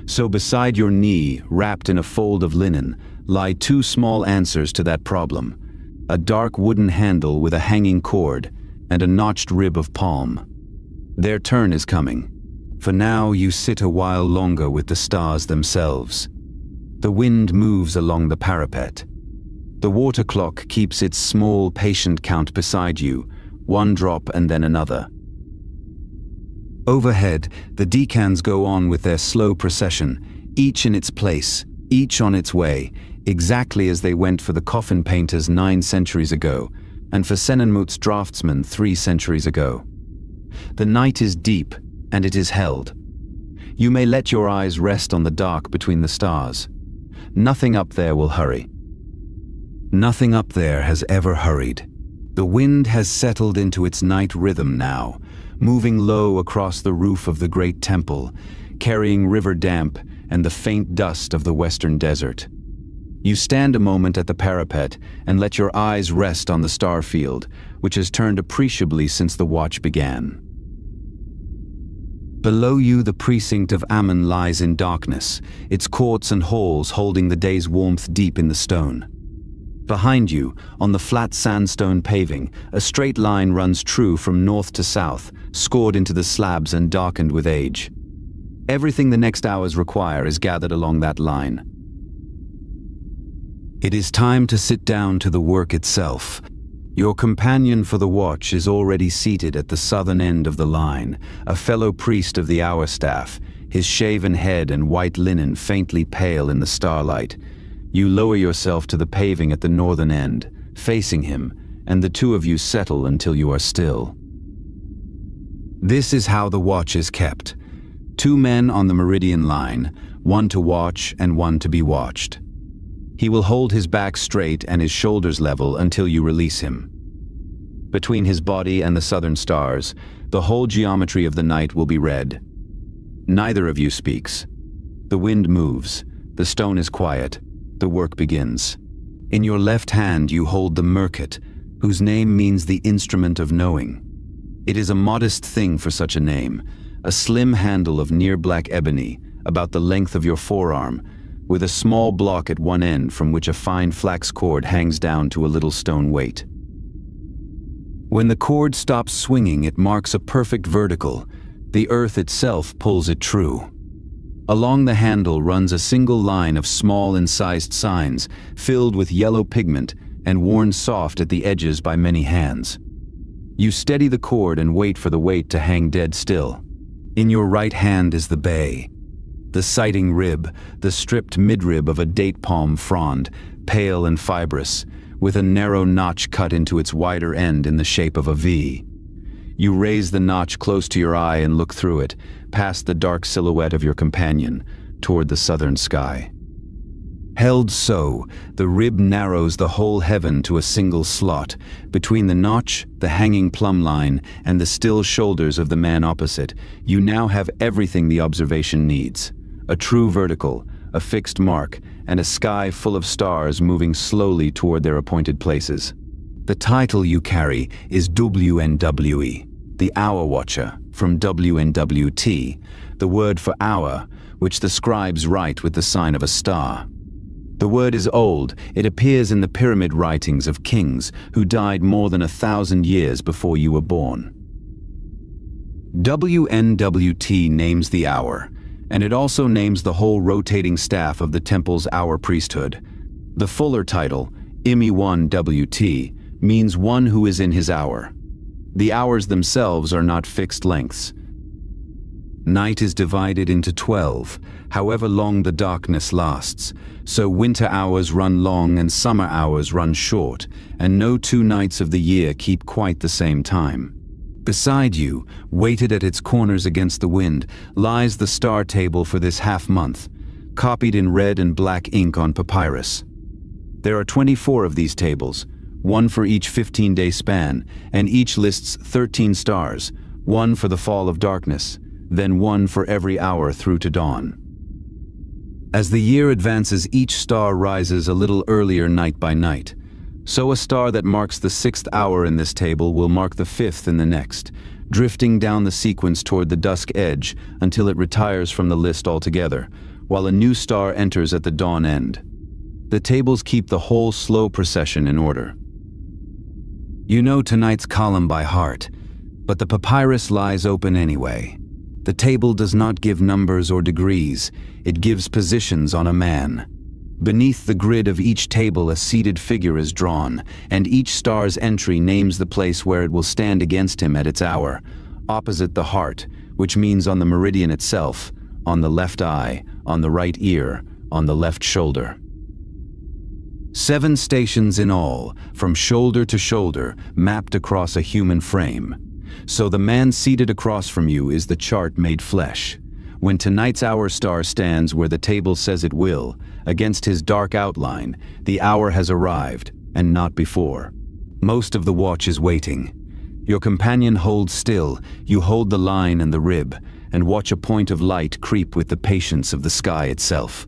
So beside your knee, wrapped in a fold of linen, lie 2 small answers to that problem: a dark wooden handle with a hanging cord, and a notched rib of palm. Their turn is coming. For now you sit a while longer with the stars themselves. The wind moves along the parapet. The water clock keeps its small, patient count beside you, 1 drop and then another. Overhead, the decans go on with their slow procession, each in its place, each on its way, exactly as they went for the coffin painters 9 centuries ago, and for Senenmut's draftsmen 3 centuries ago. The night is deep, and it is held. You may let your eyes rest on the dark between the stars. Nothing up there will hurry. Nothing up there has ever hurried. The wind has settled into its night rhythm now, moving low across the roof of the great temple, carrying river damp and the faint dust of the western desert. You stand a moment at the parapet and let your eyes rest on the star field, which has turned appreciably since the watch began. Below you, the precinct of Ammon lies in darkness, its courts and halls holding the day's warmth deep in the stone. Behind you, on the flat sandstone paving, a straight line runs true from north to south, scored into the slabs and darkened with age. Everything the next hours require is gathered along that line. It is time to sit down to the work itself. Your companion for the watch is already seated at the southern end of the line, a fellow priest of the hour staff, his shaven head and white linen faintly pale in the starlight. You lower yourself to the paving at the northern end, facing him, and the two of you settle until you are still. This is how the watch is kept. 2 men on the meridian line, one to watch and one to be watched. He will hold his back straight and his shoulders level until you release him. Between his body and the southern stars, the whole geometry of the night will be read. Neither of you speaks. The wind moves, the stone is quiet, the work begins. In your left hand you hold the merkit, whose name means the instrument of knowing. It is a modest thing for such a name, a slim handle of near black ebony, about the length of your forearm, with a small block at one end from which a fine flax cord hangs down to a little stone weight. When the cord stops swinging, it marks a perfect vertical. The earth itself pulls it true. Along the handle runs a single line of small incised signs, filled with yellow pigment and worn soft at the edges by many hands. You steady the cord and wait for the weight to hang dead still. In your right hand is the bay, the sighting rib, the stripped midrib of a date palm frond, pale and fibrous, with a narrow notch cut into its wider end in the shape of a V. You raise the notch close to your eye and look through it, past the dark silhouette of your companion, toward the southern sky. Held so, the rib narrows the whole heaven to a single slot, between the notch, the hanging plumb line, and the still shoulders of the man opposite. You now have everything the observation needs. A true vertical, a fixed mark, and a sky full of stars moving slowly toward their appointed places. The title you carry is WNWE, the Hour Watcher, from WNWT, the word for hour, which the scribes write with the sign of a star. The word is old. It appears in the pyramid writings of kings who died more than 1,000 years before you were born. WNWT names the hour, and it also names the whole rotating staff of the temple's hour priesthood. The fuller title, IMI1WT, means one who is in his hour. The hours themselves are not fixed lengths. Night is divided into 12, however long the darkness lasts, so winter hours run long and summer hours run short, and no 2 nights of the year keep quite the same time. Beside you, weighted at its corners against the wind, lies the star table for this half-month, copied in red and black ink on papyrus. There are 24 of these tables, one for each 15-day span, and each lists 13 stars, one for the fall of darkness, then one for every hour through to dawn. As the year advances, each star rises a little earlier night by night. So a star that marks the 6th hour in this table will mark the 5th in the next, drifting down the sequence toward the dusk edge until it retires from the list altogether, while a new star enters at the dawn end. The tables keep the whole slow procession in order. You know tonight's column by heart, but the papyrus lies open anyway. The table does not give numbers or degrees, it gives positions on a man. Beneath the grid of each table a seated figure is drawn, and each star's entry names the place where it will stand against him at its hour, opposite the heart, which means on the meridian itself, on the left eye, on the right ear, on the left shoulder. 7 stations in all, from shoulder to shoulder, mapped across a human frame. So the man seated across from you is the chart made flesh. When tonight's hour star stands where the table says it will, against his dark outline, the hour has arrived, and not before. Most of the watch is waiting. Your companion holds still, you hold the line and the rib, and watch a point of light creep with the patience of the sky itself.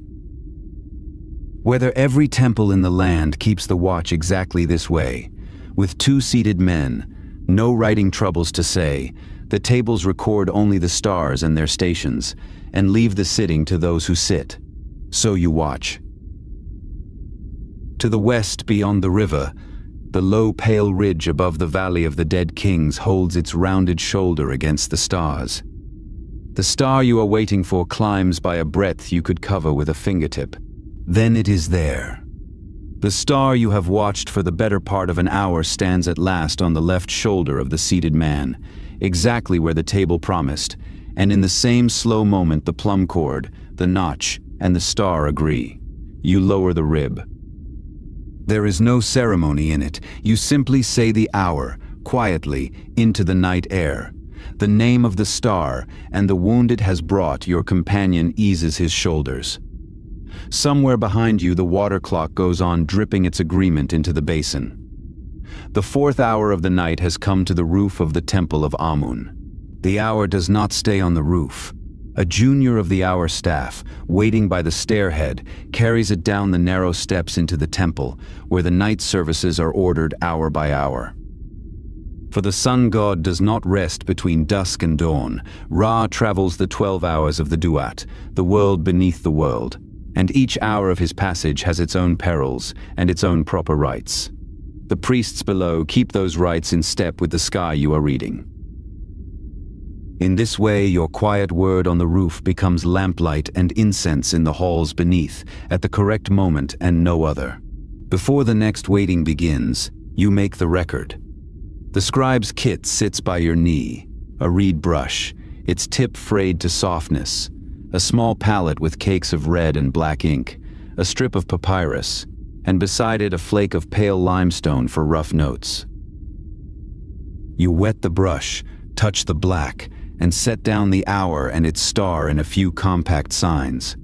Whether every temple in the land keeps the watch exactly this way, with 2 seated men, no writing troubles to say, the tables record only the stars and their stations, and leave the sitting to those who sit. So you watch. To the west, beyond the river, the low pale ridge above the Valley of the Dead Kings holds its rounded shoulder against the stars. The star you are waiting for climbs by a breadth you could cover with a fingertip. Then it is there. The star you have watched for the better part of an hour stands at last on the left shoulder of the seated man, exactly where the table promised, and in the same slow moment the plumb cord, the notch, and the star agree. You lower the rib. There is no ceremony in it. You simply say the hour, quietly, into the night air. The name of the star, and the wound it has brought your companion eases his shoulders. Somewhere behind you the water clock goes on dripping its agreement into the basin. The 4th hour of the night has come to the roof of the temple of Amun. The hour does not stay on the roof. A junior of the hour staff, waiting by the stairhead, carries it down the narrow steps into the temple, where the night services are ordered hour by hour. For the sun god does not rest between dusk and dawn. Ra travels the 12 hours of the Duat, the world beneath the world, and each hour of his passage has its own perils and its own proper rites. The priests below keep those rites in step with the sky you are reading. In this way, your quiet word on the roof becomes lamplight and incense in the halls beneath, at the correct moment and no other. Before the next waiting begins, you make the record. The scribe's kit sits by your knee, a reed brush, its tip frayed to softness, a small palette with cakes of red and black ink, a strip of papyrus, and beside it a flake of pale limestone for rough notes. You wet the brush, touch the black, and set down the hour and its star in a few compact signs.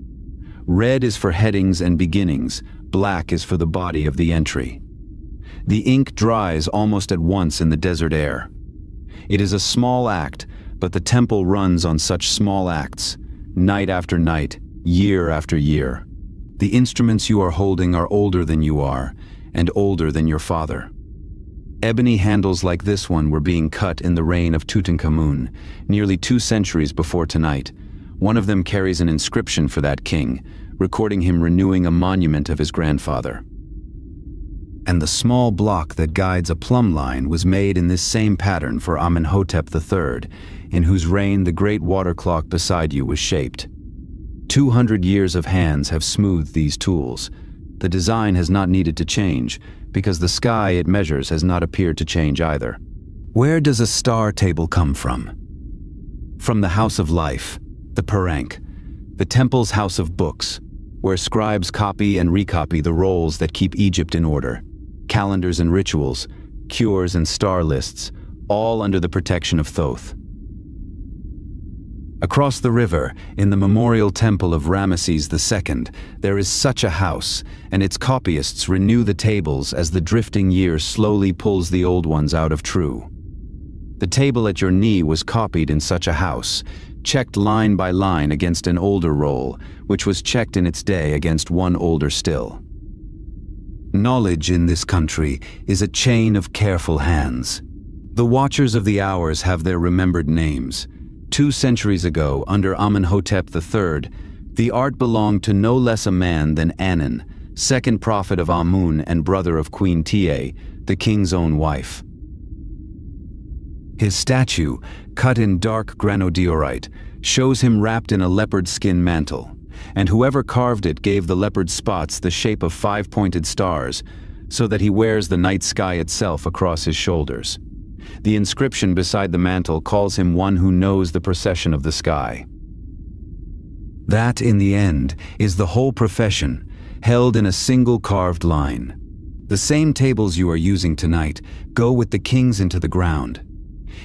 Red is for headings and beginnings, black is for the body of the entry. The ink dries almost at once in the desert air. It is a small act, but the temple runs on such small acts, night after night, year after year. The instruments you are holding are older than you are, and older than your father. Ebony handles like this one were being cut in the reign of Tutankhamun, nearly 2 centuries before tonight. One of them carries an inscription for that king, recording him renewing a monument of his grandfather. And the small block that guides a plumb line was made in this same pattern for Amenhotep III, in whose reign the great water clock beside you was shaped. 200 years of hands have smoothed these tools. The design has not needed to change, because the sky it measures has not appeared to change either. Where does a star table come from? From the house of life, the Parank, the temple's house of books, where scribes copy and recopy the rolls that keep Egypt in order, calendars and rituals, cures and star lists, all under the protection of Thoth. Across the river, in the memorial temple of Ramesses II, there is such a house, and its copyists renew the tables as the drifting year slowly pulls the old ones out of true. The table at your knee was copied in such a house, checked line by line against an older roll, which was checked in its day against one older still. Knowledge in this country is a chain of careful hands. The watchers of the hours have their remembered names. 2 centuries ago, under Amenhotep III, the art belonged to no less a man than Anan, second prophet of Amun and brother of Queen Tiye, the king's own wife. His statue, cut in dark granodiorite, shows him wrapped in a leopard skin mantle, and whoever carved it gave the leopard spots the shape of 5-pointed stars, so that he wears the night sky itself across his shoulders. The inscription beside the mantle calls him one who knows the procession of the sky. That, in the end, is the whole profession, held in a single carved line. The same tables you are using tonight go with the kings into the ground.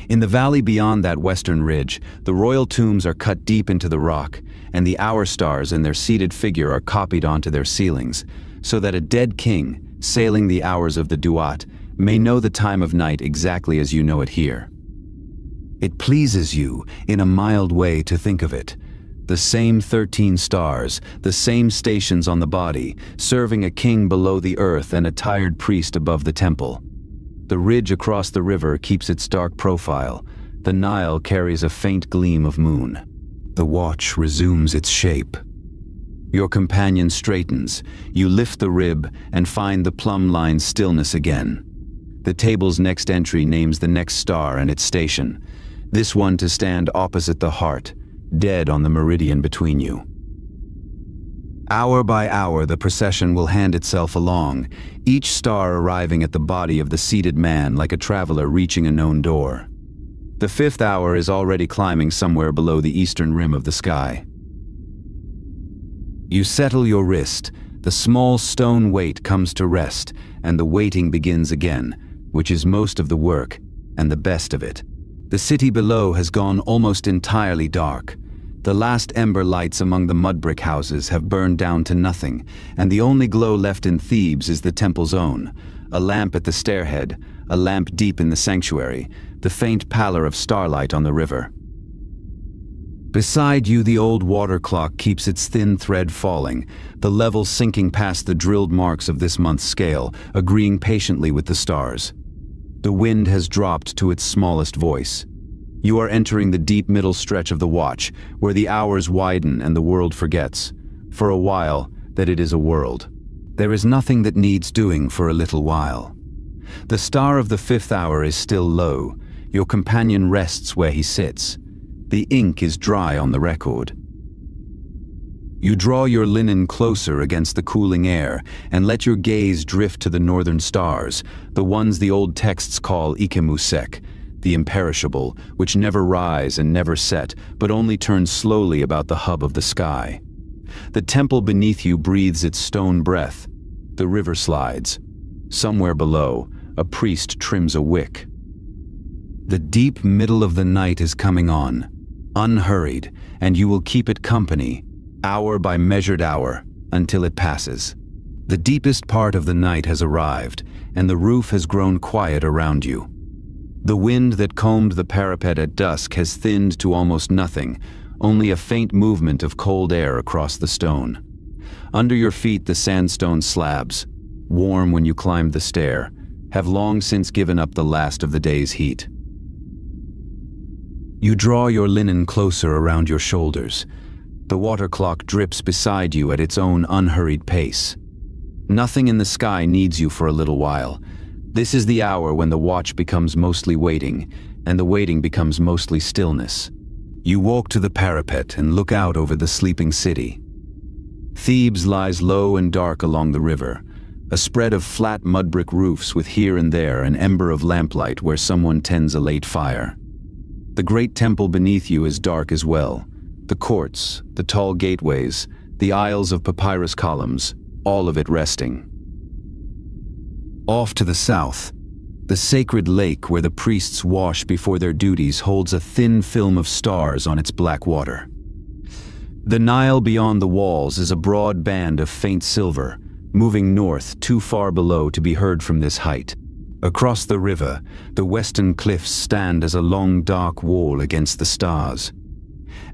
In the valley beyond that western ridge, the royal tombs are cut deep into the rock, and the hour stars in their seated figure are copied onto their ceilings, so that a dead king, sailing the hours of the duat, may know the time of night exactly as you know it here. It pleases you, in a mild way, to think of it. The same 13 stars, the same stations on the body, serving a king below the earth and a tired priest above the temple. The ridge across the river keeps its dark profile. The Nile carries a faint gleam of moon. The watch resumes its shape. Your companion straightens. You lift the rib and find the plumb-line stillness again. The table's next entry names the next star and its station, this one to stand opposite the heart, dead on the meridian between you. Hour by hour, the procession will hand itself along, each star arriving at the body of the seated man like a traveler reaching a known door. The 5th hour is already climbing somewhere below the eastern rim of the sky. You settle your wrist, the small stone weight comes to rest, and the waiting begins again, which is most of the work, and the best of it. The city below has gone almost entirely dark. The last ember lights among the mud brick houses have burned down to nothing, and the only glow left in Thebes is the temple's own, a lamp at the stairhead, a lamp deep in the sanctuary, the faint pallor of starlight on the river. Beside you, the old water clock keeps its thin thread falling, the level sinking past the drilled marks of this month's scale, agreeing patiently with the stars. The wind has dropped to its smallest voice. You are entering the deep middle stretch of the watch, where the hours widen and the world forgets, for a while, that it is a world. There is nothing that needs doing for a little while. The star of the 5th hour is still low. Your companion rests where he sits. The ink is dry on the record. You draw your linen closer against the cooling air and let your gaze drift to the northern stars, the ones the old texts call Ikemusek, the imperishable, which never rise and never set, but only turn slowly about the hub of the sky. The temple beneath you breathes its stone breath. The river slides. Somewhere below, a priest trims a wick. The deep middle of the night is coming on, unhurried, and you will keep it company, hour by measured hour, until it passes. The deepest part of the night has arrived, and the roof has grown quiet around you. The wind that combed the parapet at dusk has thinned to almost nothing, only a faint movement of cold air across the stone. Under your feet, the sandstone slabs, warm when you climbed the stair, have long since given up the last of the day's heat. You draw your linen closer around your shoulders. The water clock drips beside you at its own unhurried pace. Nothing in the sky needs you for a little while. This is the hour when the watch becomes mostly waiting, and the waiting becomes mostly stillness. You walk to the parapet and look out over the sleeping city. Thebes lies low and dark along the river, a spread of flat mud brick roofs with here and there an ember of lamplight where someone tends a late fire. The great temple beneath you is dark as well. The courts, the tall gateways, the aisles of papyrus columns, all of it resting. Off to the south, the sacred lake where the priests wash before their duties holds a thin film of stars on its black water. The Nile beyond the walls is a broad band of faint silver, moving north too far below to be heard from this height. Across the river, the western cliffs stand as a long dark wall against the stars.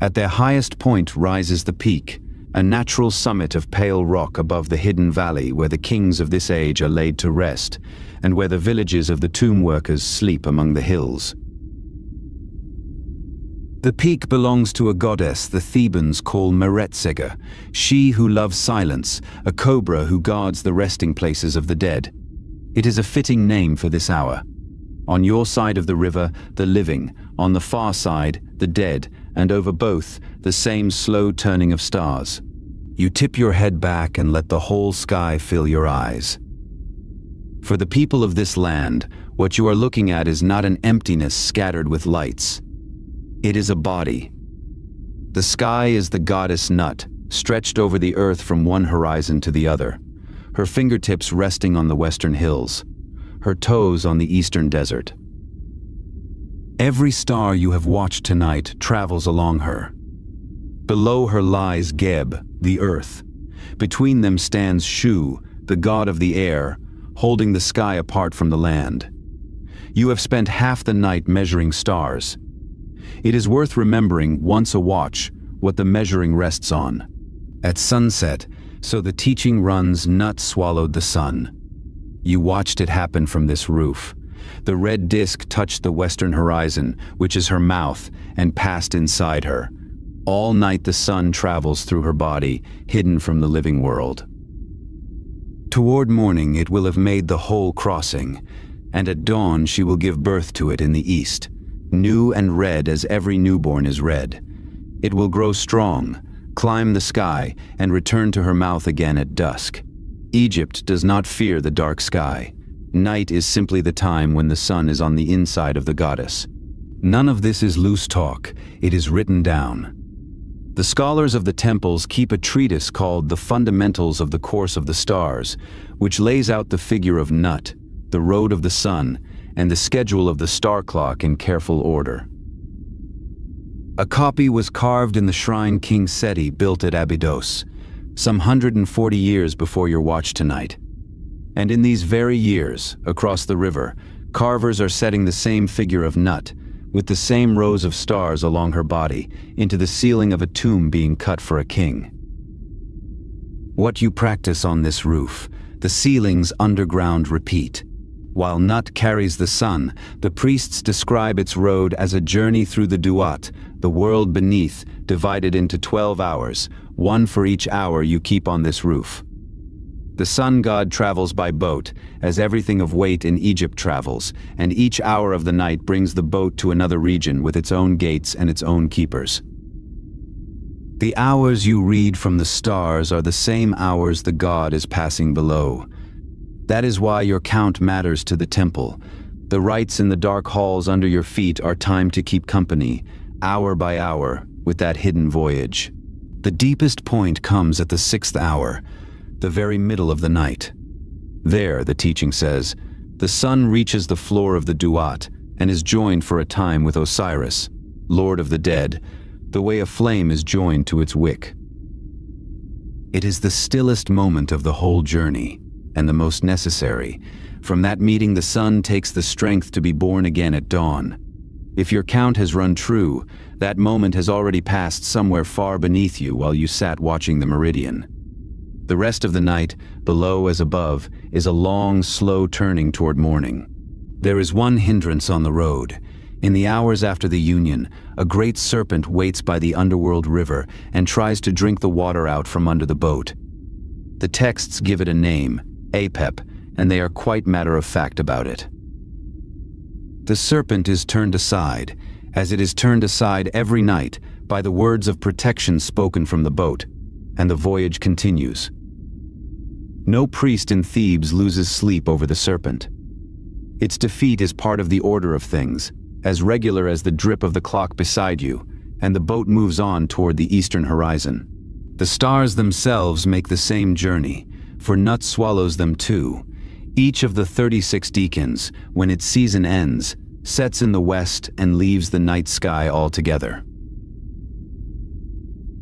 At their highest point rises the peak, a natural summit of pale rock above the hidden valley where the kings of this age are laid to rest, and where the villages of the tomb workers sleep among the hills. The peak belongs to a goddess the Thebans call Meretsega, she who loves silence, a cobra who guards the resting places of the dead. It is a fitting name for this hour. On your side of the river, the living, on the far side, the dead, and over both, the same slow turning of stars. You tip your head back and let the whole sky fill your eyes. For the people of this land, What you are looking at is not an emptiness scattered with lights. It is a body. The sky is the goddess Nut, stretched over the earth from one horizon to the other, her fingertips resting on the western hills, her toes on the eastern desert. Every star you have watched tonight travels along her. Below her lies Geb, the earth. Between them stands Shu, the god of the air, holding the sky apart from the land. You have spent half the night measuring stars. It is worth remembering, once a watch, what the measuring rests on. At sunset, so the teaching runs, Nut swallowed the sun. You watched it happen from this roof. The red disk touched the western horizon, which is her mouth, and passed inside her. All night the sun travels through her body, hidden from the living world. Toward morning it will have made the whole crossing, and at dawn she will give birth to it in the east, new and red as every newborn is red. It will grow strong, climb the sky, and return to her mouth again at dusk. Egypt does not fear the dark sky. Night is simply the time when the sun is on the inside of the goddess. None of this is loose talk, it is written down. The scholars of the temples keep a treatise called The Fundamentals of the Course of the Stars, which lays out the figure of Nut, the road of the sun, and the schedule of the star clock in careful order. A copy was carved in the shrine King Seti built at Abydos, some 140 years before your watch tonight. And in these very years, across the river, carvers are setting the same figure of Nut, with the same rows of stars along her body, into the ceiling of a tomb being cut for a king. What you practice on this roof, the ceilings underground repeat. While Nut carries the sun, the priests describe its road as a journey through the Duat, the world beneath, divided into 12 hours, one for each hour you keep on this roof. The sun god travels by boat, as everything of weight in Egypt travels, and each hour of the night brings the boat to another region with its own gates and its own keepers. The hours you read from the stars are the same hours the god is passing below. That is why your count matters to the temple. The rites in the dark halls under your feet are time to keep company, hour by hour, with that hidden voyage. The deepest point comes at the 6th hour, the very middle of the night. There, the teaching says, the sun reaches the floor of the Duat and is joined for a time with Osiris, Lord of the Dead, the way a flame is joined to its wick. It is the stillest moment of the whole journey, and the most necessary. From that meeting the sun takes the strength to be born again at dawn. If your count has run true, that moment has already passed somewhere far beneath you while you sat watching the meridian. The rest of the night, below as above, is a long, slow turning toward morning. There is one hindrance on the road. In the hours after the union, a great serpent waits by the underworld river and tries to drink the water out from under the boat. The texts give it a name, Apep, and they are quite matter-of-fact about it. The serpent is turned aside, as it is turned aside every night by the words of protection spoken from the boat, and the voyage continues. No priest in Thebes loses sleep over the serpent. Its defeat is part of the order of things, as regular as the drip of the clock beside you, and the boat moves on toward the eastern horizon. The stars themselves make the same journey, for Nut swallows them too. Each of the 36 decans, when its season ends, sets in the west and leaves the night sky altogether.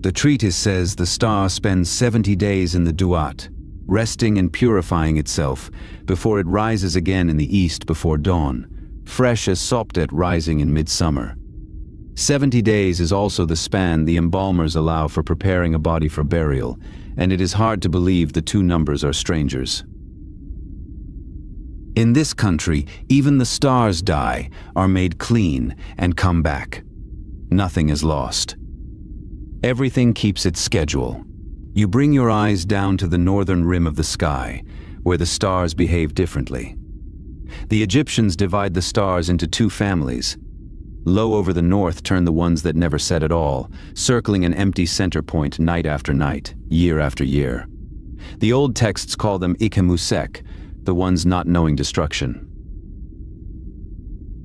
The treatise says the star spends 70 days in the Duat, resting and purifying itself before it rises again in the east before dawn, fresh as Sopdet rising in midsummer. 70 days is also the span the embalmers allow for preparing a body for burial, and it is hard to believe the two numbers are strangers. In this country, even the stars die, are made clean, and come back. Nothing is lost. Everything keeps its schedule. You bring your eyes down to the northern rim of the sky, where the stars behave differently. The Egyptians divide the stars into two families. Low over the north turn the ones that never set at all, circling an empty center point night after night, year after year. The old texts call them Ikemusek, the ones not knowing destruction.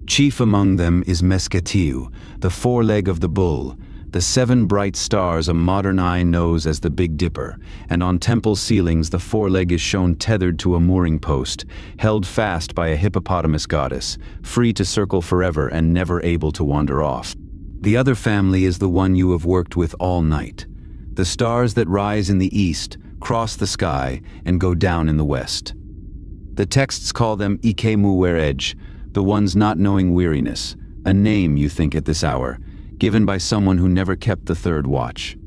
Chief among them is Mesketiu, the foreleg of the bull, the 7 bright stars a modern eye knows as the Big Dipper, and on temple ceilings the foreleg is shown tethered to a mooring post, held fast by a hippopotamus goddess, free to circle forever and never able to wander off. The other family is the one you have worked with all night. The stars that rise in the east, cross the sky, and go down in the west. The texts call them Ikemu Werej, the ones not knowing weariness, a name, you think at this hour, given by someone who never kept the third watch.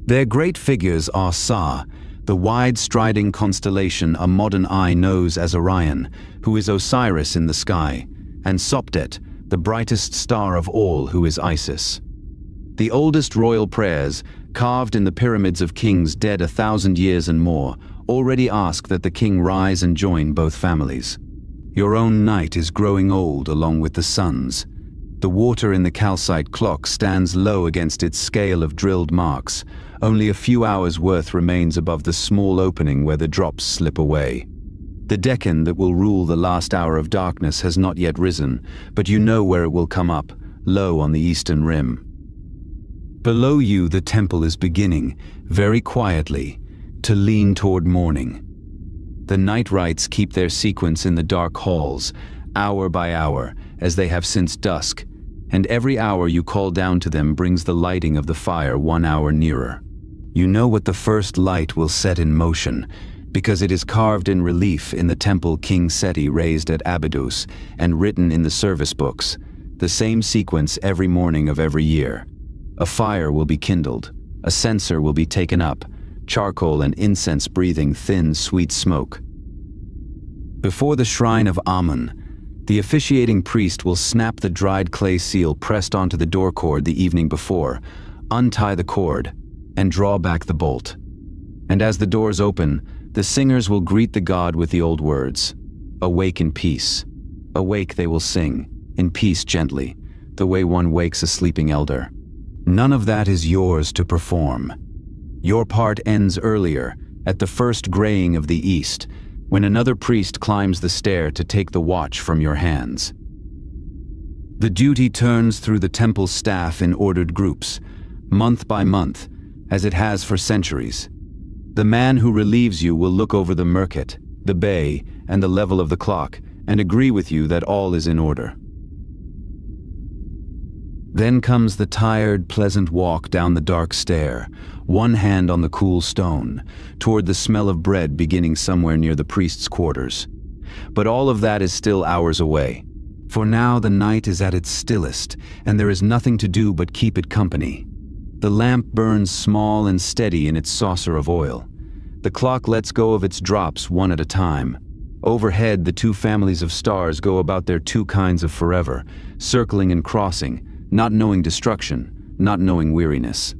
Their great figures are Sa, the wide-striding constellation a modern eye knows as Orion, who is Osiris in the sky, and Sopdet, the brightest star of all, who is Isis. The oldest royal prayers, carved in the pyramids of kings dead 1,000 years and more, already ask that the king rise and join both families. Your own night is growing old along with the sun's. The water in the calcite clock stands low against its scale of drilled marks. Only a few hours' worth remains above the small opening where the drops slip away. The Decan that will rule the last hour of darkness has not yet risen, but you know where it will come up, low on the eastern rim. Below you the temple is beginning, very quietly, to lean toward morning. The night rites keep their sequence in the dark halls, hour by hour, as they have since dusk, and every hour you call down to them brings the lighting of the fire 1 hour nearer. You know what the first light will set in motion, because it is carved in relief in the temple King Seti raised at Abydos and written in the service books, the same sequence every morning of every year. A fire will be kindled, a censer will be taken up, charcoal and incense breathing thin, sweet smoke. Before the shrine of Amun, the officiating priest will snap the dried clay seal pressed onto the door cord the evening before, untie the cord, and draw back the bolt. And as the doors open, the singers will greet the god with the old words, "Awake in peace." Awake, they will sing, in peace gently, the way one wakes a sleeping elder. None of that is yours to perform. Your part ends earlier, at the first graying of the east, when another priest climbs the stair to take the watch from your hands. The duty turns through the temple staff in ordered groups, month by month, as it has for centuries. The man who relieves you will look over the mercat, the bay, and the level of the clock, and agree with you that all is in order. Then comes the tired, pleasant walk down the dark stair, one hand on the cool stone, toward the smell of bread beginning somewhere near the priest's quarters. But all of that is still hours away. For now the night is at its stillest, and there is nothing to do but keep it company. The lamp burns small and steady in its saucer of oil. The clock lets go of its drops one at a time. Overhead, the 2 families of stars go about their 2 kinds of forever, circling and crossing, not knowing destruction, not knowing weariness.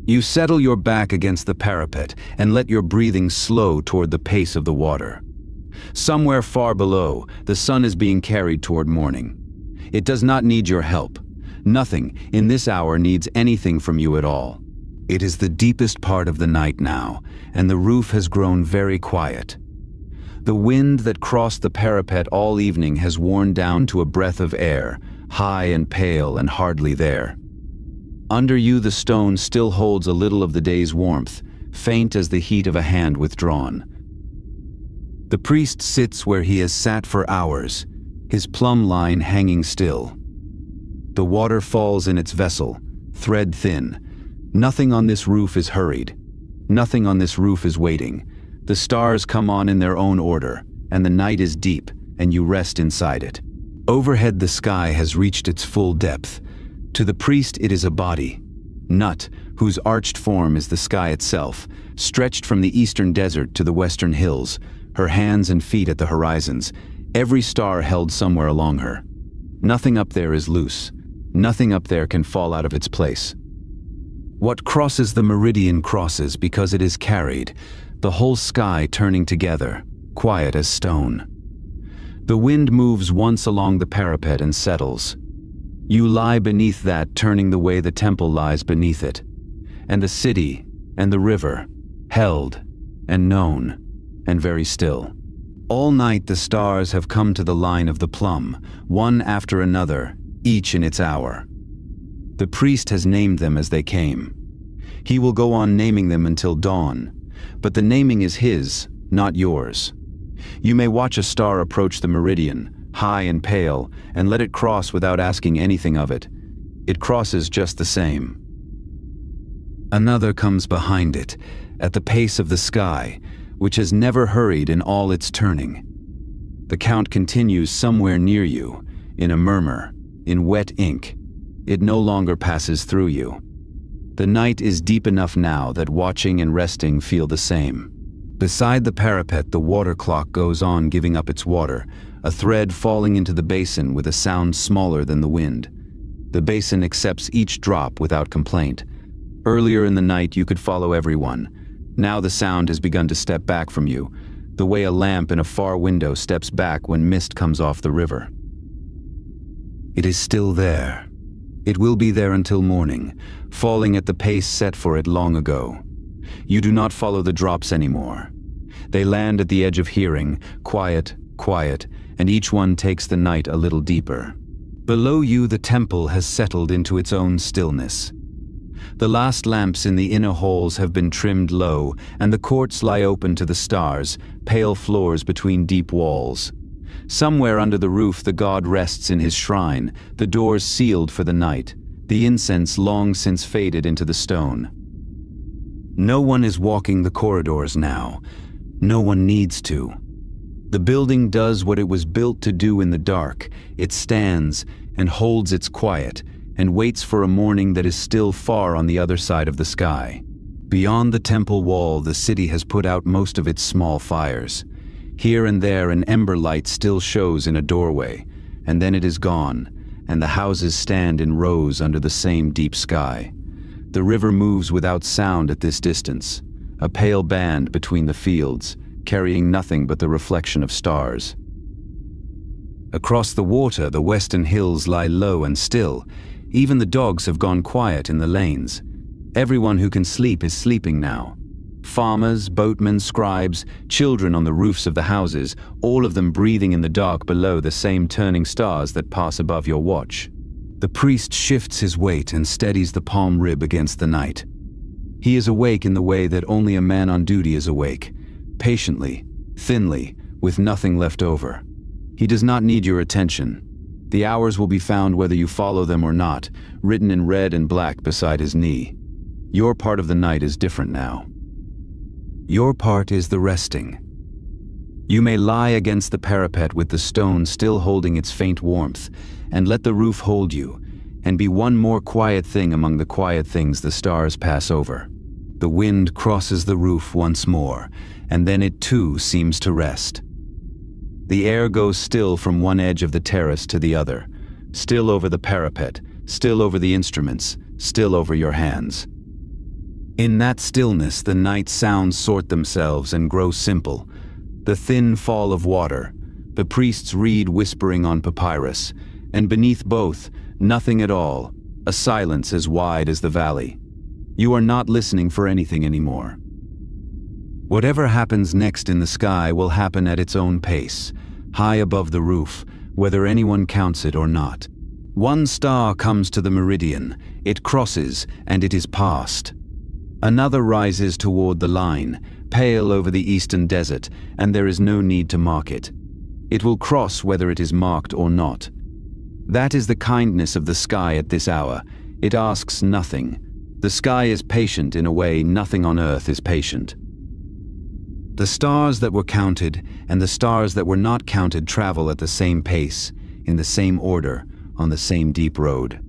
You settle your back against the parapet and let your breathing slow toward the pace of the water. Somewhere far below, the sun is being carried toward morning. It does not need your help. Nothing in this hour needs anything from you at all. It is the deepest part of the night now, and the roof has grown very quiet. The wind that crossed the parapet all evening has worn down to a breath of air, high and pale and hardly there. Under you the stone still holds a little of the day's warmth, faint as the heat of a hand withdrawn. The priest sits where he has sat for hours, his plumb line hanging still. The water falls in its vessel, thread thin. Nothing on this roof is hurried. Nothing on this roof is waiting. The stars come on in their own order, and the night is deep, and you rest inside it. Overhead the sky has reached its full depth. To the priest it is a body, Nut, whose arched form is the sky itself, stretched from the eastern desert to the western hills, her hands and feet at the horizons, every star held somewhere along her. Nothing up there is loose. Nothing up there can fall out of its place. What crosses the meridian crosses because it is carried, the whole sky turning together, quiet as stone. The wind moves once along the parapet and settles. You lie beneath that, turning the way the temple lies beneath it. And the city and the river, held and known and very still. All night the stars have come to the line of the plumb, one after another, each in its hour. The priest has named them as they came. He will go on naming them until dawn, but the naming is his, not yours. You may watch a star approach the meridian, high and pale, and let it cross without asking anything of it. It crosses just the same. Another comes behind it, at the pace of the sky, which has never hurried in all its turning. The count continues somewhere near you, in a murmur, in wet ink. It no longer passes through you. The night is deep enough now that watching and resting feel the same. Beside the parapet, the water clock goes on giving up its water, a thread falling into the basin with a sound smaller than the wind. The basin accepts each drop without complaint. Earlier in the night you could follow everyone. Now the sound has begun to step back from you, the way a lamp in a far window steps back when mist comes off the river. It is still there. It will be there until morning, falling at the pace set for it long ago. You do not follow the drops anymore. They land at the edge of hearing, quiet, quiet, and each one takes the night a little deeper. Below you the temple has settled into its own stillness. The last lamps in the inner halls have been trimmed low, and the courts lie open to the stars, pale floors between deep walls. Somewhere under the roof the god rests in his shrine, the doors sealed for the night, the incense long since faded into the stone. No one is walking the corridors now. No one needs to. The building does what it was built to do in the dark. It stands and holds its quiet and waits for a morning that is still far on the other side of the sky. Beyond the temple wall, the city has put out most of its small fires. Here and there an ember light still shows in a doorway, and then it is gone, and the houses stand in rows under the same deep sky. The river moves without sound at this distance, a pale band between the fields, carrying nothing but the reflection of stars. Across the water, the western hills lie low and still. Even the dogs have gone quiet in the lanes. Everyone who can sleep is sleeping now. Farmers, boatmen, scribes, children on the roofs of the houses, all of them breathing in the dark below the same turning stars that pass above your watch. The priest shifts his weight and steadies the palm rib against the night. He is awake in the way that only a man on duty is awake, patiently, thinly, with nothing left over. He does not need your attention. The hours will be found whether you follow them or not, written in red and black beside his knee. Your part of the night is different now. Your part is the resting. You may lie against the parapet with the stone still holding its faint warmth, and let the roof hold you, and be one more quiet thing among the quiet things the stars pass over. The wind crosses the roof once more, and then it too seems to rest. The air goes still from one edge of the terrace to the other, still over the parapet, still over the instruments, still over your hands. In that stillness, the night sounds sort themselves and grow simple. The thin fall of water, the priests read whispering on papyrus, and beneath both, nothing at all, a silence as wide as the valley. You are not listening for anything anymore. Whatever happens next in the sky will happen at its own pace, high above the roof, whether anyone counts it or not. One star comes to the meridian, it crosses, and it is past. Another rises toward the line, pale over the eastern desert, and there is no need to mark it. It will cross whether it is marked or not. That is the kindness of the sky at this hour. It asks nothing. The sky is patient in a way nothing on earth is patient. The stars that were counted and the stars that were not counted travel at the same pace, in the same order, on the same deep road.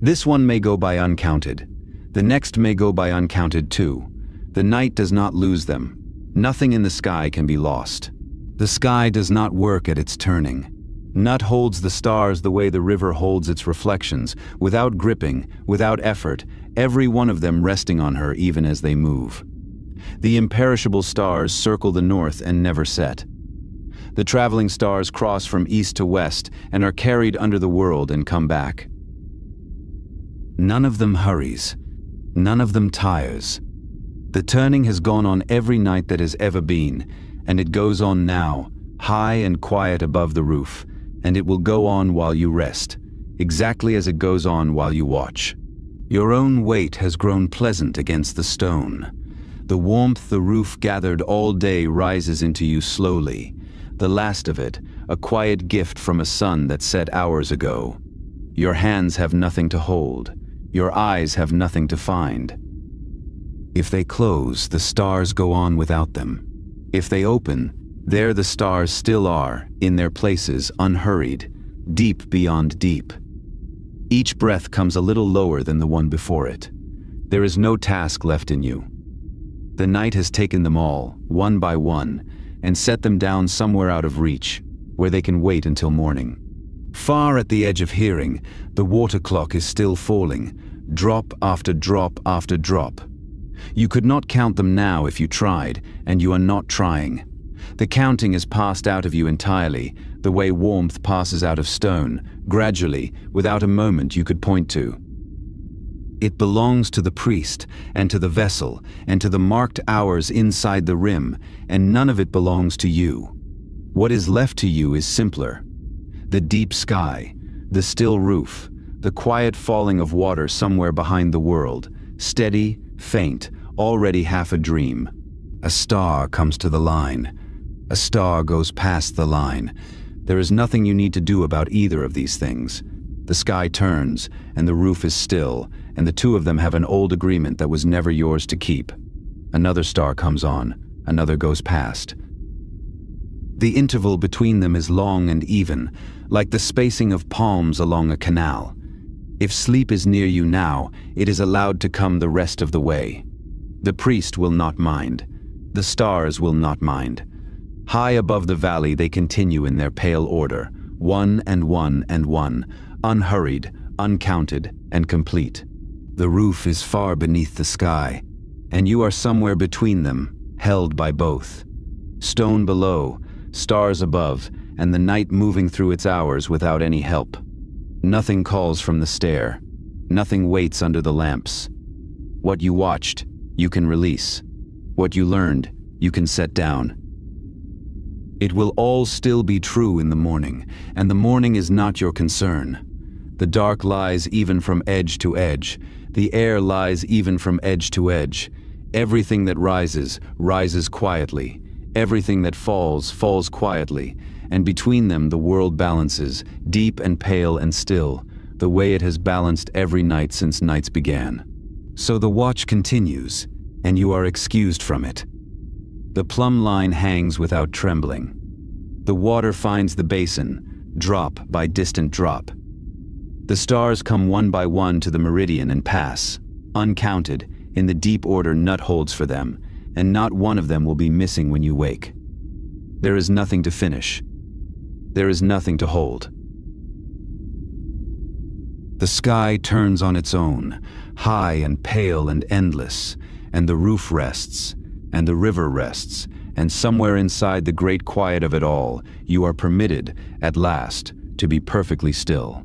This one may go by uncounted. The next may go by uncounted too. The night does not lose them. Nothing in the sky can be lost. The sky does not work at its turning. Nut holds the stars the way the river holds its reflections, without gripping, without effort, every one of them resting on her even as they move. The imperishable stars circle the north and never set. The traveling stars cross from east to west and are carried under the world and come back. None of them hurries. None of them tires. The turning has gone on every night that has ever been, and it goes on now, high and quiet above the roof, and it will go on while you rest, exactly as it goes on while you watch. Your own weight has grown pleasant against the stone. The warmth the roof gathered all day rises into you slowly, the last of it, a quiet gift from a sun that set hours ago. Your hands have nothing to hold. Your eyes have nothing to find. If they close, the stars go on without them. If they open, there the stars still are, in their places, unhurried, deep beyond deep. Each breath comes a little lower than the one before it. There is no task left in you. The night has taken them all, one by one, and set them down somewhere out of reach, where they can wait until morning. Far at the edge of hearing, the water clock is still falling, drop after drop after drop. You could not count them now if you tried, and you are not trying. The counting is passed out of you entirely, the way warmth passes out of stone, gradually, without a moment you could point to. It belongs to the priest, and to the vessel, and to the marked hours inside the rim, and none of it belongs to you. What is left to you is simpler. The deep sky, the still roof, the quiet falling of water somewhere behind the world, steady, faint, already half a dream. A star comes to the line. A star goes past the line. There is nothing you need to do about either of these things. The sky turns, and the roof is still, and the two of them have an old agreement that was never yours to keep. Another star comes on, another goes past. The interval between them is long and even, like the spacing of palms along a canal. If sleep is near you now, it is allowed to come the rest of the way. The priest will not mind. The stars will not mind. High above the valley they continue in their pale order, one and one and one, unhurried, uncounted, and complete. The roof is far beneath the sky, and you are somewhere between them, held by both. Stone below, stars above, and the night moving through its hours without any help. Nothing calls from the stair. Nothing waits under the lamps. What you watched, you can release. What you learned, you can set down. It will all still be true in the morning, and the morning is not your concern. The dark lies even from edge to edge. The air lies even from edge to edge. Everything that rises, rises quietly. Everything that falls, falls quietly. And between them the world balances, deep and pale and still, the way it has balanced every night since nights began. So the watch continues, and you are excused from it. The plumb line hangs without trembling. The water finds the basin, drop by distant drop. The stars come one by one to the meridian and pass, uncounted, in the deep order Nut holds for them, and not one of them will be missing when you wake. There is nothing to finish. There is nothing to hold. The sky turns on its own, high and pale and endless, and the roof rests, and the river rests, and somewhere inside the great quiet of it all, you are permitted, at last, to be perfectly still.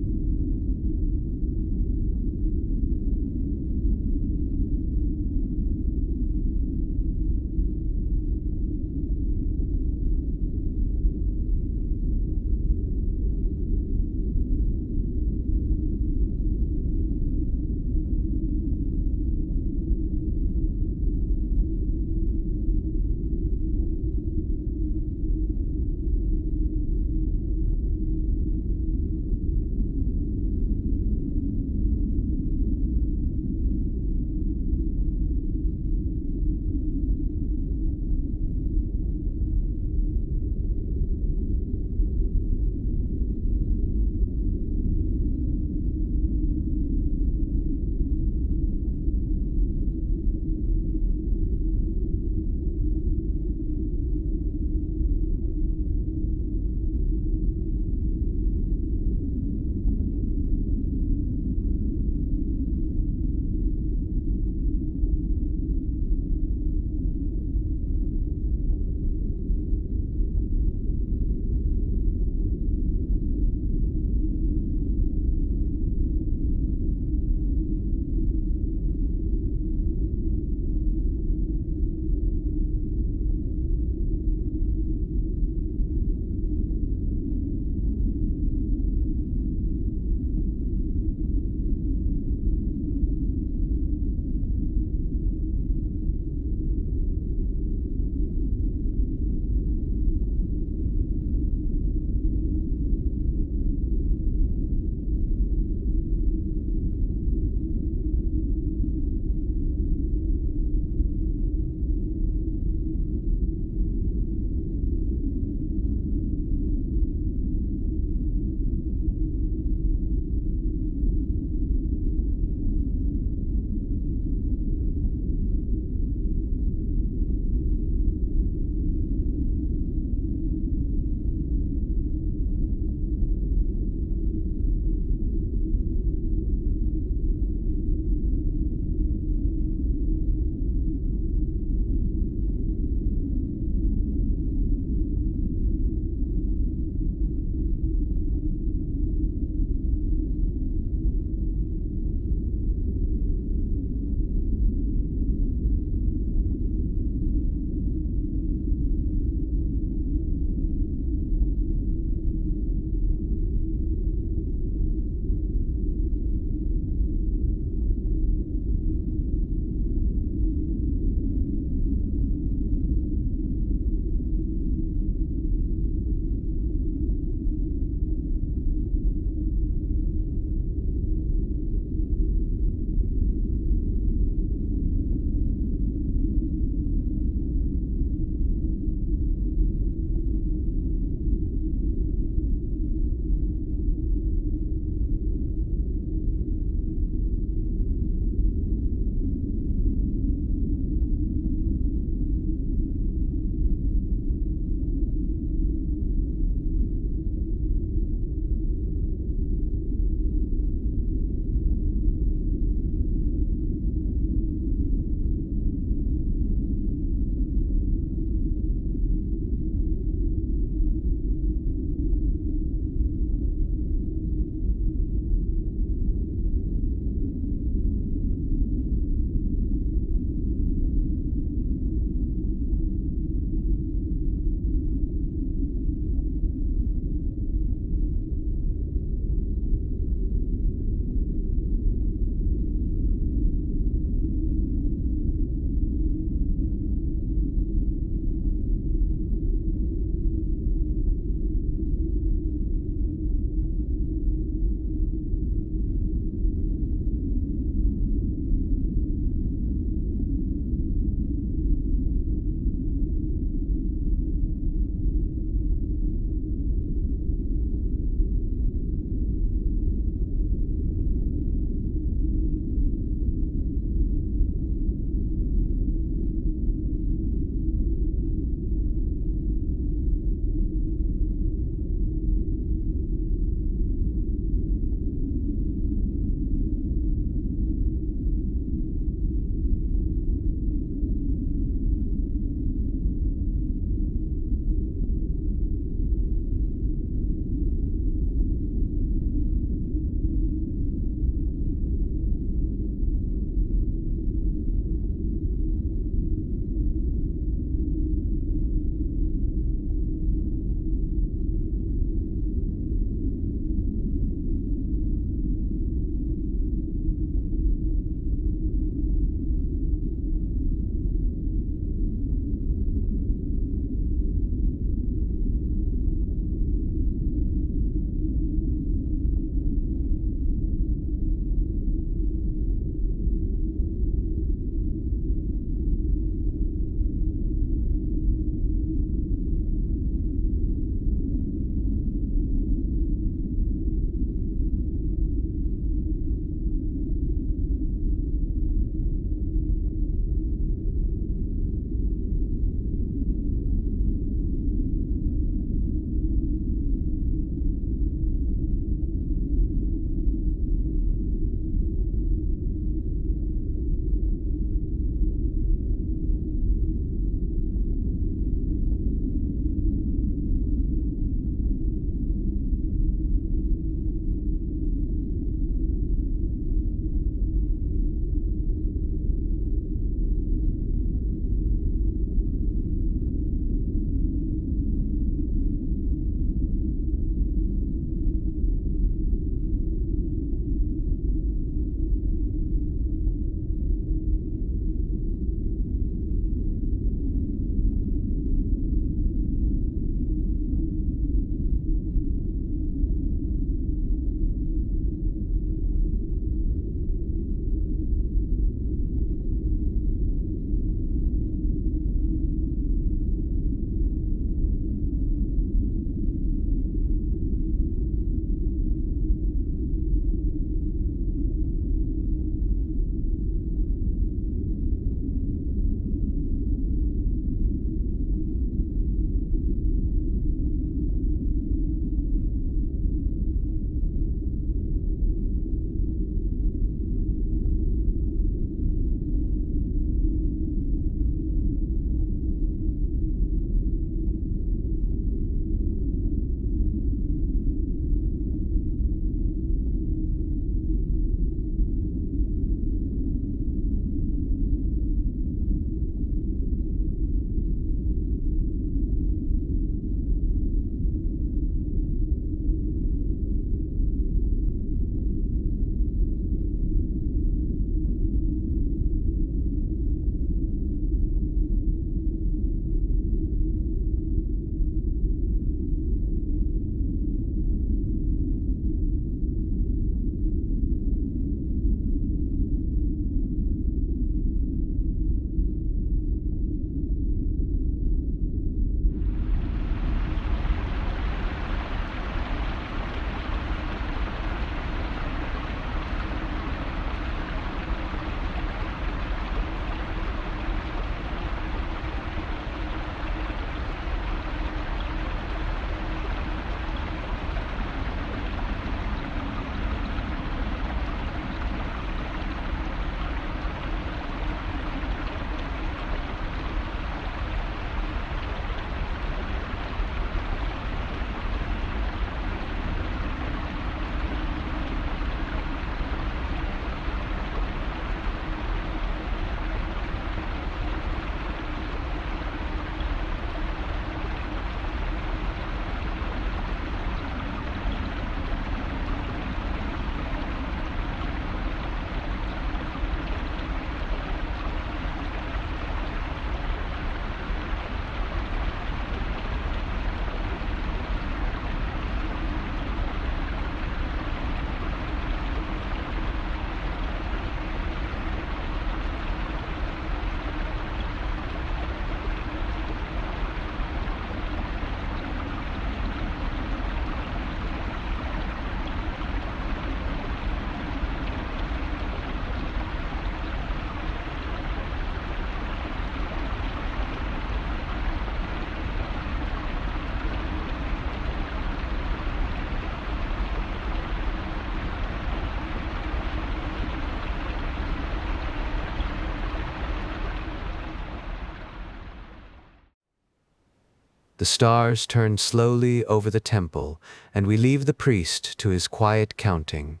The stars turn slowly over the temple, and we leave the priest to his quiet counting.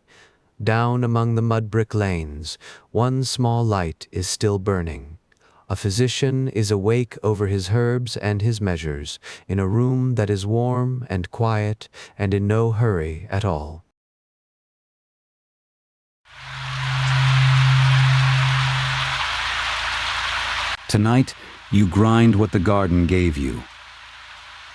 Down among the mud brick lanes, one small light is still burning. A physician is awake over his herbs and his measures, in a room that is warm and quiet and in no hurry at all. Tonight, you grind what the garden gave you.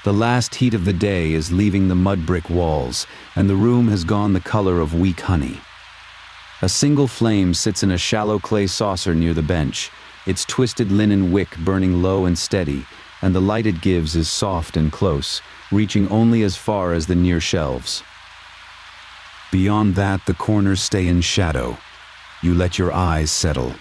The last heat of the day is leaving the mud brick walls, and the room has gone the color of weak honey. A single flame sits in a shallow clay saucer near the bench, its twisted linen wick burning low and steady, and the light it gives is soft and close, reaching only as far as the near shelves. Beyond that, the corners stay in shadow. You let your eyes settle.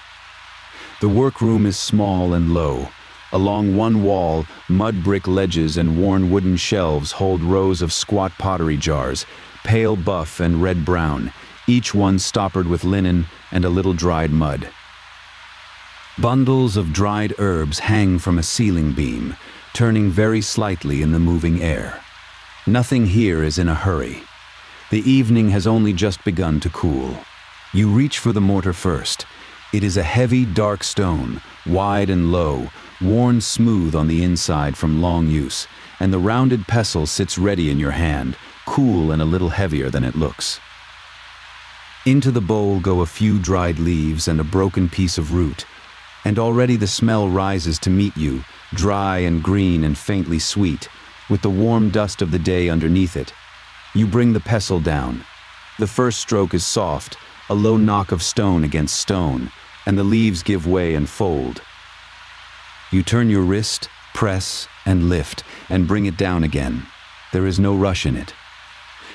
The workroom is small and low. Along one wall, mud brick ledges and worn wooden shelves hold rows of squat pottery jars, pale buff and red-brown, each one stoppered with linen and a little dried mud. Bundles of dried herbs hang from a ceiling beam, turning very slightly in the moving air. Nothing here is in a hurry. The evening has only just begun to cool. You reach for the mortar first. It is a heavy, dark stone, wide and low, worn smooth on the inside from long use, and the rounded pestle sits ready in your hand, cool and a little heavier than it looks. Into the bowl go a few dried leaves and a broken piece of root, and already the smell rises to meet you, dry and green and faintly sweet, with the warm dust of the day underneath it. You bring the pestle down. The first stroke is soft, a low knock of stone against stone, and the leaves give way and fold. You turn your wrist, press, and lift, and bring it down again. There is no rush in it.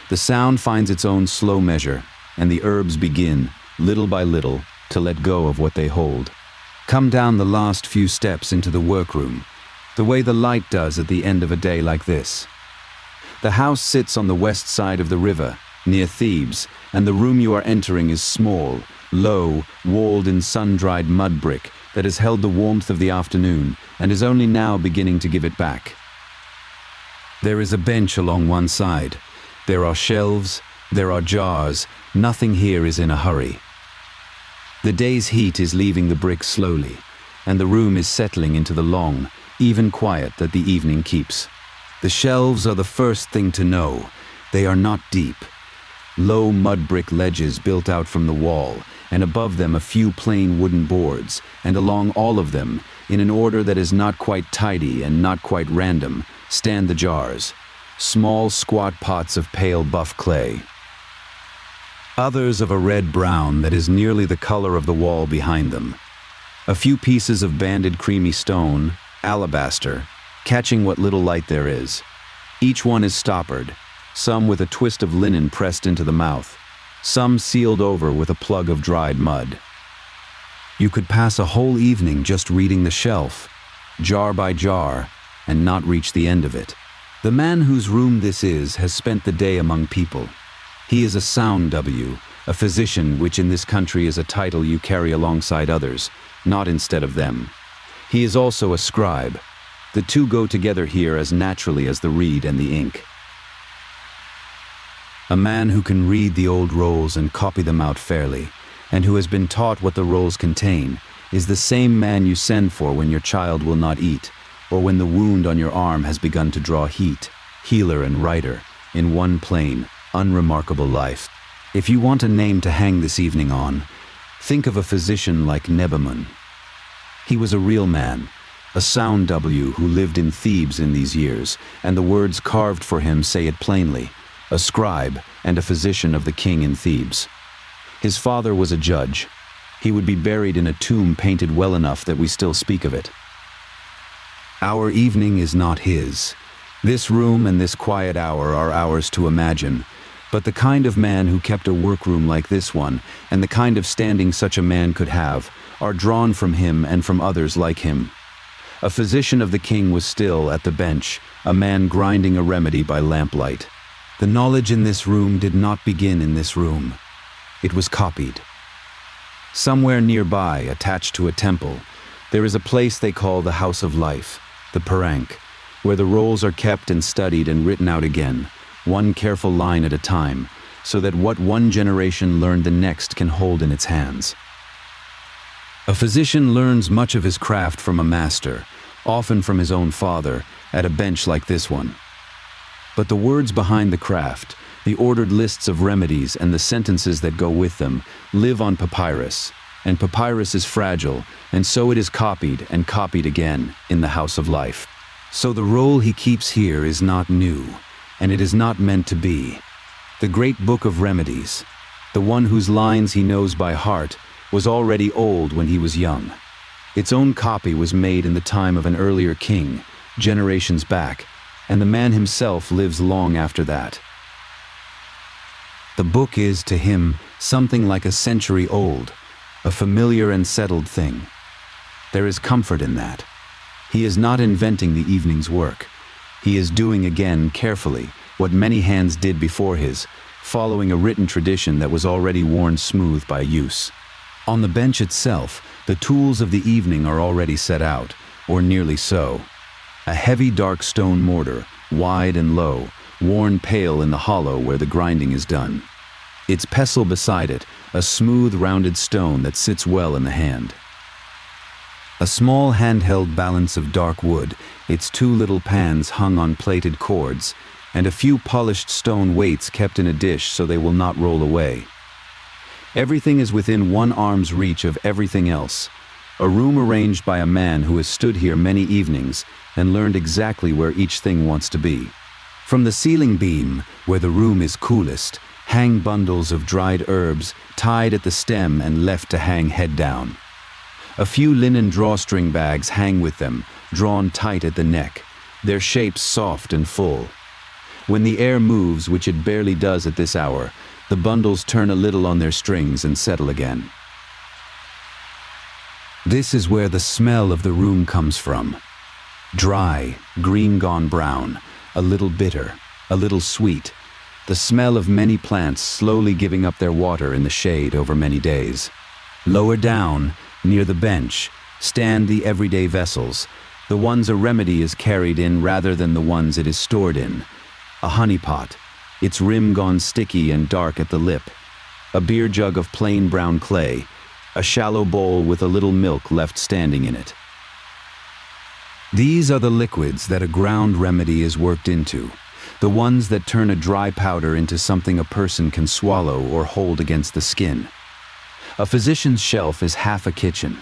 The sound finds its own slow measure, and the herbs begin, little by little, to let go of what they hold. Come down the last few steps into the workroom, the way the light does at the end of a day like this. The house sits on the west side of the river, near Thebes, and the room you are entering is small, low, walled in sun-dried mud brick that has held the warmth of the afternoon and is only now beginning to give it back. There is a bench along one side. There are shelves, there are jars. Nothing here is in a hurry. The day's heat is leaving the bricks slowly, and the room is settling into the long, even quiet that the evening keeps. The shelves are the first thing to know. They are not deep. Low mud brick ledges built out from the wall, and above them a few plain wooden boards, and along all of them, in an order that is not quite tidy and not quite random, stand the jars, small squat pots of pale buff clay. Others of a red-brown that is nearly the color of the wall behind them. A few pieces of banded creamy stone, alabaster, catching what little light there is. Each one is stoppered, some with a twist of linen pressed into the mouth, some sealed over with a plug of dried mud. You could pass a whole evening just reading the shelf, jar by jar, and not reach the end of it. The man whose room this is has spent the day among people. He is a sound W, a physician, which in this country is a title you carry alongside others, not instead of them. He is also a scribe. The two go together here as naturally as the reed and the ink. A man who can read the old rolls and copy them out fairly, and who has been taught what the rolls contain, is the same man you send for when your child will not eat, or when the wound on your arm has begun to draw heat, healer and writer, in one plain, unremarkable life. If you want a name to hang this evening on, think of a physician like Nebamun. He was a real man, a sound W who lived in Thebes in these years, and the words carved for him say it plainly, a scribe and a physician of the king in Thebes. His father was a judge. He would be buried in a tomb painted well enough that we still speak of it. Our evening is not his. This room and this quiet hour are ours to imagine, but the kind of man who kept a workroom like this one, and the kind of standing such a man could have, are drawn from him and from others like him. A physician of the king was still at the bench, a man grinding a remedy by lamplight. The knowledge in this room did not begin in this room. It was copied. Somewhere nearby, attached to a temple, there is a place they call the House of Life, the Parank, where the rolls are kept and studied and written out again, one careful line at a time, so that what one generation learned the next can hold in its hands. A physician learns much of his craft from a master, often from his own father, at a bench like this one. But the words behind the craft, the ordered lists of remedies and the sentences that go with them, live on papyrus, and papyrus is fragile, and so it is copied and copied again in the house of life. So the roll he keeps here is not new, and it is not meant to be. The great book of remedies, the one whose lines he knows by heart, was already old when he was young. Its own copy was made in the time of an earlier king, generations back, and the man himself lives long after that. The book is, to him, something like a century old, a familiar and settled thing. There is comfort in that. He is not inventing the evening's work. He is doing again, carefully, what many hands did before his, following a written tradition that was already worn smooth by use. On the bench itself, the tools of the evening are already set out, or nearly so. A heavy dark stone mortar, wide and low, worn pale in the hollow where the grinding is done. Its pestle beside it, a smooth rounded stone that sits well in the hand. A small handheld balance of dark wood, its two little pans hung on plated cords, and a few polished stone weights kept in a dish so they will not roll away. Everything is within one arm's reach of everything else, a room arranged by a man who has stood here many evenings and learned exactly where each thing wants to be. From the ceiling beam, where the room is coolest, hang bundles of dried herbs, tied at the stem and left to hang head down. A few linen drawstring bags hang with them, drawn tight at the neck, their shapes soft and full. When the air moves, which it barely does at this hour, the bundles turn a little on their strings and settle again. This is where the smell of the room comes from. Dry, green gone brown, a little bitter, a little sweet, the smell of many plants slowly giving up their water in the shade over many days. Lower down, near the bench, stand the everyday vessels, the ones a remedy is carried in rather than the ones it is stored in. A honey pot, its rim gone sticky and dark at the lip, a beer jug of plain brown clay, a shallow bowl with a little milk left standing in it. These are the liquids that a ground remedy is worked into, the ones that turn a dry powder into something a person can swallow or hold against the skin. A physician's shelf is half a kitchen.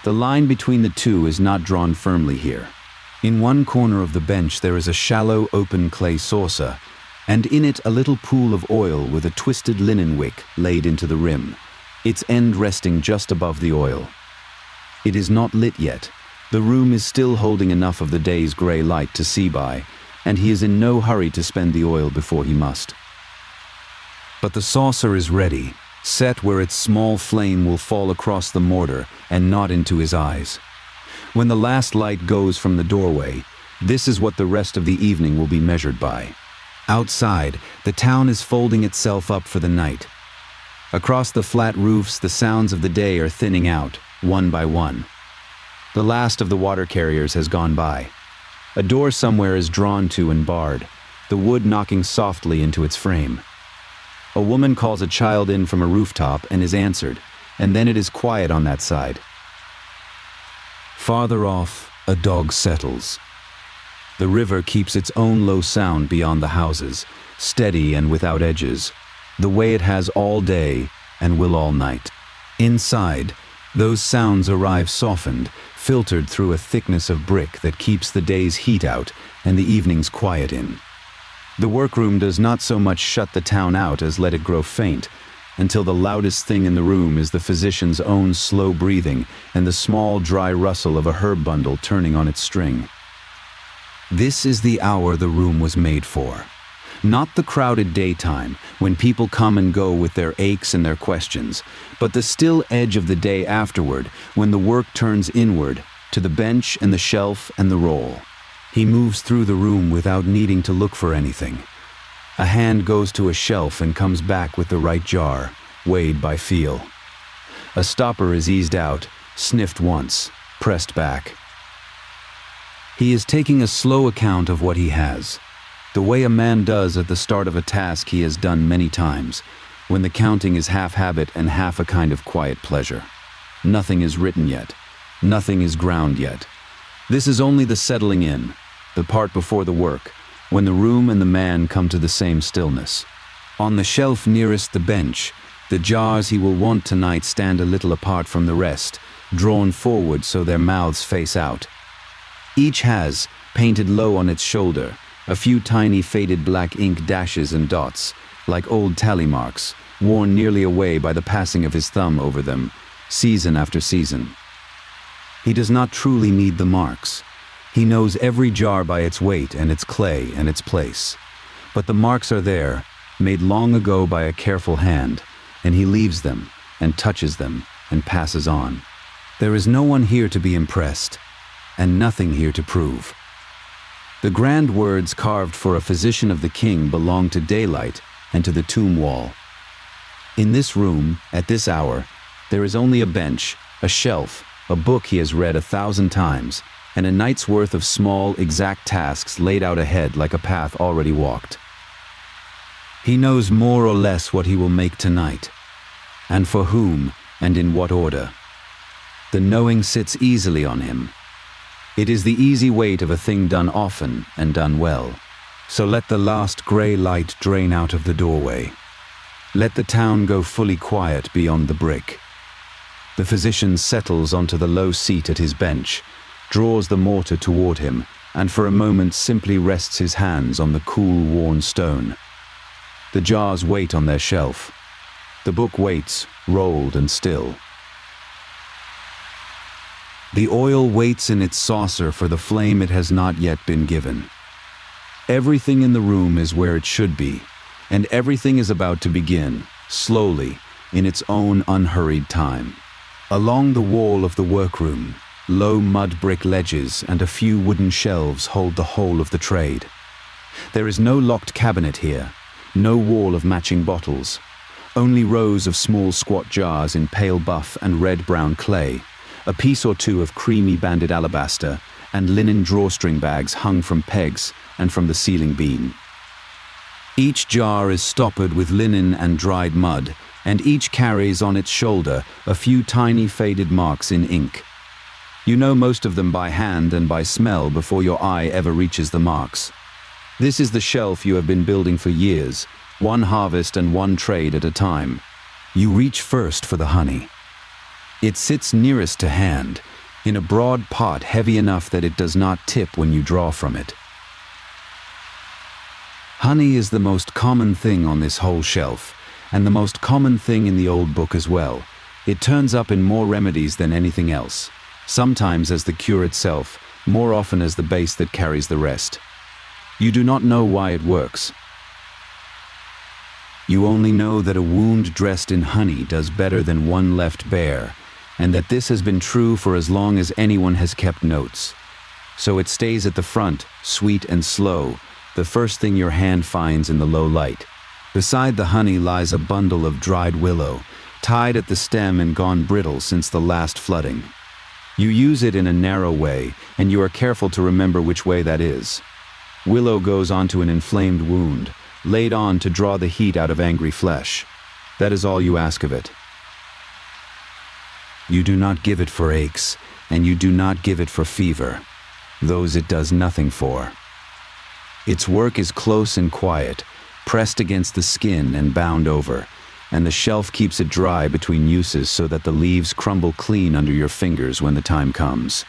The line between the two is not drawn firmly here. In one corner of the bench there is a shallow open clay saucer, and in it a little pool of oil with a twisted linen wick laid into the rim, its end resting just above the oil. It is not lit yet. The room is still holding enough of the day's gray light to see by, and he is in no hurry to spend the oil before he must. But the saucer is ready, set where its small flame will fall across the mortar and not into his eyes. When the last light goes from the doorway, this is what the rest of the evening will be measured by. Outside, the town is folding itself up for the night. Across the flat roofs, the sounds of the day are thinning out, one by one. The last of the water carriers has gone by. A door somewhere is drawn to and barred, the wood knocking softly into its frame. A woman calls a child in from a rooftop and is answered, and then it is quiet on that side. Farther off, a dog settles. The river keeps its own low sound beyond the houses, steady and without edges, the way it has all day and will all night. Inside, those sounds arrive softened, filtered through a thickness of brick that keeps the day's heat out and the evening's quiet in. The workroom does not so much shut the town out as let it grow faint, until the loudest thing in the room is the physician's own slow breathing and the small dry rustle of a herb bundle turning on its string. This is the hour the room was made for. Not the crowded daytime, when people come and go with their aches and their questions, but the still edge of the day afterward, when the work turns inward, to the bench and the shelf and the roll. He moves through the room without needing to look for anything. A hand goes to a shelf and comes back with the right jar, weighed by feel. A stopper is eased out, sniffed once, pressed back. He is taking a slow account of what he has, the way a man does at the start of a task he has done many times, when the counting is half habit and half a kind of quiet pleasure. Nothing is written yet. Nothing is ground yet. This is only the settling in, the part before the work, when the room and the man come to the same stillness. On the shelf nearest the bench, the jars he will want tonight stand a little apart from the rest, drawn forward so their mouths face out. Each has, painted low on its shoulder, a few tiny faded black ink dashes and dots, like old tally marks, worn nearly away by the passing of his thumb over them, season after season. He does not truly need the marks. He knows every jar by its weight and its clay and its place. But the marks are there, made long ago by a careful hand, and he leaves them, and touches them, and passes on. There is no one here to be impressed, and nothing here to prove. The grand words carved for a physician of the king belong to daylight and to the tomb wall. In this room, at this hour, there is only a bench, a shelf, a book he has read 1,000 times, and a night's worth of small, exact tasks laid out ahead like a path already walked. He knows more or less what he will make tonight, and for whom, and in what order. The knowing sits easily on him. It is the easy weight of a thing done often and done well. So let the last grey light drain out of the doorway. Let the town go fully quiet beyond the brick. The physician settles onto the low seat at his bench, draws the mortar toward him, and for a moment simply rests his hands on the cool, worn stone. The jars wait on their shelf. The book waits, rolled and still. The oil waits in its saucer for the flame it has not yet been given. Everything in the room is where it should be, and everything is about to begin, slowly, in its own unhurried time. Along the wall of the workroom, low mud brick ledges and a few wooden shelves hold the whole of the trade. There is no locked cabinet here, no wall of matching bottles, only rows of small squat jars in pale buff and red-brown clay, a piece or two of creamy banded alabaster, and linen drawstring bags hung from pegs and from the ceiling beam. Each jar is stoppered with linen and dried mud, and each carries on its shoulder a few tiny faded marks in ink. You know most of them by hand and by smell before your eye ever reaches the marks. This is the shelf you have been building for years, one harvest and one trade at a time. You reach first for the honey. It sits nearest to hand, in a broad pot heavy enough that it does not tip when you draw from it. Honey is the most common thing on this whole shelf, and the most common thing in the old book as well. It turns up in more remedies than anything else, sometimes as the cure itself, more often as the base that carries the rest. You do not know why it works. You only know that a wound dressed in honey does better than one left bare, and that this has been true for as long as anyone has kept notes. So it stays at the front, sweet and slow, the first thing your hand finds in the low light. Beside the honey lies a bundle of dried willow, tied at the stem and gone brittle since the last flooding. You use it in a narrow way, and you are careful to remember which way that is. Willow goes onto an inflamed wound, laid on to draw the heat out of angry flesh. That is all you ask of it. You do not give it for aches, and you do not give it for fever. Those it does nothing for. Its work is close and quiet, pressed against the skin and bound over, and the shelf keeps it dry between uses so that the leaves crumble clean under your fingers when the time comes.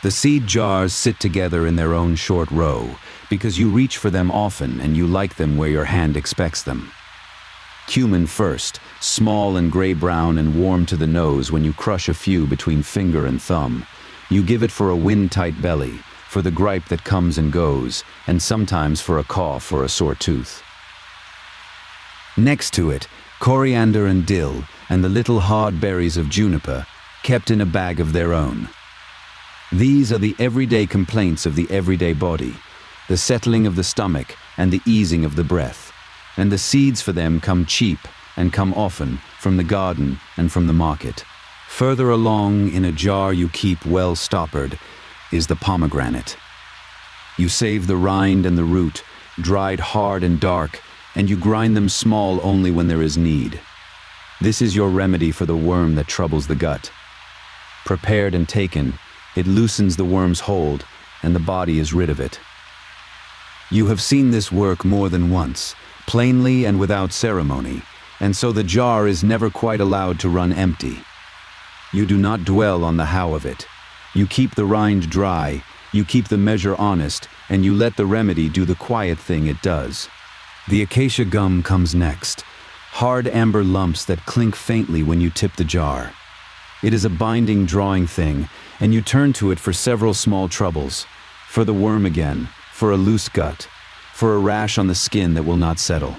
The seed jars sit together in their own short row, because you reach for them often and you like them where your hand expects them. Cumin first, small and gray-brown and warm to the nose when you crush a few between finger and thumb. You give it for a wind-tight belly, for the gripe that comes and goes, and sometimes for a cough or a sore tooth. Next to it, coriander and dill, and the little hard berries of juniper, kept in a bag of their own. These are the everyday complaints of the everyday body, the settling of the stomach and the easing of the breath, and the seeds for them come cheap and come often from the garden and from the market. Further along, in a jar you keep well stoppered, is the pomegranate. You save the rind and the root, dried hard and dark, and you grind them small only when there is need. This is your remedy for the worm that troubles the gut. Prepared and taken, it loosens the worm's hold, and the body is rid of it. You have seen this work more than once, plainly and without ceremony, and so the jar is never quite allowed to run empty. You do not dwell on the how of it. You keep the rind dry, you keep the measure honest, and you let the remedy do the quiet thing it does. The acacia gum comes next, hard amber lumps that clink faintly when you tip the jar. It is a binding, drawing thing, and you turn to it for several small troubles. For the worm again, for a loose gut, for a rash on the skin that will not settle.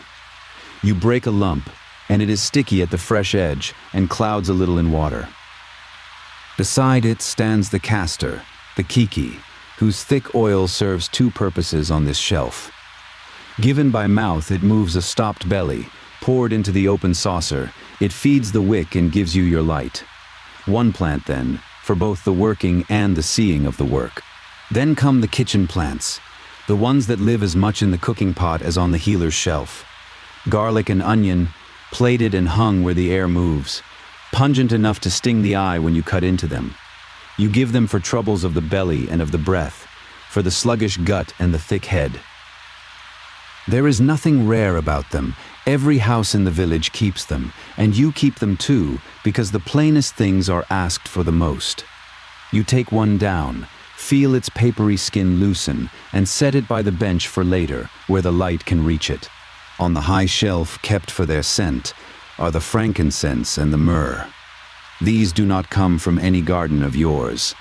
You break a lump, and it is sticky at the fresh edge and clouds a little in water. Beside it stands the castor, the kiki, whose thick oil serves two purposes on this shelf. Given by mouth, it moves a stopped belly. Poured into the open saucer, it feeds the wick and gives you your light. One plant, then, for both the working and the seeing of the work. Then come the kitchen plants, the ones that live as much in the cooking pot as on the healer's shelf. Garlic and onion, plated and hung where the air moves, pungent enough to sting the eye when you cut into them. You give them for troubles of the belly and of the breath, for the sluggish gut and the thick head. There is nothing rare about them. Every house in the village keeps them, and you keep them too, because the plainest things are asked for the most. You take one down, feel its papery skin loosen, and set it by the bench for later, where the light can reach it. On the high shelf, kept for their scent, are the frankincense and the myrrh. These do not come from any garden of yours.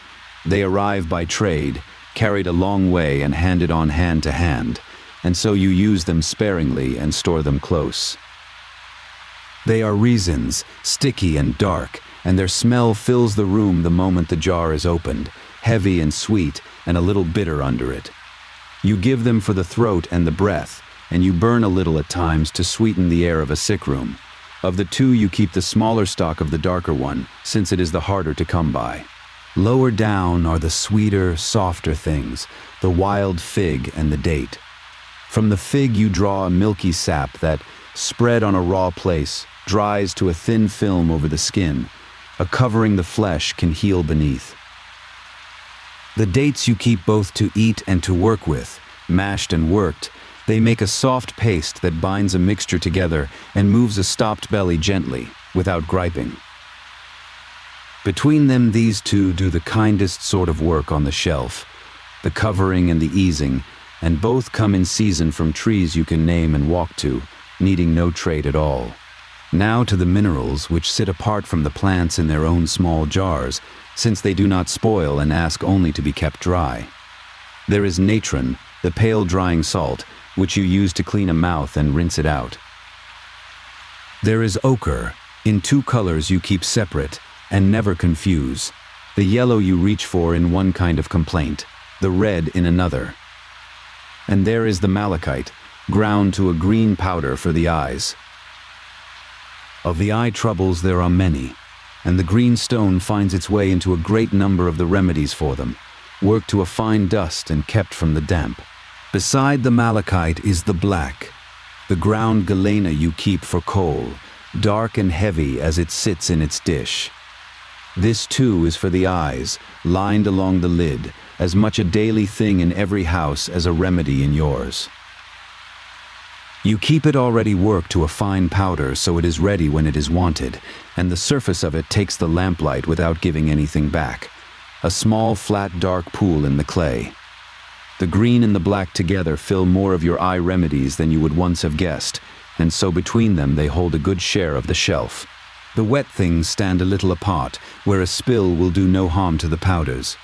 They arrive by trade, carried a long way and handed on hand to hand, and so you use them sparingly and store them close. They are resins, sticky and dark, and their smell fills the room the moment the jar is opened, heavy and sweet and a little bitter under it. You give them for the throat and the breath, and you burn a little at times to sweeten the air of a sick room. Of the two, you keep the smaller stock of the darker one, since it is the harder to come by. Lower down are the sweeter, softer things, the wild fig and the date. From the fig you draw a milky sap that, spread on a raw place, dries to a thin film over the skin. A covering the flesh can heal beneath. The dates you keep both to eat and to work with, mashed and worked. They make a soft paste that binds a mixture together and moves a stopped belly gently, without griping. Between them, these two do the kindest sort of work on the shelf, the covering and the easing, and both come in season from trees you can name and walk to, needing no trade at all. Now to the minerals, which sit apart from the plants in their own small jars, since they do not spoil and ask only to be kept dry. There is natron, the pale drying salt, which you use to clean a mouth and rinse it out. There is ochre, in two colors you keep separate and never confuse. The yellow you reach for in one kind of complaint, the red in another. And there is the malachite, ground to a green powder for the eyes. Of the eye troubles there are many, and the green stone finds its way into a great number of the remedies for them, worked to a fine dust and kept from the damp. Beside the malachite is the black, the ground galena you keep for coal, dark and heavy as it sits in its dish. This too is for the eyes, lined along the lid, as much a daily thing in every house as a remedy in yours. You keep it already worked to a fine powder so it is ready when it is wanted, and the surface of it takes the lamplight without giving anything back. A small, flat, dark pool in the clay. The green and the black together fill more of your eye remedies than you would once have guessed, and so between them they hold a good share of the shelf. The wet things stand a little apart, where a spill will do no harm to the powders.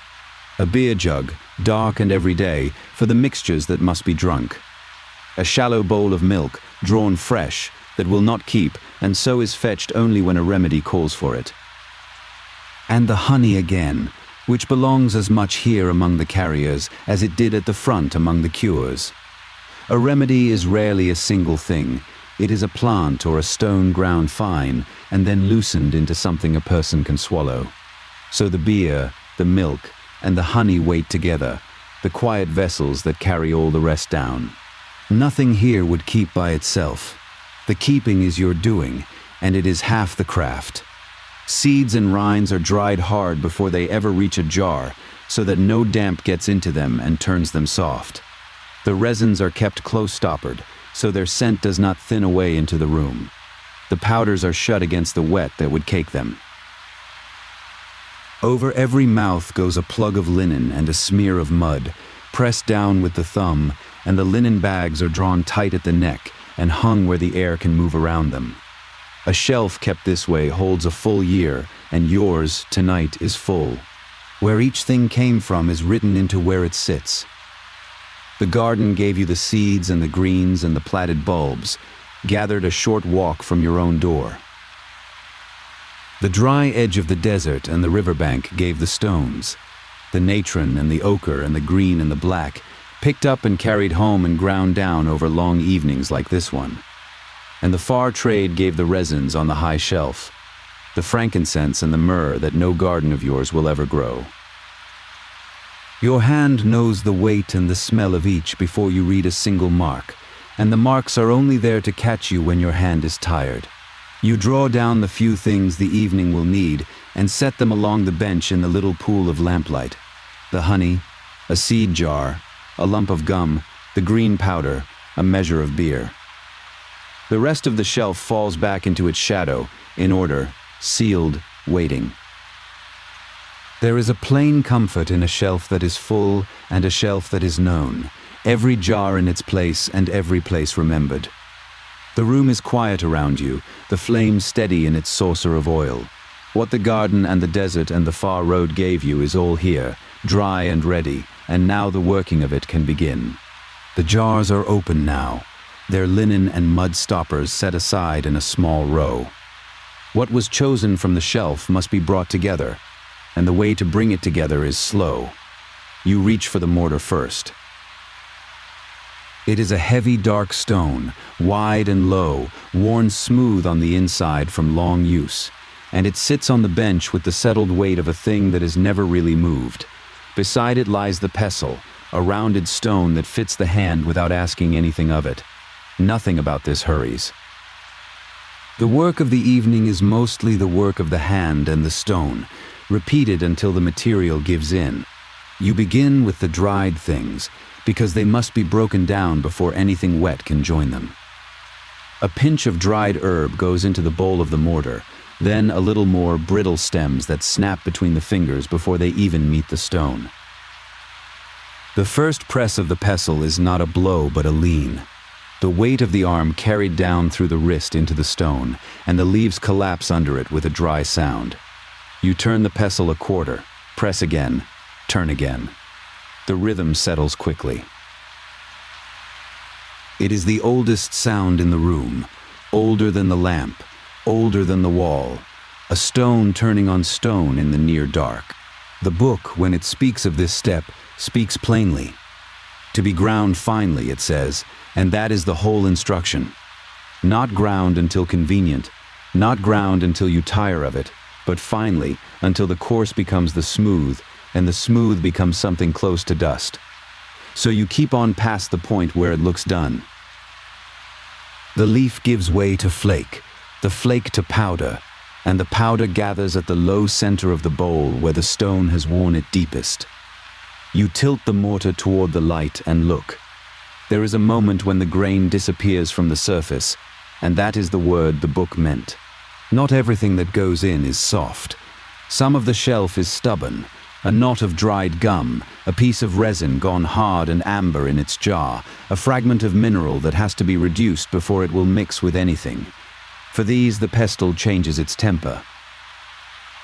A beer jug, dark and everyday, for the mixtures that must be drunk. A shallow bowl of milk, drawn fresh, that will not keep, and so is fetched only when a remedy calls for it. And the honey again, which belongs as much here among the carriers as it did at the front among the cures. A remedy is rarely a single thing. It is a plant or a stone ground fine, and then loosened into something a person can swallow. So the beer, the milk, and the honey wait together, the quiet vessels that carry all the rest down. Nothing here would keep by itself. The keeping is your doing, and it is half the craft. Seeds and rinds are dried hard before they ever reach a jar, so that no damp gets into them and turns them soft. The resins are kept close-stoppered, so their scent does not thin away into the room. The powders are shut against the wet that would cake them. Over every mouth goes a plug of linen and a smear of mud, pressed down with the thumb, and the linen bags are drawn tight at the neck and hung where the air can move around them. A shelf kept this way holds a full year, and yours, tonight, is full. Where each thing came from is written into where it sits. The garden gave you the seeds and the greens and the platted bulbs, gathered a short walk from your own door. The dry edge of the desert and the riverbank gave the stones. The natron and the ochre and the green and the black, picked up and carried home and ground down over long evenings like this one. And the far trade gave the resins on the high shelf, the frankincense and the myrrh that no garden of yours will ever grow. Your hand knows the weight and the smell of each before you read a single mark, and the marks are only there to catch you when your hand is tired. You draw down the few things the evening will need and set them along the bench in the little pool of lamplight. The honey, a seed jar, a lump of gum, the green powder, a measure of beer. The rest of the shelf falls back into its shadow, in order, sealed, waiting. There is a plain comfort in a shelf that is full and a shelf that is known, every jar in its place and every place remembered. The room is quiet around you, the flame steady in its saucer of oil. What the garden and the desert and the far road gave you is all here, dry and ready, and now the working of it can begin. The jars are open now, their linen and mud stoppers set aside in a small row. What was chosen from the shelf must be brought together, and the way to bring it together is slow. You reach for the mortar first. It is a heavy, dark stone, wide and low, worn smooth on the inside from long use, and it sits on the bench with the settled weight of a thing that has never really moved. Beside it lies the pestle, a rounded stone that fits the hand without asking anything of it. Nothing about this hurries. The work of the evening is mostly the work of the hand and the stone, repeated until the material gives in. You begin with the dried things, because they must be broken down before anything wet can join them. A pinch of dried herb goes into the bowl of the mortar, then a little more brittle stems that snap between the fingers before they even meet the stone. The first press of the pestle is not a blow but a lean. The weight of the arm carried down through the wrist into the stone, and the leaves collapse under it with a dry sound. You turn the pestle a quarter, press again, turn again. The rhythm settles quickly. It is the oldest sound in the room, older than the lamp, older than the wall, a stone turning on stone in the near dark. The book, when it speaks of this step, speaks plainly. To be ground finely, it says, and that is the whole instruction. Not ground until convenient, not ground until you tire of it, but finally, until the coarse becomes the smooth, and the smooth becomes something close to dust. So you keep on past the point where it looks done. The leaf gives way to flake, the flake to powder, and the powder gathers at the low center of the bowl where the stone has worn it deepest. You tilt the mortar toward the light and look. There is a moment when the grain disappears from the surface, and that is the word the book meant. Not everything that goes in is soft. Some of the shelf is stubborn, a knot of dried gum, a piece of resin gone hard and amber in its jar, a fragment of mineral that has to be reduced before it will mix with anything. For these, the pestle changes its temper.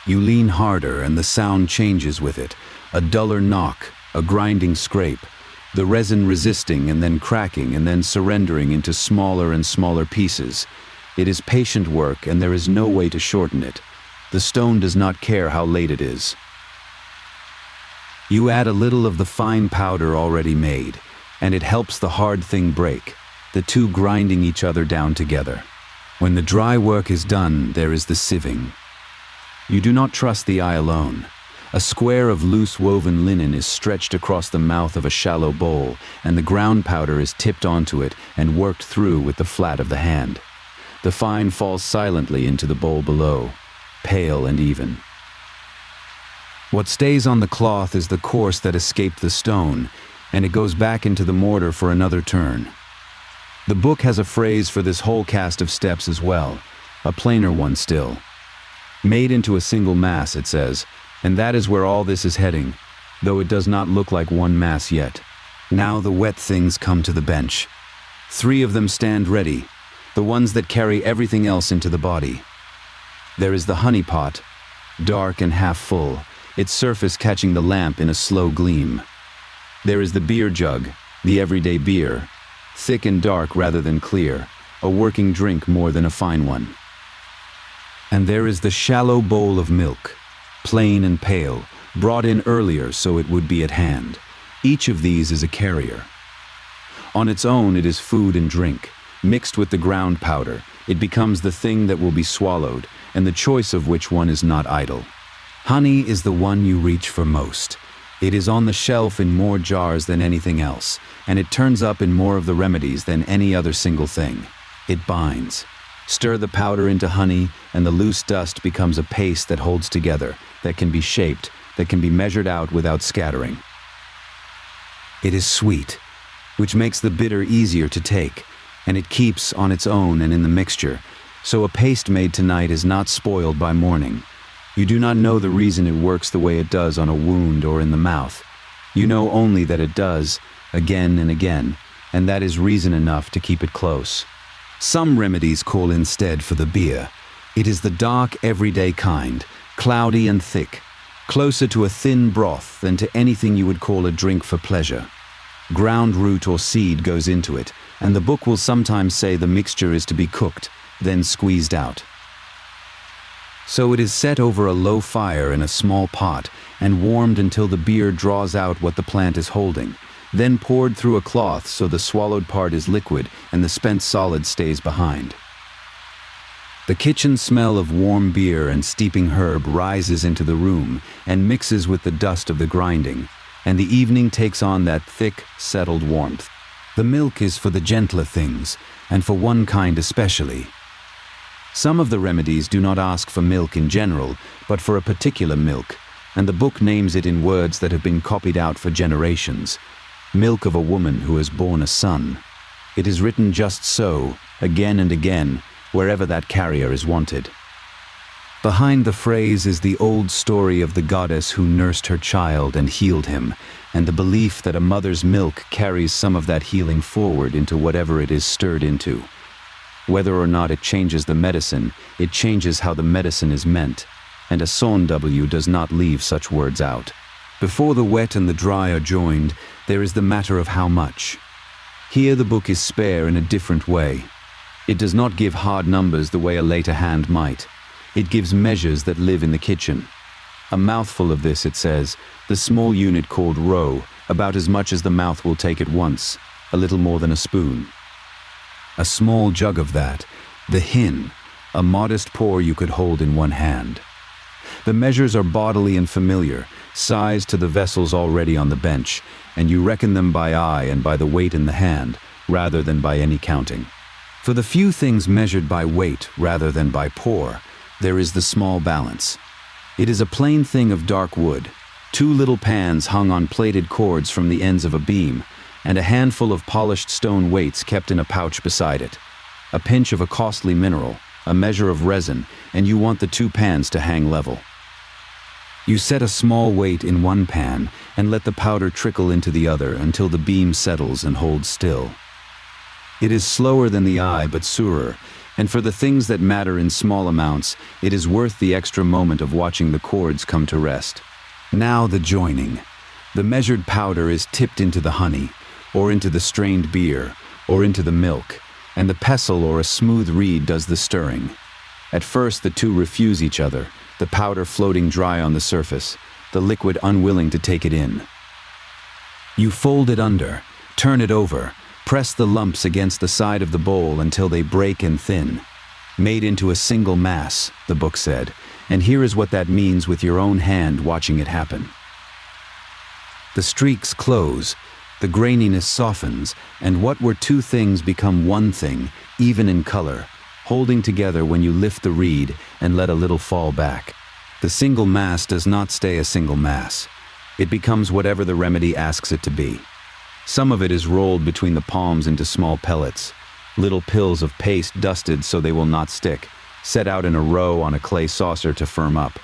You lean harder and the sound changes with it, a duller knock, a grinding scrape, the resin resisting and then cracking and then surrendering into smaller and smaller pieces. It is patient work and there is no way to shorten it. The stone does not care how late it is. You add a little of the fine powder already made, and it helps the hard thing break, the two grinding each other down together. When the dry work is done, there is the sieving. You do not trust the eye alone. A square of loose woven linen is stretched across the mouth of a shallow bowl, and the ground powder is tipped onto it and worked through with the flat of the hand. The fine falls silently into the bowl below, pale and even. What stays on the cloth is the course that escaped the stone, and it goes back into the mortar for another turn. The book has a phrase for this whole cast of steps as well, a plainer one still. Made into a single mass, it says, and that is where all this is heading, though it does not look like one mass yet. Now the wet things come to the bench. 3 of them stand ready, the ones that carry everything else into the body. There is the honey pot, dark and half full, its surface catching the lamp in a slow gleam. There is the beer jug, the everyday beer, thick and dark rather than clear, a working drink more than a fine one. And there is the shallow bowl of milk, plain and pale, brought in earlier so it would be at hand. Each of these is a carrier. On its own it is food and drink. Mixed with the ground powder, it becomes the thing that will be swallowed, and the choice of which one is not idle. Honey is the one you reach for most. It is on the shelf in more jars than anything else, and it turns up in more of the remedies than any other single thing. It binds. Stir the powder into honey, and the loose dust becomes a paste that holds together, that can be shaped, that can be measured out without scattering. It is sweet, which makes the bitter easier to take, and it keeps on its own and in the mixture, so a paste made tonight is not spoiled by morning. You do not know the reason it works the way it does on a wound or in the mouth. You know only that it does, again and again, and that is reason enough to keep it close. Some remedies call instead for the beer. It is the dark, everyday kind, cloudy and thick, closer to a thin broth than to anything you would call a drink for pleasure. Ground root or seed goes into it, and the book will sometimes say the mixture is to be cooked, then squeezed out. So it is set over a low fire in a small pot and warmed until the beer draws out what the plant is holding, then poured through a cloth so the swallowed part is liquid and the spent solid stays behind. The kitchen smell of warm beer and steeping herb rises into the room and mixes with the dust of the grinding, and the evening takes on that thick, settled warmth. The milk is for the gentler things, and for one kind especially. Some of the remedies do not ask for milk in general, but for a particular milk, and the book names it in words that have been copied out for generations. Milk of a woman who has borne a son. It is written just so, again and again, wherever that carrier is wanted. Behind the phrase is the old story of the goddess who nursed her child and healed him, and the belief that a mother's milk carries some of that healing forward into whatever it is stirred into. Whether or not it changes the medicine, it changes how the medicine is meant, and a Son W does not leave such words out. Before the wet and the dry are joined, there is the matter of how much. Here the book is spare in a different way. It does not give hard numbers the way a later hand might. It gives measures that live in the kitchen. A mouthful of this, it says, the small unit called roe, about as much as the mouth will take at once, a little more than a spoon. A small jug of that, the hin, a modest pour you could hold in one hand. The measures are bodily and familiar, sized to the vessels already on the bench, and you reckon them by eye and by the weight in the hand, rather than by any counting. For the few things measured by weight rather than by pour, there is the small balance. It is a plain thing of dark wood, 2 little pans hung on plaited cords from the ends of a beam, and a handful of polished stone weights kept in a pouch beside it. A pinch of a costly mineral, a measure of resin, and you want the 2 pans to hang level. You set a small weight in one pan and let the powder trickle into the other until the beam settles and holds still. It is slower than the eye but surer, and for the things that matter in small amounts, it is worth the extra moment of watching the cords come to rest. Now the joining. The measured powder is tipped into the honey, or into the strained beer, or into the milk, and the pestle or a smooth reed does the stirring. At first the 2 refuse each other, the powder floating dry on the surface, the liquid unwilling to take it in. You fold it under, turn it over, press the lumps against the side of the bowl until they break and thin. Made into a single mass, the book said, and here is what that means with your own hand watching it happen. The streaks close, the graininess softens, and what were two things become one thing, even in color, holding together when you lift the reed and let a little fall back. The single mass does not stay a single mass. It becomes whatever the remedy asks it to be. Some of it is rolled between the palms into small pellets, little pills of paste dusted so they will not stick, set out in a row on a clay saucer to firm up.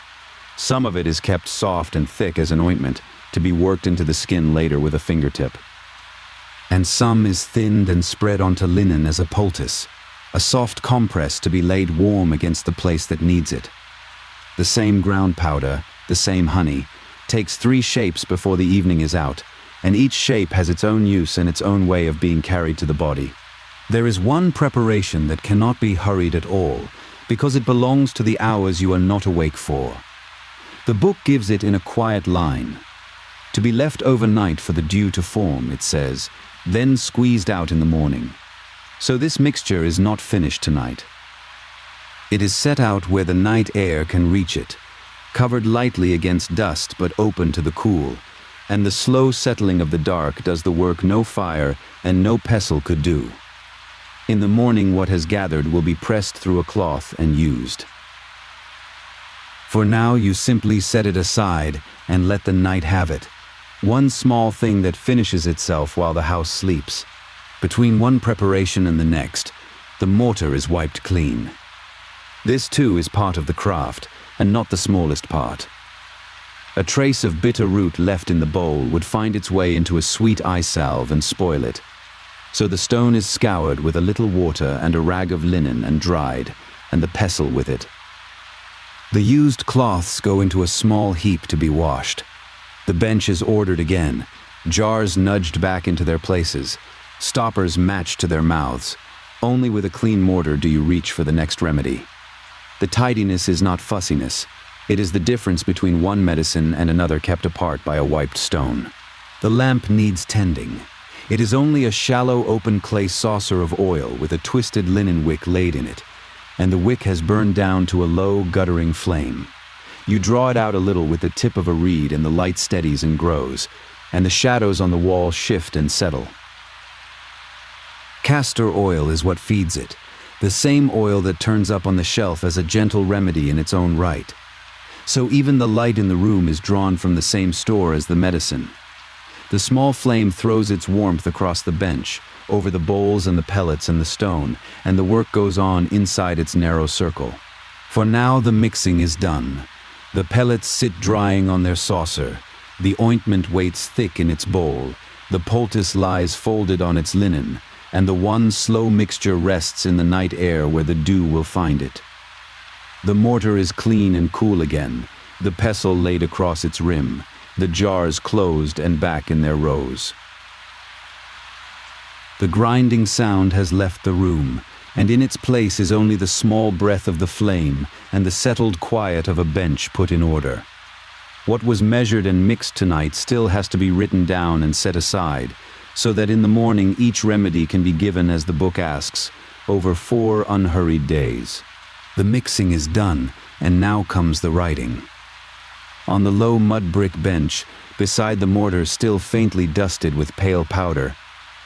Some of it is kept soft and thick as an ointment, to be worked into the skin later with a fingertip. And some is thinned and spread onto linen as a poultice, a soft compress to be laid warm against the place that needs it. The same ground powder, the same honey, takes 3 shapes before the evening is out, and each shape has its own use and its own way of being carried to the body. There is one preparation that cannot be hurried at all, because it belongs to the hours you are not awake for. The book gives it in a quiet line. To be left overnight for the dew to form, it says, then squeezed out in the morning. So this mixture is not finished tonight. It is set out where the night air can reach it, covered lightly against dust but open to the cool, and the slow settling of the dark does the work no fire and no pestle could do. In the morning what has gathered will be pressed through a cloth and used. For now you simply set it aside and let the night have it. One small thing that finishes itself while the house sleeps. Between one preparation and the next, the mortar is wiped clean. This too is part of the craft, and not the smallest part. A trace of bitter root left in the bowl would find its way into a sweet eye salve and spoil it. So the stone is scoured with a little water and a rag of linen and dried, and the pestle with it. The used cloths go into a small heap to be washed. The bench is ordered again, jars nudged back into their places, stoppers matched to their mouths. Only with a clean mortar do you reach for the next remedy. The tidiness is not fussiness. It is the difference between one medicine and another kept apart by a wiped stone. The lamp needs tending. It is only a shallow open clay saucer of oil with a twisted linen wick laid in it, and the wick has burned down to a low, guttering flame. You draw it out a little with the tip of a reed and the light steadies and grows, and the shadows on the wall shift and settle. Castor oil is what feeds it, the same oil that turns up on the shelf as a gentle remedy in its own right. So even the light in the room is drawn from the same store as the medicine. The small flame throws its warmth across the bench, over the bowls and the pellets and the stone, and the work goes on inside its narrow circle. For now the mixing is done. The pellets sit drying on their saucer. The ointment waits thick in its bowl. The poultice lies folded on its linen, and the one slow mixture rests in the night air where the dew will find it. The mortar is clean and cool again, the pestle laid across its rim, the jars closed and back in their rows. The grinding sound has left the room, and in its place is only the small breath of the flame and the settled quiet of a bench put in order. What was measured and mixed tonight still has to be written down and set aside, so that in the morning each remedy can be given as the book asks, over 4 unhurried days. The mixing is done, and now comes the writing. On the low mud brick bench, beside the mortar still faintly dusted with pale powder,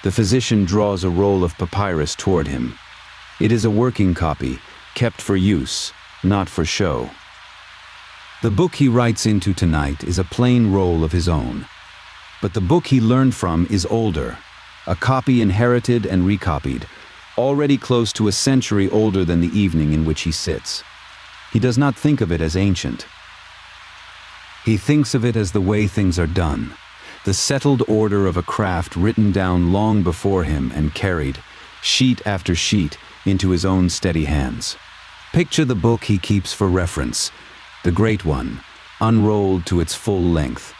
the physician draws a roll of papyrus toward him. It is a working copy, kept for use, not for show. The book he writes into tonight is a plain roll of his own. But the book he learned from is older, a copy inherited and recopied, already close to a century older than the evening in which he sits. He does not think of it as ancient. He thinks of it as the way things are done, the settled order of a craft written down long before him and carried, sheet after sheet, into his own steady hands. Picture the book he keeps for reference, the great one, unrolled to its full length.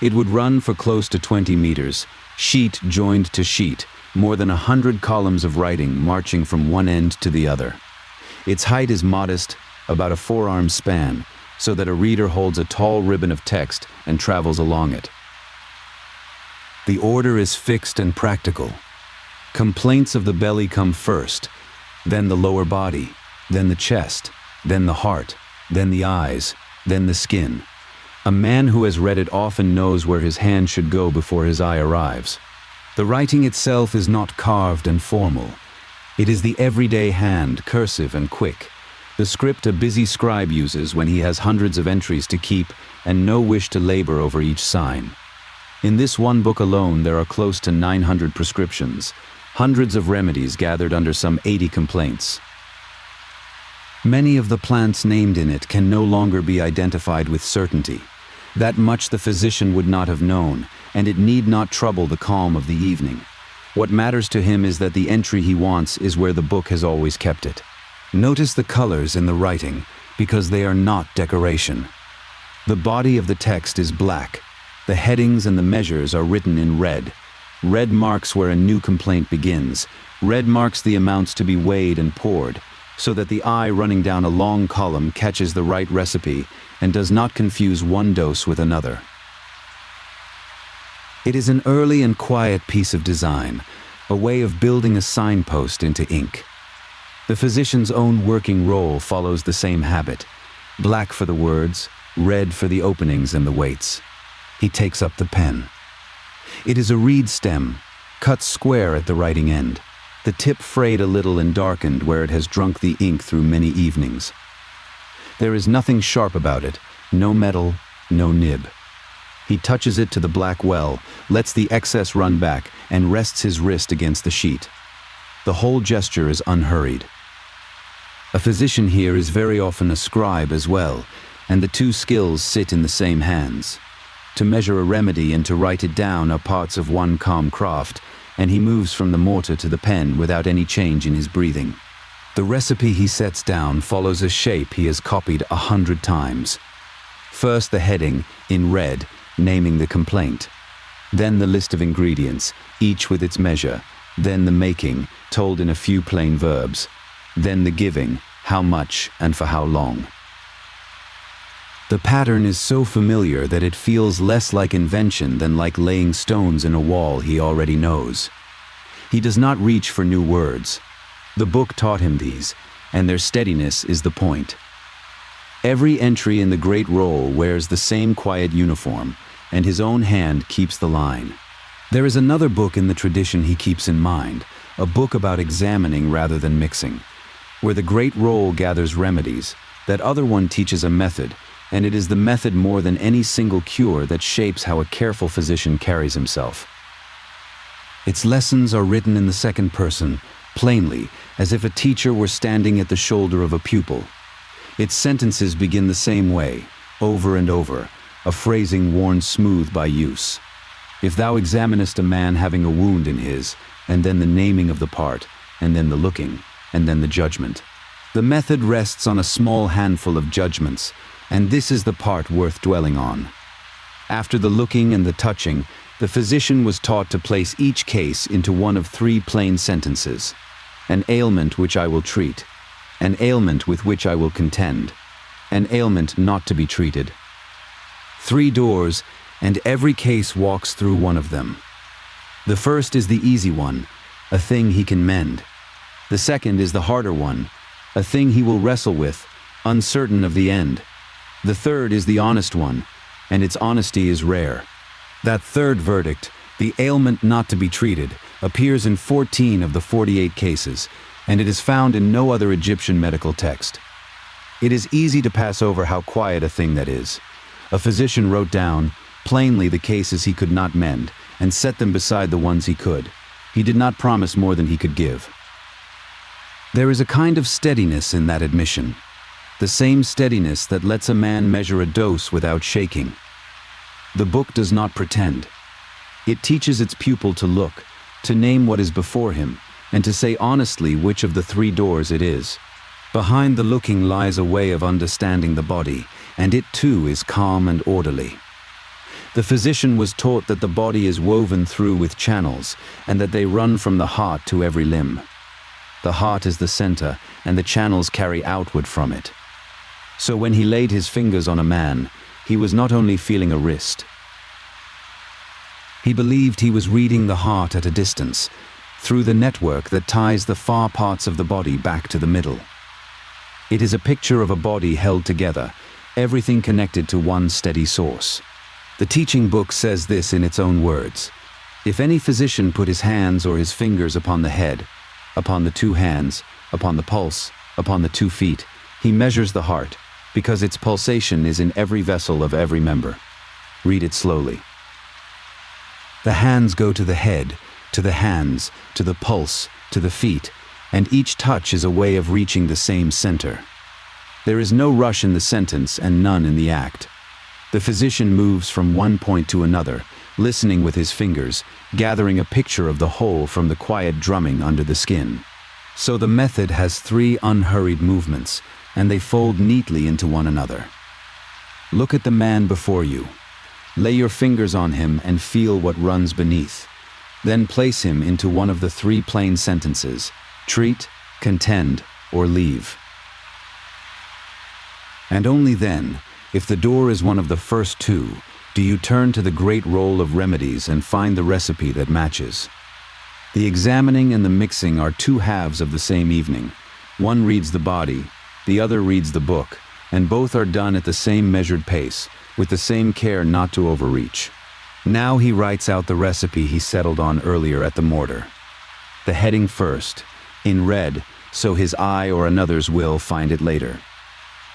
It would run for close to 20 meters, sheet joined to sheet, more than 100 columns of writing marching from one end to the other. Its height is modest, about a forearm span, so that a reader holds a tall ribbon of text and travels along it. The order is fixed and practical. Complaints of the belly come first, then the lower body, then the chest, then the heart, then the eyes, then the skin. A man who has read it often knows where his hand should go before his eye arrives. The writing itself is not carved and formal. It is the everyday hand, cursive and quick. The script a busy scribe uses when he has hundreds of entries to keep and no wish to labor over each sign. In this one book alone, there are close to 900 prescriptions, hundreds of remedies gathered under some 80 complaints. Many of the plants named in it can no longer be identified with certainty. That much the physician would not have known, and it need not trouble the calm of the evening. What matters to him is that the entry he wants is where the book has always kept it. Notice the colors in the writing, because they are not decoration. The body of the text is black. The headings and the measures are written in red. Red marks where a new complaint begins. Red marks the amounts to be weighed and poured, so that the eye running down a long column catches the right recipe and does not confuse one dose with another. It is an early and quiet piece of design, a way of building a signpost into ink. The physician's own working roll follows the same habit. Black for the words, red for the openings and the weights. He takes up the pen. It is a reed stem, cut square at the writing end, the tip frayed a little and darkened where it has drunk the ink through many evenings. There is nothing sharp about it, no metal, no nib. He touches it to the black well, lets the excess run back, and rests his wrist against the sheet. The whole gesture is unhurried. A physician here is very often a scribe as well, and the two skills sit in the same hands. To measure a remedy and to write it down are parts of one calm craft, and he moves from the mortar to the pen without any change in his breathing. The recipe he sets down follows a shape he has copied 100 times. First the heading, in red, naming the complaint. Then the list of ingredients, each with its measure. Then the making, told in a few plain verbs. Then the giving, how much and for how long. The pattern is so familiar that it feels less like invention than like laying stones in a wall he already knows. He does not reach for new words. The book taught him these, and their steadiness is the point. Every entry in the great roll wears the same quiet uniform, and his own hand keeps the line. There is another book in the tradition he keeps in mind, a book about examining rather than mixing, where the great roll gathers remedies. That other one teaches a method, and it is the method more than any single cure that shapes how a careful physician carries himself. Its lessons are written in the second person, plainly, as if a teacher were standing at the shoulder of a pupil. Its sentences begin the same way, over and over, a phrasing worn smooth by use. If thou examinest a man having a wound in his, and then the naming of the part, and then the looking, and then the judgment. The method rests on a small handful of judgments, and this is the part worth dwelling on. After the looking and the touching, the physician was taught to place each case into one of 3 plain sentences. An ailment which I will treat, an ailment with which I will contend, an ailment not to be treated. 3 doors, and every case walks through one of them. The first is the easy one, a thing he can mend. The second is the harder one, a thing he will wrestle with, uncertain of the end. The third is the honest one, and its honesty is rare. That third verdict, the ailment not to be treated, appears in 14 of the 48 cases, and it is found in no other Egyptian medical text. It is easy to pass over how quiet a thing that is. A physician wrote down, plainly, the cases he could not mend, and set them beside the ones he could. He did not promise more than he could give. There is a kind of steadiness in that admission. The same steadiness that lets a man measure a dose without shaking. The book does not pretend. It teaches its pupil to look, to name what is before him, and to say honestly which of the 3 doors it is. Behind the looking lies a way of understanding the body, and it too is calm and orderly. The physician was taught that the body is woven through with channels, and that they run from the heart to every limb. The heart is the center, and the channels carry outward from it. So when he laid his fingers on a man, he was not only feeling a wrist. He believed he was reading the heart at a distance, through the network that ties the far parts of the body back to the middle. It is a picture of a body held together, everything connected to one steady source. The teaching book says this in its own words. If any physician put his hands or his fingers upon the head, upon the two hands, upon the pulse, upon the 2 feet, he measures the heart, because its pulsation is in every vessel of every member. Read it slowly. The hands go to the head, to the hands, to the pulse, to the feet, and each touch is a way of reaching the same center. There is no rush in the sentence and none in the act. The physician moves from one point to another, listening with his fingers, gathering a picture of the whole from the quiet drumming under the skin. So the method has 3 unhurried movements, and they fold neatly into one another. Look at the man before you. Lay your fingers on him and feel what runs beneath. Then place him into one of the 3 plain sentences: treat, contend, or leave. And only then, if the door is one of the first 2, do you turn to the great roll of remedies and find the recipe that matches. The examining and the mixing are 2 halves of the same evening. One reads the body, the other reads the book, and both are done at the same measured pace, with the same care not to overreach. Now he writes out the recipe he settled on earlier at the mortar. The heading first, in red, so his eye or another's will find it later.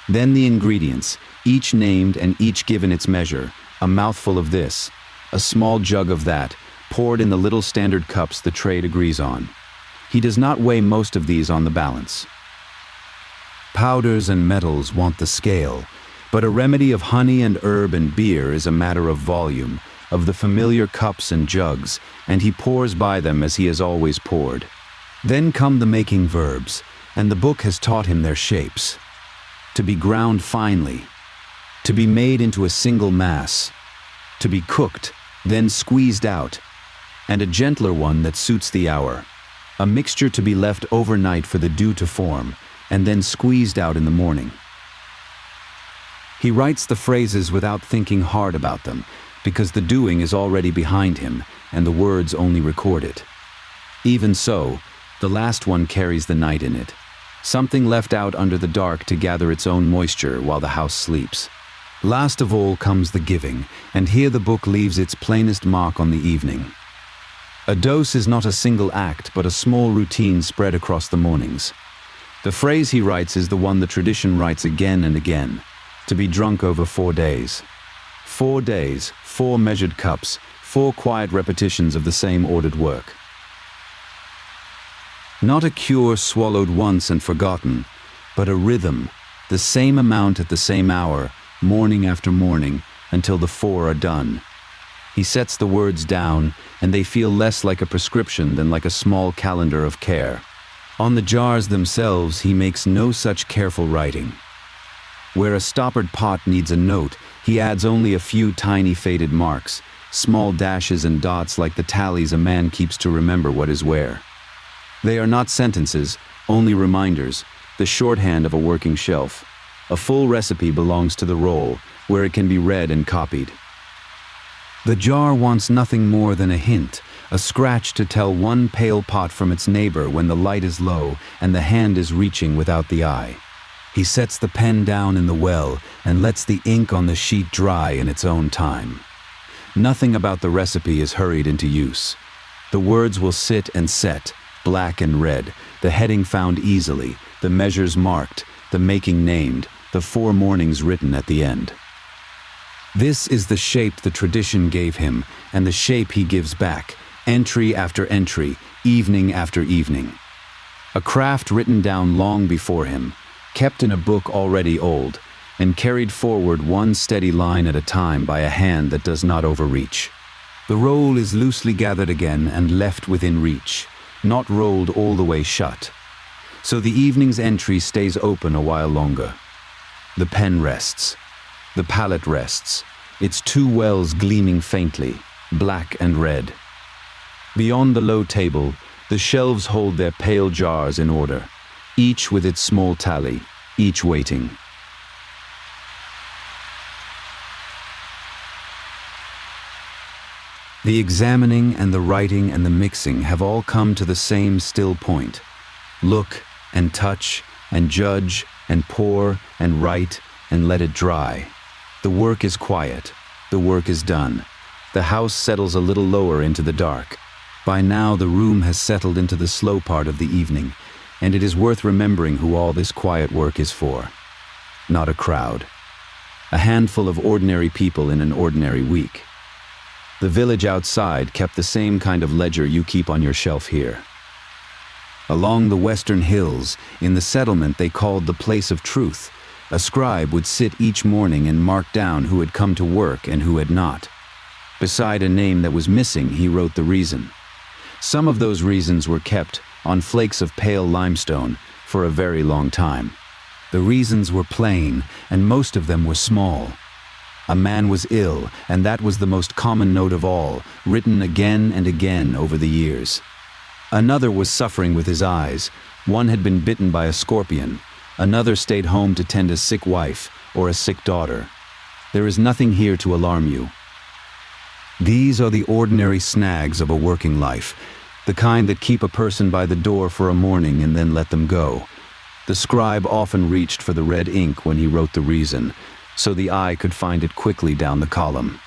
Then the ingredients, each named and each given its measure, a mouthful of this, a small jug of that, poured in the little standard cups the trade agrees on. He does not weigh most of these on the balance. Powders and metals want the scale, but a remedy of honey and herb and beer is a matter of volume, of the familiar cups and jugs, and he pours by them as he has always poured. Then come the making verbs, and the book has taught him their shapes. To be ground finely, to be made into a single mass, to be cooked, then squeezed out, and a gentler one that suits the hour, a mixture to be left overnight for the dew to form, and then squeezed out in the morning. He writes the phrases without thinking hard about them, because the doing is already behind him, and the words only record it. Even so, the last one carries the night in it, something left out under the dark to gather its own moisture while the house sleeps. Last of all comes the giving, and here the book leaves its plainest mark on the evening. A dose is not a single act, but a small routine spread across the mornings. The phrase he writes is the one the tradition writes again and again, to be drunk over 4 days. 4 days, 4 measured cups, 4 quiet repetitions of the same ordered work. Not a cure swallowed once and forgotten, but a rhythm, the same amount at the same hour, morning after morning, until the 4 are done. He sets the words down, and they feel less like a prescription than like a small calendar of care. On the jars themselves, he makes no such careful writing. Where a stoppered pot needs a note, he adds only a few tiny faded marks, small dashes and dots like the tallies a man keeps to remember what is where. They are not sentences, only reminders, the shorthand of a working shelf. A full recipe belongs to the roll, where it can be read and copied. The jar wants nothing more than a hint, a scratch to tell one pale pot from its neighbor when the light is low and the hand is reaching without the eye. He sets the pen down in the well and lets the ink on the sheet dry in its own time. Nothing about the recipe is hurried into use. The words will sit and set, black and red, the heading found easily, the measures marked, the making named, the 4 mornings written at the end. This is the shape the tradition gave him, and the shape he gives back, entry after entry, evening after evening. A craft written down long before him, kept in a book already old, and carried forward one steady line at a time by a hand that does not overreach. The roll is loosely gathered again and left within reach, not rolled all the way shut. So the evening's entry stays open a while longer. The pen rests. The palette rests, its 2 wells gleaming faintly, black and red. Beyond the low table, the shelves hold their pale jars in order, each with its small tally, each waiting. The examining and the writing and the mixing have all come to the same still point. Look and touch and judge and pour and write and let it dry. The work is quiet. The work is done. The house settles a little lower into the dark. By now the room has settled into the slow part of the evening, and it is worth remembering who all this quiet work is for. Not a crowd. A handful of ordinary people in an ordinary week. The village outside kept the same kind of ledger you keep on your shelf here. Along the western hills, in the settlement they called the place of truth, a scribe would sit each morning and mark down who had come to work and who had not. Beside a name that was missing, he wrote the reason. Some of those reasons were kept on flakes of pale limestone for a very long time. The reasons were plain, and most of them were small. A man was ill, and that was the most common note of all, written again and again over the years. Another was suffering with his eyes. One had been bitten by a scorpion. Another stayed home to tend a sick wife or a sick daughter. There is nothing here to alarm you. These are the ordinary snags of a working life, the kind that keep a person by the door for a morning and then let them go. The scribe often reached for the red ink when he wrote the reason, so the eye could find it quickly down the column.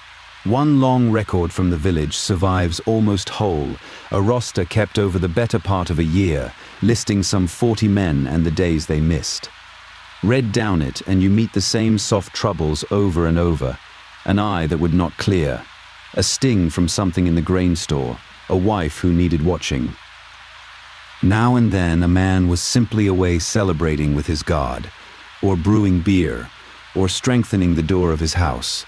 One long record from the village survives almost whole, a roster kept over the better part of a year, listing some 40 men and the days they missed. Read down it and you meet the same soft troubles over and over, an eye that would not clear, a sting from something in the grain store, a wife who needed watching. Now and then a man was simply away celebrating with his God, or brewing beer, or strengthening the door of his house.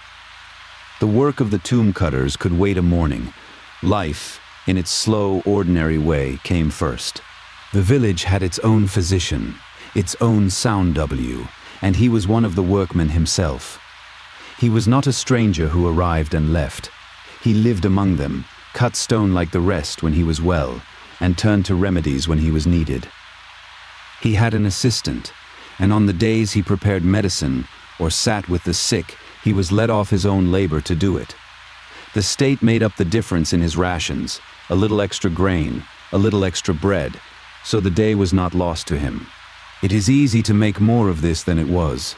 The work of the tomb cutters could wait a morning. Life, in its slow, ordinary way, came first. The village had its own physician, its own sound W, and he was one of the workmen himself. He was not a stranger who arrived and left. He lived among them, cut stone like the rest when he was well, and turned to remedies when he was needed. He had an assistant, and on the days he prepared medicine or sat with the sick, he was let off his own labor to do it. The state made up the difference in his rations, a little extra grain, a little extra bread, so the day was not lost to him. It is easy to make more of this than it was.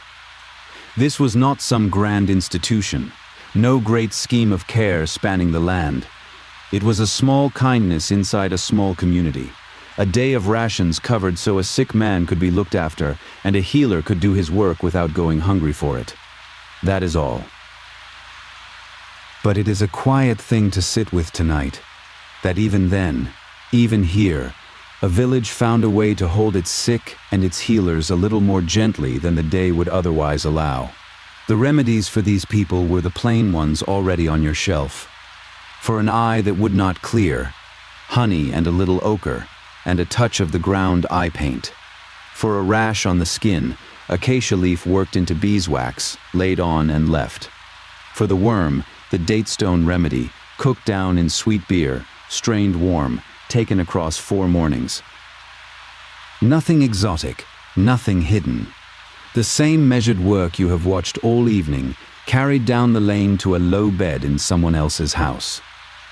This was not some grand institution, no great scheme of care spanning the land. It was a small kindness inside a small community, a day of rations covered so a sick man could be looked after and a healer could do his work without going hungry for it. That is all. But it is a quiet thing to sit with tonight, that even then, even here, a village found a way to hold its sick and its healers a little more gently than the day would otherwise allow. The remedies for these people were the plain ones already on your shelf. For an eye that would not clear, honey and a little ochre, and a touch of the ground eye paint. For a rash on the skin, acacia leaf worked into beeswax, laid on and left. For the worm, the datestone remedy, cooked down in sweet beer, strained warm, taken across 4 mornings. Nothing exotic, nothing hidden. The same measured work you have watched all evening, carried down the lane to a low bed in someone else's house.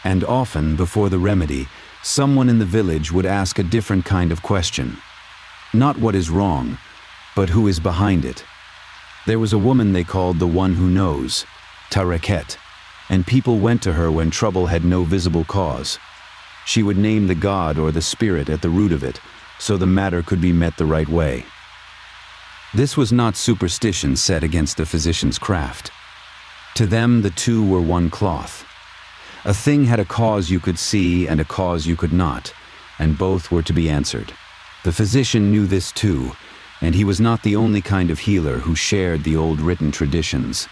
And often, before the remedy, someone in the village would ask a different kind of question. Not what is wrong, but who is behind it. There was a woman they called the one who knows, Tareket, and people went to her when trouble had no visible cause. She would name the god or the spirit at the root of it, so the matter could be met the right way. This was not superstition set against the physician's craft. To them, the two were one cloth. A thing had a cause you could see and a cause you could not, and both were to be answered. The physician knew this too, and he was not the only kind of healer who shared the old written traditions.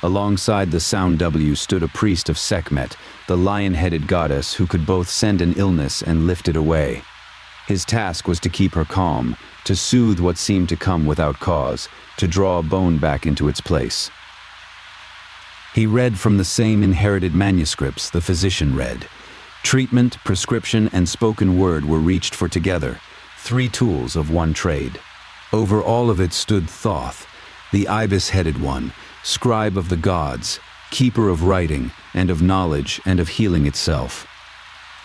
Alongside the sound W stood a priest of Sekhmet, the lion-headed goddess who could both send an illness and lift it away. His task was to keep her calm, to soothe what seemed to come without cause, to draw a bone back into its place. He read from the same inherited manuscripts the physician read. Treatment, prescription, and spoken word were reached for together, 3 tools of one trade. Over all of it stood Thoth, the ibis-headed one, scribe of the gods, keeper of writing and of knowledge and of healing itself.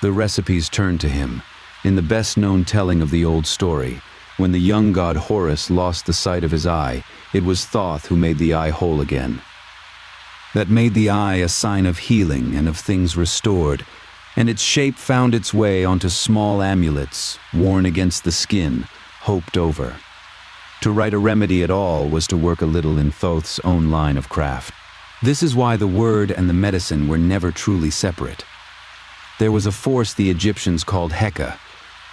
The recipes turned to him, in the best-known telling of the old story, When the young god Horus lost the sight of his eye, it was Thoth who made the eye whole again. That made the eye a sign of healing and of things restored, and its shape found its way onto small amulets, worn against the skin, hoped over. To write a remedy at all was to work a little in Thoth's own line of craft. This is why the word and the medicine were never truly separate. There was a force the Egyptians called Heka,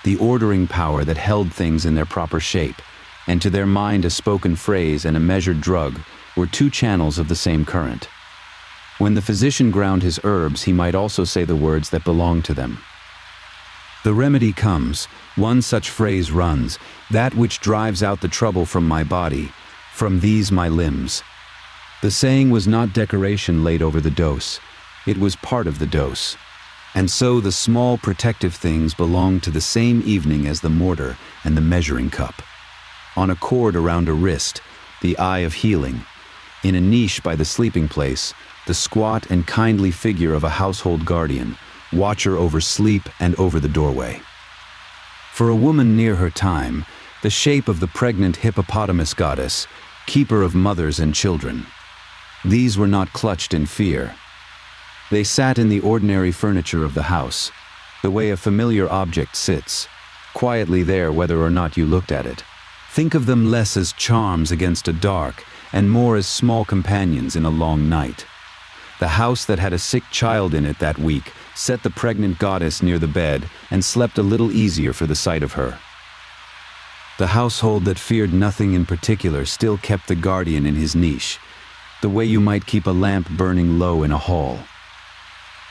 the ordering power that held things in their proper shape, and to their mind a spoken phrase and a measured drug were two channels of the same current. When the physician ground his herbs, he might also say the words that belonged to them. The remedy comes, one such phrase runs, that which drives out the trouble from my body, from these my limbs. The saying was not decoration laid over the dose, it was part of the dose. And so the small protective things belonged to the same evening as the mortar and the measuring cup. On a cord around a wrist, the eye of healing. In a niche by the sleeping place, the squat and kindly figure of a household guardian, watcher over sleep and over the doorway. For a woman near her time, the shape of the pregnant hippopotamus goddess, keeper of mothers and children. These were not clutched in fear. They sat in the ordinary furniture of the house, the way a familiar object sits, quietly there whether or not you looked at it. Think of them less as charms against a dark, and more as small companions in a long night. The house that had a sick child in it that week set the pregnant goddess near the bed and slept a little easier for the sight of her. The household that feared nothing in particular still kept the guardian in his niche, the way you might keep a lamp burning low in a hall.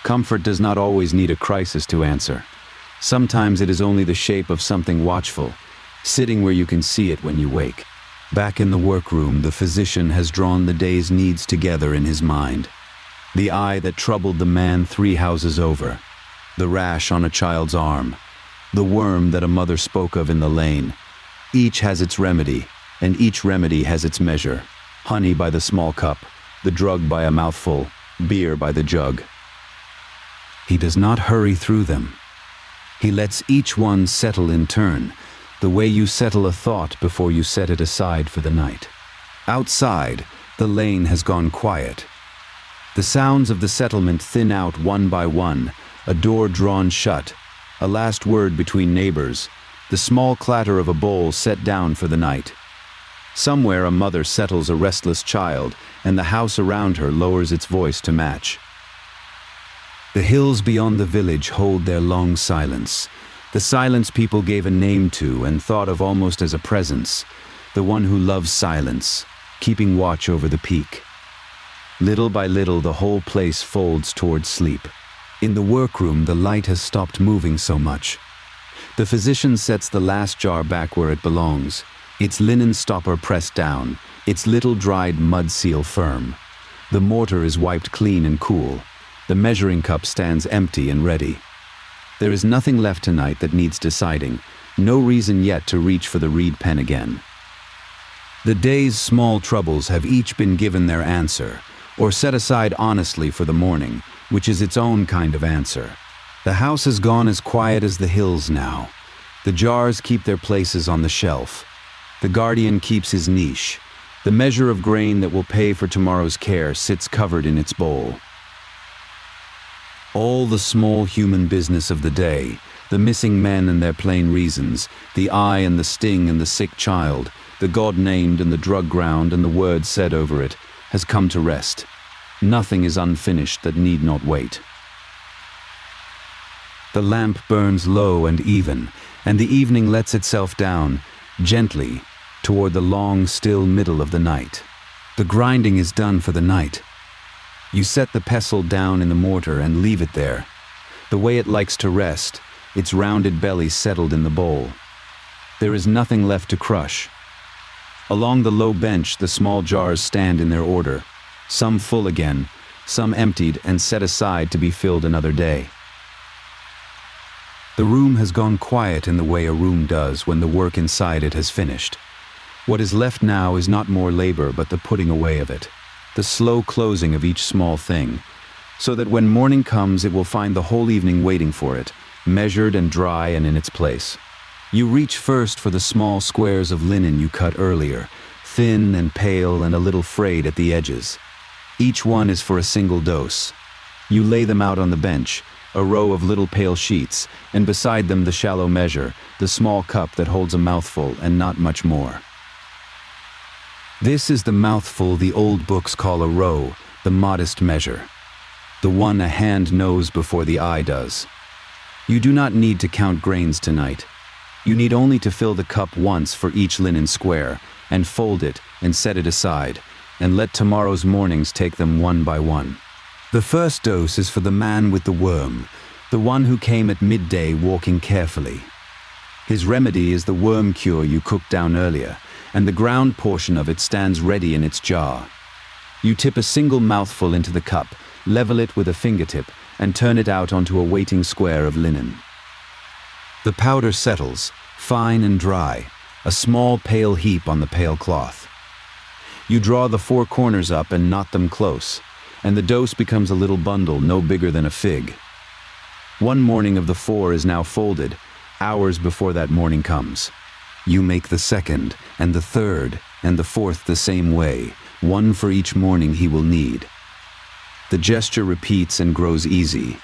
Comfort does not always need a crisis to answer. Sometimes it is only the shape of something watchful, sitting where you can see it when you wake. Back in the workroom, the physician has drawn the day's needs together in his mind. The eye that troubled the man 3 houses over, the rash on a child's arm, the worm that a mother spoke of in the lane. Each has its remedy, and each remedy has its measure. Honey by the small cup, the drug by a mouthful, beer by the jug. He does not hurry through them. He lets each one settle in turn, the way you settle a thought before you set it aside for the night. Outside, the lane has gone quiet. The sounds of the settlement thin out one by one, a door drawn shut, a last word between neighbors, the small clatter of a bowl set down for the night. Somewhere a mother settles a restless child, and the house around her lowers its voice to match. The hills beyond the village hold their long silence, the silence people gave a name to and thought of almost as a presence, the one who loves silence, keeping watch over the peak. Little by little the whole place folds towards sleep. In the workroom the light has stopped moving so much. The physician sets the last jar back where it belongs, its linen stopper pressed down, its little dried mud seal firm. The mortar is wiped clean and cool. The measuring cup stands empty and ready. There is nothing left tonight that needs deciding, no reason yet to reach for the reed pen again. The day's small troubles have each been given their answer, or set aside honestly for the morning, which is its own kind of answer. The house has gone as quiet as the hills now. The jars keep their places on the shelf. The guardian keeps his niche. The measure of grain that will pay for tomorrow's care sits covered in its bowl. All the small human business of the day, the missing men and their plain reasons, the eye and the sting and the sick child, the God named and the drug ground and the words said over it, has come to rest. Nothing is unfinished that need not wait. The lamp burns low and even, and the evening lets itself down, gently, toward the long, still middle of the night. The grinding is done for the night. You set the pestle down in the mortar and leave it there, the way it likes to rest, its rounded belly settled in the bowl. There is nothing left to crush. Along the low bench the small jars stand in their order, some full again, some emptied and set aside to be filled another day. The room has gone quiet in the way a room does when the work inside it has finished. What is left now is not more labor but the putting away of it, the slow closing of each small thing, so that when morning comes it will find the whole evening waiting for it, measured and dry and in its place. You reach first for the small squares of linen you cut earlier, thin and pale and a little frayed at the edges. Each one is for a single dose. You lay them out on the bench, a row of little pale sheets, and beside them the shallow measure, the small cup that holds a mouthful and not much more. This is the mouthful the old books call a row, the modest measure. The one a hand knows before the eye does. You do not need to count grains tonight. You need only to fill the cup once for each linen square, and fold it and set it aside, and let tomorrow's mornings take them one by one. The first dose is for the man with the worm, the one who came at midday walking carefully. His remedy is the worm cure you cooked down earlier, and the ground portion of it stands ready in its jar. You tip a single mouthful into the cup, level it with a fingertip, and turn it out onto a waiting square of linen. The powder settles, fine and dry, a small pale heap on the pale cloth. You draw the four corners up and knot them close, and the dose becomes a little bundle no bigger than a fig. One morning of the four is now folded, hours before that morning comes. You make the second, and the third, and the fourth the same way, one for each morning he will need. The gesture repeats and grows easy.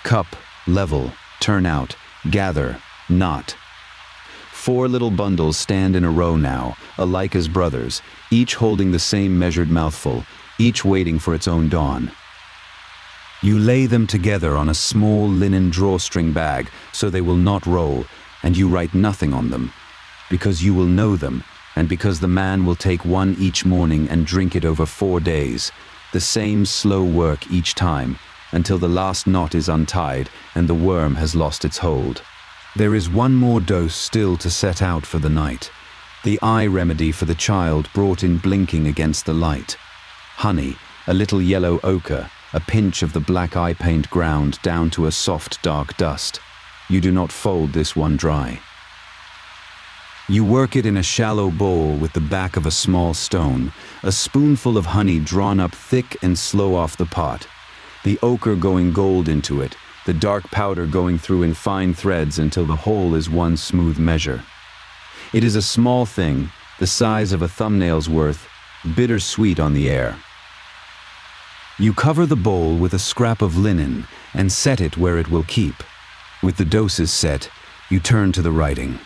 Cup, level, turn out, gather, knot. Four little bundles stand in a row now, alike as brothers, each holding the same measured mouthful, each waiting for its own dawn. You lay them together on a small linen drawstring bag so they will not roll, and you write nothing on them, because you will know them, and because the man will take one each morning and drink it over 4 days, the same slow work each time, until the last knot is untied and the worm has lost its hold. There is one more dose still to set out for the night, the eye remedy for the child brought in blinking against the light. Honey, a little yellow ochre, a pinch of the black eye paint ground down to a soft dark dust. You do not fold this one dry. You work it in a shallow bowl with the back of a small stone, a spoonful of honey drawn up thick and slow off the pot, the ochre going gold into it, the dark powder going through in fine threads until the whole is one smooth measure. It is a small thing, the size of a thumbnail's worth, bitter-sweet on the air. You cover the bowl with a scrap of linen and set it where it will keep. With the doses set, you turn to the writing.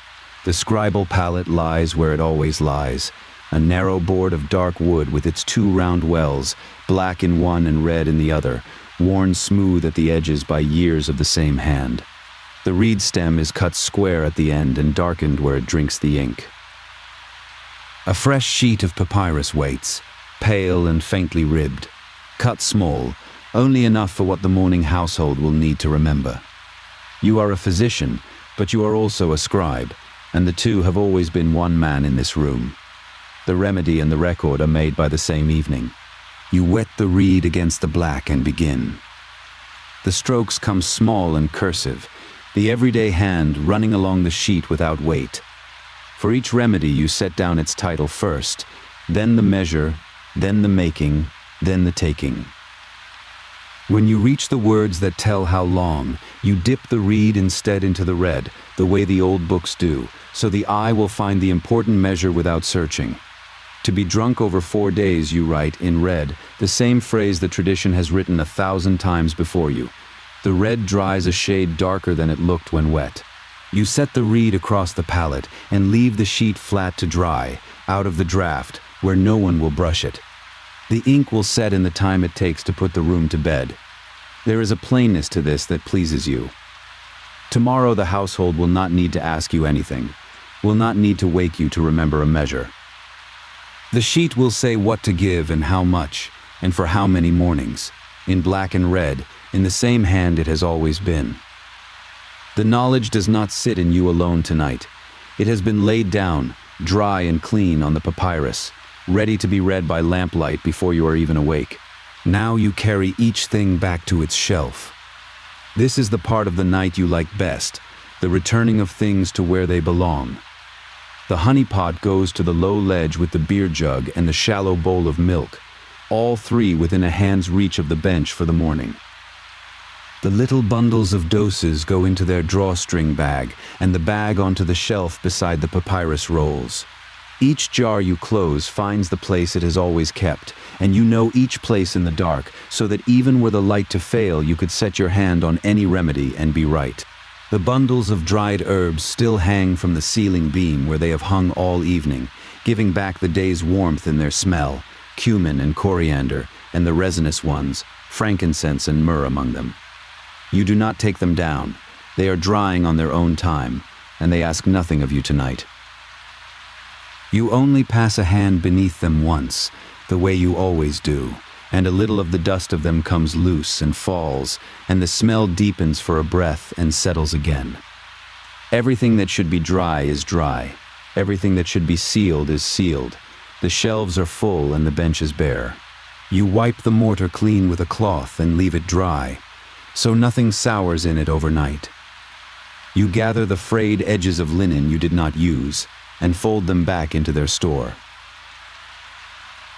The scribal palette lies where it always lies, a narrow board of dark wood with its 2 round wells, black in one and red in the other, worn smooth at the edges by years of the same hand. The reed stem is cut square at the end and darkened where it drinks the ink. A fresh sheet of papyrus waits, pale and faintly ribbed, cut small, only enough for what the morning household will need to remember. You are a physician, but you are also a scribe, and the two have always been one man in this room. The remedy and the record are made by the same evening. You wet the reed against the black and begin. The strokes come small and cursive, the everyday hand running along the sheet without weight. For each remedy you set down its title first, then the measure, then the making, then the taking. When you reach the words that tell how long, you dip the reed instead into the red, the way the old books do, so the eye will find the important measure without searching. To be drunk over 4 days, you write, in red, the same phrase the tradition has written 1,000 times before you. The red dries a shade darker than it looked when wet. You set the reed across the palette and leave the sheet flat to dry, out of the draft, where no one will brush it. The ink will set in the time it takes to put the room to bed. There is a plainness to this that pleases you. Tomorrow the household will not need to ask you anything, will not need to wake you to remember a measure. The sheet will say what to give and how much, and for how many mornings, in black and red, in the same hand it has always been. The knowledge does not sit in you alone tonight. It has been laid down, dry and clean on the papyrus, ready to be read by lamplight before you are even awake. Now you carry each thing back to its shelf. This is the part of the night you like best, the returning of things to where they belong. The honey pot goes to the low ledge with the beer jug and the shallow bowl of milk, all three within a hand's reach of the bench for the morning. The little bundles of doses go into their drawstring bag, and the bag onto the shelf beside the papyrus rolls. Each jar you close finds the place it has always kept, and you know each place in the dark, so that even were the light to fail, you could set your hand on any remedy and be right. The bundles of dried herbs still hang from the ceiling beam where they have hung all evening, giving back the day's warmth in their smell, cumin and coriander, and the resinous ones, frankincense and myrrh among them. You do not take them down. They are drying on their own time, and they ask nothing of you tonight. You only pass a hand beneath them once, the way you always do, and a little of the dust of them comes loose and falls, and the smell deepens for a breath and settles again. Everything that should be dry is dry. Everything that should be sealed is sealed. The shelves are full and the bench is bare. You wipe the mortar clean with a cloth and leave it dry, so nothing sours in it overnight. You gather the frayed edges of linen you did not use and fold them back into their store.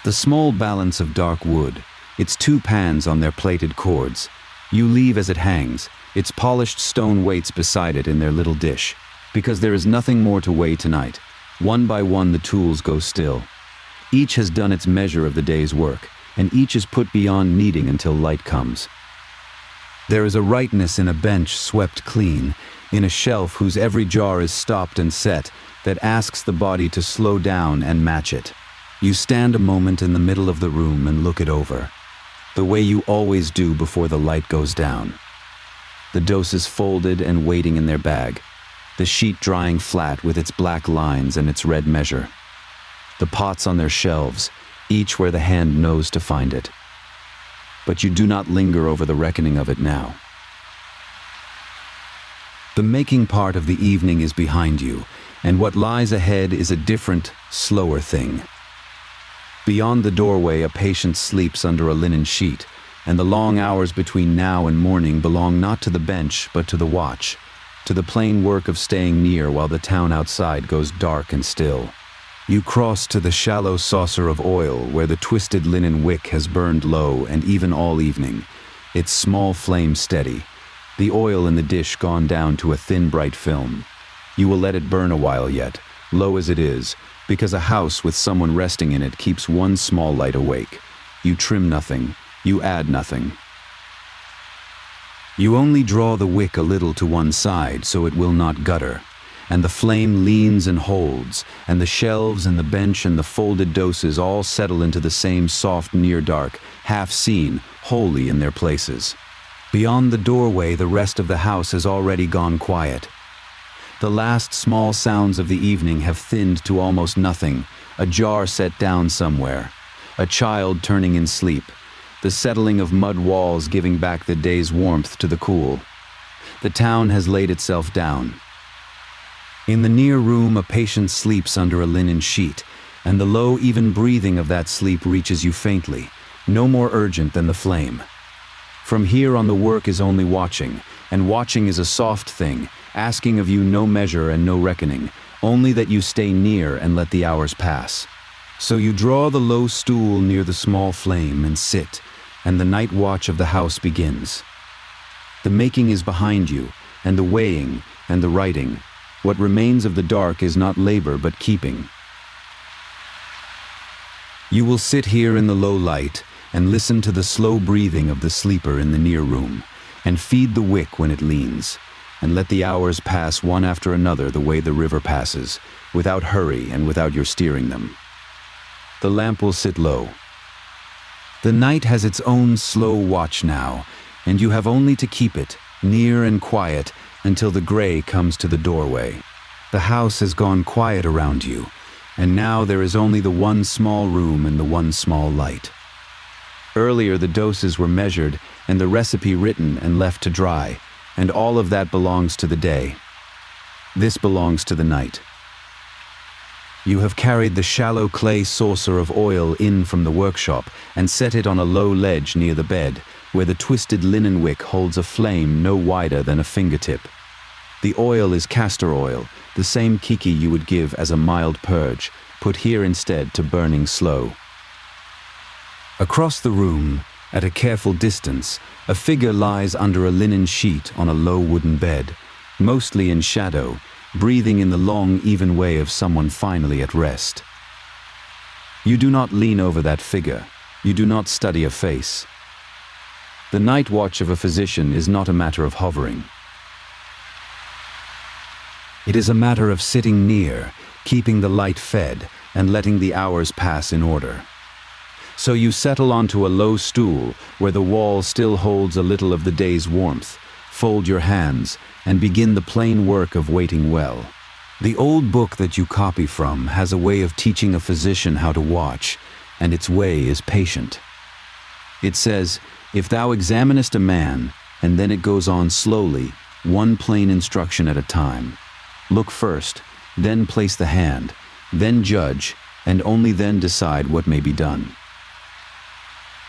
The small balance of dark wood, its 2 pans on their plated cords, you leave as it hangs, its polished stone weights beside it in their little dish, because there is nothing more to weigh tonight. One by one the tools go still. Each has done its measure of the day's work, and each is put beyond needing until light comes. There is a rightness in a bench swept clean, in a shelf whose every jar is stopped and set, that asks the body to slow down and match it. You stand a moment in the middle of the room and look it over, the way you always do before the light goes down. The doses folded and waiting in their bag, the sheet drying flat with its black lines and its red measure. The pots on their shelves, each where the hand knows to find it. But you do not linger over the reckoning of it now. The making part of the evening is behind you, and what lies ahead is a different, slower thing. Beyond the doorway, a patient sleeps under a linen sheet, and the long hours between now and morning belong not to the bench, but to the watch, to the plain work of staying near while the town outside goes dark and still. You cross to the shallow saucer of oil where the twisted linen wick has burned low and even all evening, its small flame steady, the oil in the dish gone down to a thin bright film. You will let it burn a while yet, low as it is, because a house with someone resting in it keeps one small light awake. You trim nothing, you add nothing. You only draw the wick a little to one side so it will not gutter, and the flame leans and holds, and the shelves and the bench and the folded doses all settle into the same soft near-dark, half-seen, wholly in their places. Beyond the doorway, the rest of the house has already gone quiet. The last small sounds of the evening have thinned to almost nothing, a jar set down somewhere, a child turning in sleep, the settling of mud walls giving back the day's warmth to the cool. The town has laid itself down. In the near room, a patient sleeps under a linen sheet, and the low, even breathing of that sleep reaches you faintly, no more urgent than the flame. From here on, the work is only watching, and watching is a soft thing, asking of you no measure and no reckoning, only that you stay near and let the hours pass. So you draw the low stool near the small flame and sit, and the night watch of the house begins. The making is behind you, and the weighing, and the writing. What remains of the dark is not labor but keeping. You will sit here in the low light and listen to the slow breathing of the sleeper in the near room, and feed the wick when it leans, and let the hours pass one after another the way the river passes, without hurry and without your steering them. The lamp will sit low. The night has its own slow watch now, and you have only to keep it, near and quiet, until the gray comes to the doorway. The house has gone quiet around you, and now there is only the one small room and the one small light. Earlier the doses were measured and the recipe written and left to dry, and all of that belongs to the day. This belongs to the night. You have carried the shallow clay saucer of oil in from the workshop and set it on a low ledge near the bed, where the twisted linen wick holds a flame no wider than a fingertip. The oil is castor oil, the same kiki you would give as a mild purge, put here instead to burning slow. Across the room, At a careful distance, a figure lies under a linen sheet on a low wooden bed, mostly in shadow, breathing in the long, even way of someone finally at rest. You do not lean over that figure. You do not study a face. The night watch of a physician is not a matter of hovering. It is a matter of sitting near, keeping the light fed, and letting the hours pass in order. So you settle onto a low stool where the wall still holds a little of the day's warmth, fold your hands, and begin the plain work of waiting well. The old book that you copy from has a way of teaching a physician how to watch, and its way is patient. It says, "If thou examinest a man," and then it goes on slowly, one plain instruction at a time. Look first, then place the hand, then judge, and only then decide what may be done.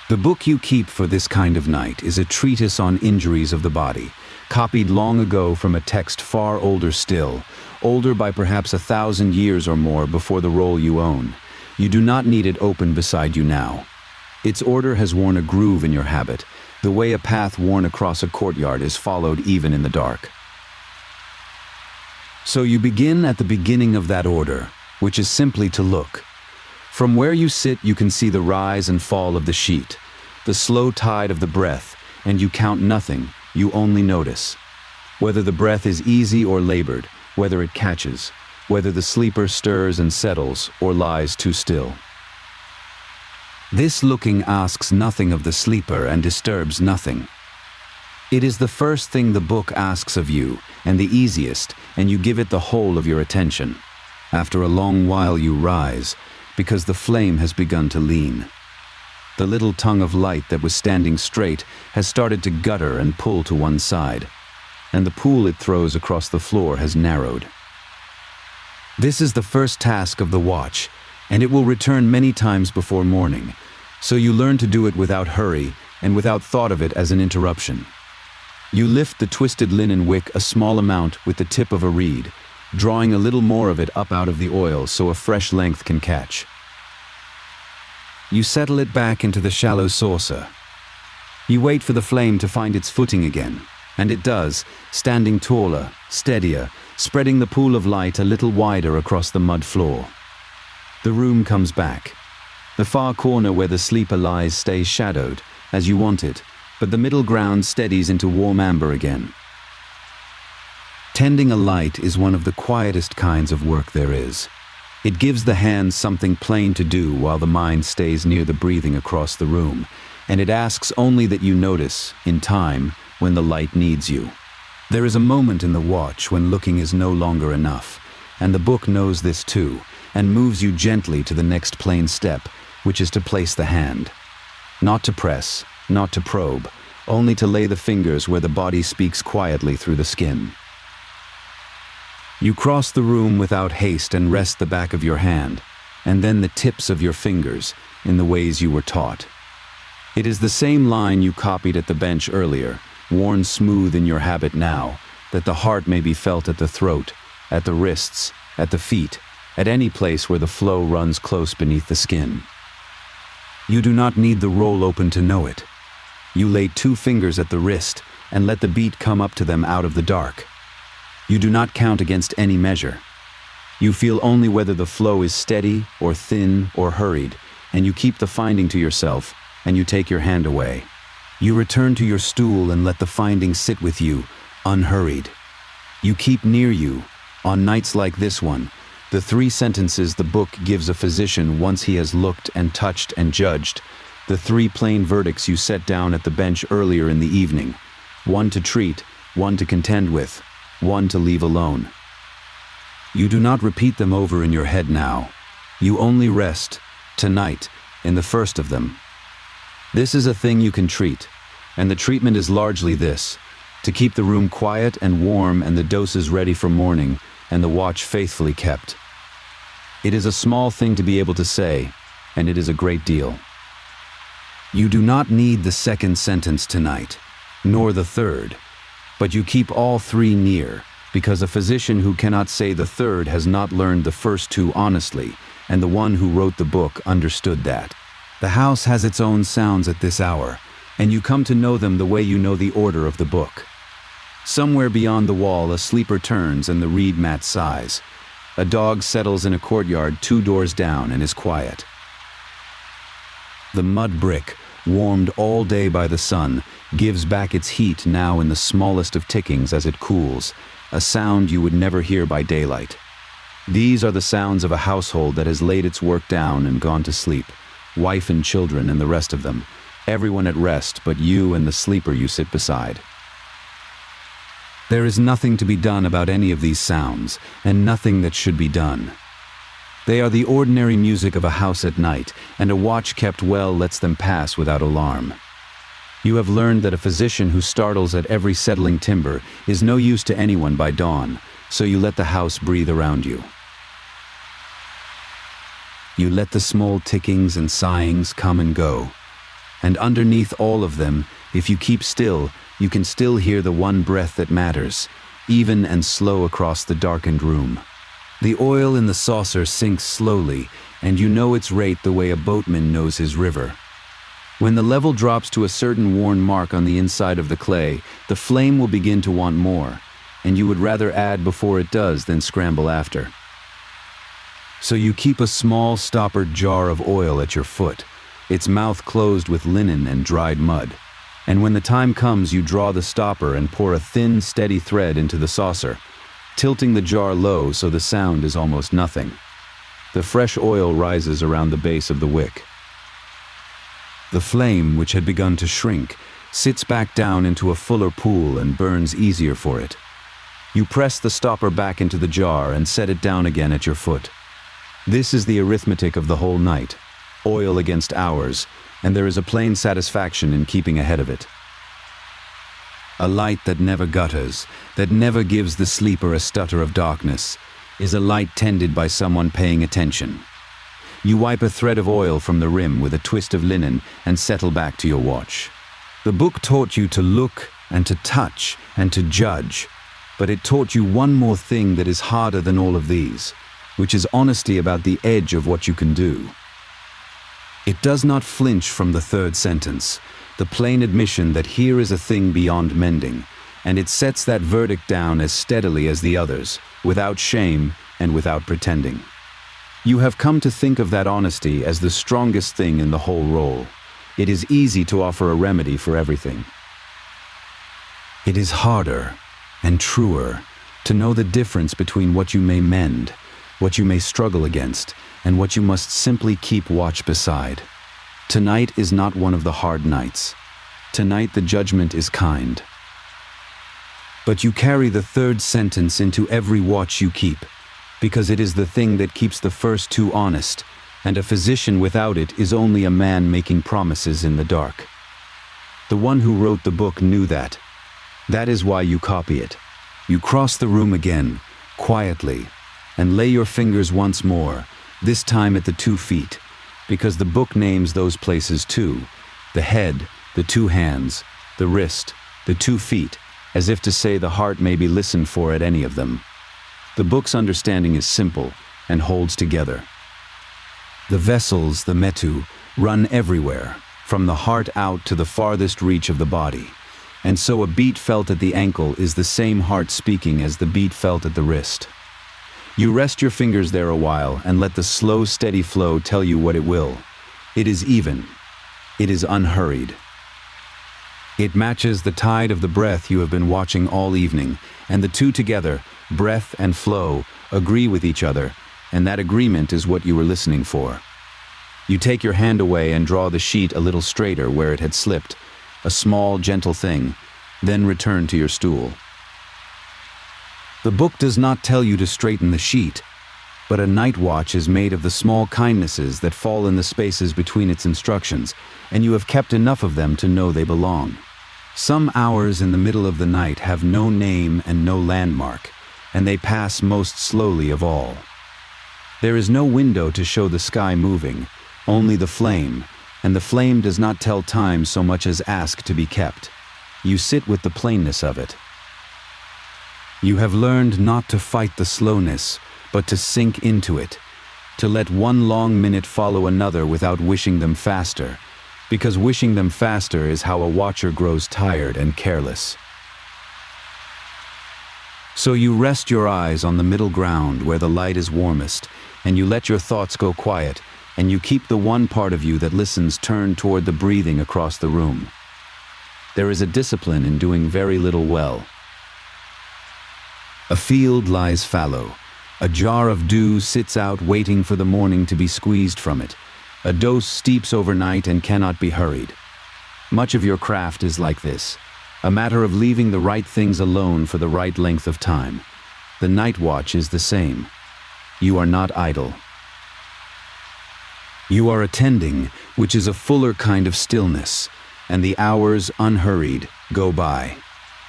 The book you keep for this kind of night is a treatise on injuries of the body, copied long ago from a text far older still, older by perhaps 1,000 years or more before the roll you own. You do not need it open beside you now. Its order has worn a groove in your habit, the way a path worn across a courtyard is followed even in the dark. So you begin at the beginning of that order, which is simply to look. From where you sit, you can see the rise and fall of the sheet, the slow tide of the breath, and you count nothing, you only notice. Whether the breath is easy or labored, whether it catches, whether the sleeper stirs and settles or lies too still. This looking asks nothing of the sleeper and disturbs nothing. It is the first thing the book asks of you, and the easiest, and you give it the whole of your attention. After a long while you rise, because the flame has begun to lean. The little tongue of light that was standing straight has started to gutter and pull to one side, and the pool it throws across the floor has narrowed. This is the first task of the watch, and it will return many times before morning, so you learn to do it without hurry and without thought of it as an interruption. You lift the twisted linen wick a small amount with the tip of a reed, drawing a little more of it up out of the oil so a fresh length can catch. You settle it back into the shallow saucer. You wait for the flame to find its footing again, and it does, standing taller, steadier, spreading the pool of light a little wider across the mud floor. The room comes back. The far corner where the sleeper lies stays shadowed, as you want it, but the middle ground steadies into warm amber again. Tending a light is one of the quietest kinds of work there is. It gives the hands something plain to do while the mind stays near the breathing across the room, and it asks only that you notice, in time, when the light needs you. There is a moment in the watch when looking is no longer enough, and the book knows this too, and moves you gently to the next plain step, which is to place the hand. Not to press, not to probe, only to lay the fingers where the body speaks quietly through the skin. You cross the room without haste and rest the back of your hand, and then the tips of your fingers, in the ways you were taught. It is the same line you copied at the bench earlier, worn smooth in your habit now, that the heart may be felt at the throat, at the wrists, at the feet, at any place where the flow runs close beneath the skin. You do not need the roll open to know it. You lay 2 fingers at the wrist and let the beat come up to them out of the dark. You do not count against any measure. You feel only whether the flow is steady or thin or hurried, and you keep the finding to yourself, and you take your hand away. You return to your stool and let the finding sit with you, unhurried. You keep near you, on nights like this one, the 3 sentences the book gives a physician once he has looked and touched and judged, the 3 plain verdicts you set down at the bench earlier in the evening, one to treat, one to contend with, one to leave alone. You do not repeat them over in your head now. You only rest, tonight, in the first of them. This is a thing you can treat, and the treatment is largely this: to keep the room quiet and warm and the doses ready for morning, and the watch faithfully kept. It is a small thing to be able to say, and it is a great deal. You do not need the 2nd sentence tonight, nor the 3rd, but you keep all 3 near, because a physician who cannot say the 3rd has not learned the first 2 honestly, and the one who wrote the book understood that. The house has its own sounds at this hour, and you come to know them the way you know the order of the book. Somewhere beyond the wall, a sleeper turns and the reed mat sighs. A dog settles in a courtyard 2 doors down and is quiet. The mud brick, warmed all day by the sun, gives back its heat now in the smallest of tickings as it cools, a sound you would never hear by daylight. These are the sounds of a household that has laid its work down and gone to sleep, wife and children and the rest of them, everyone at rest but you and the sleeper you sit beside. There is nothing to be done about any of these sounds, and nothing that should be done. They are the ordinary music of a house at night, and a watch kept well lets them pass without alarm. You have learned that a physician who startles at every settling timber is no use to anyone by dawn, so you let the house breathe around you. You let the small tickings and sighings come and go, and underneath all of them, if you keep still, you can still hear the one breath that matters, even and slow across the darkened room. The oil in the saucer sinks slowly, and you know its rate the way a boatman knows his river. When the level drops to a certain worn mark on the inside of the clay, the flame will begin to want more, and you would rather add before it does than scramble after. So you keep a small stoppered jar of oil at your foot, its mouth closed with linen and dried mud. And when the time comes, you draw the stopper and pour a thin, steady thread into the saucer, tilting the jar low so the sound is almost nothing. The fresh oil rises around the base of the wick. The flame, which had begun to shrink, sits back down into a fuller pool and burns easier for it. You press the stopper back into the jar and set it down again at your foot. This is the arithmetic of the whole night, oil against hours, and there is a plain satisfaction in keeping ahead of it. A light that never gutters, that never gives the sleeper a stutter of darkness, is a light tended by someone paying attention. You wipe a thread of oil from the rim with a twist of linen and settle back to your watch. The book taught you to look and to touch and to judge, but it taught you one more thing that is harder than all of these, which is honesty about the edge of what you can do. It does not flinch from the third sentence, the plain admission that here is a thing beyond mending, and it sets that verdict down as steadily as the others, without shame and without pretending. You have come to think of that honesty as the strongest thing in the whole role. It is easy to offer a remedy for everything. It is harder and truer to know the difference between what you may mend, what you may struggle against, and what you must simply keep watch beside. Tonight is not one of the hard nights. Tonight the judgment is kind. But you carry the third sentence into every watch you keep, because it is the thing that keeps the first two honest, and a physician without it is only a man making promises in the dark. The one who wrote the book knew that. That is why you copy it. You cross the room again, quietly, and lay your fingers once more, this time at the 2 feet, because the book names those places too, the head, the 2 hands, the wrist, the 2 feet, as if to say the heart may be listened for at any of them. The book's understanding is simple and holds together. The vessels, the metu, run everywhere, from the heart out to the farthest reach of the body, and so a beat felt at the ankle is the same heart speaking as the beat felt at the wrist. You rest your fingers there a while and let the slow, steady flow tell you what it will. It is even. It is unhurried. It matches the tide of the breath you have been watching all evening, and the two together, breath and flow, agree with each other, and that agreement is what you were listening for. You take your hand away and draw the sheet a little straighter where it had slipped, a small, gentle thing, then return to your stool. The book does not tell you to straighten the sheet, but a night watch is made of the small kindnesses that fall in the spaces between its instructions, and you have kept enough of them to know they belong. Some hours in the middle of the night have no name and no landmark, and they pass most slowly of all. There is no window to show the sky moving, only the flame, and the flame does not tell time so much as ask to be kept. You sit with the plainness of it. You have learned not to fight the slowness, but to sink into it, to let one long minute follow another without wishing them faster, because wishing them faster is how a watcher grows tired and careless. So you rest your eyes on the middle ground where the light is warmest, and you let your thoughts go quiet, and you keep the one part of you that listens turned toward the breathing across the room. There is a discipline in doing very little well. A field lies fallow. A jar of dew sits out waiting for the morning to be squeezed from it. A dose steeps overnight and cannot be hurried. Much of your craft is like this, a matter of leaving the right things alone for the right length of time. The night watch is the same. You are not idle. You are attending, which is a fuller kind of stillness, and the hours, unhurried, go by.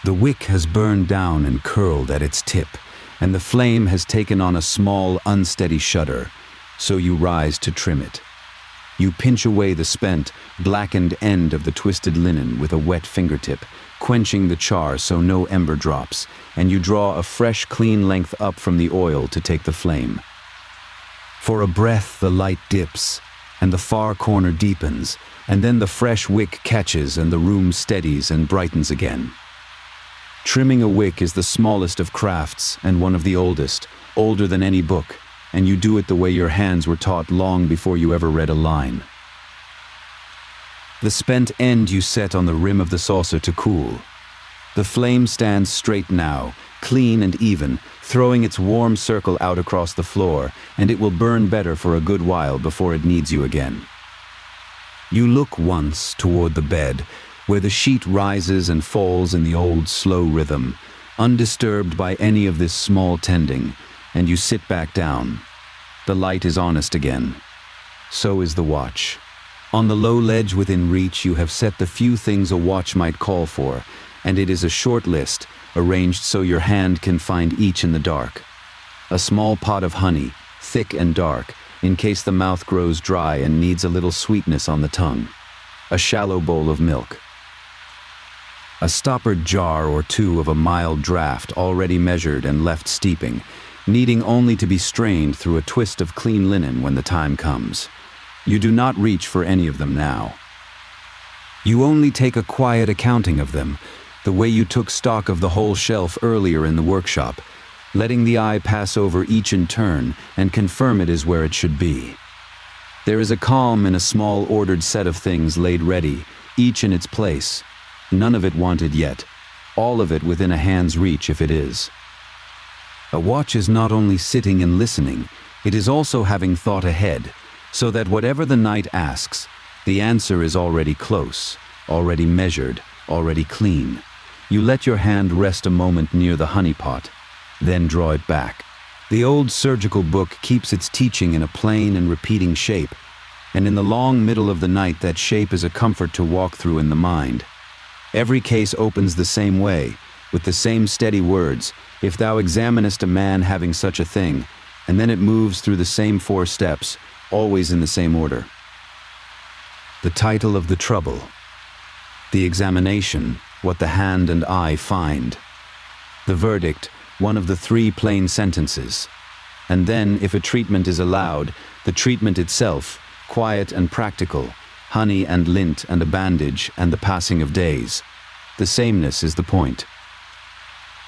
The wick has burned down and curled at its tip, and the flame has taken on a small, unsteady shudder, so you rise to trim it. You pinch away the spent, blackened end of the twisted linen with a wet fingertip, quenching the char so no ember drops, and you draw a fresh, clean length up from the oil to take the flame. For a breath the light dips, and the far corner deepens, and then the fresh wick catches and the room steadies and brightens again. Trimming a wick is the smallest of crafts and one of the oldest, older than any book, and you do it the way your hands were taught long before you ever read a line. The spent end you set on the rim of the saucer to cool. The flame stands straight now, clean and even, throwing its warm circle out across the floor, and it will burn better for a good while before it needs you again. You look once toward the bed, where the sheet rises and falls in the old slow rhythm, undisturbed by any of this small tending, and you sit back down. The light is honest again. So is the watch. On the low ledge within reach you have set the few things a watch might call for, and it is a short list, arranged so your hand can find each in the dark. A small pot of honey, thick and dark, in case the mouth grows dry and needs a little sweetness on the tongue. A shallow bowl of milk. A stoppered jar or two of a mild draught already measured and left steeping, needing only to be strained through a twist of clean linen when the time comes. You do not reach for any of them now. You only take a quiet accounting of them, the way you took stock of the whole shelf earlier in the workshop, letting the eye pass over each in turn and confirm it is where it should be. There is a calm in a small ordered set of things laid ready, each in its place. None of it wanted yet, all of it within a hand's reach if it is. A watch is not only sitting and listening, it is also having thought ahead, so that whatever the night asks, the answer is already close, already measured, already clean. You let your hand rest a moment near the honey pot, then draw it back. The old surgical book keeps its teaching in a plain and repeating shape, and in the long middle of the night that shape is a comfort to walk through in the mind. Every case opens the same way, with the same steady words, if thou examinest a man having such a thing, and then it moves through the same 4 steps, always in the same order. The title of the trouble. The examination, what the hand and eye find. The verdict, one of the 3 plain sentences. And then, if a treatment is allowed, the treatment itself, quiet and practical, honey and lint and a bandage and the passing of days. The sameness is the point.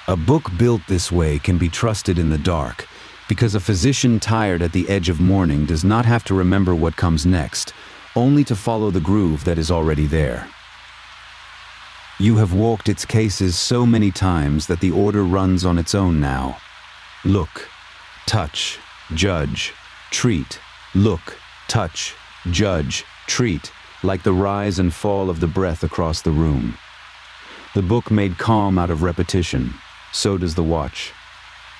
A book built this way can be trusted in the dark, because a physician tired at the edge of morning does not have to remember what comes next, only to follow the groove that is already there. You have walked its cases so many times that the order runs on its own now. Look, touch, judge, treat, look, touch, judge, treat, like the rise and fall of the breath across the room. The book made calm out of repetition, so does the watch.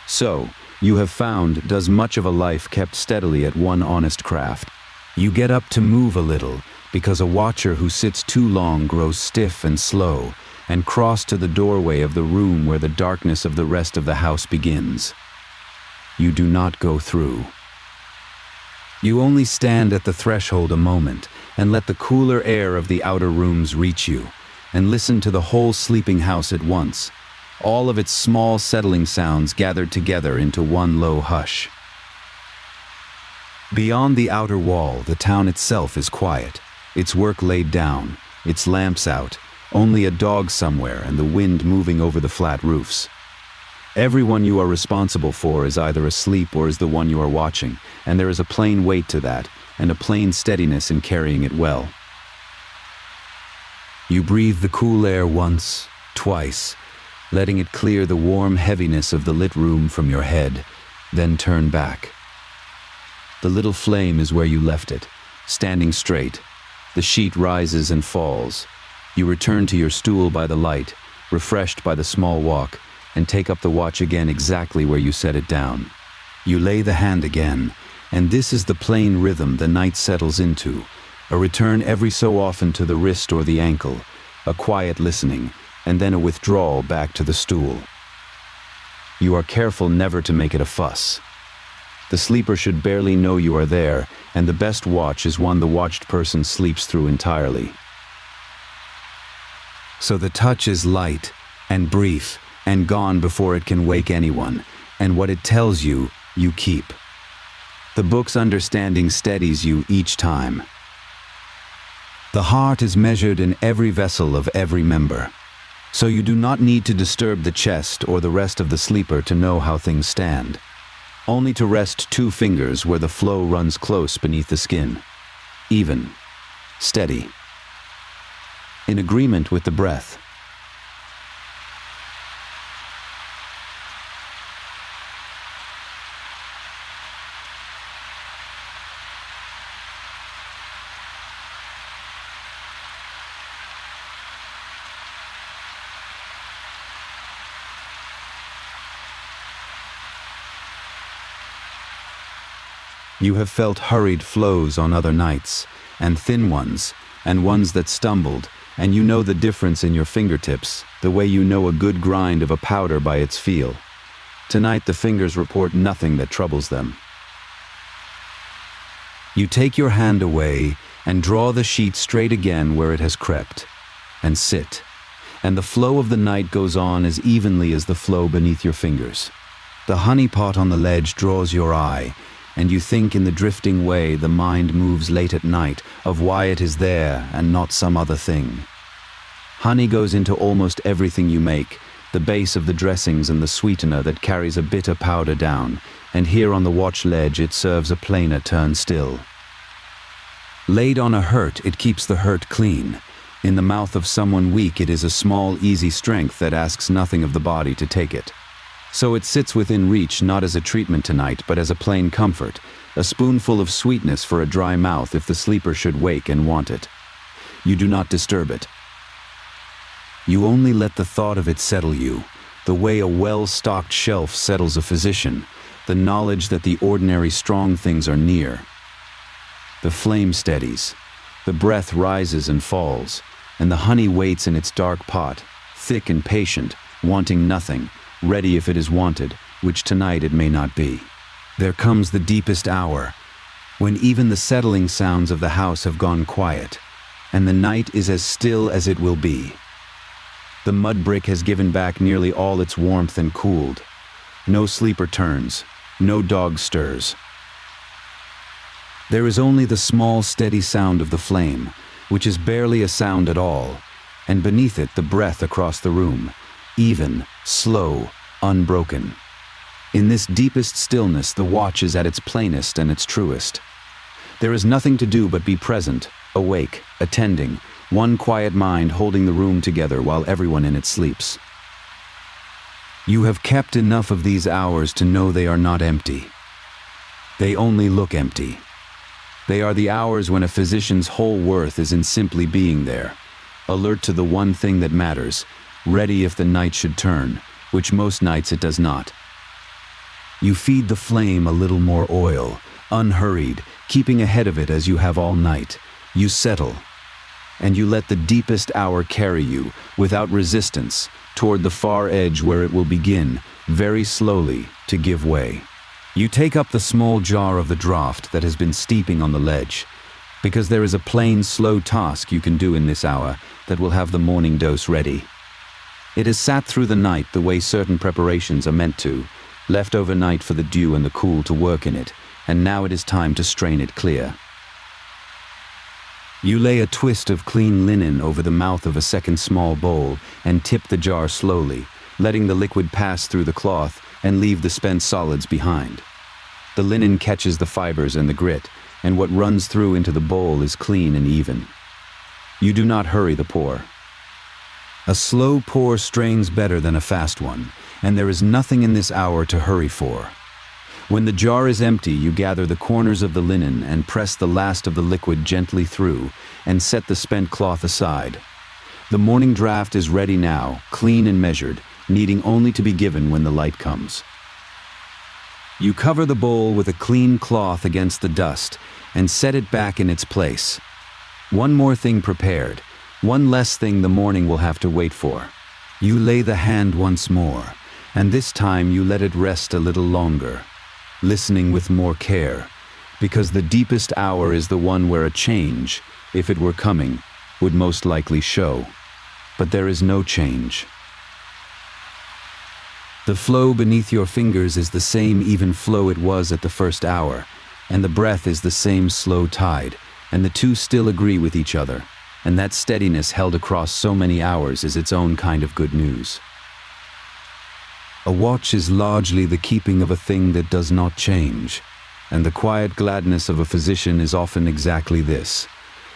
So, you have found, does much of a life kept steadily at one honest craft. You get up to move a little, because a watcher who sits too long grows stiff and slow, and cross to the doorway of the room where the darkness of the rest of the house begins. You do not go through. You only stand at the threshold a moment, and let the cooler air of the outer rooms reach you, and listen to the whole sleeping house at once, all of its small settling sounds gathered together into one low hush. Beyond the outer wall, the town itself is quiet. its work laid down, its lamps out, only a dog somewhere and the wind moving over the flat roofs. Everyone you are responsible for is either asleep or is the one you are watching, and there is a plain weight to that, and a plain steadiness in carrying it well. You breathe the cool air once, twice, letting it clear the warm heaviness of the lit room from your head, then turn back. The little flame is where you left it, standing straight. The sheet rises and falls. You return to your stool by the light, refreshed by the small walk, and take up the watch again exactly where you set it down. You lay the hand again, and this is the plain rhythm the night settles into, a return every so often to the wrist or the ankle, a quiet listening, and then a withdrawal back to the stool. You are careful never to make it a fuss. The sleeper should barely know you are there, and the best watch is one the watched person sleeps through entirely. So the touch is light and brief and gone before it can wake anyone, and what it tells you, you keep. The book's understanding steadies you each time. The heart is measured in every vessel of every member, so you do not need to disturb the chest or the rest of the sleeper to know how things stand. Only to rest 2 fingers where the flow runs close beneath the skin. Even, steady, in agreement with the breath. You have felt hurried flows on other nights, and thin ones, and ones that stumbled, and you know the difference in your fingertips, the way you know a good grind of a powder by its feel. Tonight the fingers report nothing that troubles them. You take your hand away and draw the sheet straight again where it has crept, and sit, and the flow of the night goes on as evenly as the flow beneath your fingers. The honey pot on the ledge draws your eye, and you think in the drifting way the mind moves late at night of why it is there and not some other thing. Honey goes into almost everything you make, the base of the dressings and the sweetener that carries a bitter powder down, and here on the watch ledge it serves a plainer turn still. Laid on a hurt, it keeps the hurt clean. In the mouth of someone weak, it is a small, easy strength that asks nothing of the body to take it. So it sits within reach not as a treatment tonight, but as a plain comfort, a spoonful of sweetness for a dry mouth if the sleeper should wake and want it. You do not disturb it. You only let the thought of it settle you, the way a well-stocked shelf settles a physician, the knowledge that the ordinary strong things are near. The flame steadies, the breath rises and falls, and the honey waits in its dark pot, thick and patient, wanting nothing, ready if it is wanted, which tonight it may not be. There comes the deepest hour, when even the settling sounds of the house have gone quiet, and the night is as still as it will be. The mud brick has given back nearly all its warmth and cooled. No sleeper turns, no dog stirs. There is only the small, steady sound of the flame, which is barely a sound at all, and beneath it the breath across the room, even, slow, unbroken. In this deepest stillness, the watch is at its plainest and its truest. There is nothing to do but be present, awake, attending, one quiet mind holding the room together while everyone in it sleeps. You have kept enough of these hours to know they are not empty. They only look empty. They are the hours when a physician's whole worth is in simply being there, alert to the one thing that matters, ready if the night should turn, which most nights it does not. You feed the flame a little more oil, unhurried, keeping ahead of it as you have all night. You settle, and you let the deepest hour carry you, without resistance, toward the far edge where it will begin, very slowly, to give way. You take up the small jar of the draught that has been steeping on the ledge, because there is a plain, slow task you can do in this hour that will have the morning dose ready. It has sat through the night the way certain preparations are meant to, left overnight for the dew and the cool to work in it, and now it is time to strain it clear. You lay a twist of clean linen over the mouth of a second small bowl and tip the jar slowly, letting the liquid pass through the cloth and leave the spent solids behind. The linen catches the fibers and the grit, and what runs through into the bowl is clean and even. You do not hurry the pour. A slow pour strains better than a fast one, and there is nothing in this hour to hurry for. When the jar is empty, you gather the corners of the linen and press the last of the liquid gently through and set the spent cloth aside. The morning draft is ready now, clean and measured, needing only to be given when the light comes. You cover the bowl with a clean cloth against the dust and set it back in its place. One more thing prepared, one less thing the morning will have to wait for. You lay the hand once more, and this time you let it rest a little longer, listening with more care, because the deepest hour is the one where a change, if it were coming, would most likely show. But there is no change. The flow beneath your fingers is the same even flow it was at the first hour, and the breath is the same slow tide, and the two still agree with each other, and that steadiness held across so many hours is its own kind of good news. A watch is largely the keeping of a thing that does not change, and the quiet gladness of a physician is often exactly this,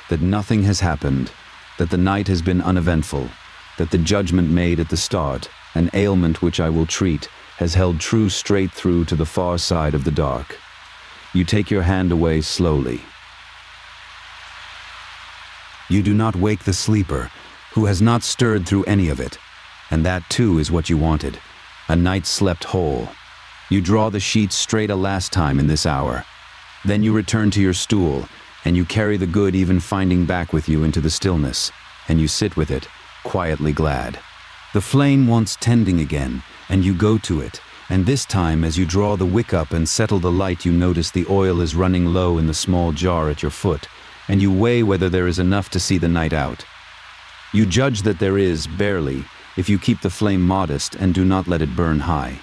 that nothing has happened, that the night has been uneventful, that the judgment made at the start, an ailment which I will treat, has held true straight through to the far side of the dark. You take your hand away slowly. You do not wake the sleeper, who has not stirred through any of it, and that too is what you wanted. A night slept whole. You draw the sheets straight a last time in this hour. Then you return to your stool, and you carry the good even finding back with you into the stillness, and you sit with it, quietly glad. The flame wants tending again, and you go to it, and this time as you draw the wick up and settle the light you notice the oil is running low in the small jar at your foot, and you weigh whether there is enough to see the night out. You judge that there is, barely, if you keep the flame modest and do not let it burn high.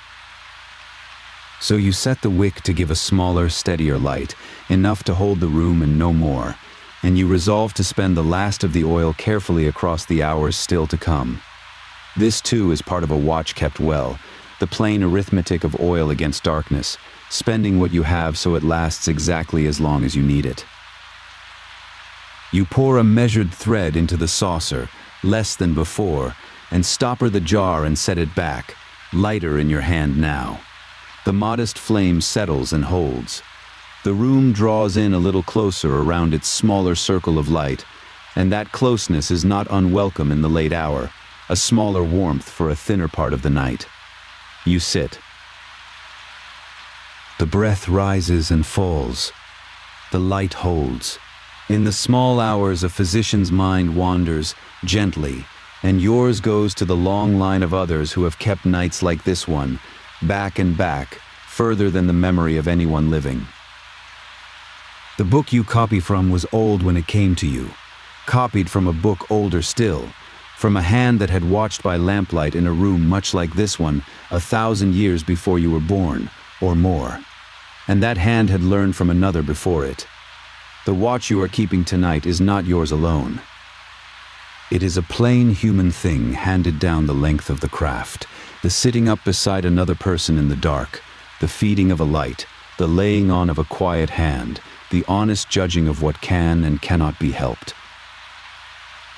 So you set the wick to give a smaller, steadier light, enough to hold the room and no more, and you resolve to spend the last of the oil carefully across the hours still to come. This too is part of a watch kept well, the plain arithmetic of oil against darkness, spending what you have so it lasts exactly as long as you need it. You pour a measured thread into the saucer, less than before, and stopper the jar and set it back, lighter in your hand now. The modest flame settles and holds. The room draws in a little closer around its smaller circle of light, and that closeness is not unwelcome in the late hour, a smaller warmth for a thinner part of the night. You sit. The breath rises and falls. The light holds. In the small hours, a physician's mind wanders, gently, and yours goes to the long line of others who have kept nights like this one, back and back, further than the memory of anyone living. The book you copy from was old when it came to you, copied from a book older still, from a hand that had watched by lamplight in a room much like this one 1,000 years before you were born, or more. And that hand had learned from another before it. The watch you are keeping tonight is not yours alone. It is a plain human thing handed down the length of the craft, the sitting up beside another person in the dark, the feeding of a light, the laying on of a quiet hand, the honest judging of what can and cannot be helped.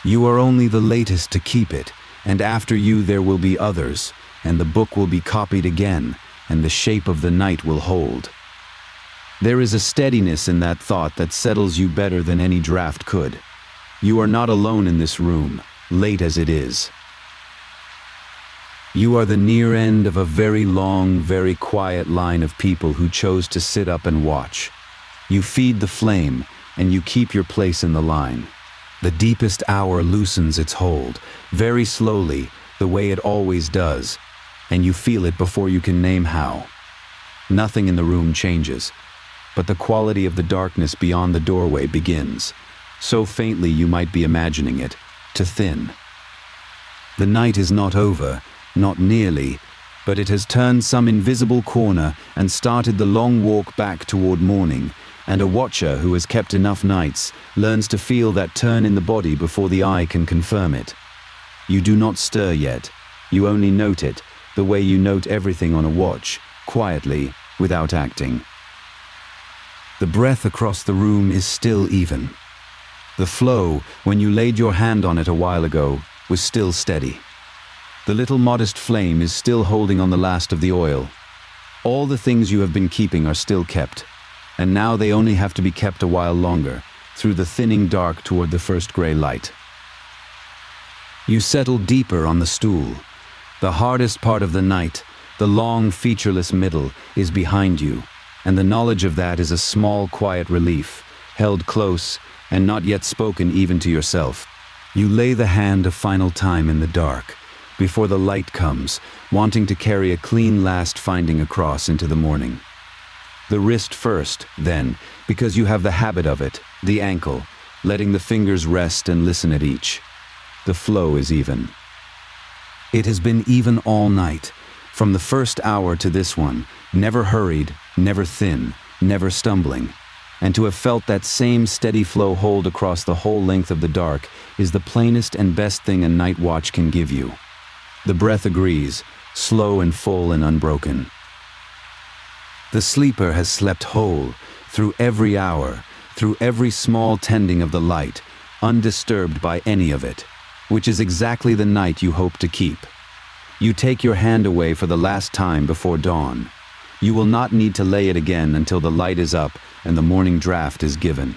You are only the latest to keep it, and after you there will be others, and the book will be copied again, and the shape of the night will hold. There is a steadiness in that thought that settles you better than any draft could. You are not alone in this room, late as it is. You are the near end of a very long, very quiet line of people who chose to sit up and watch. You feed the flame, and you keep your place in the line. The deepest hour loosens its hold, very slowly, the way it always does, and you feel it before you can name how. Nothing in the room changes, but the quality of the darkness beyond the doorway begins, so faintly you might be imagining it, to thin. The night is not over, not nearly, but it has turned some invisible corner and started the long walk back toward morning, and a watcher who has kept enough nights learns to feel that turn in the body before the eye can confirm it. You do not stir yet. You only note it, the way you note everything on a watch, quietly, without acting. The breath across the room is still even. The flow, when you laid your hand on it a while ago, was still steady. The little modest flame is still holding on the last of the oil. All the things you have been keeping are still kept, and now they only have to be kept a while longer, through the thinning dark toward the first gray light. You settle deeper on the stool. The hardest part of the night, the long, featureless middle, is behind you, and the knowledge of that is a small, quiet relief, held close and not yet spoken even to yourself. You lay the hand a final time in the dark, before the light comes, wanting to carry a clean last finding across into the morning. The wrist first, then, because you have the habit of it, the ankle, letting the fingers rest and listen at each. The flow is even. It has been even all night, from the first hour to this one, never hurried, never thin, never stumbling. And to have felt that same steady flow hold across the whole length of the dark is the plainest and best thing a night watch can give you. The breath agrees, slow and full and unbroken. The sleeper has slept whole, through every hour, through every small tending of the light, undisturbed by any of it, which is exactly the night you hope to keep. You take your hand away for the last time before dawn. You will not need to lay it again until the light is up and the morning draft is given.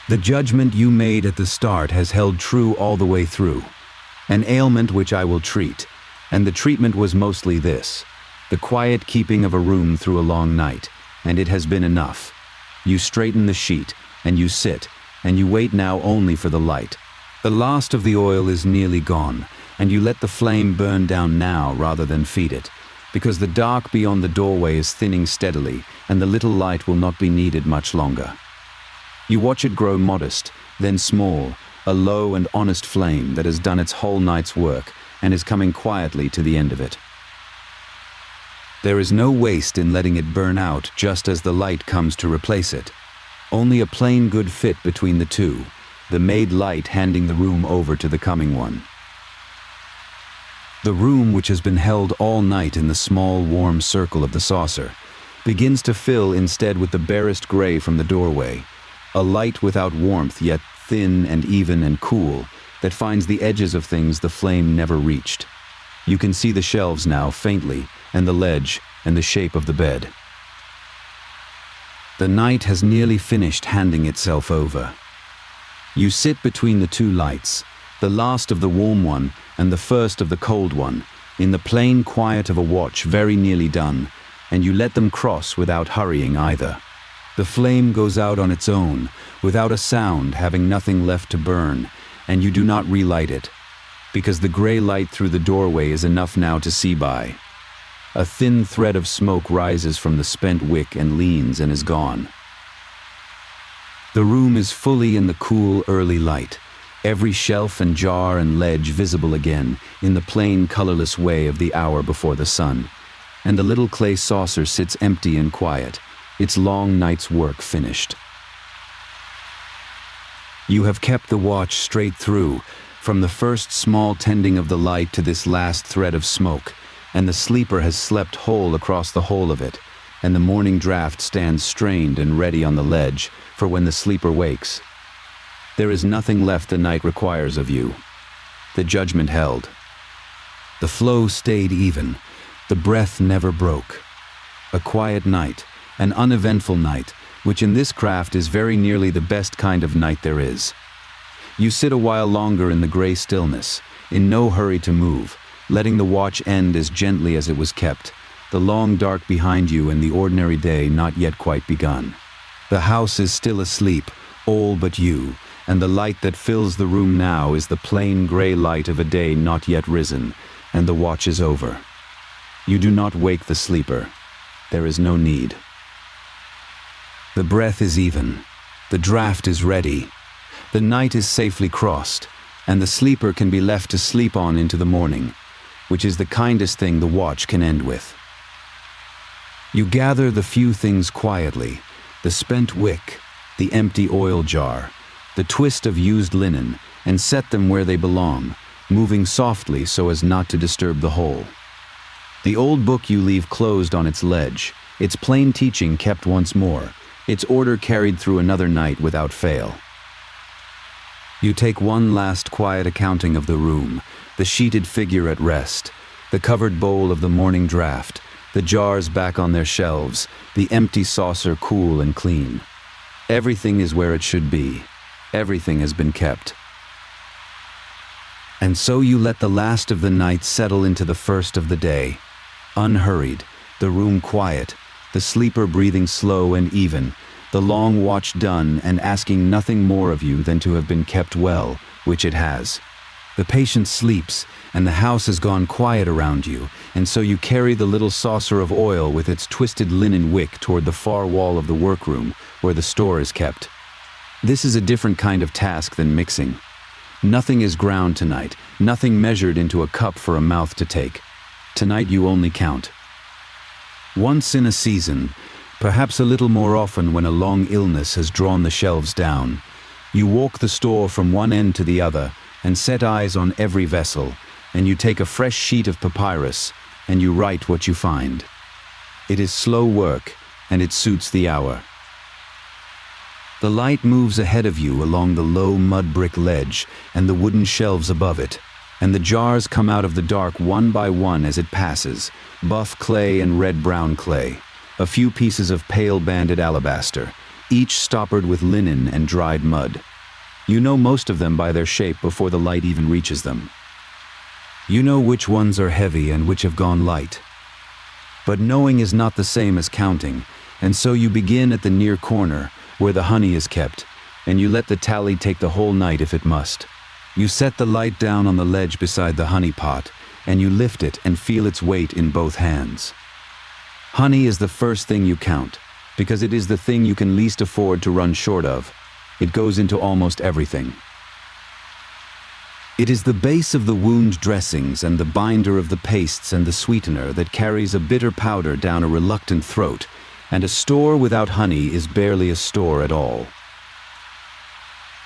The judgment you made at the start has held true all the way through. An ailment which I will treat, and the treatment was mostly this: the quiet keeping of a room through a long night, and it has been enough. You straighten the sheet, and you sit, and you wait now only for the light. The last of the oil is nearly gone, and you let the flame burn down now rather than feed it, because the dark beyond the doorway is thinning steadily, and the little light will not be needed much longer. You watch it grow modest, then small, a low and honest flame that has done its whole night's work and is coming quietly to the end of it. There is no waste in letting it burn out just as the light comes to replace it. Only a plain good fit between the two, the made light handing the room over to the coming one. The room, which has been held all night in the small, warm circle of the saucer, begins to fill instead with the barest gray from the doorway, a light without warmth yet thin and even and cool, that finds the edges of things the flame never reached. You can see the shelves now faintly, and the ledge, and the shape of the bed. The night has nearly finished handing itself over. You sit between the two lights, the last of the warm one and the first of the cold one, in the plain quiet of a watch very nearly done, and you let them cross without hurrying either. The flame goes out on its own, without a sound, having nothing left to burn, and you do not relight it, because the gray light through the doorway is enough now to see by. A thin thread of smoke rises from the spent wick and leans and is gone. The room is fully in the cool, early light, every shelf and jar and ledge visible again in the plain, colorless way of the hour before the sun, and the little clay saucer sits empty and quiet, its long night's work finished. You have kept the watch straight through, from the first small tending of the light to this last thread of smoke, and the sleeper has slept whole across the whole of it, and the morning draft stands strained and ready on the ledge for when the sleeper wakes. There is nothing left the night requires of you. The judgment held. The flow stayed even, the breath never broke. A quiet night, an uneventful night, which in this craft is very nearly the best kind of night there is. You sit a while longer in the gray stillness, in no hurry to move, letting the watch end as gently as it was kept, the long dark behind you and the ordinary day not yet quite begun. The house is still asleep, all but you, and the light that fills the room now is the plain gray light of a day not yet risen, and the watch is over. You do not wake the sleeper. There is no need. The breath is even. The draft is ready. The night is safely crossed, and the sleeper can be left to sleep on into the morning, which is the kindest thing the watch can end with. You gather the few things quietly, the spent wick, the empty oil jar, the twist of used linen, and set them where they belong, moving softly so as not to disturb the whole. The old book you leave closed on its ledge, its plain teaching kept once more, its order carried through another night without fail. You take one last quiet accounting of the room, the sheeted figure at rest, the covered bowl of the morning draught, the jars back on their shelves, the empty saucer cool and clean. Everything is where it should be. Everything has been kept. And so you let the last of the night settle into the first of the day. Unhurried, the room quiet, the sleeper breathing slow and even, the long watch done and asking nothing more of you than to have been kept well, which it has. The patient sleeps, and the house has gone quiet around you, and so you carry the little saucer of oil with its twisted linen wick toward the far wall of the workroom, where the store is kept. This is a different kind of task than mixing. Nothing is ground tonight, nothing measured into a cup for a mouth to take. Tonight you only count. Once in a season, perhaps a little more often when a long illness has drawn the shelves down, you walk the store from one end to the other and set eyes on every vessel, and you take a fresh sheet of papyrus and you write what you find. It is slow work, and it suits the hour. The light moves ahead of you along the low mud brick ledge and the wooden shelves above it, and the jars come out of the dark one by one as it passes, buff clay and red-brown clay, a few pieces of pale banded alabaster, each stoppered with linen and dried mud. You know most of them by their shape before the light even reaches them. You know which ones are heavy and which have gone light. But knowing is not the same as counting, and so you begin at the near corner, where the honey is kept, and you let the tally take the whole night if it must. You set the light down on the ledge beside the honey pot, and you lift it and feel its weight in both hands. Honey is the first thing you count, because it is the thing you can least afford to run short of. It goes into almost everything. It is the base of the wound dressings and the binder of the pastes and the sweetener that carries a bitter powder down a reluctant throat, and a store without honey is barely a store at all.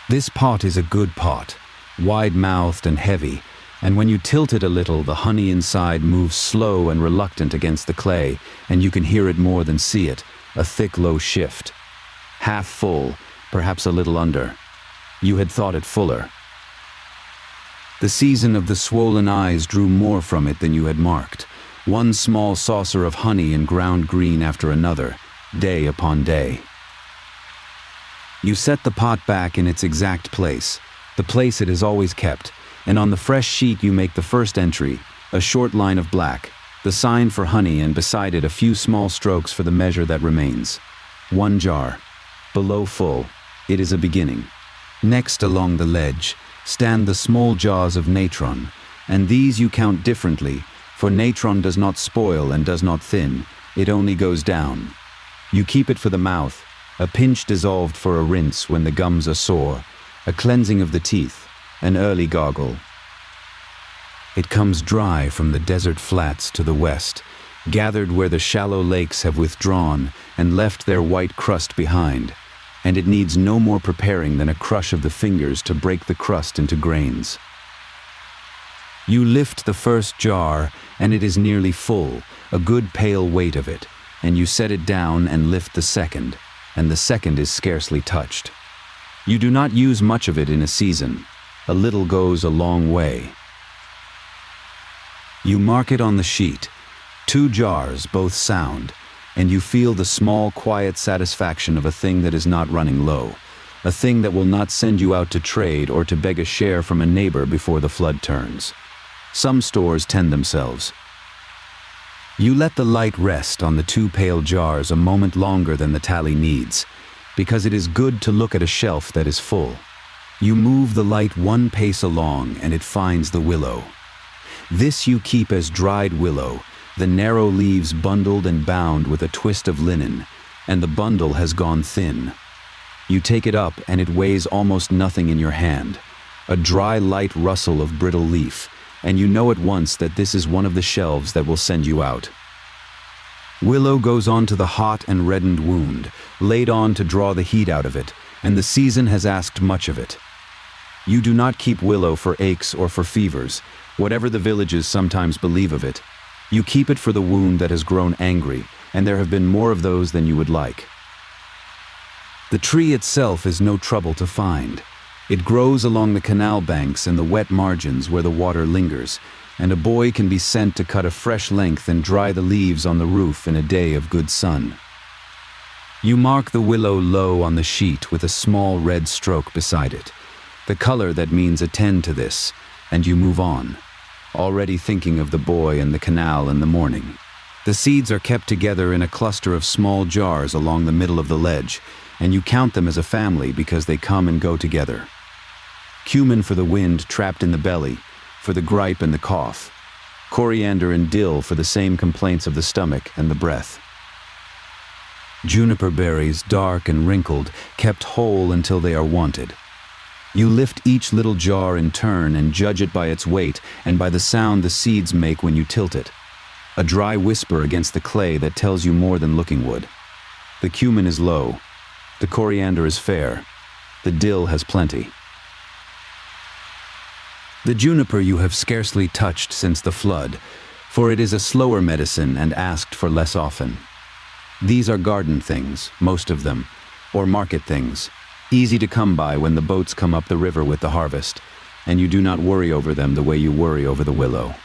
This pot is a good pot, wide-mouthed and heavy, and when you tilt it a little, the honey inside moves slow and reluctant against the clay, and you can hear it more than see it, a thick, low shift. Half full, perhaps a little under. You had thought it fuller. The season of the swollen eyes drew more from it than you had marked. One small saucer of honey in ground green after another, day upon day. You set the pot back in its exact place, the place it is always kept, and on the fresh sheet you make the first entry, a short line of black, the sign for honey, and beside it a few small strokes for the measure that remains. 1 jar. Below full. It is a beginning. Next along the ledge stand the small jars of natron, and these you count differently, for natron does not spoil and does not thin, it only goes down. You keep it for the mouth, a pinch dissolved for a rinse when the gums are sore, a cleansing of the teeth, an early gargle. It comes dry from the desert flats to the west, gathered where the shallow lakes have withdrawn and left their white crust behind, and it needs no more preparing than a crush of the fingers to break the crust into grains. You lift the first jar, and it is nearly full, a good pale weight of it, and you set it down and lift the second, and the second is scarcely touched. You do not use much of it in a season. A little goes a long way. You mark it on the sheet, 2 jars, both sound, and you feel the small, quiet satisfaction of a thing that is not running low, a thing that will not send you out to trade or to beg a share from a neighbor before the flood turns. Some stores tend themselves. You let the light rest on the 2 pale jars a moment longer than the tally needs, because it is good to look at a shelf that is full. You move the light 1 pace along, and it finds the willow. This you keep as dried willow, the narrow leaves bundled and bound with a twist of linen, and the bundle has gone thin. You take it up, and it weighs almost nothing in your hand, a dry, light rustle of brittle leaf, and you know at once that this is one of the shelves that will send you out. Willow goes on to the hot and reddened wound, laid on to draw the heat out of it, and the season has asked much of it. You do not keep willow for aches or for fevers, whatever the villages sometimes believe of it. You keep it for the wound that has grown angry, and there have been more of those than you would like. The tree itself is no trouble to find. It grows along the canal banks and the wet margins where the water lingers, and a boy can be sent to cut a fresh length and dry the leaves on the roof in a day of good sun. You mark the willow low on the sheet with a small red stroke beside it, the color that means attend to this, and you move on, already thinking of the boy and the canal in the morning. The seeds are kept together in a cluster of small jars along the middle of the ledge, and you count them as a family because they come and go together. Cumin for the wind trapped in the belly, for the gripe and the cough. Coriander and dill for the same complaints of the stomach and the breath. Juniper berries, dark and wrinkled, kept whole until they are wanted. You lift each little jar in turn and judge it by its weight and by the sound the seeds make when you tilt it. A dry whisper against the clay that tells you more than looking would. The cumin is low. The coriander is fair. The dill has plenty. The juniper you have scarcely touched since the flood, for it is a slower medicine and asked for less often. These are garden things, most of them, or market things, easy to come by when the boats come up the river with the harvest, and you do not worry over them the way you worry over the willow.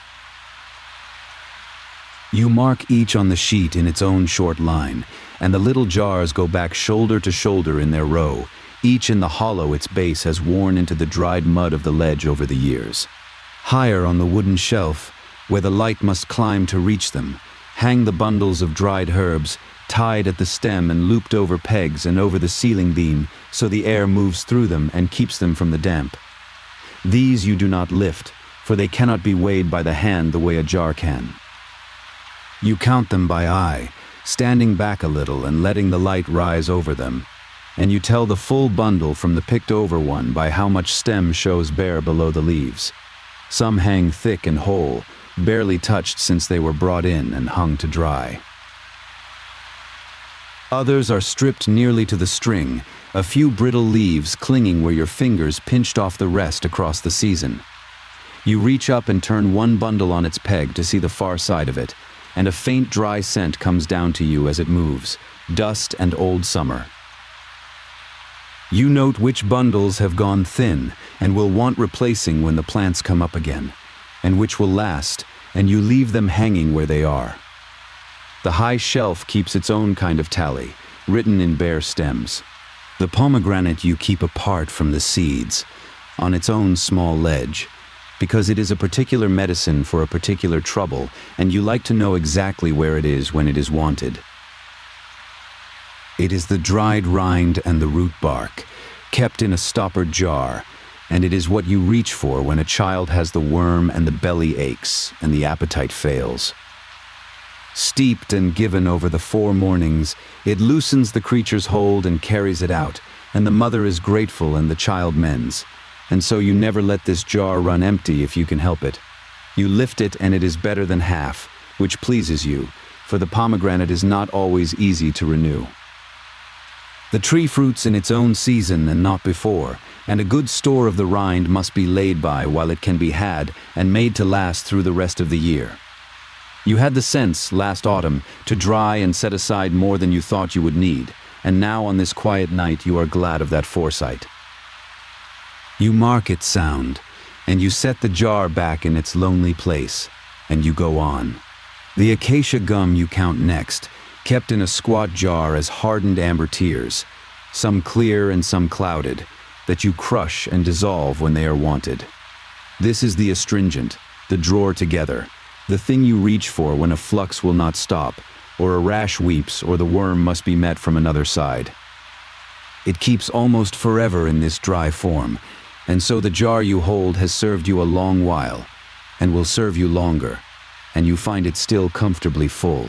You mark each on the sheet in its own short line, and the little jars go back shoulder to shoulder in their row, each in the hollow its base has worn into the dried mud of the ledge over the years. Higher on the wooden shelf, where the light must climb to reach them, hang the bundles of dried herbs, tied at the stem and looped over pegs and over the ceiling beam so the air moves through them and keeps them from the damp. These you do not lift, for they cannot be weighed by the hand the way a jar can. You count them by eye, standing back a little and letting the light rise over them, and you tell the full bundle from the picked over one by how much stem shows bare below the leaves. Some hang thick and whole, barely touched since they were brought in and hung to dry. Others are stripped nearly to the string, a few brittle leaves clinging where your fingers pinched off the rest across the season. You reach up and turn one bundle on its peg to see the far side of it, and a faint dry scent comes down to you as it moves, dust and old summer. You note which bundles have gone thin and will want replacing when the plants come up again, and which will last, and you leave them hanging where they are. The high shelf keeps its own kind of tally, written in bare stems. The pomegranate you keep apart from the seeds, on its own small ledge, because it is a particular medicine for a particular trouble, and you like to know exactly where it is when it is wanted. It is the dried rind and the root bark, kept in a stoppered jar, and it is what you reach for when a child has the worm and the belly aches and the appetite fails. Steeped and given over the 4 mornings, it loosens the creature's hold and carries it out, and the mother is grateful and the child mends. And so you never let this jar run empty if you can help it. You lift it and it is better than half, which pleases you, for the pomegranate is not always easy to renew. The tree fruits in its own season and not before, and a good store of the rind must be laid by while it can be had and made to last through the rest of the year. You had the sense, last autumn, to dry and set aside more than you thought you would need, and now on this quiet night you are glad of that foresight. You mark its sound, and you set the jar back in its lonely place, and you go on. The acacia gum you count next, kept in a squat jar as hardened amber tears, some clear and some clouded, that you crush and dissolve when they are wanted. This is the astringent, the drawer together, the thing you reach for when a flux will not stop, or a rash weeps, or the worm must be met from another side. It keeps almost forever in this dry form, and so the jar you hold has served you a long while, and will serve you longer, and you find it still comfortably full.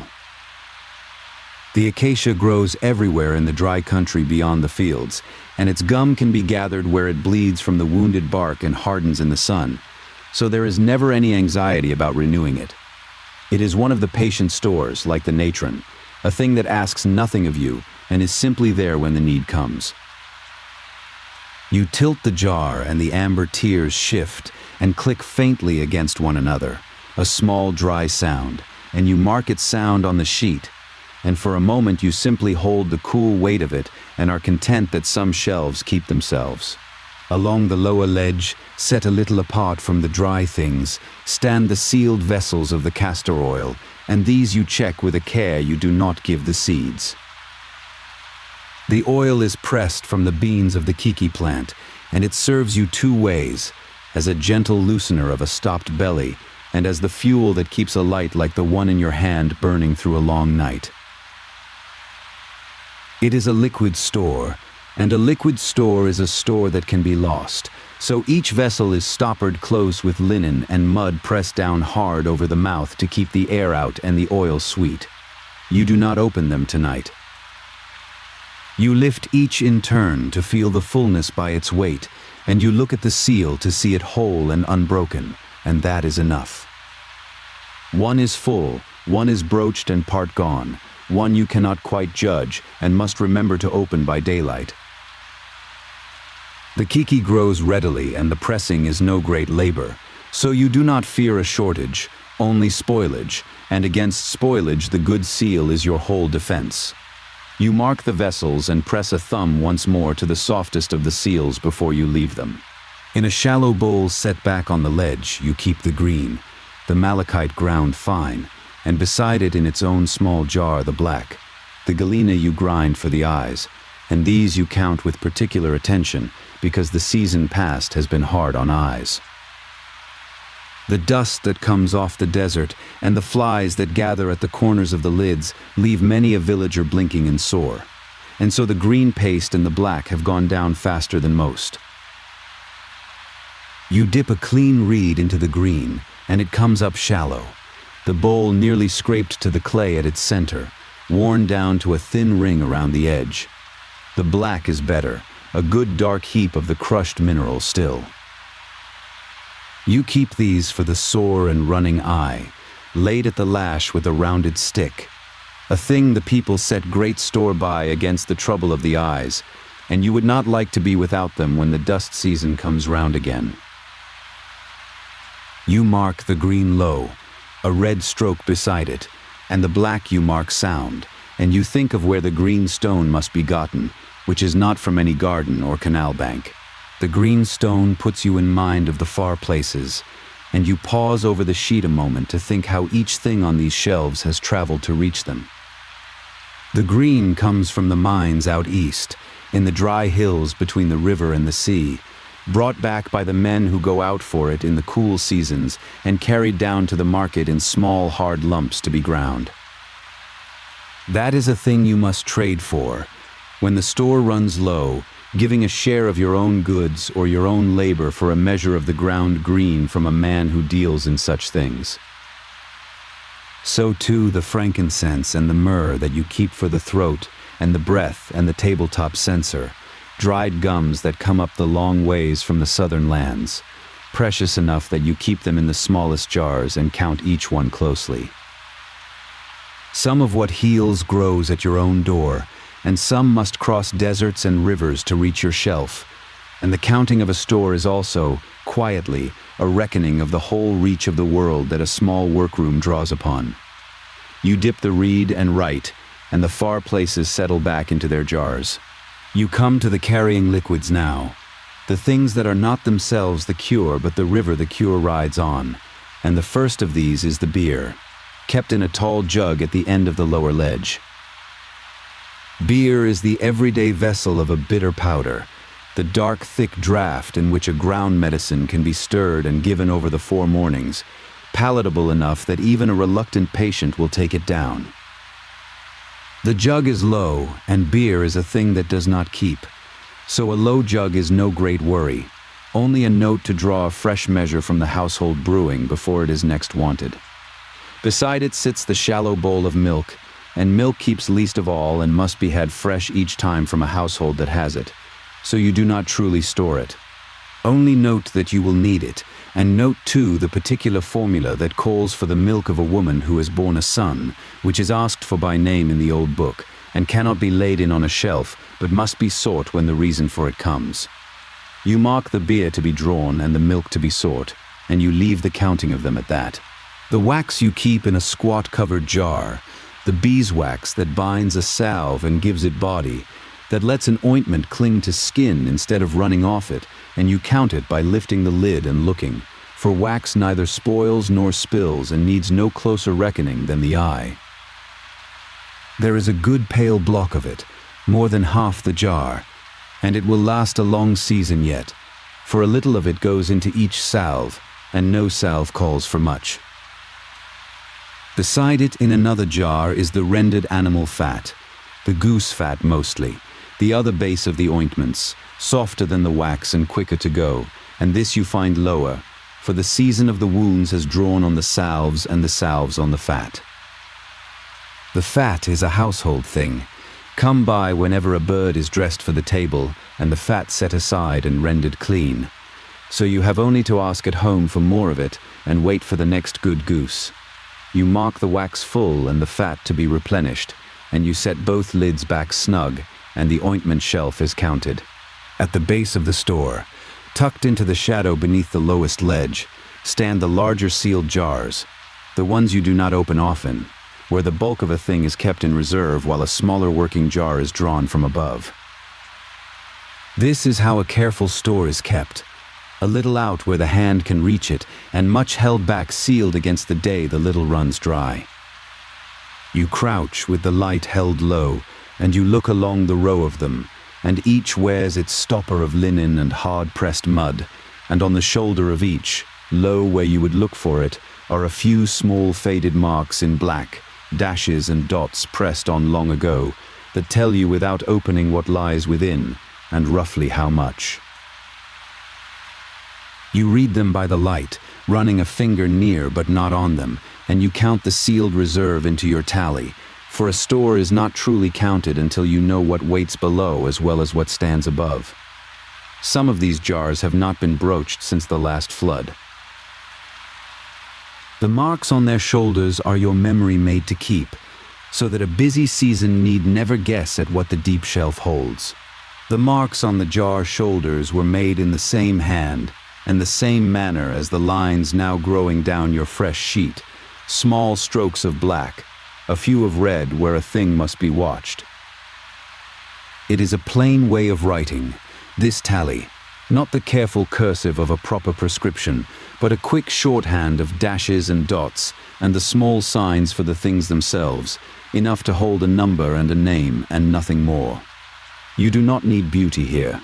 The acacia grows everywhere in the dry country beyond the fields, and its gum can be gathered where it bleeds from the wounded bark and hardens in the sun, so there is never any anxiety about renewing it. It is one of the patient stores, like the natron, a thing that asks nothing of you and is simply there when the need comes. You tilt the jar and the amber tears shift and click faintly against one another, a small dry sound, and you mark its sound on the sheet, and for a moment you simply hold the cool weight of it and are content that some shelves keep themselves. Along the lower ledge, set a little apart from the dry things, stand the sealed vessels of the castor oil, and these you check with a care you do not give the seeds. The oil is pressed from the beans of the kiki plant, and it serves you two ways, as a gentle loosener of a stopped belly, and as the fuel that keeps a light like the one in your hand burning through a long night. It is a liquid store, and a liquid store is a store that can be lost, so each vessel is stoppered close with linen and mud pressed down hard over the mouth to keep the air out and the oil sweet. You do not open them tonight. You lift each in turn to feel the fullness by its weight, and you look at the seal to see it whole and unbroken, and that is enough. One is full, one is broached and part gone, one you cannot quite judge and must remember to open by daylight. The kiki grows readily and the pressing is no great labor, so you do not fear a shortage, only spoilage, and against spoilage the good seal is your whole defense. You mark the vessels and press a thumb once more to the softest of the seals before you leave them. In a shallow bowl set back on the ledge, you keep the green, the malachite ground fine, and beside it in its own small jar the black, the galena you grind for the eyes, and these you count with particular attention because the season past has been hard on eyes. The dust that comes off the desert and the flies that gather at the corners of the lids leave many a villager blinking and sore, and so the green paste and the black have gone down faster than most. You dip a clean reed into the green, and it comes up shallow, the bowl nearly scraped to the clay at its center, worn down to a thin ring around the edge. The black is better, a good dark heap of the crushed mineral still. You keep these for the sore and running eye, laid at the lash with a rounded stick, a thing the people set great store by against the trouble of the eyes, and you would not like to be without them when the dust season comes round again. You mark the green low, a red stroke beside it, and the black you mark sound, and you think of where the green stone must be gotten, which is not from any garden or canal bank. The green stone puts you in mind of the far places, and you pause over the sheet a moment to think how each thing on these shelves has traveled to reach them. The green comes from the mines out east, in the dry hills between the river and the sea, brought back by the men who go out for it in the cool seasons and carried down to the market in small hard lumps to be ground. That is a thing you must trade for, when the store runs low, giving a share of your own goods or your own labor for a measure of the ground green from a man who deals in such things. So too the frankincense and the myrrh that you keep for the throat, and the breath and the tabletop censer, dried gums that come up the long ways from the southern lands, precious enough that you keep them in the smallest jars and count each one closely. Some of what heals grows at your own door, and some must cross deserts and rivers to reach your shelf, and the counting of a store is also, quietly, a reckoning of the whole reach of the world that a small workroom draws upon. You dip the reed and write, and the far places settle back into their jars. You come to the carrying liquids now, the things that are not themselves the cure but the river the cure rides on, and the first of these is the beer, kept in a tall jug at the end of the lower ledge. Beer is the everyday vessel of a bitter powder, the dark, thick draught in which a ground medicine can be stirred and given over the 4 mornings, palatable enough that even a reluctant patient will take it down. The jug is low, and beer is a thing that does not keep, so a low jug is no great worry, only a note to draw a fresh measure from the household brewing before it is next wanted. Beside it sits the shallow bowl of milk, and milk keeps least of all and must be had fresh each time from a household that has it, so you do not truly store it. Only note that you will need it, and note too the particular formula that calls for the milk of a woman who has borne a son, which is asked for by name in the old book, and cannot be laid in on a shelf, but must be sought when the reason for it comes. You mark the beer to be drawn and the milk to be sought, and you leave the counting of them at that. The wax you keep in a squat covered jar, the beeswax that binds a salve and gives it body, that lets an ointment cling to skin instead of running off it, and you count it by lifting the lid and looking, for wax neither spoils nor spills and needs no closer reckoning than the eye. There is a good pale block of it, more than half the jar, and it will last a long season yet, for a little of it goes into each salve, and no salve calls for much. Beside it in another jar is the rendered animal fat, the goose fat mostly, the other base of the ointments, softer than the wax and quicker to go, and this you find lower, for the season of the wounds has drawn on the salves and the salves on the fat. The fat is a household thing, come by whenever a bird is dressed for the table, and the fat set aside and rendered clean. So you have only to ask at home for more of it, and wait for the next good goose. You mark the wax full and the fat to be replenished, and you set both lids back snug, and the ointment shelf is counted. At the base of the store, tucked into the shadow beneath the lowest ledge, stand the larger sealed jars, the ones you do not open often, where the bulk of a thing is kept in reserve while a smaller working jar is drawn from above. This is how a careful store is kept, a little out where the hand can reach it, and much held back sealed against the day the little runs dry. You crouch with the light held low, and you look along the row of them, and each wears its stopper of linen and hard-pressed mud, and on the shoulder of each, low where you would look for it, are a few small faded marks in black, dashes and dots pressed on long ago, that tell you without opening what lies within, and roughly how much. You read them by the light, running a finger near but not on them, and you count the sealed reserve into your tally, for a store is not truly counted until you know what waits below as well as what stands above. Some of these jars have not been broached since the last flood. The marks on their shoulders are your memory made to keep, so that a busy season need never guess at what the deep shelf holds. The marks on the jar shoulders were made in the same hand and the same manner as the lines now growing down your fresh sheet, small strokes of black, a few of red where a thing must be watched. It is a plain way of writing, this tally, not the careful cursive of a proper prescription, but a quick shorthand of dashes and dots, and the small signs for the things themselves, enough to hold a number and a name and nothing more. You do not need beauty here.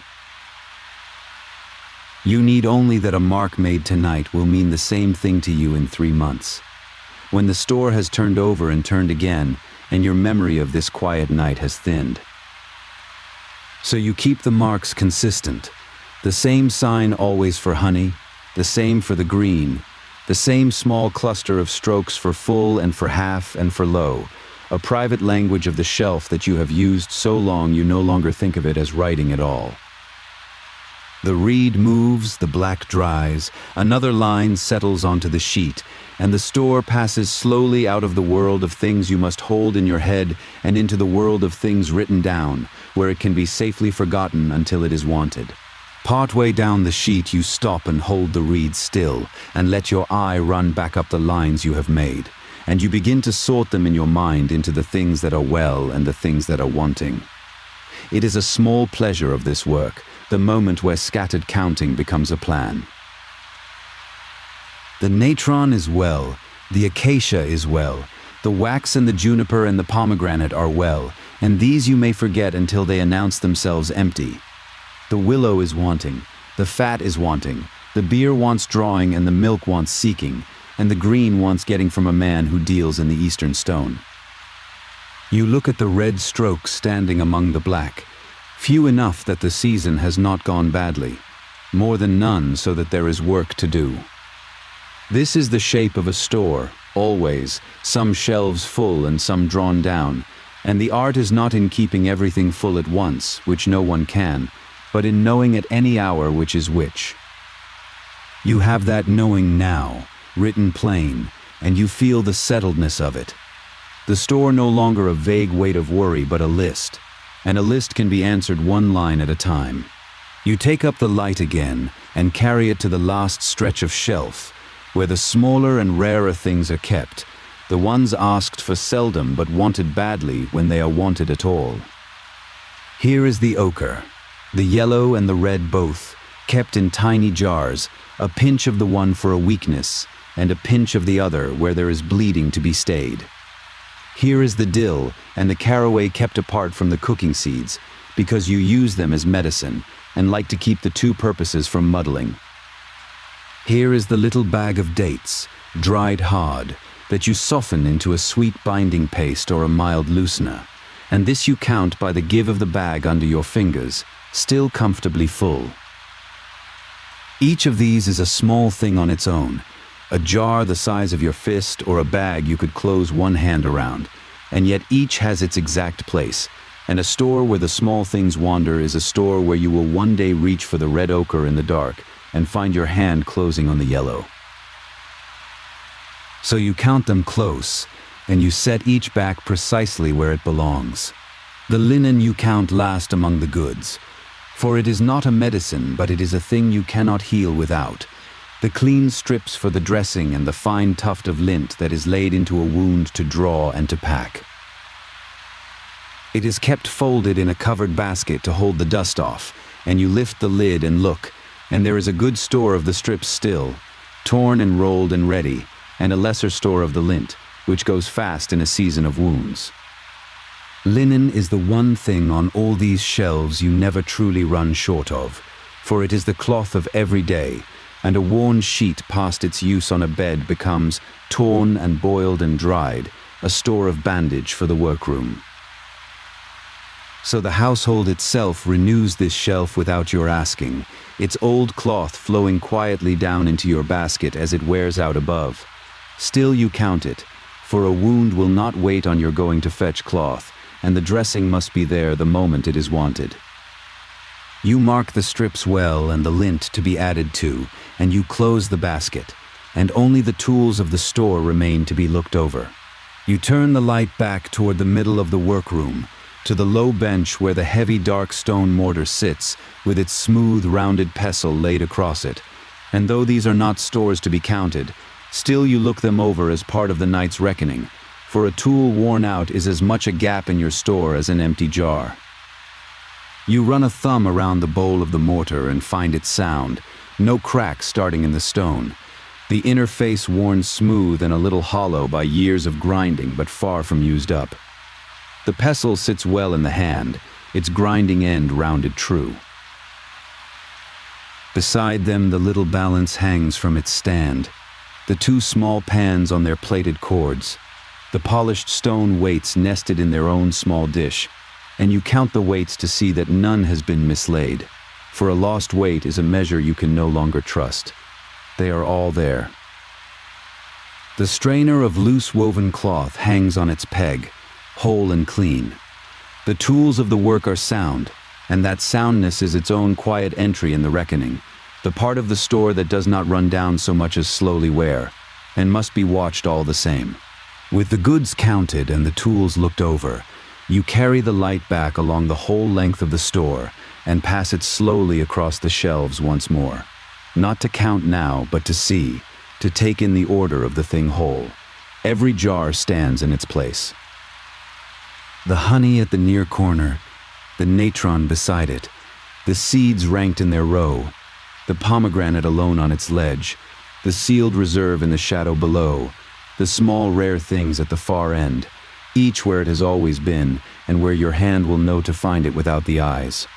You need only that a mark made tonight will mean the same thing to you in 3 months, when the store has turned over and turned again, and your memory of this quiet night has thinned. So you keep the marks consistent, the same sign always for honey, the same for the green, the same small cluster of strokes for full and for half and for low, a private language of the shelf that you have used so long you no longer think of it as writing at all. The reed moves, the black dries, another line settles onto the sheet, and the store passes slowly out of the world of things you must hold in your head and into the world of things written down, where it can be safely forgotten until it is wanted. Partway down the sheet you stop and hold the reed still, and let your eye run back up the lines you have made, and you begin to sort them in your mind into the things that are well and the things that are wanting. It is a small pleasure of this work, the moment where scattered counting becomes a plan. The natron is well, the acacia is well, the wax and the juniper and the pomegranate are well, and these you may forget until they announce themselves empty. The willow is wanting, the fat is wanting, the beer wants drawing and the milk wants seeking, and the green wants getting from a man who deals in the eastern stone. You look at the red strokes standing among the black, few enough that the season has not gone badly, more than none so that there is work to do. This is the shape of a store, always, some shelves full and some drawn down, and the art is not in keeping everything full at once, which no one can, but in knowing at any hour which is which. You have that knowing now, written plain, and you feel the settledness of it. The store no longer a vague weight of worry, but a list, and a list can be answered one line at a time. You take up the light again and carry it to the last stretch of shelf, where the smaller and rarer things are kept, the ones asked for seldom but wanted badly when they are wanted at all. Here is the ochre, the yellow and the red both, kept in tiny jars, a pinch of the one for a weakness, and a pinch of the other where there is bleeding to be stayed. Here is the dill and the caraway kept apart from the cooking seeds, because you use them as medicine and like to keep the two purposes from muddling. Here is the little bag of dates, dried hard, that you soften into a sweet binding paste or a mild loosener, and this you count by the give of the bag under your fingers, still comfortably full. Each of these is a small thing on its own, a jar the size of your fist or a bag you could close one hand around, and yet each has its exact place, and a store where the small things wander is a store where you will one day reach for the red ochre in the dark and find your hand closing on the yellow. So you count them close, and you set each back precisely where it belongs. The linen you count last among the goods, for it is not a medicine, but it is a thing you cannot heal without. The clean strips for the dressing and the fine tuft of lint that is laid into a wound to draw and to pack. It is kept folded in a covered basket to hold the dust off, and you lift the lid and look, and there is a good store of the strips still, torn and rolled and ready, and a lesser store of the lint, which goes fast in a season of wounds. Linen is the one thing on all these shelves you never truly run short of, for it is the cloth of every day, and a worn sheet past its use on a bed becomes, torn and boiled and dried, a store of bandage for the workroom. So the household itself renews this shelf without your asking, its old cloth flowing quietly down into your basket as it wears out above. Still you count it, for a wound will not wait on your going to fetch cloth, and the dressing must be there the moment it is wanted. You mark the strips well and the lint to be added to, and you close the basket, and only the tools of the store remain to be looked over. You turn the light back toward the middle of the workroom, to the low bench where the heavy dark stone mortar sits, with its smooth rounded pestle laid across it, and though these are not stores to be counted, still you look them over as part of the night's reckoning, for a tool worn out is as much a gap in your store as an empty jar. You run a thumb around the bowl of the mortar and find it sound, no cracks starting in the stone, the inner face worn smooth and a little hollow by years of grinding but far from used up. The pestle sits well in the hand, its grinding end rounded true. Beside them the little balance hangs from its stand, the two small pans on their plated cords, the polished stone weights nested in their own small dish, and you count the weights to see that none has been mislaid, for a lost weight is a measure you can no longer trust. They are all there. The strainer of loose woven cloth hangs on its peg, whole and clean. The tools of the work are sound, and that soundness is its own quiet entry in the reckoning, the part of the store that does not run down so much as slowly wear, and must be watched all the same. With the goods counted and the tools looked over, you carry the light back along the whole length of the store and pass it slowly across the shelves once more, not to count now, but to see, to take in the order of the thing whole. Every jar stands in its place. The honey at the near corner, the natron beside it, the seeds ranked in their row, the pomegranate alone on its ledge, the sealed reserve in the shadow below, the small rare things at the far end, each where it has always been and where your hand will know to find it without the eyes.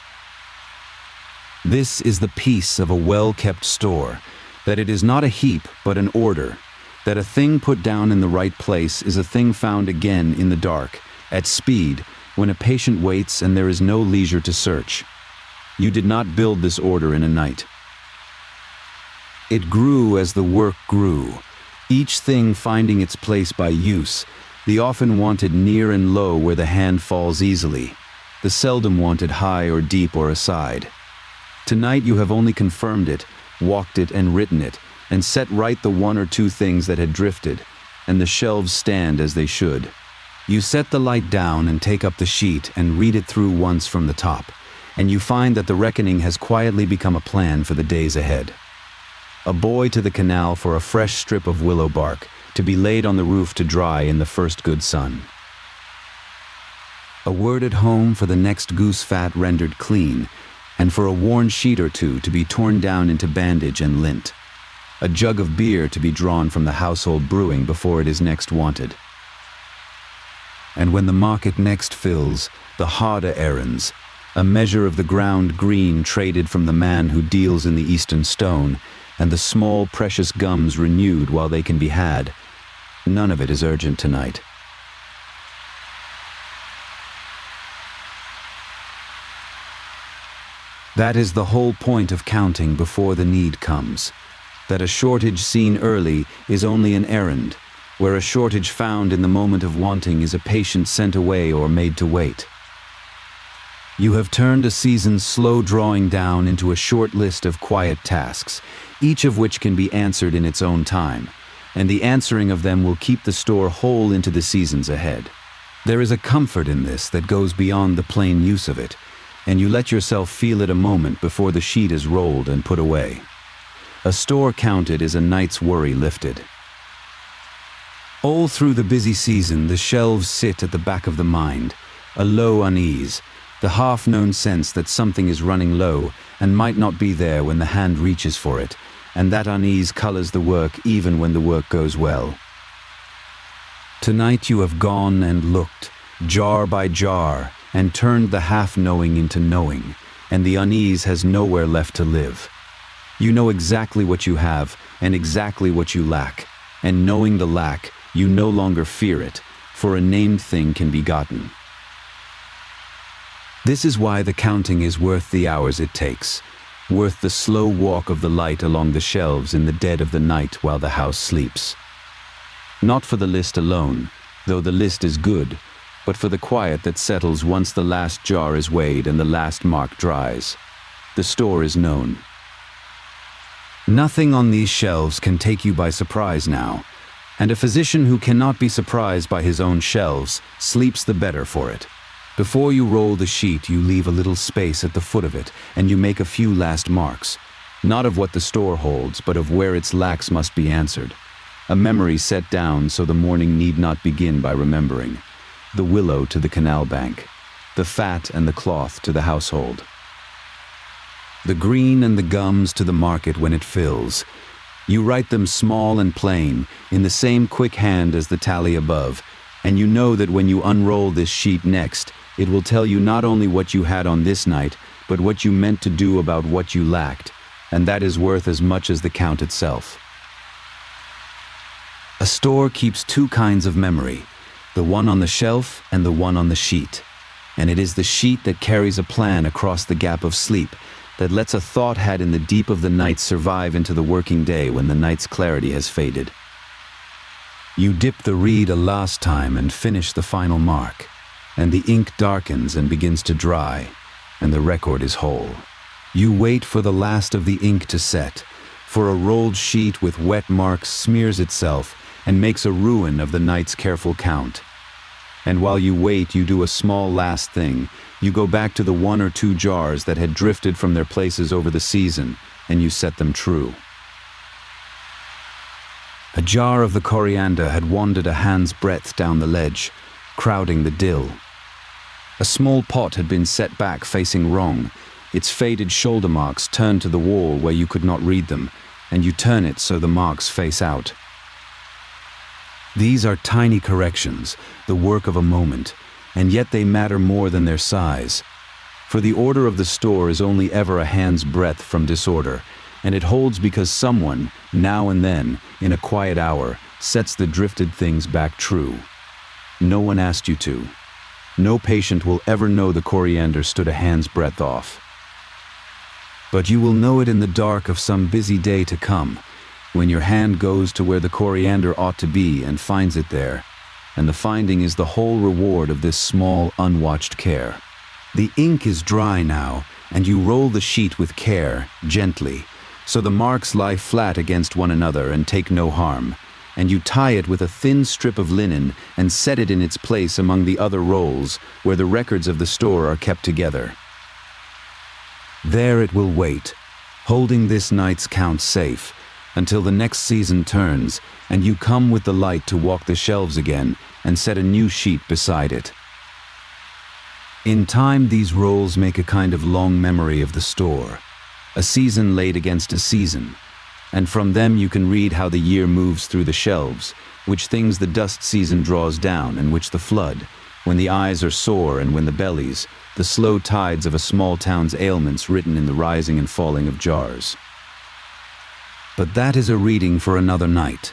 This is the peace of a well-kept store, that it is not a heap but an order, that a thing put down in the right place is a thing found again in the dark, at speed, when a patient waits and there is no leisure to search. You did not build this order in a night. It grew as the work grew, each thing finding its place by use, the often wanted near and low where the hand falls easily, the seldom wanted high or deep or aside. Tonight you have only confirmed it, walked it and written it, and set right the one or two things that had drifted, and the shelves stand as they should. You set the light down and take up the sheet and read it through once from the top, and you find that the reckoning has quietly become a plan for the days ahead. A buoy to the canal for a fresh strip of willow bark, to be laid on the roof to dry in the first good sun. A word at home for the next goose fat rendered clean, and for a worn sheet or two to be torn down into bandage and lint. A jug of beer to be drawn from the household brewing before it is next wanted. And when the market next fills, the harder errands, a measure of the ground green traded from the man who deals in the eastern stone, and the small precious gums renewed while they can be had, none of it is urgent tonight. That is the whole point of counting before the need comes, that a shortage seen early is only an errand, where a shortage found in the moment of wanting is a patient sent away or made to wait. You have turned a season's slow drawing down into a short list of quiet tasks, each of which can be answered in its own time, and the answering of them will keep the store whole into the seasons ahead. There is a comfort in this that goes beyond the plain use of it, and you let yourself feel it a moment before the sheet is rolled and put away. A store counted is a night's worry lifted. All through the busy season, the shelves sit at the back of the mind, a low unease, the half-known sense that something is running low and might not be there when the hand reaches for it, and that unease colors the work even when the work goes well. Tonight you have gone and looked, jar by jar, and turned the half-knowing into knowing, and the unease has nowhere left to live. You know exactly what you have and exactly what you lack, and knowing the lack, you no longer fear it, for a named thing can be gotten. This is why the counting is worth the hours it takes, worth the slow walk of the light along the shelves in the dead of the night while the house sleeps. Not for the list alone, though the list is good, but for the quiet that settles once the last jar is weighed and the last mark dries. The store is known. Nothing on these shelves can take you by surprise now, and a physician who cannot be surprised by his own shelves sleeps the better for it. Before you roll the sheet, you leave a little space at the foot of it, and you make a few last marks, not of what the store holds, but of where its lacks must be answered. A memory set down so the morning need not begin by remembering. The willow to the canal bank, the fat and the cloth to the household. The green and the gums to the market when it fills. You write them small and plain, in the same quick hand as the tally above, and you know that when you unroll this sheet next, it will tell you not only what you had on this night, but what you meant to do about what you lacked, and that is worth as much as the count itself. A store keeps two kinds of memory, the one on the shelf and the one on the sheet, and it is the sheet that carries a plan across the gap of sleep, that lets a thought had in the deep of the night survive into the working day when the night's clarity has faded. You dip the reed a last time and finish the final mark, and the ink darkens and begins to dry, and the record is whole. You wait for the last of the ink to set, for a rolled sheet with wet marks smears itself and makes a ruin of the night's careful count. And while you wait, you do a small last thing. You go back to the one or two jars that had drifted from their places over the season, and you set them true. A jar of the coriander had wandered a hand's breadth down the ledge, crowding the dill. A small pot had been set back facing wrong, its faded shoulder marks turned to the wall where you could not read them, and you turn it so the marks face out. These are tiny corrections, the work of a moment, and yet they matter more than their size. For the order of the store is only ever a hand's breadth from disorder, and it holds because someone, now and then, in a quiet hour, sets the drifted things back true. No one asked you to. No patient will ever know the coriander stood a hand's breadth off. But you will know it in the dark of some busy day to come, when your hand goes to where the coriander ought to be and finds it there, and the finding is the whole reward of this small, unwatched care. The ink is dry now, and you roll the sheet with care, gently, so the marks lie flat against one another and take no harm, and you tie it with a thin strip of linen and set it in its place among the other rolls where the records of the store are kept together. There it will wait, holding this night's count safe, until the next season turns and you come with the light to walk the shelves again and set a new sheet beside it. In time, these rolls make a kind of long memory of the store, a season laid against a season, and from them you can read how the year moves through the shelves, which things the dust season draws down and which the flood, when the eyes are sore and when the bellies, the slow tides of a small town's ailments written in the rising and falling of jars. But that is a reading for another night.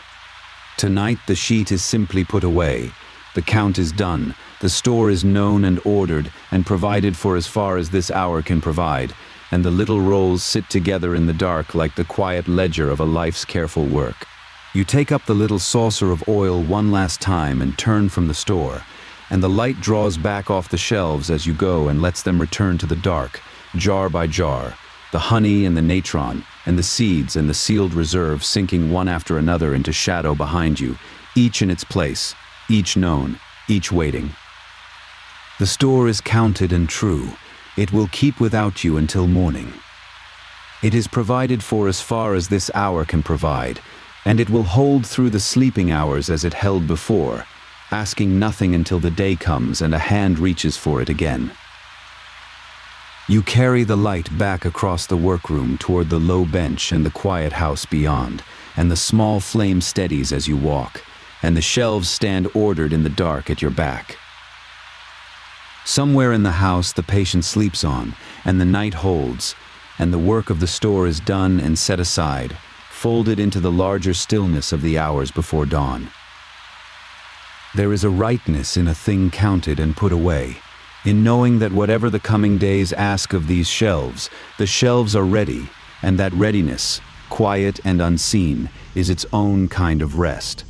Tonight the sheet is simply put away, the count is done, the store is known and ordered and provided for as far as this hour can provide, and the little rolls sit together in the dark like the quiet ledger of a life's careful work. You take up the little saucer of oil one last time and turn from the store, and the light draws back off the shelves as you go and lets them return to the dark, jar by jar, the honey and the natron, and the seeds and the sealed reserve sinking one after another into shadow behind you, each in its place, each known, each waiting. The store is counted and true. It will keep without you until morning. It is provided for as far as this hour can provide, and it will hold through the sleeping hours as it held before, asking nothing until the day comes and a hand reaches for it again. You carry the light back across the workroom toward the low bench and the quiet house beyond, and the small flame steadies as you walk, and the shelves stand ordered in the dark at your back. Somewhere in the house the patient sleeps on, and the night holds, and the work of the store is done and set aside, folded into the larger stillness of the hours before dawn. There is a rightness in a thing counted and put away, in knowing that whatever the coming days ask of these shelves, the shelves are ready, and that readiness, quiet and unseen, is its own kind of rest.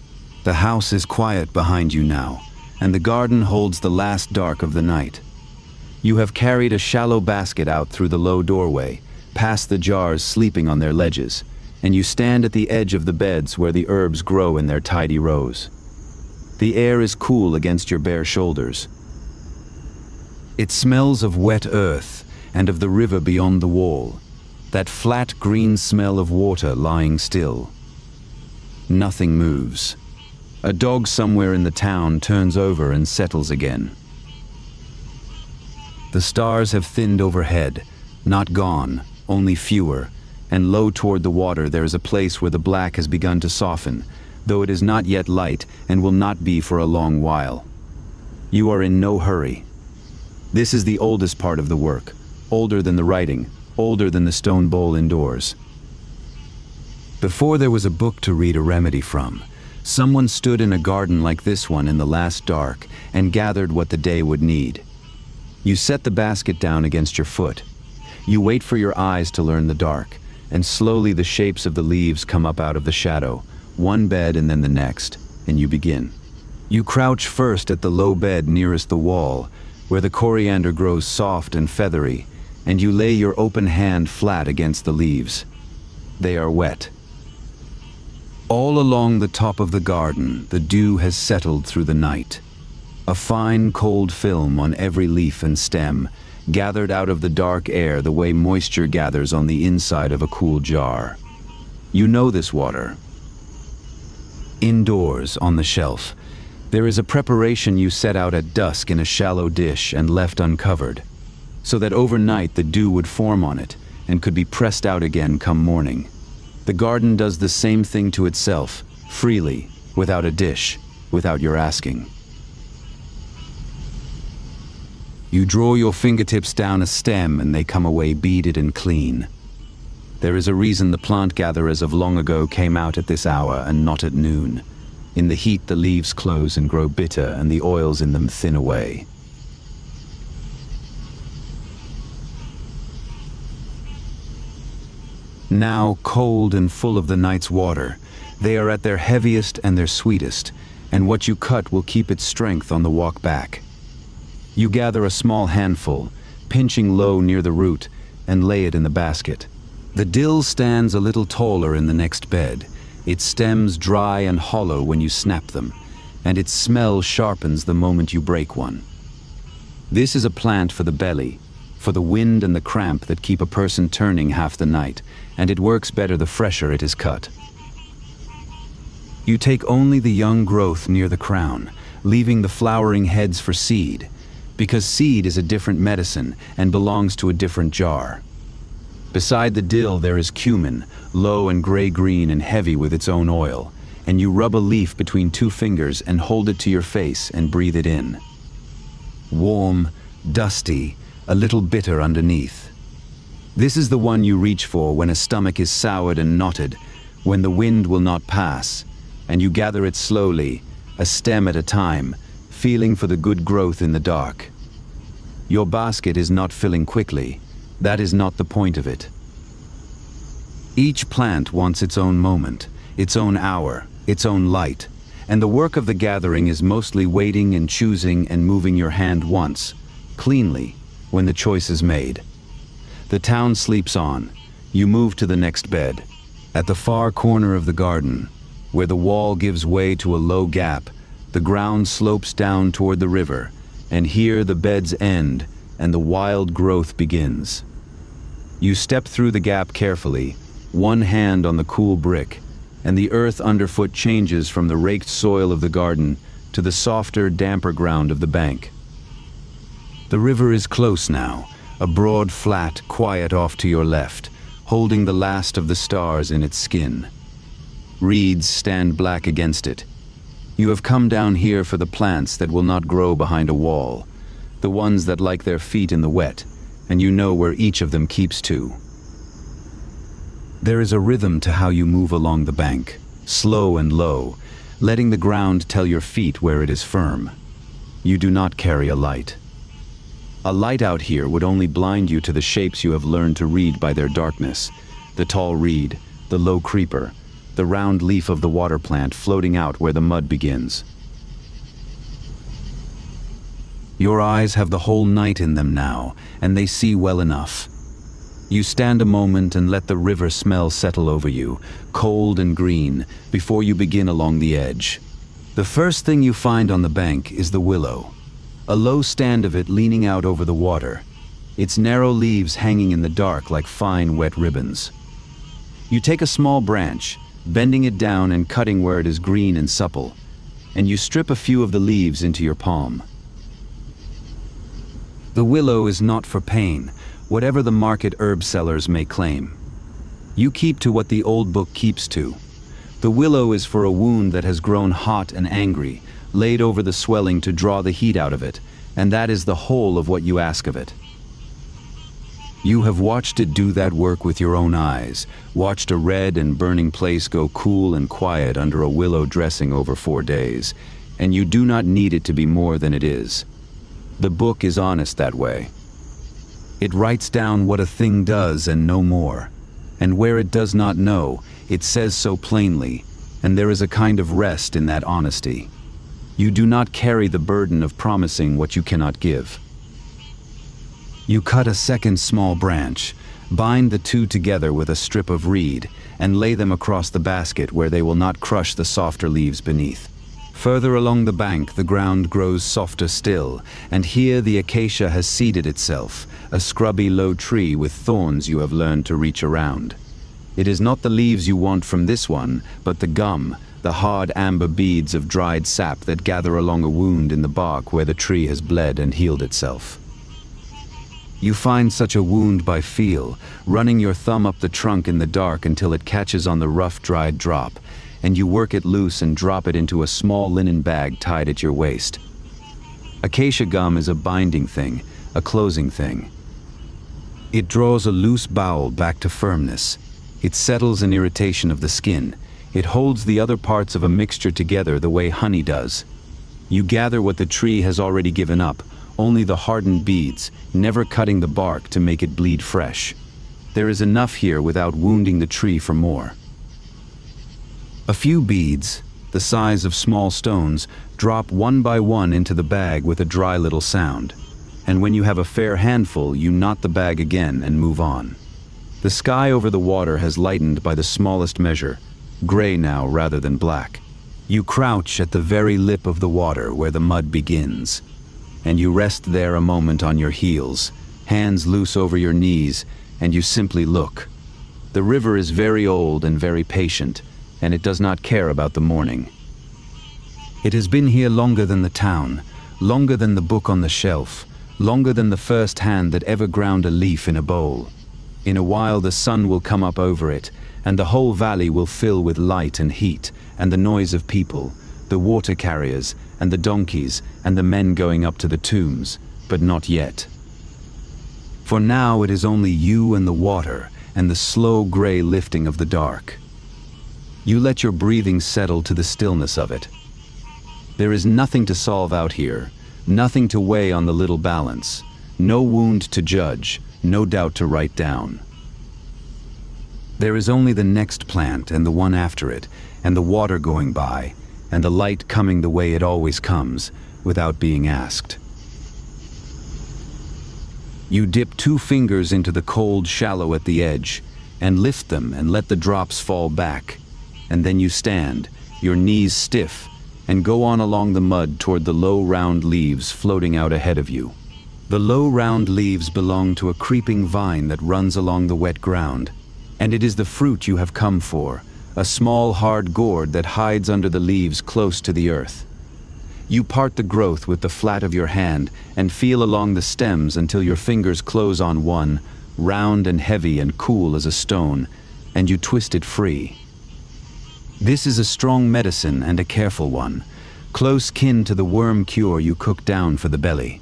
The house is quiet behind you now, and the garden holds the last dark of the night. You have carried a shallow basket out through the low doorway, past the jars sleeping on their ledges, and you stand at the edge of the beds where the herbs grow in their tidy rows. The air is cool against your bare shoulders. It smells of wet earth and of the river beyond the wall, that flat green smell of water lying still. Nothing moves. A dog somewhere in the town turns over and settles again. The stars have thinned overhead, not gone, only fewer, and low toward the water there is a place where the black has begun to soften, though it is not yet light and will not be for a long while. You are in no hurry. This is the oldest part of the work, older than the writing, older than the stone bowl indoors. Before there was a book to read a remedy from, someone stood in a garden like this one in the last dark and gathered what the day would need. You set the basket down against your foot. You wait for your eyes to learn the dark, and slowly the shapes of the leaves come up out of the shadow, one bed and then the next, and you begin. You crouch first at the low bed nearest the wall, where the coriander grows soft and feathery, and you lay your open hand flat against the leaves. They are wet. All along the top of the garden, the dew has settled through the night. A fine, cold film on every leaf and stem, gathered out of the dark air the way moisture gathers on the inside of a cool jar. You know this water. Indoors, on the shelf, there is a preparation you set out at dusk in a shallow dish and left uncovered, so that overnight the dew would form on it and could be pressed out again come morning. The garden does the same thing to itself, freely, without a dish, without your asking. You draw your fingertips down a stem and they come away beaded and clean. There is a reason the plant gatherers of long ago came out at this hour and not at noon. In the heat the leaves close and grow bitter and the oils in them thin away. Now, cold and full of the night's water, they are at their heaviest and their sweetest, and what you cut will keep its strength on the walk back. You gather a small handful, pinching low near the root, and lay it in the basket. The dill stands a little taller in the next bed, its stems dry and hollow when you snap them, and its smell sharpens the moment you break one. This is a plant for the belly, for the wind and the cramp that keep a person turning half the night, and it works better the fresher it is cut. You take only the young growth near the crown, leaving the flowering heads for seed, because seed is a different medicine and belongs to a different jar. Beside the dill there is cumin, low and gray-green and heavy with its own oil, and you rub a leaf between two fingers and hold it to your face and breathe it in. Warm, dusty, a little bitter underneath. This is the one you reach for when a stomach is soured and knotted, when the wind will not pass, and you gather it slowly, a stem at a time, feeling for the good growth in the dark. Your basket is not filling quickly. That is not the point of it. Each plant wants its own moment, its own hour, its own light, and the work of the gathering is mostly waiting and choosing and moving your hand once, cleanly, when the choice is made. The town sleeps on. You move to the next bed. At the far corner of the garden, where the wall gives way to a low gap, the ground slopes down toward the river, and here the beds end and the wild growth begins. You step through the gap carefully, one hand on the cool brick, and the earth underfoot changes from the raked soil of the garden to the softer, damper ground of the bank. The river is close now, a broad flat quiet off to your left, holding the last of the stars in its skin. Reeds stand black against it. You have come down here for the plants that will not grow behind a wall, the ones that like their feet in the wet, and you know where each of them keeps to. There is a rhythm to how you move along the bank, slow and low, letting the ground tell your feet where it is firm. You do not carry a light. A light out here would only blind you to the shapes you have learned to read by their darkness, the tall reed, the low creeper, the round leaf of the water plant floating out where the mud begins. Your eyes have the whole night in them now, and they see well enough. You stand a moment and let the river smell settle over you, cold and green, before you begin along the edge. The first thing you find on the bank is the willow, a low stand of it leaning out over the water, its narrow leaves hanging in the dark like fine wet ribbons. You take a small branch, bending it down and cutting where it is green and supple, and you strip a few of the leaves into your palm. The willow is not for pain, whatever the market herb sellers may claim. You keep to what the old book keeps to. The willow is for a wound that has grown hot and angry, laid over the swelling to draw the heat out of it, and that is the whole of what you ask of it. You have watched it do that work with your own eyes, watched a red and burning place go cool and quiet under a willow dressing over 4 days, and you do not need it to be more than it is. The book is honest that way. It writes down what a thing does and no more, and where it does not know, it says so plainly, and there is a kind of rest in that honesty. You do not carry the burden of promising what you cannot give. You cut a second small branch, bind the two together with a strip of reed, and lay them across the basket where they will not crush the softer leaves beneath. Further along the bank, the ground grows softer still, and here the acacia has seeded itself, a scrubby low tree with thorns you have learned to reach around. It is not the leaves you want from this one, but the gum, the hard amber beads of dried sap that gather along a wound in the bark where the tree has bled and healed itself. You find such a wound by feel, running your thumb up the trunk in the dark until it catches on the rough, dried drop, and you work it loose and drop it into a small linen bag tied at your waist. Acacia gum is a binding thing, a closing thing. It draws a loose bowel back to firmness. It settles an irritation of the skin. It holds the other parts of a mixture together the way honey does. You gather what the tree has already given up, only the hardened beads, never cutting the bark to make it bleed fresh. There is enough here without wounding the tree for more. A few beads, the size of small stones, drop one by one into the bag with a dry little sound, and when you have a fair handful, you knot the bag again and move on. The sky over the water has lightened by the smallest measure, gray now rather than black. You crouch at the very lip of the water where the mud begins, and you rest there a moment on your heels, hands loose over your knees, and you simply look. The river is very old and very patient, and it does not care about the morning. It has been here longer than the town, longer than the book on the shelf, longer than the first hand that ever ground a leaf in a bowl. In a while the sun will come up over it, and the whole valley will fill with light and heat, and the noise of people, the water carriers, and the donkeys, and the men going up to the tombs, but not yet. For now it is only you and the water, and the slow gray lifting of the dark. You let your breathing settle to the stillness of it. There is nothing to solve out here, nothing to weigh on the little balance, no wound to judge, no doubt to write down. There is only the next plant and the one after it, and the water going by, and the light coming the way it always comes, without being asked. You dip 2 fingers into the cold shallow at the edge, and lift them and let the drops fall back, and then you stand, your knees stiff, and go on along the mud toward the low round leaves floating out ahead of you. The low round leaves belong to a creeping vine that runs along the wet ground, and it is the fruit you have come for, a small hard gourd that hides under the leaves close to the earth. You part the growth with the flat of your hand and feel along the stems until your fingers close on one, round and heavy and cool as a stone, and you twist it free. This is a strong medicine and a careful one, close kin to the worm cure you cook down for the belly.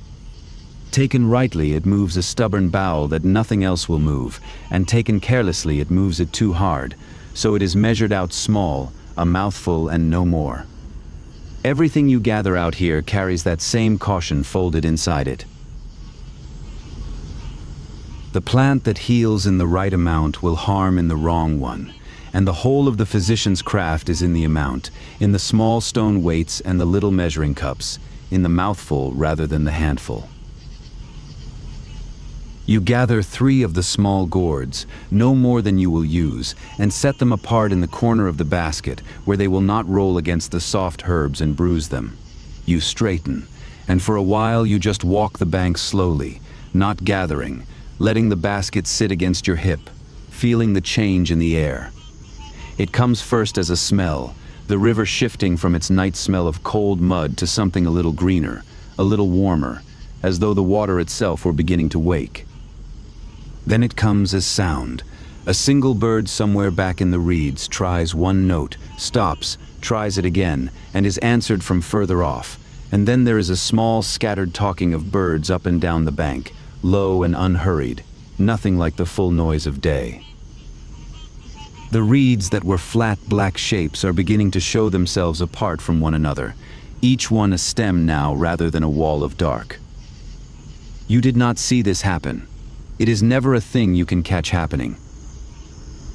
Taken rightly, it moves a stubborn bowel that nothing else will move, and taken carelessly, it moves it too hard, so it is measured out small, a mouthful and no more. Everything you gather out here carries that same caution folded inside it. The plant that heals in the right amount will harm in the wrong one, and the whole of the physician's craft is in the amount, in the small stone weights and the little measuring cups, in the mouthful rather than the handful. You gather 3 of the small gourds, no more than you will use, and set them apart in the corner of the basket, where they will not roll against the soft herbs and bruise them. You straighten, and for a while you just walk the bank slowly, not gathering, letting the basket sit against your hip, feeling the change in the air. It comes first as a smell, the river shifting from its night smell of cold mud to something a little greener, a little warmer, as though the water itself were beginning to wake. Then it comes as sound. A single bird somewhere back in the reeds tries one note, stops, tries it again, and is answered from further off. And then there is a small scattered talking of birds up and down the bank, low and unhurried, nothing like the full noise of day. The reeds that were flat black shapes are beginning to show themselves apart from one another, each one a stem now rather than a wall of dark. You did not see this happen. It is never a thing you can catch happening.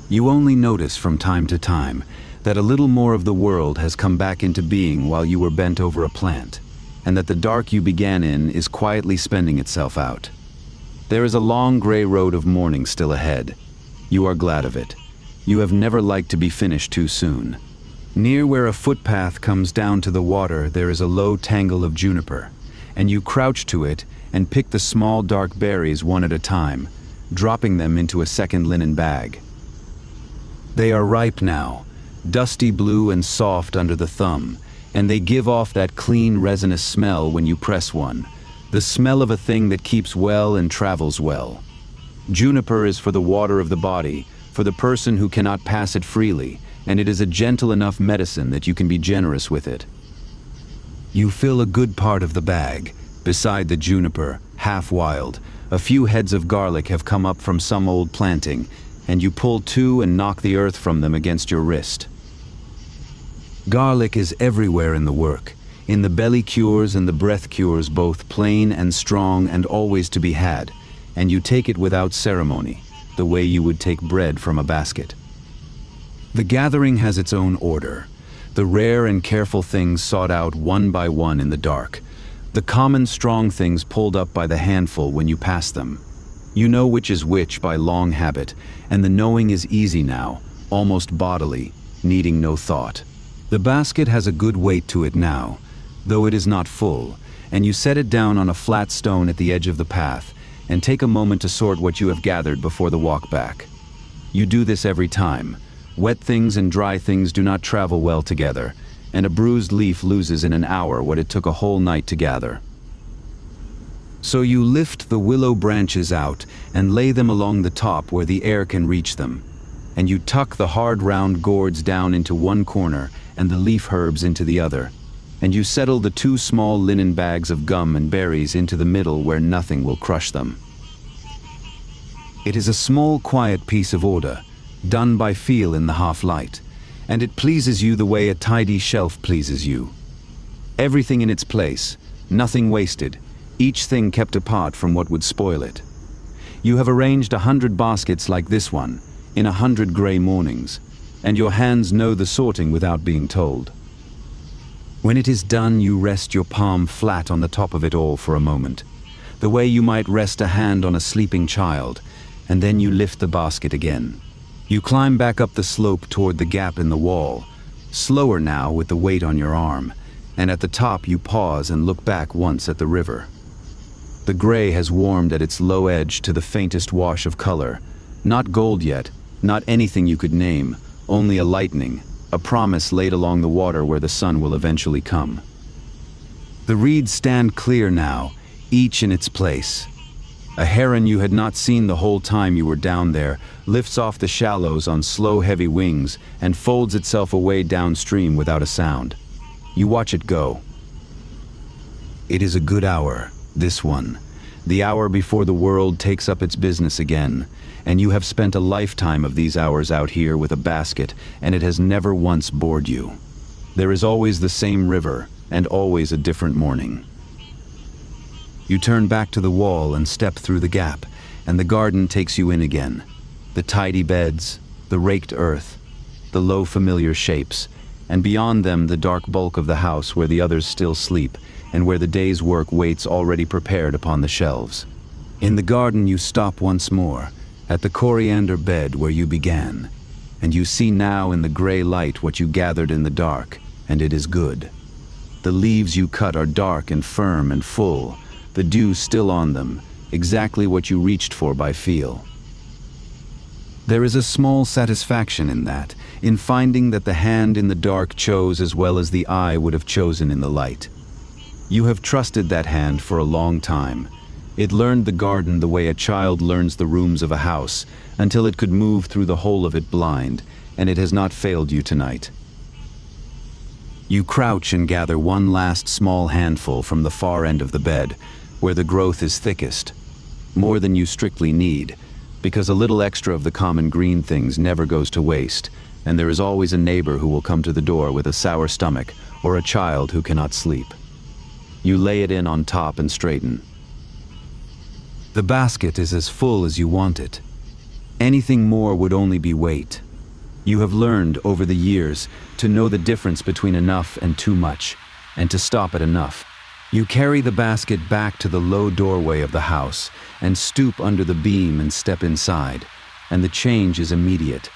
You only notice from time to time that a little more of the world has come back into being while you were bent over a plant, and that the dark you began in is quietly spending itself out. There is a long gray road of morning still ahead. You are glad of it. You have never liked to be finished too soon. Near where a footpath comes down to the water, there is a low tangle of juniper, and you crouch to it and pick the small dark berries one at a time, dropping them into a second linen bag. They are ripe now, dusty blue and soft under the thumb, and they give off that clean resinous smell when you press one, the smell of a thing that keeps well and travels well. Juniper is for the water of the body, for the person who cannot pass it freely, and it is a gentle enough medicine that you can be generous with it. You fill a good part of the bag. Beside the juniper, half wild, a few heads of garlic have come up from some old planting, and you pull 2 and knock the earth from them against your wrist. Garlic is everywhere in the work, in the belly cures and the breath cures, both plain and strong and always to be had, and you take it without ceremony, the way you would take bread from a basket. The gathering has its own order, the rare and careful things sought out one by one in the dark, the common strong things pulled up by the handful when you pass them. You know which is which by long habit, and the knowing is easy now, almost bodily, needing no thought. The basket has a good weight to it now, though it is not full, and you set it down on a flat stone at the edge of the path, and take a moment to sort what you have gathered before the walk back. You do this every time. Wet things and dry things do not travel well together, and a bruised leaf loses in an hour what it took a whole night to gather. So you lift the willow branches out and lay them along the top where the air can reach them, and you tuck the hard round gourds down into one corner and the leaf herbs into the other, and you settle the 2 small linen bags of gum and berries into the middle where nothing will crush them. It is a small, quiet piece of order, done by feel in the half-light, and it pleases you the way a tidy shelf pleases you. Everything in its place, nothing wasted, each thing kept apart from what would spoil it. You have arranged 100 baskets like this one, in 100 gray mornings, and your hands know the sorting without being told. When it is done, you rest your palm flat on the top of it all for a moment, the way you might rest a hand on a sleeping child, and then you lift the basket again. You climb back up the slope toward the gap in the wall, slower now with the weight on your arm, and at the top you pause and look back once at the river. The gray has warmed at its low edge to the faintest wash of color, not gold yet, not anything you could name, only a lightening, a promise laid along the water where the sun will eventually come. The reeds stand clear now, each in its place. A heron you had not seen the whole time you were down there lifts off the shallows on slow, heavy wings and folds itself away downstream without a sound. You watch it go. It is a good hour, this one, the hour before the world takes up its business again, and you have spent a lifetime of these hours out here with a basket, and it has never once bored you. There is always the same river, and always a different morning. You turn back to the wall and step through the gap, and the garden takes you in again. The tidy beds, the raked earth, the low familiar shapes, and beyond them the dark bulk of the house where the others still sleep, and where the day's work waits already prepared upon the shelves. In the garden you stop once more, at the coriander bed where you began, and you see now in the gray light what you gathered in the dark, and it is good. The leaves you cut are dark and firm and full, the dew still on them, exactly what you reached for by feel. There is a small satisfaction in that, in finding that the hand in the dark chose as well as the eye would have chosen in the light. You have trusted that hand for a long time. It learned the garden the way a child learns the rooms of a house, until it could move through the whole of it blind, and it has not failed you tonight. You crouch and gather one last small handful from the far end of the bed, where the growth is thickest, more than you strictly need, because a little extra of the common green things never goes to waste, and there is always a neighbor who will come to the door with a sour stomach, or a child who cannot sleep. You lay it in on top and straighten. The basket is as full as you want it. Anything more would only be weight. You have learned over the years to know the difference between enough and too much, and to stop at enough. You carry the basket back to the low doorway of the house and stoop under the beam and step inside, and the change is immediate.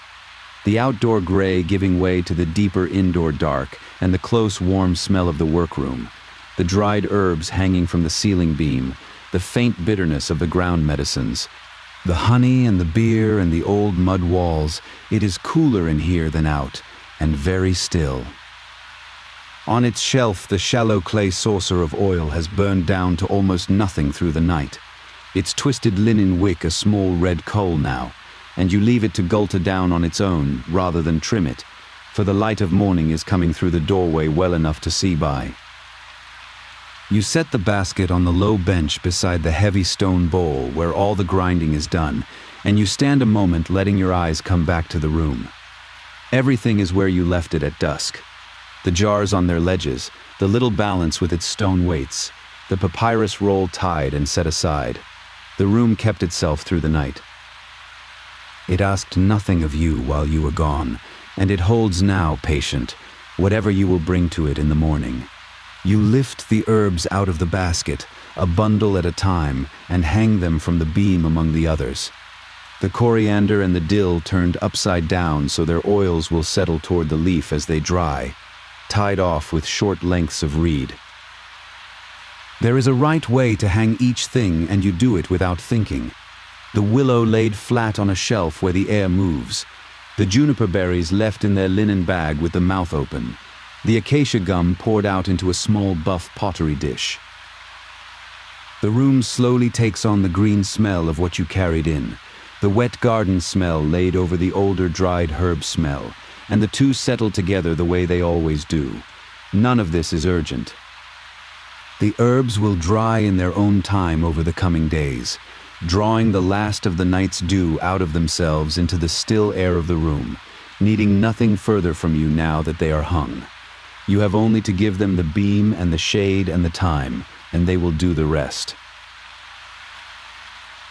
The outdoor gray giving way to the deeper indoor dark and the close warm smell of the workroom, the dried herbs hanging from the ceiling beam, the faint bitterness of the ground medicines, the honey and the beer and the old mud walls. It is cooler in here than out, and very still. On its shelf, the shallow clay saucer of oil has burned down to almost nothing through the night. Its twisted linen wick a small red coal now, and you leave it to gulter down on its own rather than trim it, for the light of morning is coming through the doorway well enough to see by. You set the basket on the low bench beside the heavy stone bowl where all the grinding is done, and you stand a moment letting your eyes come back to the room. Everything is where you left it at dusk. The jars on their ledges, the little balance with its stone weights, the papyrus roll tied and set aside. The room kept itself through the night. It asked nothing of you while you were gone, and it holds now, patient, whatever you will bring to it in the morning. You lift the herbs out of the basket, a bundle at a time, and hang them from the beam among the others. The coriander and the dill turned upside down so their oils will settle toward the leaf as they dry, tied off with short lengths of reed. There is a right way to hang each thing, and you do it without thinking. The willow laid flat on a shelf where the air moves, the juniper berries left in their linen bag with the mouth open, the acacia gum poured out into a small buff pottery dish. The room slowly takes on the green smell of what you carried in, the wet garden smell laid over the older dried herb smell, and the two settle together the way they always do. None of this is urgent. The herbs will dry in their own time over the coming days, drawing the last of the night's dew out of themselves into the still air of the room, needing nothing further from you now that they are hung. You have only to give them the beam and the shade and the time, and they will do the rest.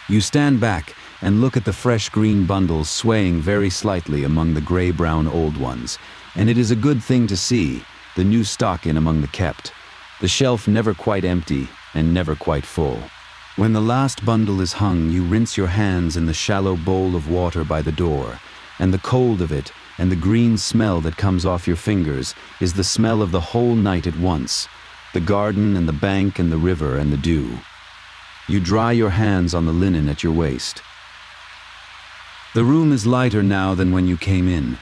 You stand back and look at the fresh green bundles swaying very slightly among the gray-brown old ones, and it is a good thing to see, the new stock in among the kept, the shelf never quite empty and never quite full. When the last bundle is hung, you rinse your hands in the shallow bowl of water by the door, and the cold of it and the green smell that comes off your fingers is the smell of the whole night at once, the garden and the bank and the river and the dew. You dry your hands on the linen at your waist. The room is lighter now than when you came in,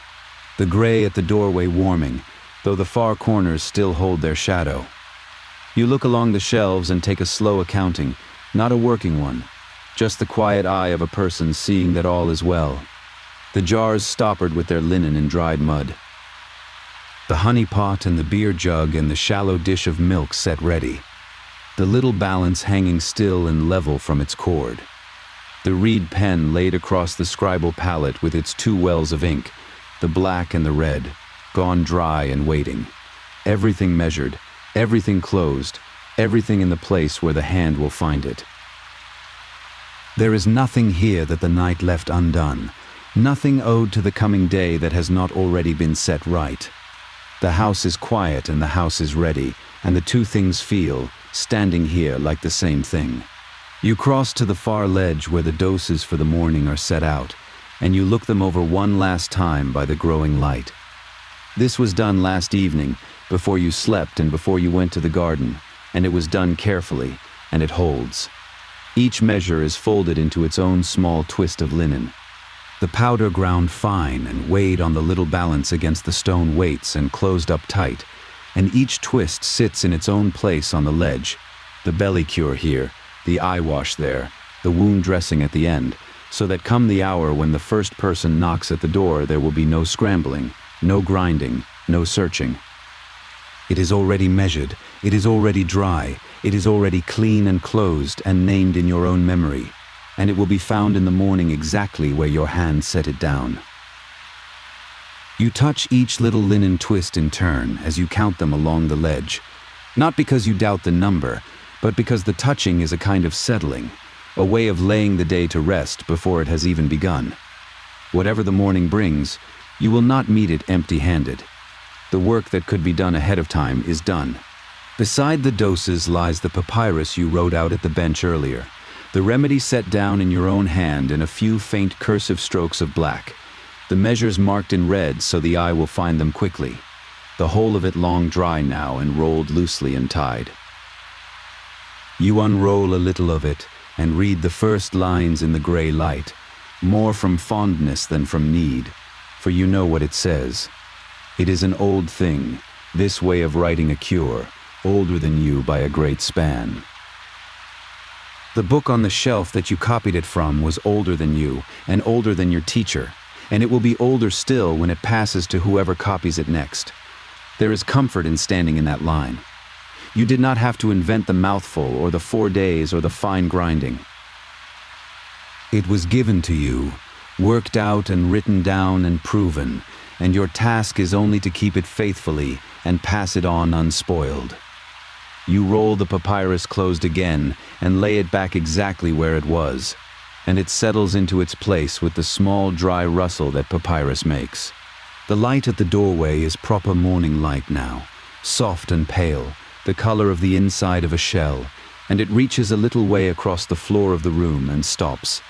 the gray at the doorway warming, though the far corners still hold their shadow. You look along the shelves and take a slow accounting, not a working one, just the quiet eye of a person seeing that all is well. The jars stoppered with their linen in dried mud. The honey pot and the beer jug and the shallow dish of milk set ready. The little balance hanging still and level from its cord. The reed pen laid across the scribal palette with its two wells of ink, the black and the red, gone dry and waiting. Everything measured, everything closed, everything in the place where the hand will find it. There is nothing here that the night left undone, nothing owed to the coming day that has not already been set right. The house is quiet and the house is ready, and the two things feel, standing here, like the same thing. You cross to the far ledge where the doses for the morning are set out, and you look them over one last time by the growing light. This was done last evening, before you slept and before you went to the garden, and it was done carefully, and it holds. Each measure is folded into its own small twist of linen. The powder ground fine and weighed on the little balance against the stone weights and closed up tight, and each twist sits in its own place on the ledge, the belly cure here, the eye wash there, the wound dressing at the end, so that come the hour when the first person knocks at the door there will be no scrambling, no grinding, no searching. It is already measured, it is already dry, it is already clean and closed and named in your own memory, and it will be found in the morning exactly where your hand set it down. You touch each little linen twist in turn as you count them along the ledge, not because you doubt the number, but because the touching is a kind of settling, a way of laying the day to rest before it has even begun. Whatever the morning brings, you will not meet it empty-handed. The work that could be done ahead of time is done. Beside the doses lies the papyrus you wrote out at the bench earlier, the remedy set down in your own hand in a few faint cursive strokes of black, the measures marked in red so the eye will find them quickly, the whole of it long dry now and rolled loosely and tied. You unroll a little of it and read the first lines in the gray light, more from fondness than from need, for you know what it says. It is an old thing, this way of writing a cure, older than you by a great span. The book on the shelf that you copied it from was older than you and older than your teacher, and it will be older still when it passes to whoever copies it next. There is comfort in standing in that line. You did not have to invent the mouthful or the 4 days or the fine grinding. It was given to you, worked out and written down and proven, and your task is only to keep it faithfully and pass it on unspoiled. You roll the papyrus closed again and lay it back exactly where it was, and it settles into its place with the small dry rustle that papyrus makes. The light at the doorway is proper morning light now, soft and pale, the color of the inside of a shell, and it reaches a little way across the floor of the room and stops.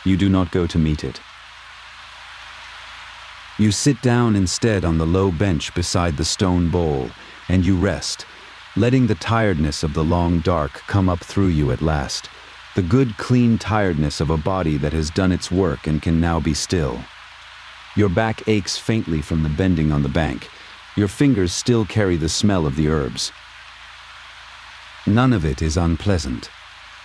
You do not go to meet it. You sit down instead on the low bench beside the stone bowl, and you rest, letting the tiredness of the long dark come up through you at last, the good clean tiredness of a body that has done its work and can now be still. Your back aches faintly from the bending on the bank. Your fingers still carry the smell of the herbs. None of it is unpleasant.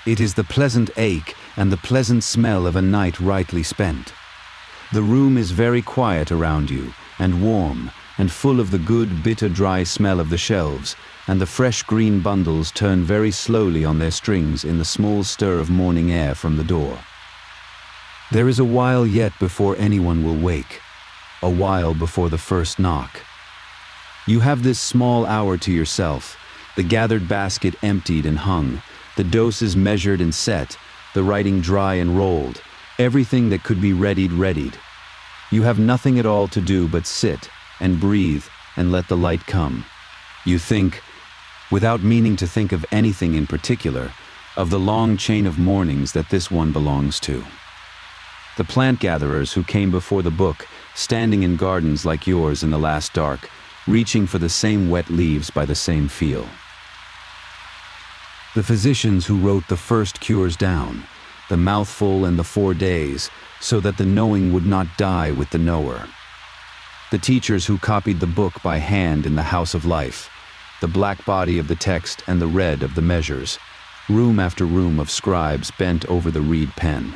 It is the pleasant ache and the pleasant smell of a night rightly spent. The room is very quiet around you, and warm, and full of the good, bitter, dry smell of the shelves, and the fresh green bundles turn very slowly on their strings in the small stir of morning air from the door. There is a while yet before anyone will wake, a while before the first knock. You have this small hour to yourself, the gathered basket emptied and hung, the doses measured and set, the writing dry and rolled, everything that could be readied. You have nothing at all to do but sit and breathe and let the light come. You think, without meaning to think of anything in particular, of the long chain of mornings that this one belongs to. The plant gatherers who came before the book, standing in gardens like yours in the last dark, reaching for the same wet leaves by the same feel. The physicians who wrote the first cures down, the mouthful and the 4 days, so that the knowing would not die with the knower. The teachers who copied the book by hand in the house of life, the black body of the text and the red of the measures, room after room of scribes bent over the reed pen.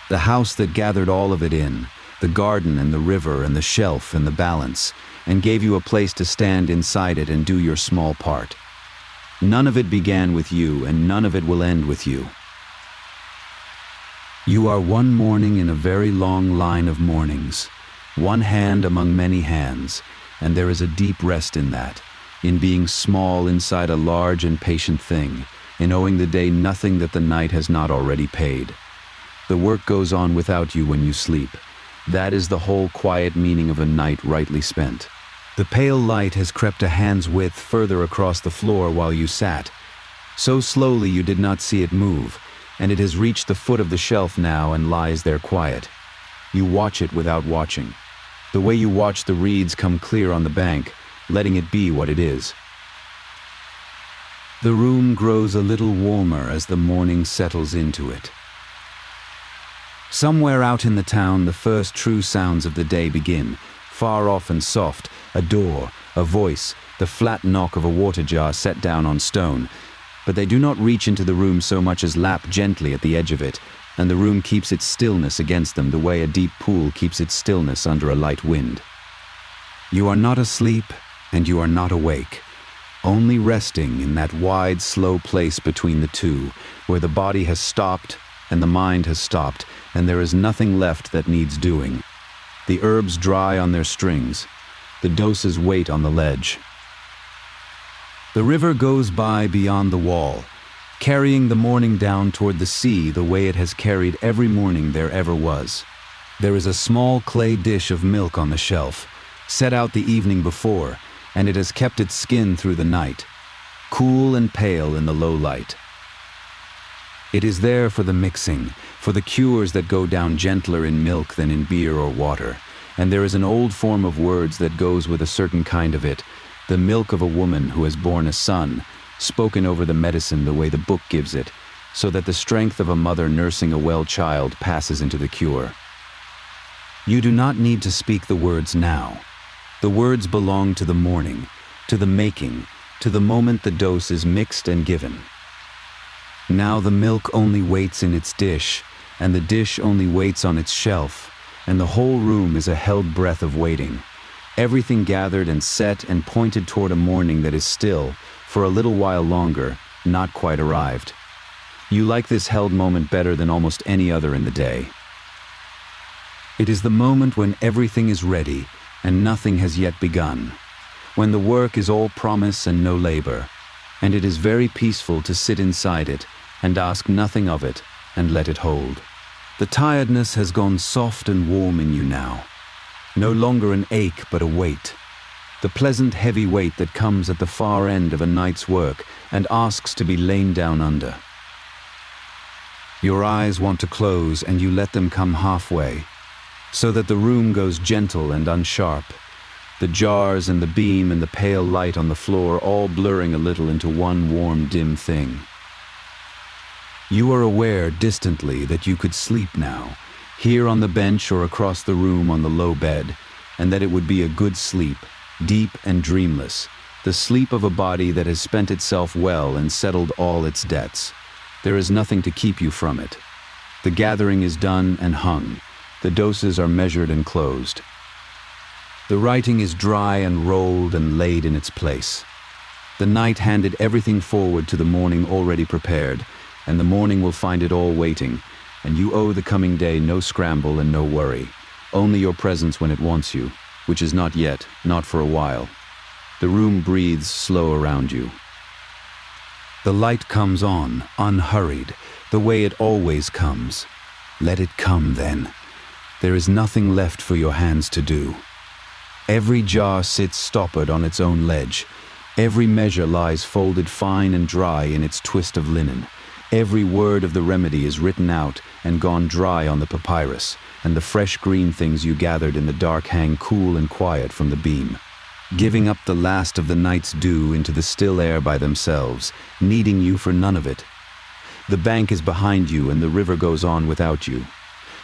The house that gathered all of it in, the garden and the river and the shelf and the balance, and gave you a place to stand inside it and do your small part. None of it began with you, and none of it will end with you. You are one morning in a very long line of mornings, one hand among many hands, and there is a deep rest in that, in being small inside a large and patient thing, in owing the day nothing that the night has not already paid. The work goes on without you when you sleep. That is the whole quiet meaning of a night rightly spent. The pale light has crept a hand's width further across the floor while you sat. So slowly you did not see it move, and it has reached the foot of the shelf now and lies there quiet. You watch it without watching. The way you watch the reeds come clear on the bank, letting it be what it is. The room grows a little warmer as the morning settles into it. Somewhere out in the town, the first true sounds of the day begin, far off and soft, a door, a voice, the flat knock of a water jar set down on stone, but they do not reach into the room so much as lap gently at the edge of it, and the room keeps its stillness against them the way a deep pool keeps its stillness under a light wind. You are not asleep, and you are not awake, only resting in that wide, slow place between the two, where the body has stopped and the mind has stopped, and there is nothing left that needs doing. The herbs dry on their strings. The doses wait on the ledge. The river goes by beyond the wall, carrying the morning down toward the sea the way it has carried every morning there ever was. There is a small clay dish of milk on the shelf, set out the evening before, and it has kept its skin through the night, cool and pale in the low light. It is there for the mixing, for the cures that go down gentler in milk than in beer or water, and there is an old form of words that goes with a certain kind of it, the milk of a woman who has borne a son, spoken over the medicine the way the book gives it, so that the strength of a mother nursing a well child passes into the cure. You do not need to speak the words now. The words belong to the morning, to the making, to the moment the dose is mixed and given. Now the milk only waits in its dish, and the dish only waits on its shelf, and the whole room is a held breath of waiting, everything gathered and set and pointed toward a morning that is still, for a little while longer, not quite arrived. You like this held moment better than almost any other in the day. It is the moment when everything is ready, and nothing has yet begun, when the work is all promise and no labor, and it is very peaceful to sit inside it, and ask nothing of it, and let it hold. The tiredness has gone soft and warm in you now, no longer an ache but a weight. the pleasant heavy weight that comes at the far end of a night's work and asks to be lain down under. Your eyes want to close and you let them come halfway, so that the room goes gentle and unsharp, the jars and the beam and the pale light on the floor all blurring a little into one warm, dim thing. You are aware distantly that you could sleep now, here on the bench or across the room on the low bed, and that it would be a good sleep, deep and dreamless, the sleep of a body that has spent itself well and settled all its debts. There is nothing to keep you from it. The gathering is done and hung. The doses are measured and closed. The writing is dry and rolled and laid in its place. The night handed everything forward to the morning already prepared, and the morning will find it all waiting, and you owe the coming day no scramble and no worry, only your presence when it wants you, which is not yet, not for a while. The room breathes slow around you. The light comes on, unhurried, the way it always comes. Let it come then. There is nothing left for your hands to do. Every jar sits stoppered on its own ledge. Every measure lies folded fine and dry in its twist of linen. Every word of the remedy is written out and gone dry on the papyrus, and the fresh green things you gathered in the dark hang cool and quiet from the beam, giving up the last of the night's dew into the still air by themselves, needing you for none of it. The bank is behind you and the river goes on without you.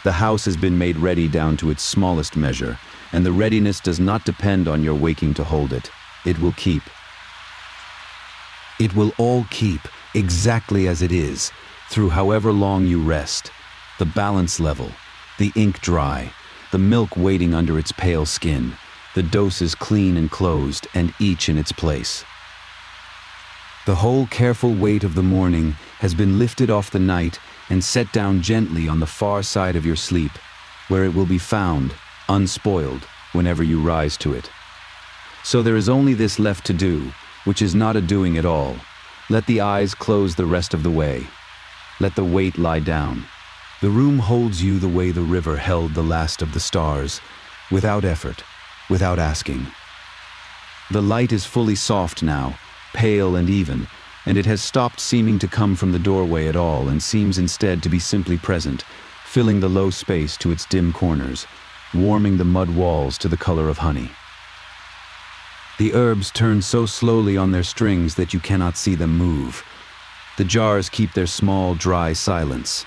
The house has been made ready down to its smallest measure, and the readiness does not depend on your waking to hold it. It will keep. It will all keep, exactly as it is, through however long you rest. The balance level, the ink dry, the milk waiting under its pale skin, the doses clean and closed, and each in its place. The whole careful weight of the morning has been lifted off the night and set down gently on the far side of your sleep, where it will be found, unspoiled, whenever you rise to it. So there is only this left to do, which is not a doing at all. Let the eyes close the rest of the way. Let the weight lie down. The room holds you the way the river held the last of the stars, without effort, without asking. The light is fully soft now, pale and even, and it has stopped seeming to come from the doorway at all and seems instead to be simply present, filling the low space to its dim corners, warming the mud walls to the color of honey. The herbs turn so slowly on their strings that you cannot see them move. The jars keep their small, dry silence.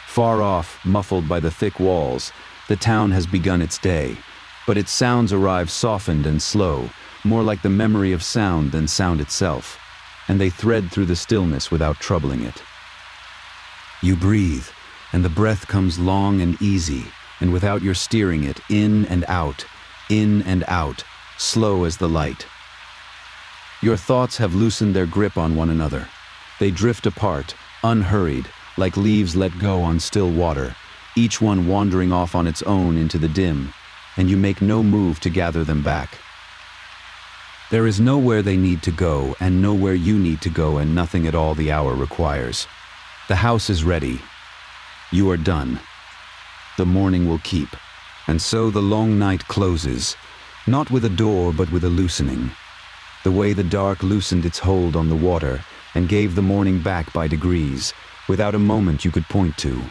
Far off, muffled by the thick walls, the town has begun its day, but its sounds arrive softened and slow, more like the memory of sound than sound itself, and they thread through the stillness without troubling it. You breathe, and the breath comes long and easy, and without your steering it, in and out, slow as the light. Your thoughts have loosened their grip on one another. They drift apart, unhurried, like leaves let go on still water, each one wandering off on its own into the dim, and you make no move to gather them back. There is nowhere they need to go, and nowhere you need to go, and nothing at all the hour requires. The house is ready. You are done. The morning will keep. And so the long night closes, not with a door but with a loosening. The way the dark loosened its hold on the water and gave the morning back by degrees, without a moment you could point to.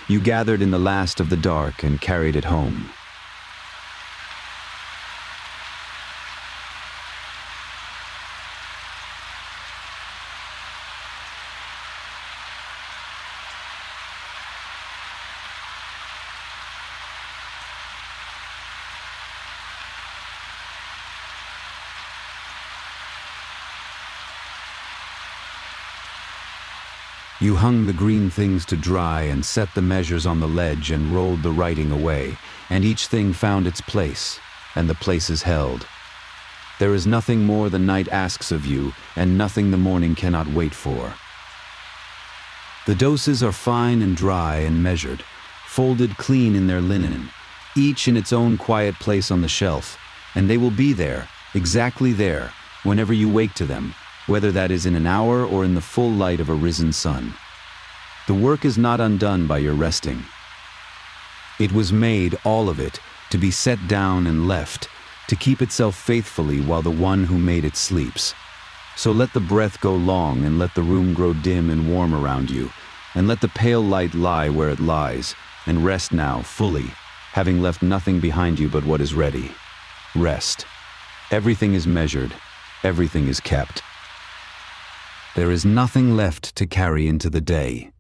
You gathered in the last of the dark and carried it home. You hung the green things to dry and set the measures on the ledge and rolled the writing away, and each thing found its place, and the place is held. There is nothing more the night asks of you, and nothing the morning cannot wait for. The doses are fine and dry and measured, folded clean in their linen, each in its own quiet place on the shelf, and they will be there, exactly there, whenever you wake to them, whether that is in an hour or in the full light of a risen sun. The work is not undone by your resting. It was made, all of it, to be set down and left, to keep itself faithfully while the one who made it sleeps. So let the breath go long, and let the room grow dim and warm around you, and let the pale light lie where it lies, and rest now fully, having left nothing behind you but what is ready. Rest. Everything is measured, everything is kept. There is nothing left to carry into the day.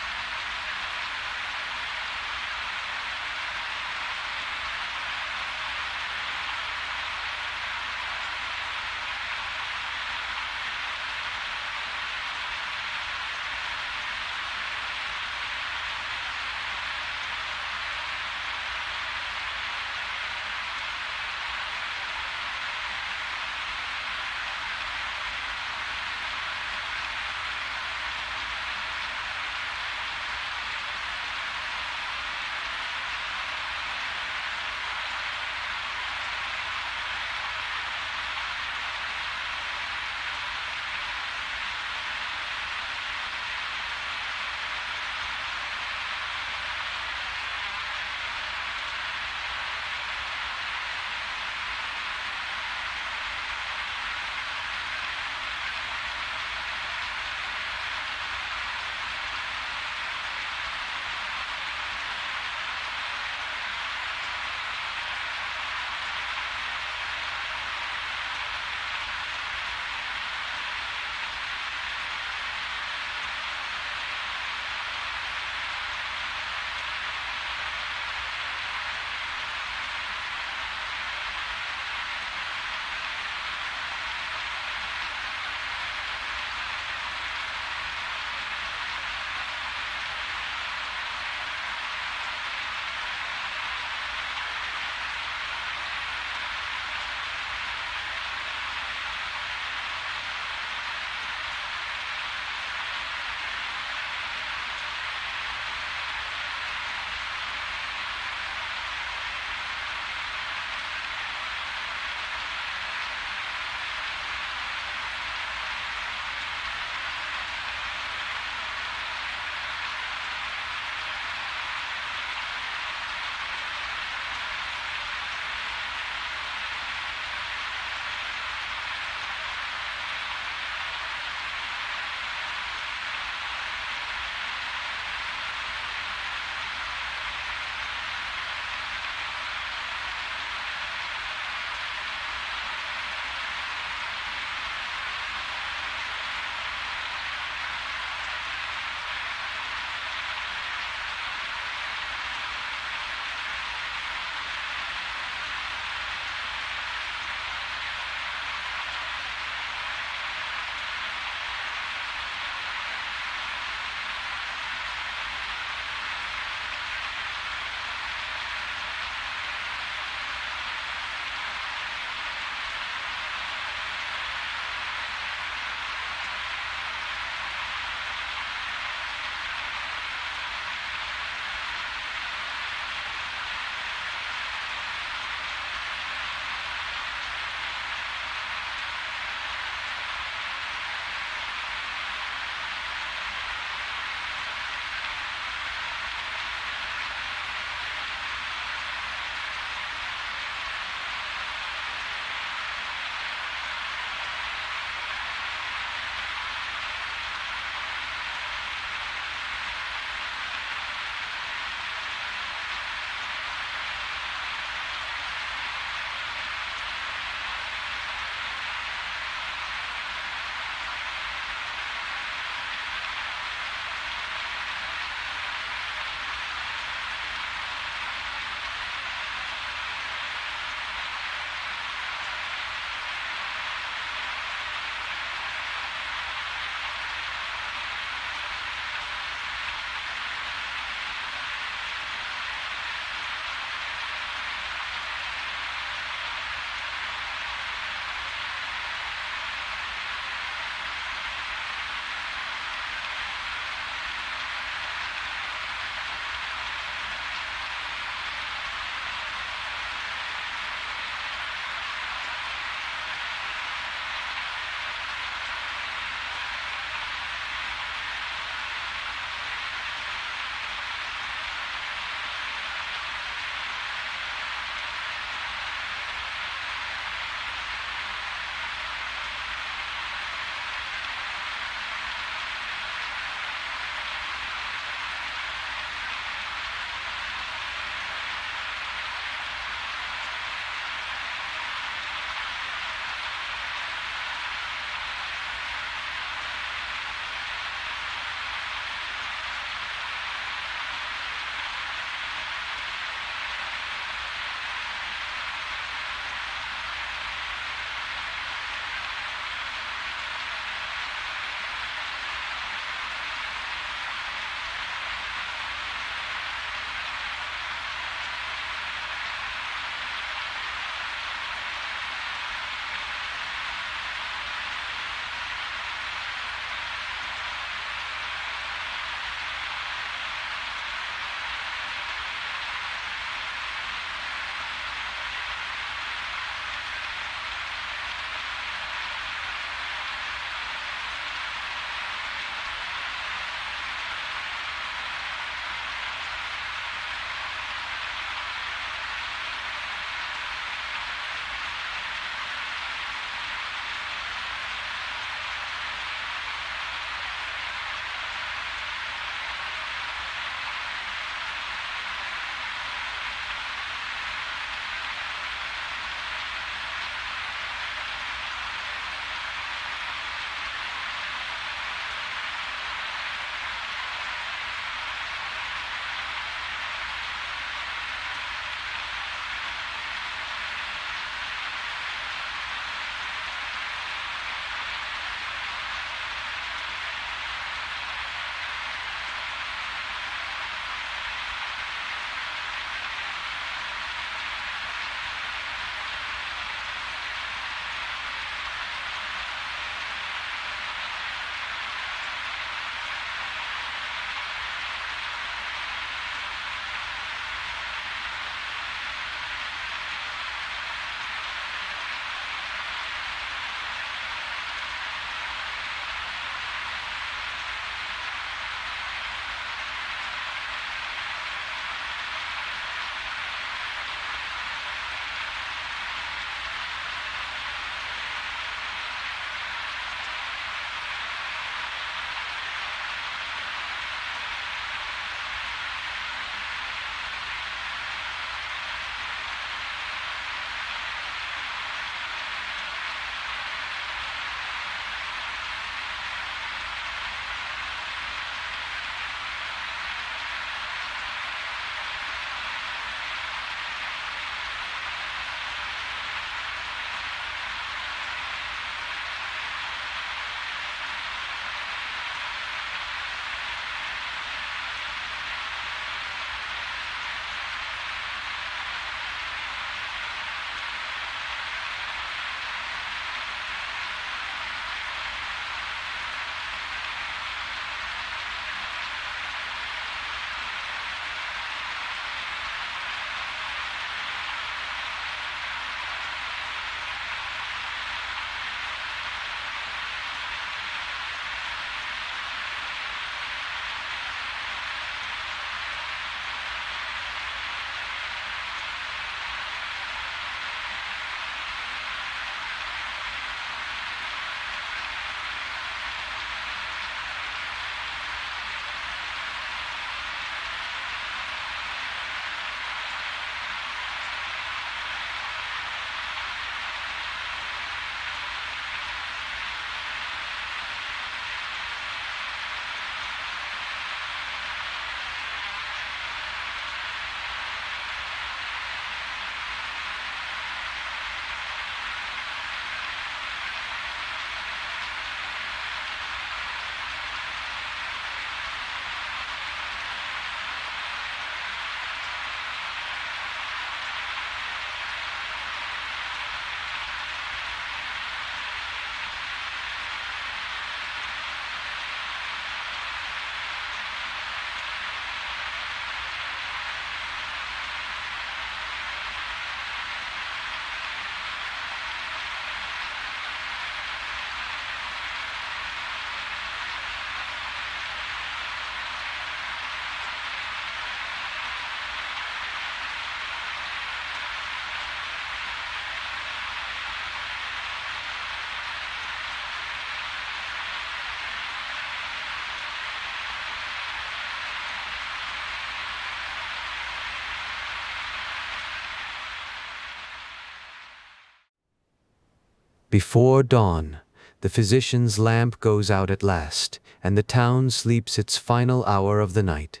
Before dawn, the physician's lamp goes out at last, and the town sleeps its final hour of the night.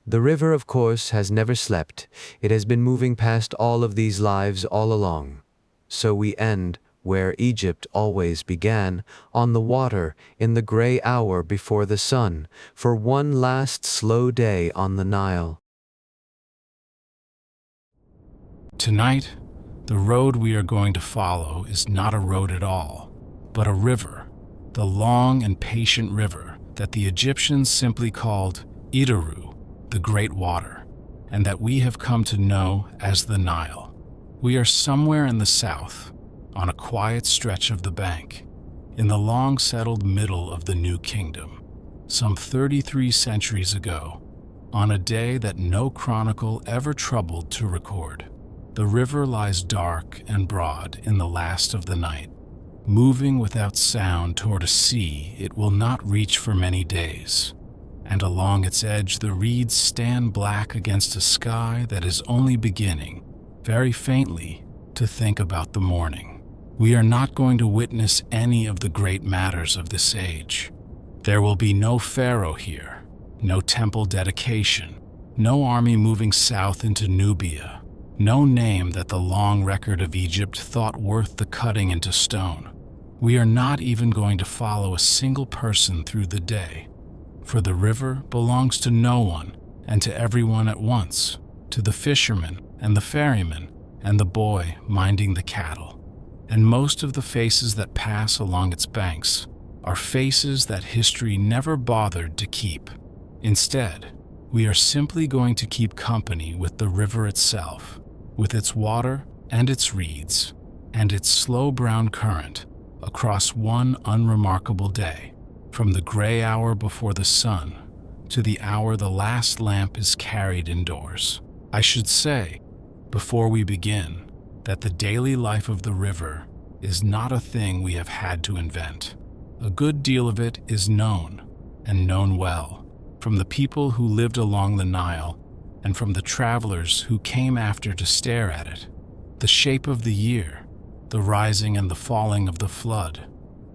The river, of course, has never slept. It has been moving past all of these lives all along. So we end where Egypt always began, on the water, in the gray hour before the sun, for one last slow day on the Nile. Tonight, the road we are going to follow is not a road at all, but a river, the long and patient river that the Egyptians simply called Interlude, the Great Water, and that we have come to know as the Nile. We are somewhere in the south, on a quiet stretch of the bank, in the long-settled middle of the New Kingdom, some 33 centuries ago, on a day that no chronicle ever troubled to record. The river lies dark and broad in the last of the night, moving without sound toward a sea it will not reach for many days, and along its edge the reeds stand black against a sky that is only beginning, very faintly, to think about the morning. We are not going to witness any of the great matters of this age. There will be no pharaoh here, no temple dedication, no army moving south into Nubia, no name that the long record of Egypt thought worth the cutting into stone. We are not even going to follow a single person through the day, for the river belongs to no one and to everyone at once, to the fisherman and the ferryman and the boy minding the cattle. And most of the faces that pass along its banks are faces that history never bothered to keep. Instead, we are simply going to keep company with the river itself, with its water and its reeds, and its slow brown current across one unremarkable day, from the gray hour before the sun to the hour the last lamp is carried indoors. I should say, before we begin, that the daily life of the river is not a thing we have had to invent. A good deal of it is known, and known well, from the people who lived along the Nile and from the travelers who came after to stare at it. The shape of the year, the rising and the falling of the flood,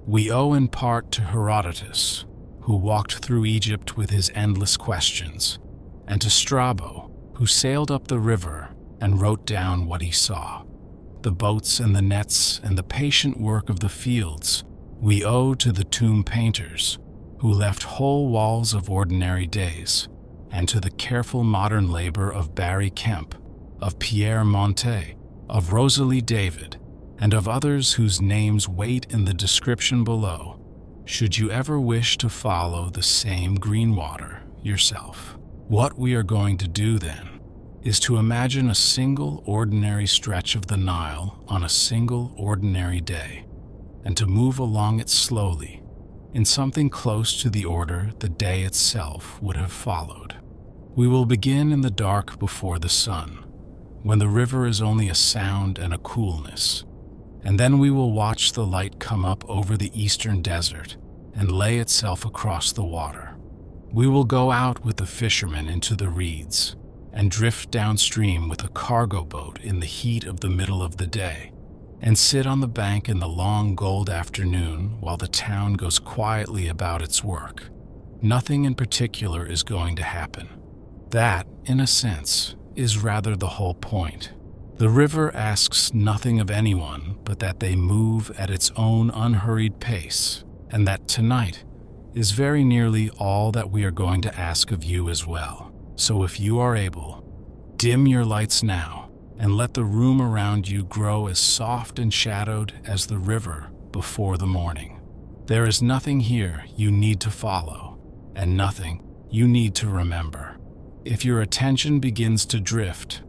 we owe in part to Herodotus, who walked through Egypt with his endless questions, and to Strabo, who sailed up the river and wrote down what he saw. The boats and the nets and the patient work of the fields we owe to the tomb painters, who left whole walls of ordinary days, and to the careful modern labor of Barry Kemp, of Pierre Montet, of Rosalie David, and of others whose names wait in the description below, should you ever wish to follow the same green water yourself. What we are going to do then is to imagine a single ordinary stretch of the Nile on a single ordinary day, and to move along it slowly, in something close to the order the day itself would have followed. We will begin in the dark before the sun, when the river is only a sound and a coolness, and then we will watch the light come up over the eastern desert and lay itself across the water. We will go out with the fishermen into the reeds and drift downstream with a cargo boat in the heat of the middle of the day, and sit on the bank in the long gold afternoon while the town goes quietly about its work. Nothing in particular is going to happen. That, in a sense, is rather the whole point. The river asks nothing of anyone but that they move at its own unhurried pace, and that tonight is very nearly all that we are going to ask of you as well. So if you are able, dim your lights now, and let the room around you grow as soft and shadowed as the river before the morning. There is nothing here you need to follow, and nothing you need to remember. If your attention begins to drift,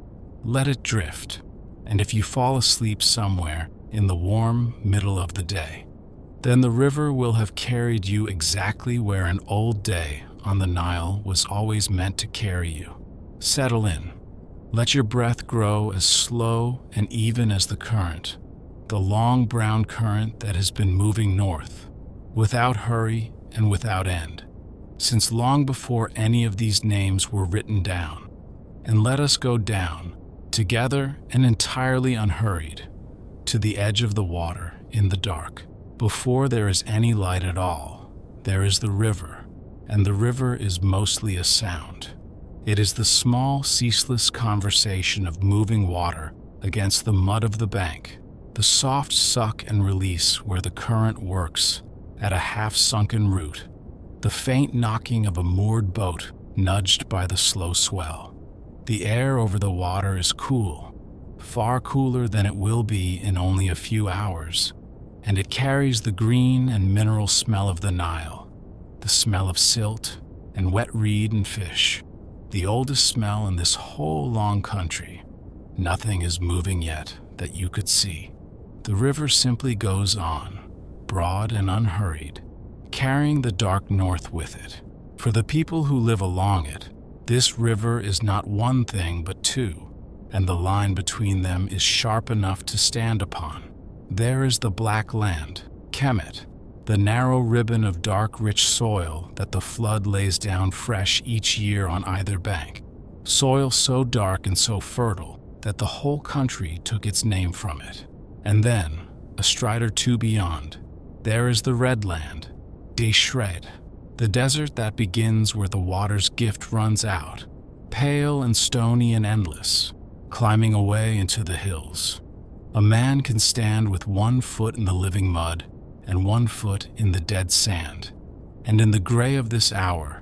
let it drift, and if you fall asleep somewhere in the warm middle of the day, then the river will have carried you exactly where an old day on the Nile was always meant to carry you. Settle in. Let your breath grow as slow and even as the current, the long brown current that has been moving north, without hurry and without end, since long before any of these names were written down. And let us go down together and entirely unhurried, to the edge of the water in the dark. Before there is any light at all, there is the river, and the river is mostly a sound. It is the small, ceaseless conversation of moving water against the mud of the bank, the soft suck and release where the current works at a half-sunken root, the faint knocking of a moored boat nudged by the slow swell. The air over the water is cool, far cooler than it will be in only a few hours, and it carries the green and mineral smell of the Nile, the smell of silt and wet reed and fish, the oldest smell in this whole long country. Nothing is moving yet that you could see. The river simply goes on, broad and unhurried, carrying the dark north with it. For the people who live along it, this river is not one thing but two, and the line between them is sharp enough to stand upon. There is the black land, Kemet, the narrow ribbon of dark, rich soil that the flood lays down fresh each year on either bank, soil so dark and so fertile that the whole country took its name from it. And then, a stride or two beyond, there is the red land, Shred, the desert that begins where the water's gift runs out, pale and stony and endless, climbing away into the hills. A man can stand with 1 foot in the living mud and 1 foot in the dead sand, and in the gray of this hour,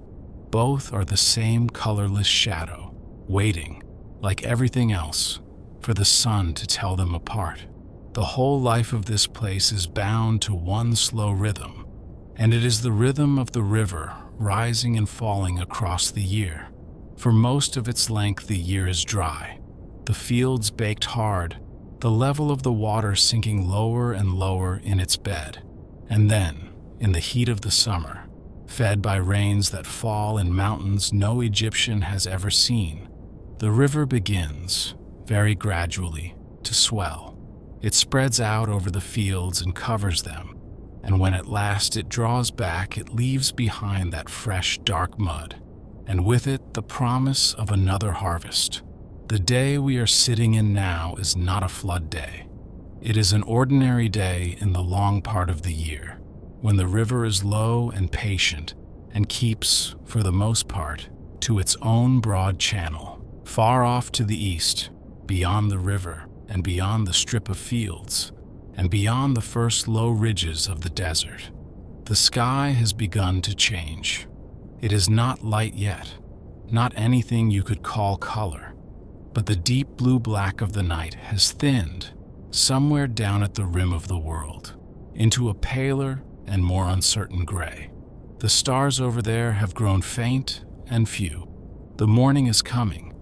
both are the same colorless shadow, waiting, like everything else, for the sun to tell them apart. The whole life of this place is bound to one slow rhythm, and it is the rhythm of the river rising and falling across the year. For most of its length the year is dry, the fields baked hard, the level of the water sinking lower and lower in its bed. And then, in the heat of the summer, fed by rains that fall in mountains no Egyptian has ever seen, the river begins, very gradually, to swell. It spreads out over the fields and covers them, and when at last it draws back, it leaves behind that fresh, dark mud, and with it the promise of another harvest. The day we are sitting in now is not a flood day. It is an ordinary day in the long part of the year, when the river is low and patient and keeps, for the most part, to its own broad channel. Far off to the east, beyond the river and beyond the strip of fields, and beyond the first low ridges of the desert, the sky has begun to change. It is not light yet, not anything you could call color, but the deep blue-black of the night has thinned somewhere down at the rim of the world, into a paler and more uncertain gray. The stars over there have grown faint and few. The morning is coming,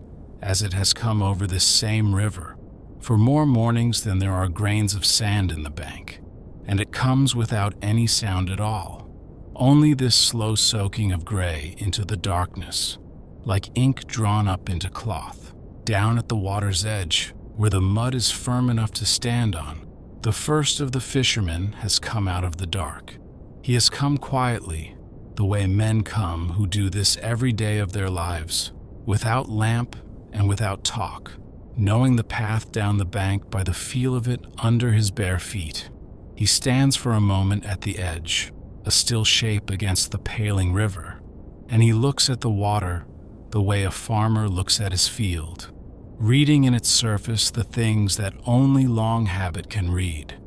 as it has come over this same river, for more mornings than there are grains of sand in the bank, and it comes without any sound at all, only this slow soaking of gray into the darkness, like ink drawn up into cloth. Down at the water's edge, where the mud is firm enough to stand on, the first of the fishermen has come out of the dark. He has come quietly, the way men come who do this every day of their lives, without lamp and without talk, knowing the path down the bank by the feel of it under his bare feet. He stands for a moment at the edge, a still shape against the paling river, and he looks at the water the way a farmer looks at his field, reading in its surface the things that only long habit can read.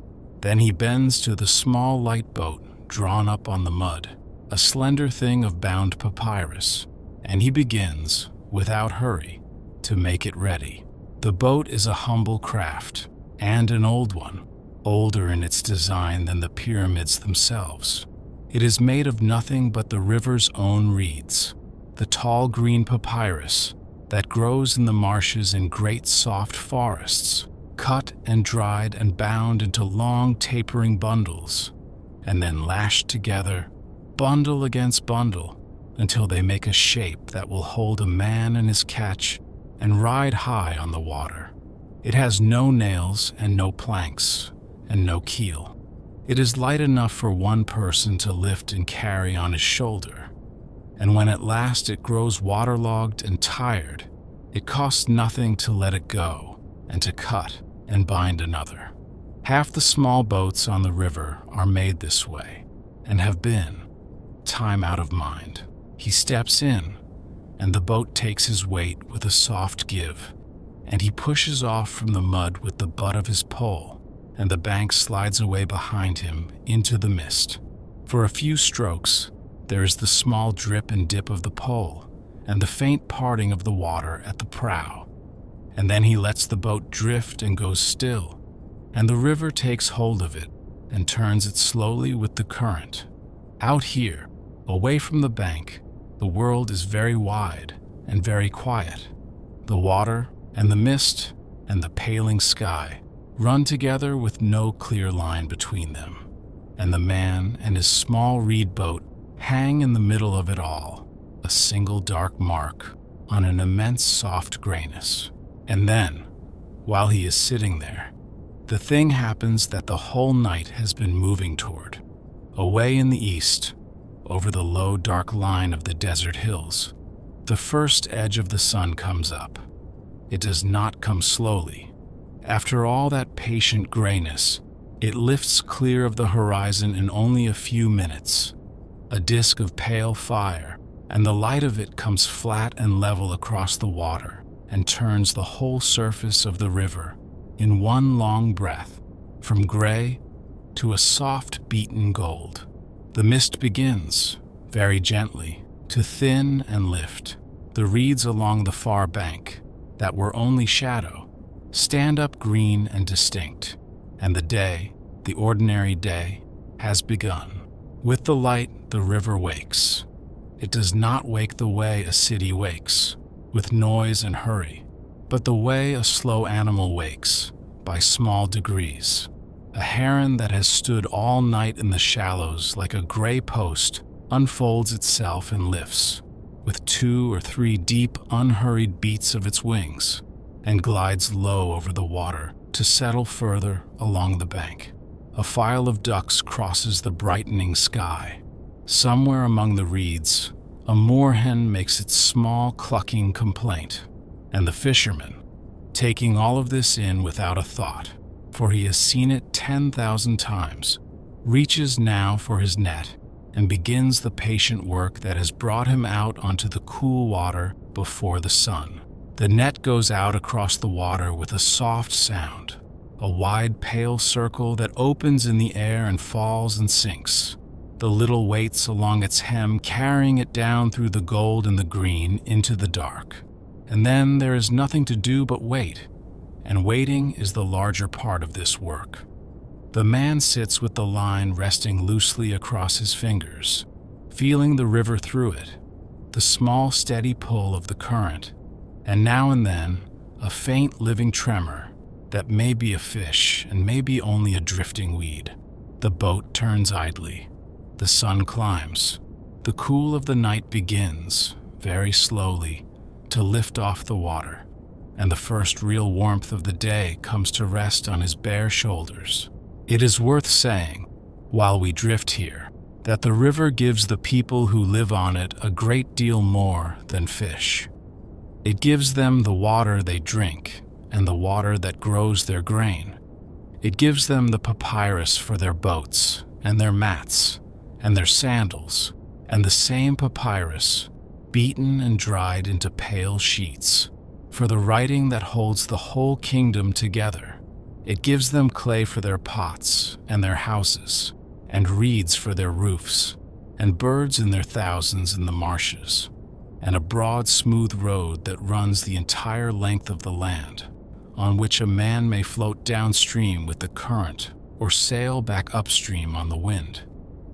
Then he bends to the small light boat drawn up on the mud, a slender thing of bound papyrus, and he begins, without hurry, to make it ready. The boat is a humble craft, and an old one, older in its design than the pyramids themselves. It is made of nothing but the river's own reeds, the tall green papyrus that grows in the marshes in great soft forests, cut and dried and bound into long tapering bundles, and then lashed together, bundle against bundle, until they make a shape that will hold a man and his catch and ride high on the water. It has no nails and no planks and no keel. It is light enough for one person to lift and carry on his shoulder, and when at last it grows waterlogged and tired, it costs nothing to let it go and to cut and bind another. Half the small boats on the river are made this way, and have been, time out of mind. He steps in, and the boat takes his weight with a soft give, and he pushes off from the mud with the butt of his pole, and the bank slides away behind him into the mist. For a few strokes, there is the small drip and dip of the pole, and the faint parting of the water at the prow. And then he lets the boat drift and goes still, and the river takes hold of it and turns it slowly with the current. Out here, away from the bank, the world is very wide and very quiet. The water and the mist and the paling sky run together with no clear line between them, and the man and his small reed boat hang in the middle of it all, a single dark mark on an immense soft grayness. And then, while he is sitting there, the thing happens that the whole night has been moving toward. Away in the east, over the low dark line of the desert hills, the first edge of the sun comes up. It does not come slowly. After all that patient grayness, it lifts clear of the horizon in only a few minutes, a disk of pale fire, and the light of it comes flat and level across the water and turns the whole surface of the river in one long breath, from gray to a soft beaten gold. The mist begins, very gently, to thin and lift. The reeds along the far bank, that were only shadow, stand up green and distinct, and the day, the ordinary day, has begun. With the light, the river wakes. It does not wake the way a city wakes, with noise and hurry, but the way a slow animal wakes, by small degrees. A heron that has stood all night in the shallows like a gray post unfolds itself and lifts, with 2 or 3 deep, unhurried beats of its wings, and glides low over the water to settle further along the bank. A file of ducks crosses the brightening sky. Somewhere among the reeds, a moorhen makes its small clucking complaint, and the fisherman, taking all of this in without a thought, for he has seen it 10,000 times, reaches now for his net and begins the patient work that has brought him out onto the cool water before the sun. The net goes out across the water with a soft sound, a wide pale circle that opens in the air and falls and sinks, the little weights along its hem carrying it down through the gold and the green into the dark. And then there is nothing to do but wait, and waiting is the larger part of this work. The man sits with the line resting loosely across his fingers, feeling the river through it, the small steady pull of the current, and now and then a faint living tremor that may be a fish and may be only a drifting weed. The boat turns idly. The sun climbs. The cool of the night begins, very slowly, to lift off the water, and the first real warmth of the day comes to rest on his bare shoulders. It is worth saying, while we drift here, that the river gives the people who live on it a great deal more than fish. It gives them the water they drink and the water that grows their grain. It gives them the papyrus for their boats and their mats and their sandals, and the same papyrus, beaten and dried into pale sheets, for the writing that holds the whole kingdom together. It gives them clay for their pots and their houses, and reeds for their roofs, and birds in their thousands in the marshes, and a broad, smooth road that runs the entire length of the land, on which a man may float downstream with the current or sail back upstream on the wind.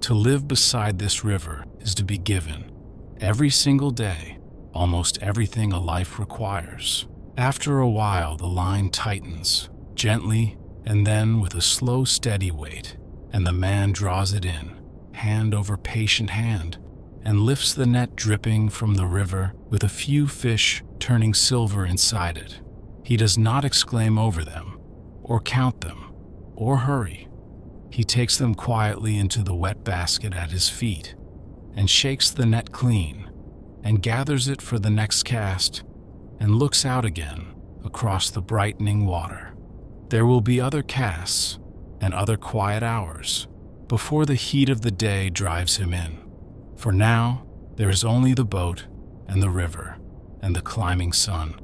To live beside this river is to be given, every single day, almost everything a life requires. After a while, the line tightens, gently, and then with a slow, steady weight, and the man draws it in, hand over patient hand, and lifts the net dripping from the river with a few fish turning silver inside it. He does not exclaim over them, or count them, or hurry. He takes them quietly into the wet basket at his feet, and shakes the net clean, and gathers it for the next cast, and looks out again across the brightening water. There will be other casts and other quiet hours before the heat of the day drives him in. For now, there is only the boat and the river and the climbing sun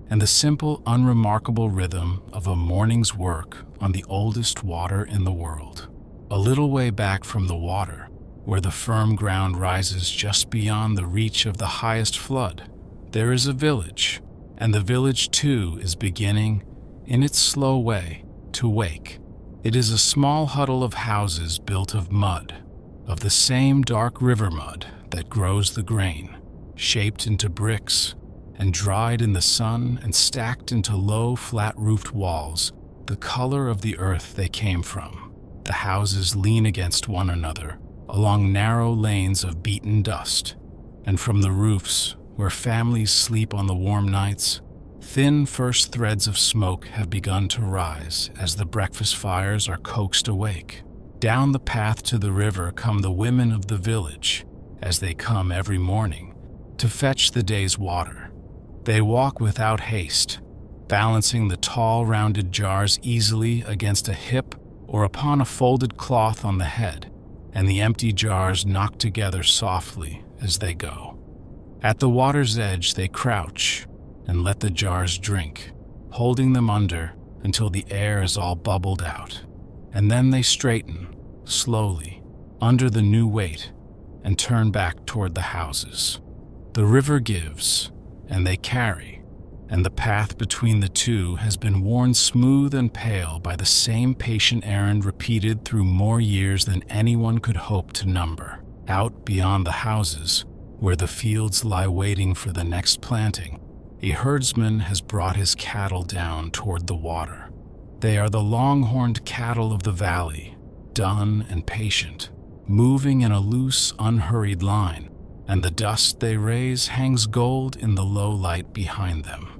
and the simple, unremarkable rhythm of a morning's work on the oldest water in the world. A little way back from the water, where the firm ground rises just beyond the reach of the highest flood, there is a village, and the village too is beginning, in its slow way, to wake. It is a small huddle of houses built of mud, of the same dark river mud that grows the grain, shaped into bricks and dried in the sun and stacked into low, flat-roofed walls, the color of the earth they came from. The houses lean against one another along narrow lanes of beaten dust, and from the roofs, where families sleep on the warm nights, thin first threads of smoke have begun to rise as the breakfast fires are coaxed awake. Down the path to the river come the women of the village, as they come every morning, to fetch the day's water. They walk without haste, balancing the tall, rounded jars easily against a hip or upon a folded cloth on the head, and the empty jars knock together softly as they go. At the water's edge they crouch and let the jars drink, holding them under until the air is all bubbled out, and then they straighten, slowly, under the new weight, and turn back toward the houses. The river gives, and they carry, and the path between the two has been worn smooth and pale by the same patient errand repeated through more years than anyone could hope to number. Out beyond the houses, where the fields lie waiting for the next planting, a herdsman has brought his cattle down toward the water. They are the long-horned cattle of the valley, dun and patient, moving in a loose, unhurried line, and the dust they raise hangs gold in the low light behind them.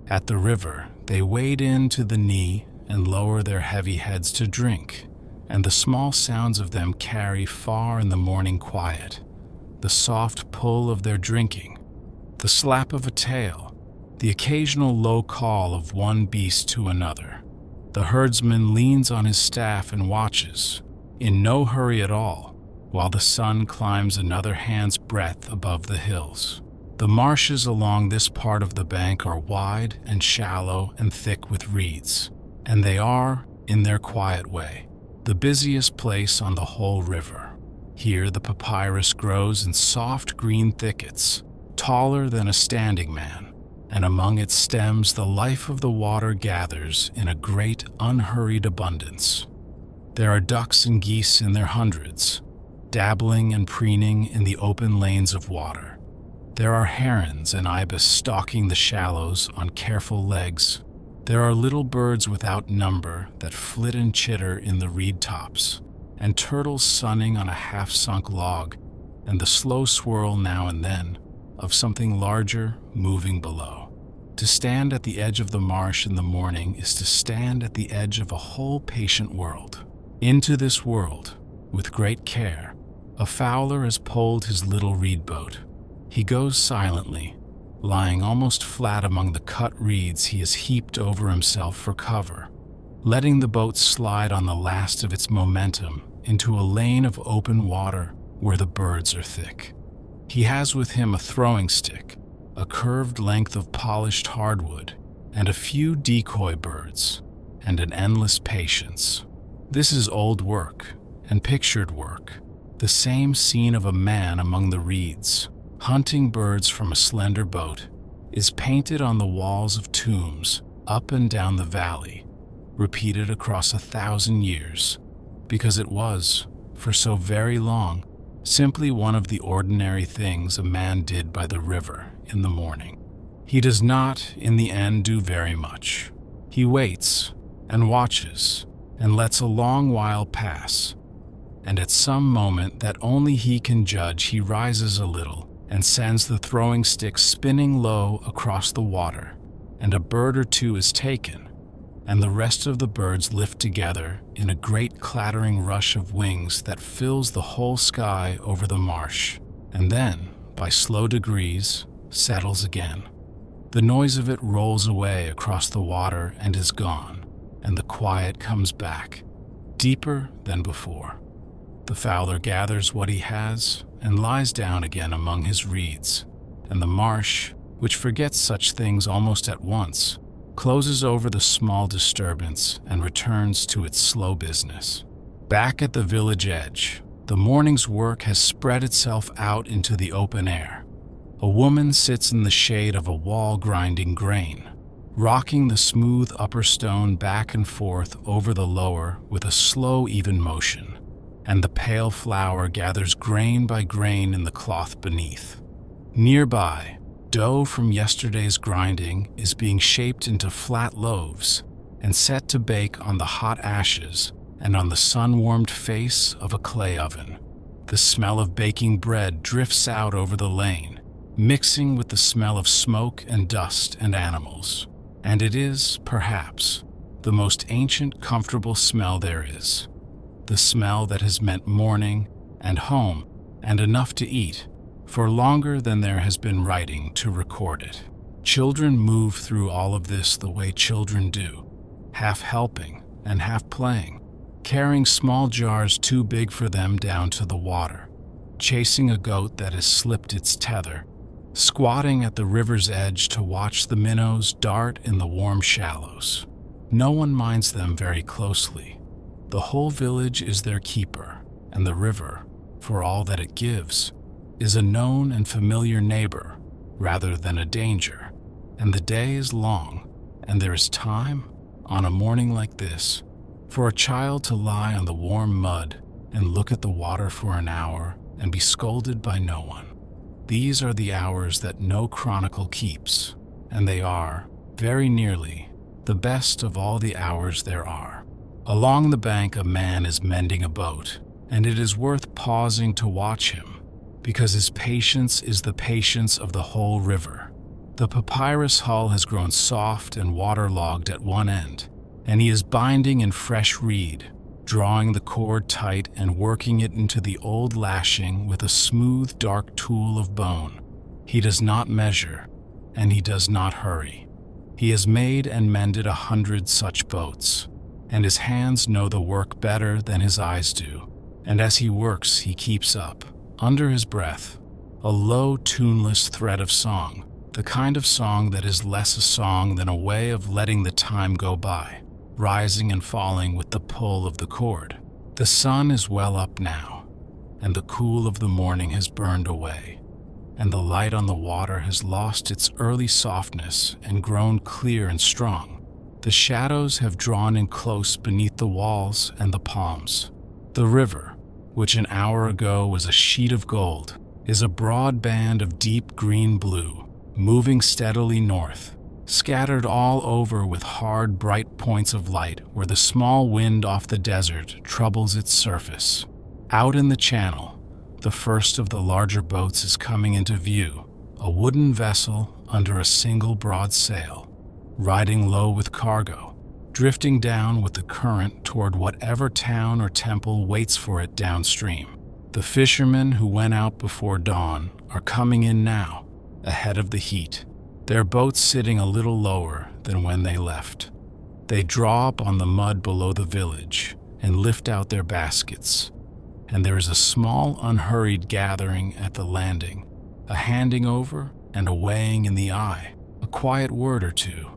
At the river, they wade in to the knee and lower their heavy heads to drink, and the small sounds of them carry far in the morning quiet. The soft pull of their drinking, the slap of a tail, the occasional low call of one beast to another. The herdsman leans on his staff and watches, in no hurry at all, while the sun climbs another hand's breadth above the hills. The marshes along this part of the bank are wide and shallow and thick with reeds, and they are, in their quiet way, the busiest place on the whole river. Here the papyrus grows in soft green thickets, taller than a standing man, and among its stems the life of the water gathers in a great unhurried abundance. There are ducks and geese in their hundreds, dabbling and preening in the open lanes of water. There are herons and ibis stalking the shallows on careful legs. There are little birds without number that flit and chitter in the reed tops, and turtles sunning on a half-sunk log, and the slow swirl now and then of something larger moving below. To stand at the edge of the marsh in the morning is to stand at the edge of a whole patient world. Into this world, with great care, a fowler has poled his little reed boat. He goes silently, lying almost flat among the cut reeds he has heaped over himself for cover, letting the boat slide on the last of its momentum into a lane of open water where the birds are thick. He has with him a throwing stick, a curved length of polished hardwood, and a few decoy birds, and an endless patience. This is old work and pictured work, the same scene of a man among the reeds, hunting birds from a slender boat, is painted on the walls of tombs up and down the valley, repeated across 1,000 years, because it was, for so very long, simply one of the ordinary things a man did by the river in the morning. He does not, in the end, do very much. He waits and watches and lets a long while pass, and at some moment that only he can judge, he rises a little and sends the throwing stick spinning low across the water, and a bird or two is taken, and the rest of the birds lift together in a great clattering rush of wings that fills the whole sky over the marsh, and then, by slow degrees, settles again. The noise of it rolls away across the water and is gone, and the quiet comes back, deeper than before. The fowler gathers what he has and lies down again among his reeds, and the marsh, which forgets such things almost at once, closes over the small disturbance and returns to its slow business. Back at the village edge, the morning's work has spread itself out into the open air. A woman sits in the shade of a wall grinding grain, rocking the smooth upper stone back and forth over the lower with a slow, even motion, and the pale flour gathers grain by grain in the cloth beneath. Nearby, dough from yesterday's grinding is being shaped into flat loaves and set to bake on the hot ashes and on the sun-warmed face of a clay oven. The smell of baking bread drifts out over the lane, mixing with the smell of smoke and dust and animals. And it is, perhaps, the most ancient, comfortable smell there is. The smell that has meant morning and home and enough to eat for longer than there has been writing to record it. Children move through all of this the way children do, half helping and half playing, carrying small jars too big for them down to the water, chasing a goat that has slipped its tether, squatting at the river's edge to watch the minnows dart in the warm shallows. No one minds them very closely. The whole village is their keeper, and the river, for all that it gives, is a known and familiar neighbor rather than a danger. And the day is long, and there is time, on a morning like this, for a child to lie on the warm mud and look at the water for an hour and be scolded by no one. These are the hours that no chronicle keeps, and they are, very nearly, the best of all the hours there are. Along the bank a man is mending a boat, and it is worth pausing to watch him, because his patience is the patience of the whole river. The papyrus hull has grown soft and waterlogged at one end, and he is binding in fresh reed, drawing the cord tight and working it into the old lashing with a smooth, dark tool of bone. He does not measure, and he does not hurry. He has made and mended 100 such boats, and his hands know the work better than his eyes do. And as he works, he keeps up, under his breath, a low, tuneless thread of song, the kind of song that is less a song than a way of letting the time go by, rising and falling with the pull of the cord. The sun is well up now, and the cool of the morning has burned away, and the light on the water has lost its early softness and grown clear and strong. The shadows have drawn in close beneath the walls and the palms. The river, which an hour ago was a sheet of gold, is a broad band of deep green blue, moving steadily north, scattered all over with hard, bright points of light where the small wind off the desert troubles its surface. Out in the channel, the first of the larger boats is coming into view, a wooden vessel under a single broad sail, riding low with cargo, drifting down with the current toward whatever town or temple waits for it downstream. The fishermen who went out before dawn are coming in now, ahead of the heat, their boats sitting a little lower than when they left. They draw up on the mud below the village and lift out their baskets, and there is a small unhurried gathering at the landing, a handing over and a weighing in the eye, a quiet word or two.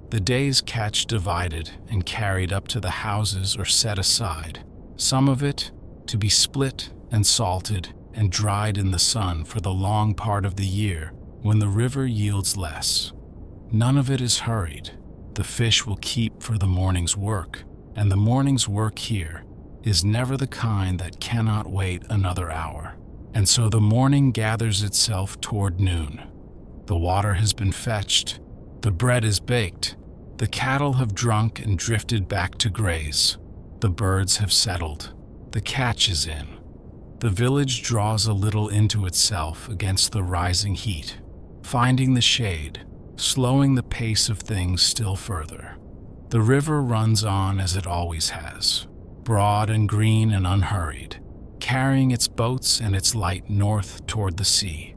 The day's catch divided and carried up to the houses or set aside, some of it to be split and salted and dried in the sun for the long part of the year when the river yields less. None of it is hurried. The fish will keep for the morning's work, and the morning's work here is never the kind that cannot wait another hour. And so the morning gathers itself toward noon. The water has been fetched, the bread is baked, the cattle have drunk and drifted back to graze, the birds have settled, the catch is in. The village draws a little into itself against the rising heat, finding the shade, slowing the pace of things still further. The river runs on as it always has, broad and green and unhurried, carrying its boats and its light north toward the sea.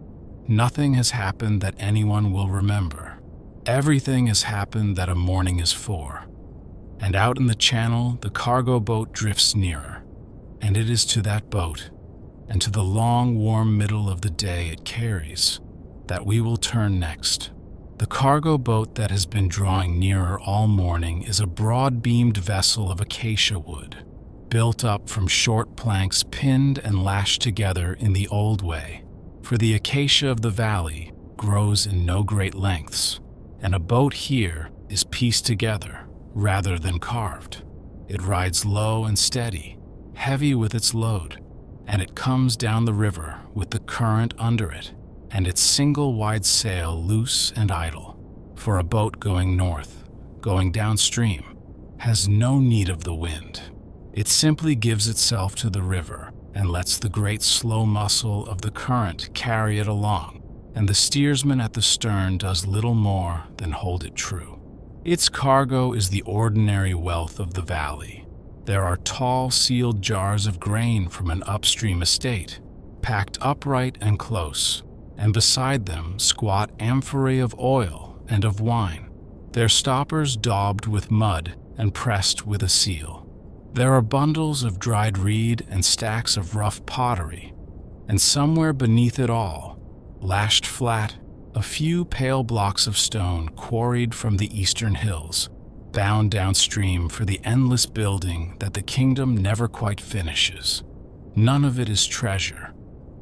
Nothing has happened that anyone will remember. Everything has happened that a morning is for. And out in the channel, the cargo boat drifts nearer. And it is to that boat, and to the long, warm middle of the day it carries, that we will turn next. The cargo boat that has been drawing nearer all morning is a broad-beamed vessel of acacia wood, built up from short planks pinned and lashed together in the old way, for the acacia of the valley grows in no great lengths, and a boat here is pieced together rather than carved. It rides low and steady, heavy with its load, and it comes down the river with the current under it, and its single wide sail loose and idle, for a boat going north, going downstream, has no need of the wind. It simply gives itself to the river and lets the great slow muscle of the current carry it along, and the steersman at the stern does little more than hold it true. Its cargo is the ordinary wealth of the valley. There are tall sealed jars of grain from an upstream estate, packed upright and close, and beside them squat amphorae of oil and of wine, their stoppers daubed with mud and pressed with a seal. There are bundles of dried reed and stacks of rough pottery, and somewhere beneath it all, lashed flat, a few pale blocks of stone quarried from the eastern hills, bound downstream for the endless building that the kingdom never quite finishes. None of it is treasure.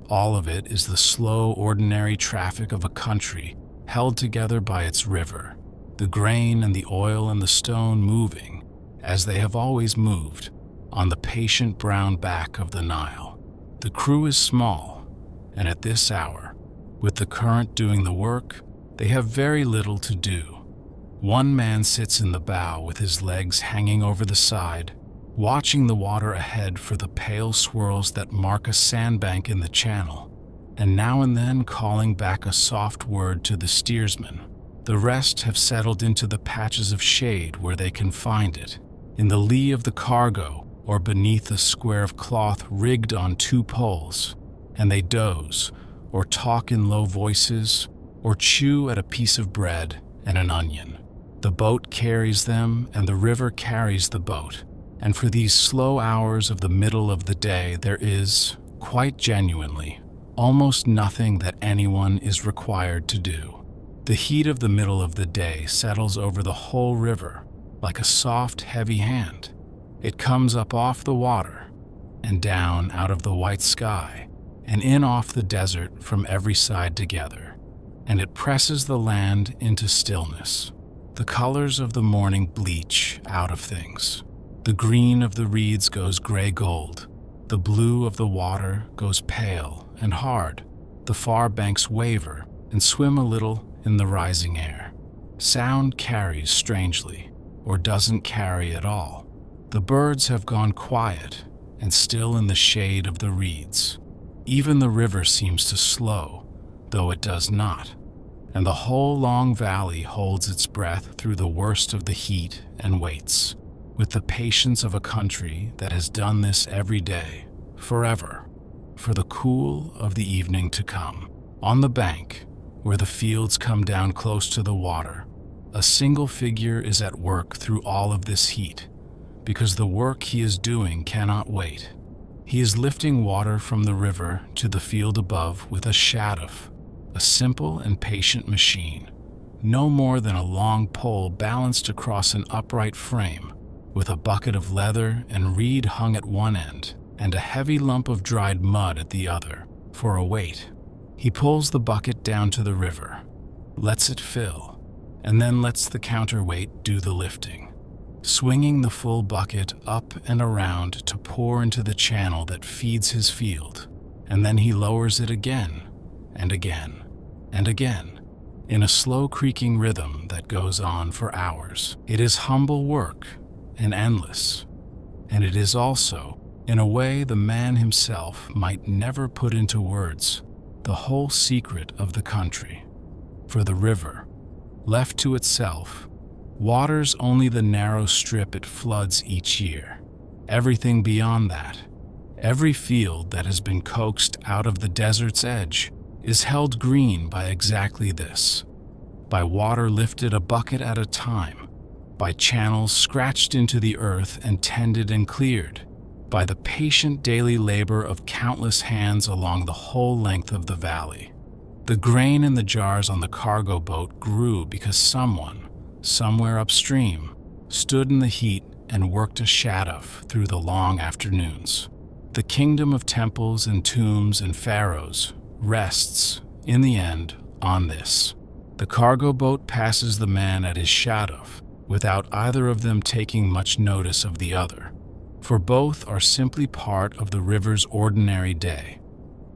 All of it is the slow, ordinary traffic of a country held together by its river, the grain and the oil and the stone moving, as they have always moved, on the patient brown back of the Nile. The crew is small, and at this hour, with the current doing the work, they have very little to do. One man sits in the bow with his legs hanging over the side, watching the water ahead for the pale swirls that mark a sandbank in the channel, and now and then calling back a soft word to the steersman. The rest have settled into the patches of shade where they can find it, in the lee of the cargo or beneath a square of cloth rigged on two poles, and they doze, or talk in low voices, or chew at a piece of bread and an onion. The boat carries them, and the river carries the boat, and for these slow hours of the middle of the day there is, quite genuinely, almost nothing that anyone is required to do. The heat of the middle of the day settles over the whole river like a soft, heavy hand. It comes up off the water and down out of the white sky and in off the desert from every side together, and it presses the land into stillness. The colors of the morning bleach out of things. The green of the reeds goes gray-gold. The blue of the water goes pale and hard. The far banks waver and swim a little in the rising air. Sound carries strangely, or doesn't carry at all. The birds have gone quiet and still in the shade of the reeds. Even the river seems to slow, though it does not, and the whole long valley holds its breath through the worst of the heat and waits, with the patience of a country that has done this every day, forever, for the cool of the evening to come. On the bank, where the fields come down close to the water, a single figure is at work through all of this heat, because the work he is doing cannot wait. He is lifting water from the river to the field above with a shaduf, a simple and patient machine, no more than a long pole balanced across an upright frame, with a bucket of leather and reed hung at one end, and a heavy lump of dried mud at the other, for a weight. He pulls the bucket down to the river, lets it fill, and then lets the counterweight do the lifting, swinging the full bucket up and around to pour into the channel that feeds his field, and then he lowers it again, and again, and again, in a slow creaking rhythm that goes on for hours. It is humble work, and endless, and it is also, in a way the man himself might never put into words, the whole secret of the country. For the river, left to itself, waters only the narrow strip it floods each year. Everything beyond that, every field that has been coaxed out of the desert's edge, is held green by exactly this. by water lifted a bucket at a time, by channels scratched into the earth and tended and cleared, by the patient daily labor of countless hands along the whole length of the valley. The grain in the jars on the cargo boat grew because someone, somewhere upstream, stood in the heat and worked a shaduf through the long afternoons. The kingdom of temples and tombs and pharaohs rests, in the end, on this. The cargo boat passes the man at his shaduf, without either of them taking much notice of the other, for both are simply part of the river's ordinary day.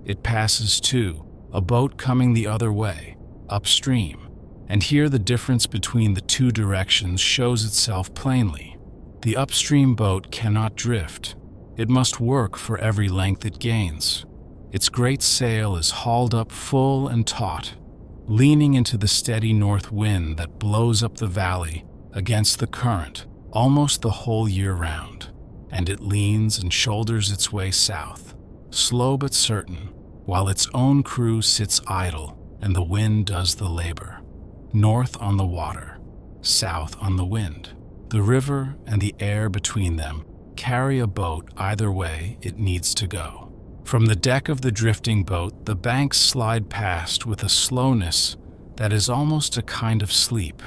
It passes, too, a boat coming the other way, upstream, and here the difference between the two directions shows itself plainly. The upstream boat cannot drift. It must work for every length it gains. Its great sail is hauled up full and taut, leaning into the steady north wind that blows up the valley against the current almost the whole year round, and it leans and shoulders its way south, slow but certain, while its own crew sits idle and the wind does the labor. North on the water, south on the wind. The river and the air between them carry a boat either way it needs to go. From the deck of the drifting boat, the banks slide past with a slowness that is almost a kind of sleep.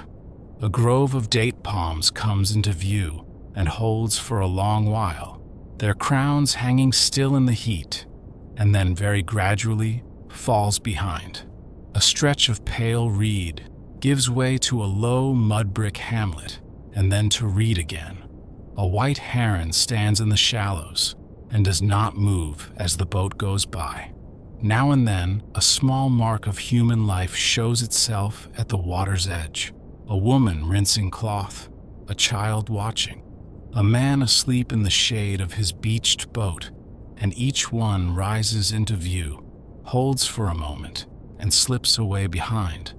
A grove of date palms comes into view and holds for a long while, their crowns hanging still in the heat, and then very gradually falls behind. A stretch of pale reed gives way to a low mud brick hamlet, and then to reed again. A white heron stands in the shallows and does not move as the boat goes by. Now and then, a small mark of human life shows itself at the water's edge. A woman rinsing cloth, a child watching, a man asleep in the shade of his beached boat, and each one rises into view, holds for a moment, and slips away behind,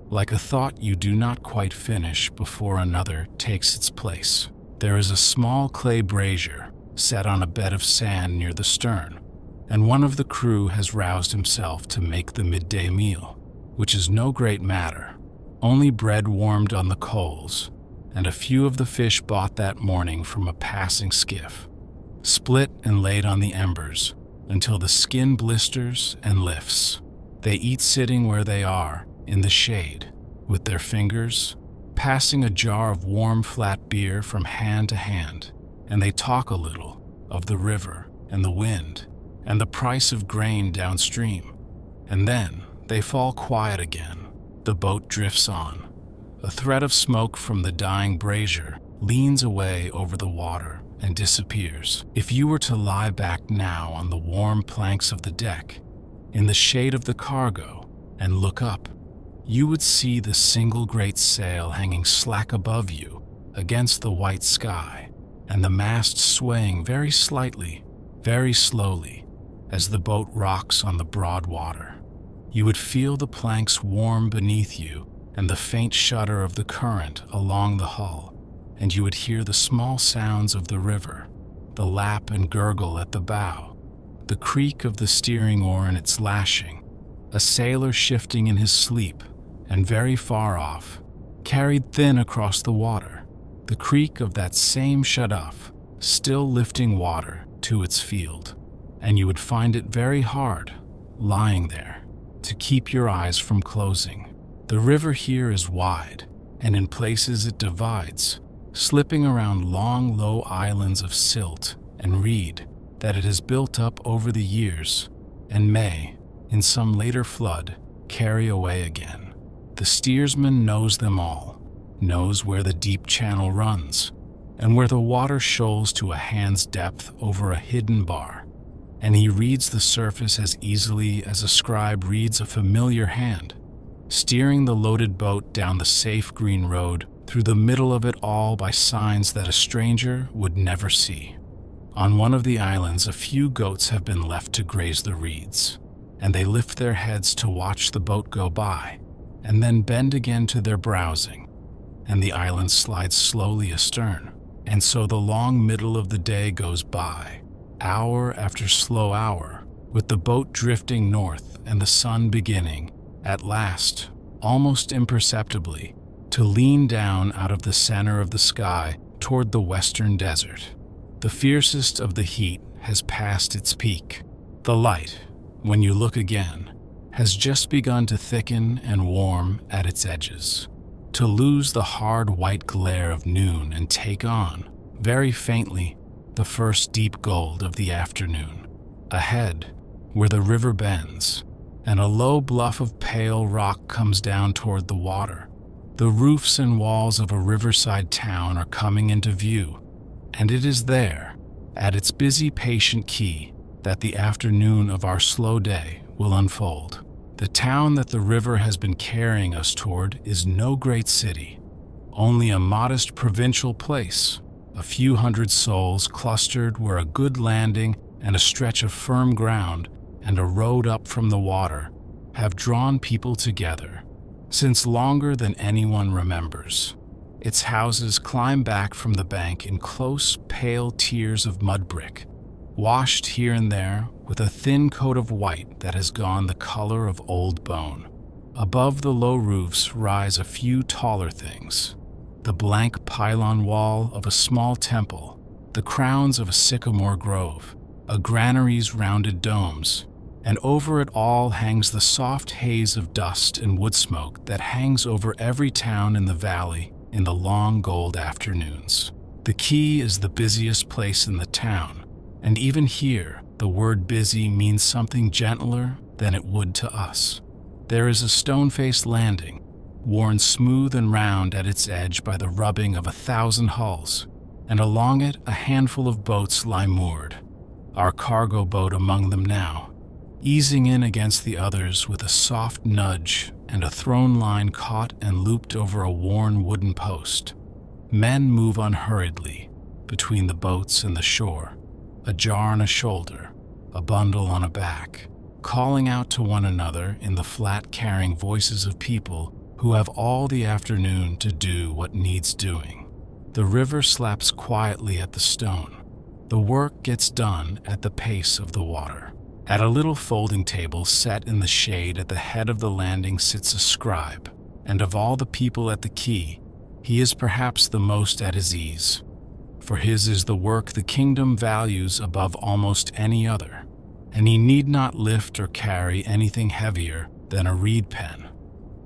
like a thought you do not quite finish before another takes its place. There is a small clay brazier set on a bed of sand near the stern, and one of the crew has roused himself to make the midday meal, which is no great matter, only bread warmed on the coals, and a few of the fish bought that morning from a passing skiff, split and laid on the embers until the skin blisters and lifts. They eat sitting where they are, in the shade, with their fingers, passing a jar of warm flat beer from hand to hand, and they talk a little of the river and the wind and the price of grain downstream. And then they fall quiet again. The boat drifts on. A thread of smoke from the dying brazier leans away over the water and disappears. If you were to lie back now on the warm planks of the deck, in the shade of the cargo, and look up, you would see the single great sail hanging slack above you against the white sky, and the mast swaying very slightly, very slowly, as the boat rocks on the broad water. You would feel the planks warm beneath you and the faint shudder of the current along the hull, and you would hear the small sounds of the river, the lap and gurgle at the bow, the creak of the steering oar in its lashing, a sailor shifting in his sleep, and very far off, carried thin across the water, the creak of that same shaduf, still lifting water to its field, and you would find it very hard, lying there, to keep your eyes from closing. The river here is wide, and in places it divides, slipping around long, low islands of silt and reed that it has built up over the years, and may, in some later flood, carry away again. The steersman knows them all, knows where the deep channel runs, and where the water shoals to a hand's depth over a hidden bar, and he reads the surface as easily as a scribe reads a familiar hand, steering the loaded boat down the safe green road through the middle of it all by signs that a stranger would never see. On one of the islands, a few goats have been left to graze the reeds, and they lift their heads to watch the boat go by, and then bend again to their browsing, and the island slides slowly astern. And so the long middle of the day goes by, hour after slow hour, with the boat drifting north and the sun beginning, at last, almost imperceptibly, to lean down out of the center of the sky toward the western desert. The fiercest of the heat has passed its peak. The light, when you look again, has just begun to thicken and warm at its edges, to lose the hard white glare of noon and take on, very faintly, the first deep gold of the afternoon. Ahead, where the river bends, and a low bluff of pale rock comes down toward the water, the roofs and walls of a riverside town are coming into view, and it is there, at its busy, patient quay, that the afternoon of our slow day will unfold. The town that the river has been carrying us toward is no great city, only a modest provincial place, a few hundred souls clustered where a good landing and a stretch of firm ground and a road up from the water have drawn people together, since longer than anyone remembers. Its houses climb back from the bank in close, pale tiers of mud brick, washed here and there with a thin coat of white that has gone the color of old bone. Above the low roofs rise a few taller things: the blank pylon wall of a small temple, the crowns of a sycamore grove, a granary's rounded domes, and over it all hangs the soft haze of dust and wood smoke that hangs over every town in the valley in the long gold afternoons. The quay is the busiest place in the town, and even here the word busy means something gentler than it would to us. There is a stone-faced landing, worn smooth and round at its edge by the rubbing of 1,000 hulls, and along it a handful of boats lie moored, our cargo boat among them now, easing in against the others with a soft nudge and a thrown line caught and looped over a worn wooden post. Men move unhurriedly between the boats and the shore, a jar on a shoulder, a bundle on a back, calling out to one another in the flat carrying voices of people who have all the afternoon to do what needs doing. The river slaps quietly at the stone. The work gets done at the pace of the water. At a little folding table set in the shade at the head of the landing sits a scribe, and of all the people at the quay, he is perhaps the most at his ease, for his is the work the kingdom values above almost any other, and he need not lift or carry anything heavier than a reed pen.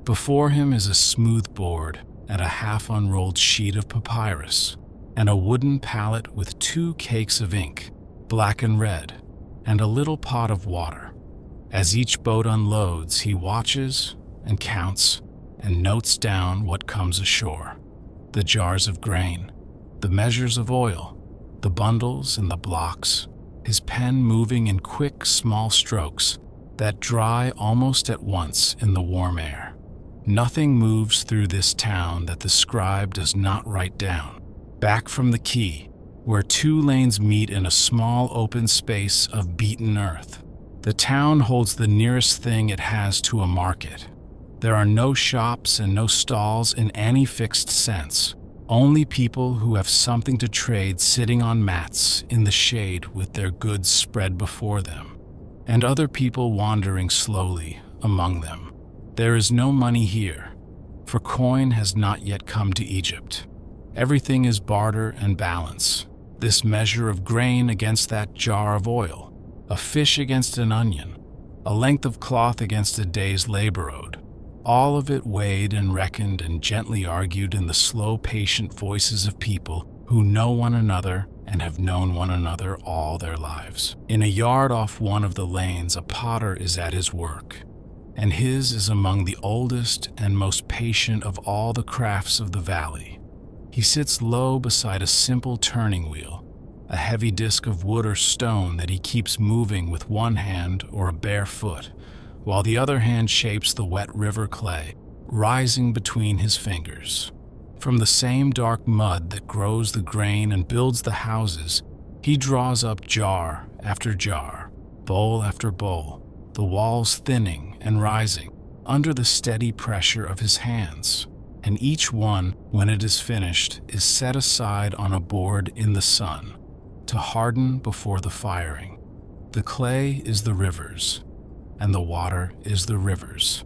Before him is a smooth board and a half-unrolled sheet of papyrus, and a wooden pallet with 2 cakes of ink, black and red, and a little pot of water. As each boat unloads, he watches and counts and notes down what comes ashore: the jars of grain, the measures of oil, the bundles and the blocks, his pen moving in quick, small strokes that dry almost at once in the warm air. Nothing moves through this town that the scribe does not write down. Back from the quay, where 2 lanes meet in a small open space of beaten earth, the town holds the nearest thing it has to a market. There are no shops and no stalls in any fixed sense, only people who have something to trade sitting on mats in the shade with their goods spread before them, and other people wandering slowly among them. There is no money here, for coin has not yet come to Egypt. Everything is barter and balance. This measure of grain against that jar of oil, a fish against an onion, a length of cloth against a day's labor owed, all of it weighed and reckoned and gently argued in the slow, patient voices of people who know one another and have known one another all their lives. In a yard off one of the lanes, a potter is at his work, and his is among the oldest and most patient of all the crafts of the valley. He sits low beside a simple turning wheel, a heavy disc of wood or stone that he keeps moving with one hand or a bare foot, while the other hand shapes the wet river clay, rising between his fingers. From the same dark mud that grows the grain and builds the houses, he draws up jar after jar, bowl after bowl, the walls thinning and rising under the steady pressure of his hands. And each one, when it is finished, is set aside on a board in the sun to harden before the firing. The clay is the river's, and the water is the river's.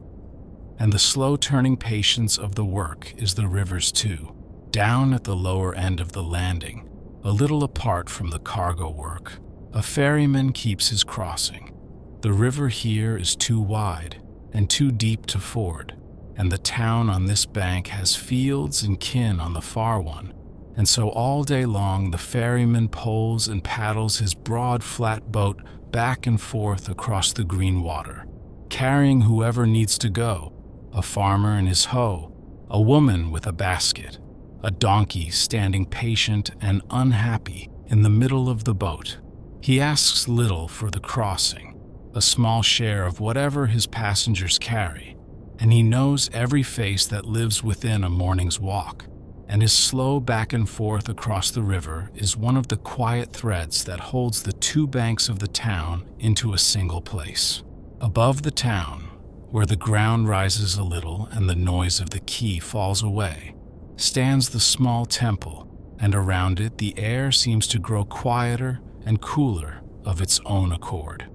and the slow-turning patience of the work is the river's too. Down at the lower end of the landing, a little apart from the cargo work, a ferryman keeps his crossing. The river here is too wide and too deep to ford, and the town on this bank has fields and kin on the far one, and so all day long the ferryman poles and paddles his broad flat boat back and forth across the green water, carrying whoever needs to go, a farmer in his hoe, a woman with a basket, a donkey standing patient and unhappy in the middle of the boat. He asks little for the crossing, a small share of whatever his passengers carry, and he knows every face that lives within a morning's walk, and his slow back and forth across the river is one of the quiet threads that holds the two banks of the town into a single place. Above the town, where the ground rises a little and the noise of the quay falls away, stands the small temple, and around it the air seems to grow quieter and cooler of its own accord.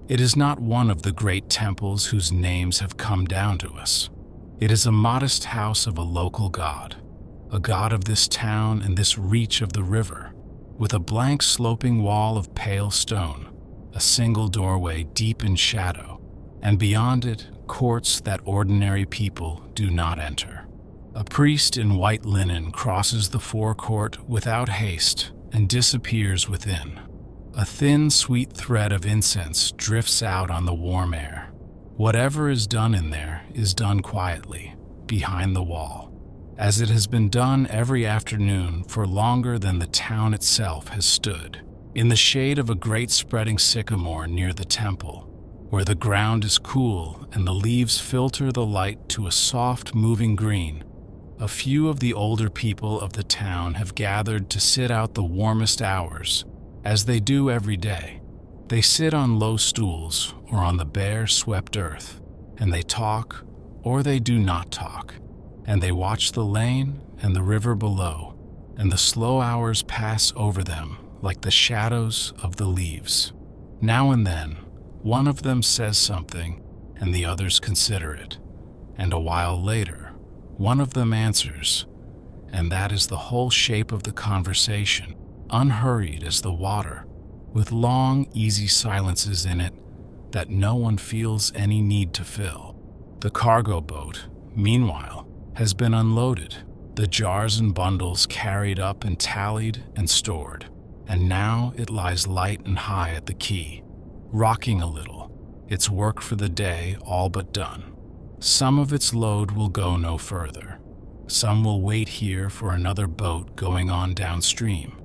It is not one of the great temples whose names have come down to us. It is a modest house of a local god, a god of this town and this reach of the river, with a blank sloping wall of pale stone, a single doorway deep in shadow, and beyond it courts that ordinary people do not enter. A priest in white linen crosses the forecourt without haste and disappears within. A thin, sweet thread of incense drifts out on the warm air. Whatever is done in there is done quietly, behind the wall, as it has been done every afternoon for longer than the town itself has stood, in the shade of a great spreading sycamore near the temple, where the ground is cool and the leaves filter the light to a soft, moving green. A few of the older people of the town have gathered to sit out the warmest hours, as they do every day. They sit on low stools or on the bare, swept earth, and they talk or they do not talk, and they watch the lane and the river below, and the slow hours pass over them like the shadows of the leaves. Now and then, one of them says something, and the others consider it, and a while later, one of them answers, and that is the whole shape of the conversation, unhurried as the water, with long, easy silences in it that no one feels any need to fill. The cargo boat, meanwhile, has been unloaded, the jars and bundles carried up and tallied and stored, and now it lies light and high at the quay, rocking a little, its work for the day all but done. Some of its load will go no further. Some will wait here for another boat going on downstream,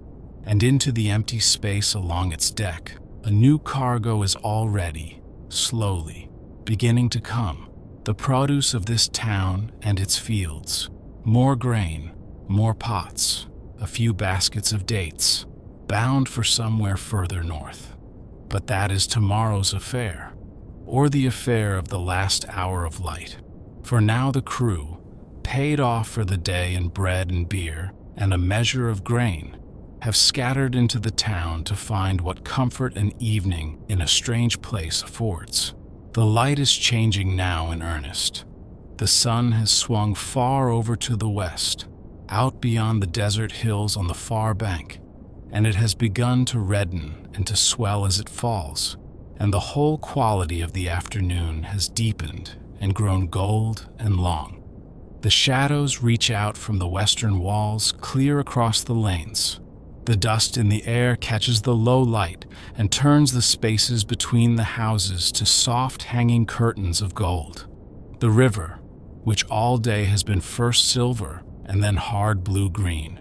and into the empty space along its deck, a new cargo is already, slowly, beginning to come, the produce of this town and its fields. More grain, more pots, a few baskets of dates, bound for somewhere further north. But that is tomorrow's affair, or the affair of the last hour of light. For now the crew, paid off for the day in bread and beer and a measure of grain, have scattered into the town to find what comfort an evening in a strange place affords. The light is changing now in earnest. The sun has swung far over to the west, out beyond the desert hills on the far bank, and it has begun to redden and to swell as it falls, and the whole quality of the afternoon has deepened and grown gold and long. The shadows reach out from the western walls clear across the lanes. The dust in the air catches the low light and turns the spaces between the houses to soft hanging curtains of gold. The river, which all day has been first silver and then hard blue-green,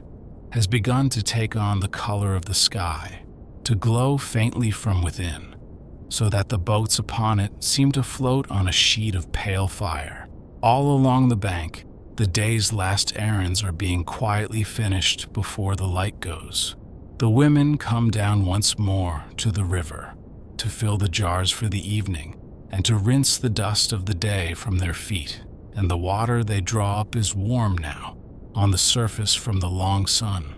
has begun to take on the color of the sky, to glow faintly from within, so that the boats upon it seem to float on a sheet of pale fire. All along the bank, the day's last errands are being quietly finished before the light goes. The women come down once more to the river to fill the jars for the evening and to rinse the dust of the day from their feet, and the water they draw up is warm now on the surface from the long sun.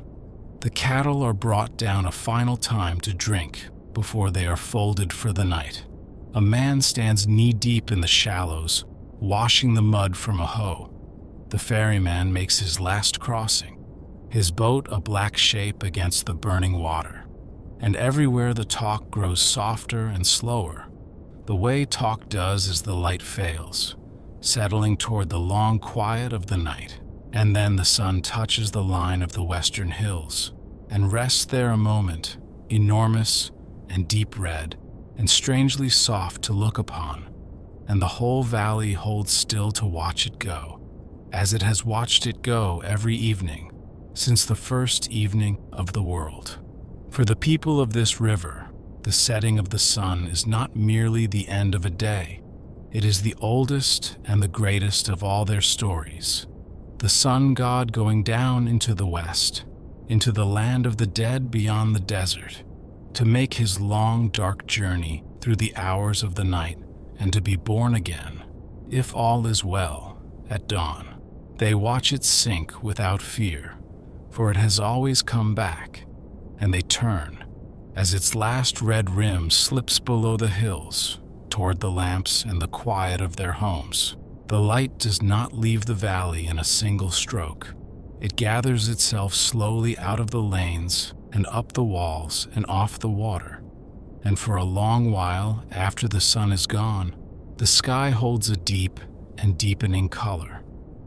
The cattle are brought down a final time to drink before they are folded for the night. A man stands knee-deep in the shallows, washing the mud from a hoe. The ferryman makes his last crossing, his boat a black shape against the burning water. And everywhere the talk grows softer and slower, the way talk does as the light fails, settling toward the long quiet of the night. And then the sun touches the line of the western hills and rests there a moment, enormous and deep red and strangely soft to look upon. And the whole valley holds still to watch it go, as it has watched it go every evening since the first evening of the world. For the people of this river, the setting of the sun is not merely the end of a day. It is the oldest and the greatest of all their stories. The sun god going down into the west, into the land of the dead beyond the desert, to make his long dark journey through the hours of the night and to be born again, if all is well, at dawn. They watch it sink without fear, for it has always come back, and they turn as its last red rim slips below the hills toward the lamps and the quiet of their homes. The light does not leave the valley in a single stroke. It gathers itself slowly out of the lanes and up the walls and off the water. And for a long while after the sun is gone, the sky holds a deep and deepening color,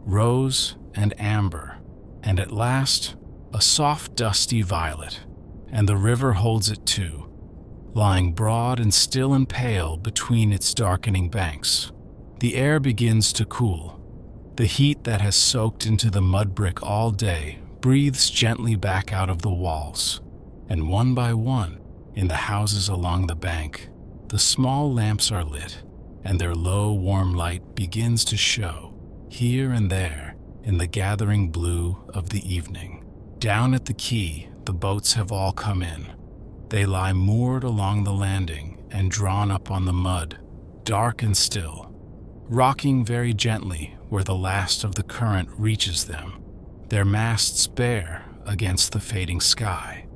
rose and amber, and at last a soft dusty violet, and the river holds it too, lying broad and still and pale between its darkening banks. The air begins to cool. The heat that has soaked into the mud brick all day breathes gently back out of the walls, and one by one, in the houses along the bank, the small lamps are lit, and their low, warm light begins to show, here and there, in the gathering blue of the evening. Down at the quay, the boats have all come in. They lie moored along the landing and drawn up on the mud, dark and still, rocking very gently where the last of the current reaches them, their masts bare against the fading sky.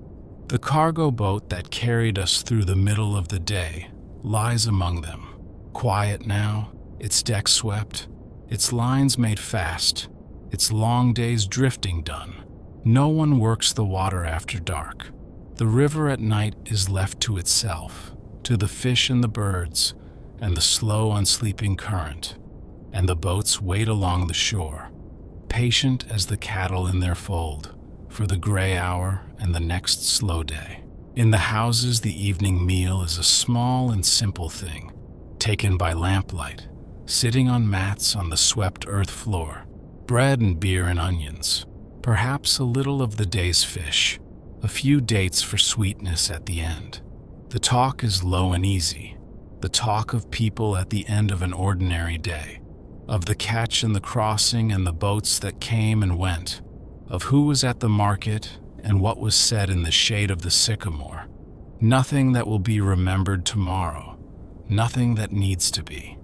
The cargo boat that carried us through the middle of the day lies among them, quiet now, its deck swept, its lines made fast, its long day's drifting done. No one works the water after dark. The river at night is left to itself, to the fish and the birds, and the slow unsleeping current, and the boats wait along the shore, patient as the cattle in their fold, for the gray hour and the next slow day. In the houses, the evening meal is a small and simple thing, taken by lamplight, sitting on mats on the swept earth floor, bread and beer and onions, perhaps a little of the day's fish, a few dates for sweetness at the end. The talk is low and easy, the talk of people at the end of an ordinary day, of the catch and the crossing and the boats that came and went, of who was at the market and what was said in the shade of the sycamore. Nothing that will be remembered tomorrow, nothing that needs to be.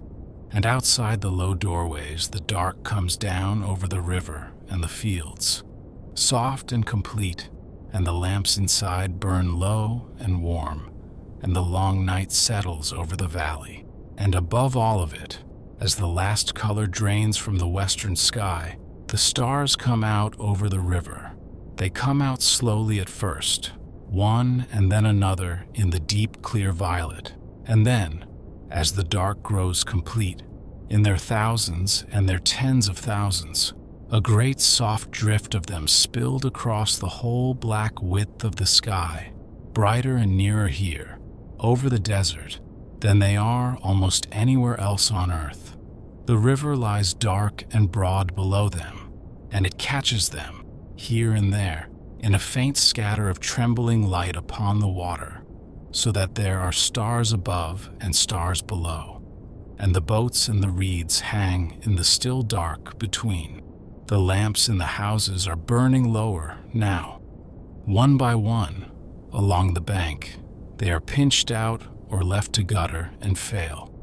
And outside the low doorways, the dark comes down over the river and the fields, soft and complete, and the lamps inside burn low and warm, and the long night settles over the valley. And above all of it, as the last color drains from the western sky, the stars come out over the river. They come out slowly at first, one and then another in the deep clear violet, and then, as the dark grows complete, in their thousands and their tens of thousands, a great soft drift of them spilled across the whole black width of the sky, brighter and nearer here, over the desert, than they are almost anywhere else on earth. The river lies dark and broad below them, and it catches them, here and there, in a faint scatter of trembling light upon the water, so that there are stars above and stars below, and the boats and the reeds hang in the still dark between. The lamps in the houses are burning lower now. One by one, along the bank, they are pinched out or left to gutter and fail,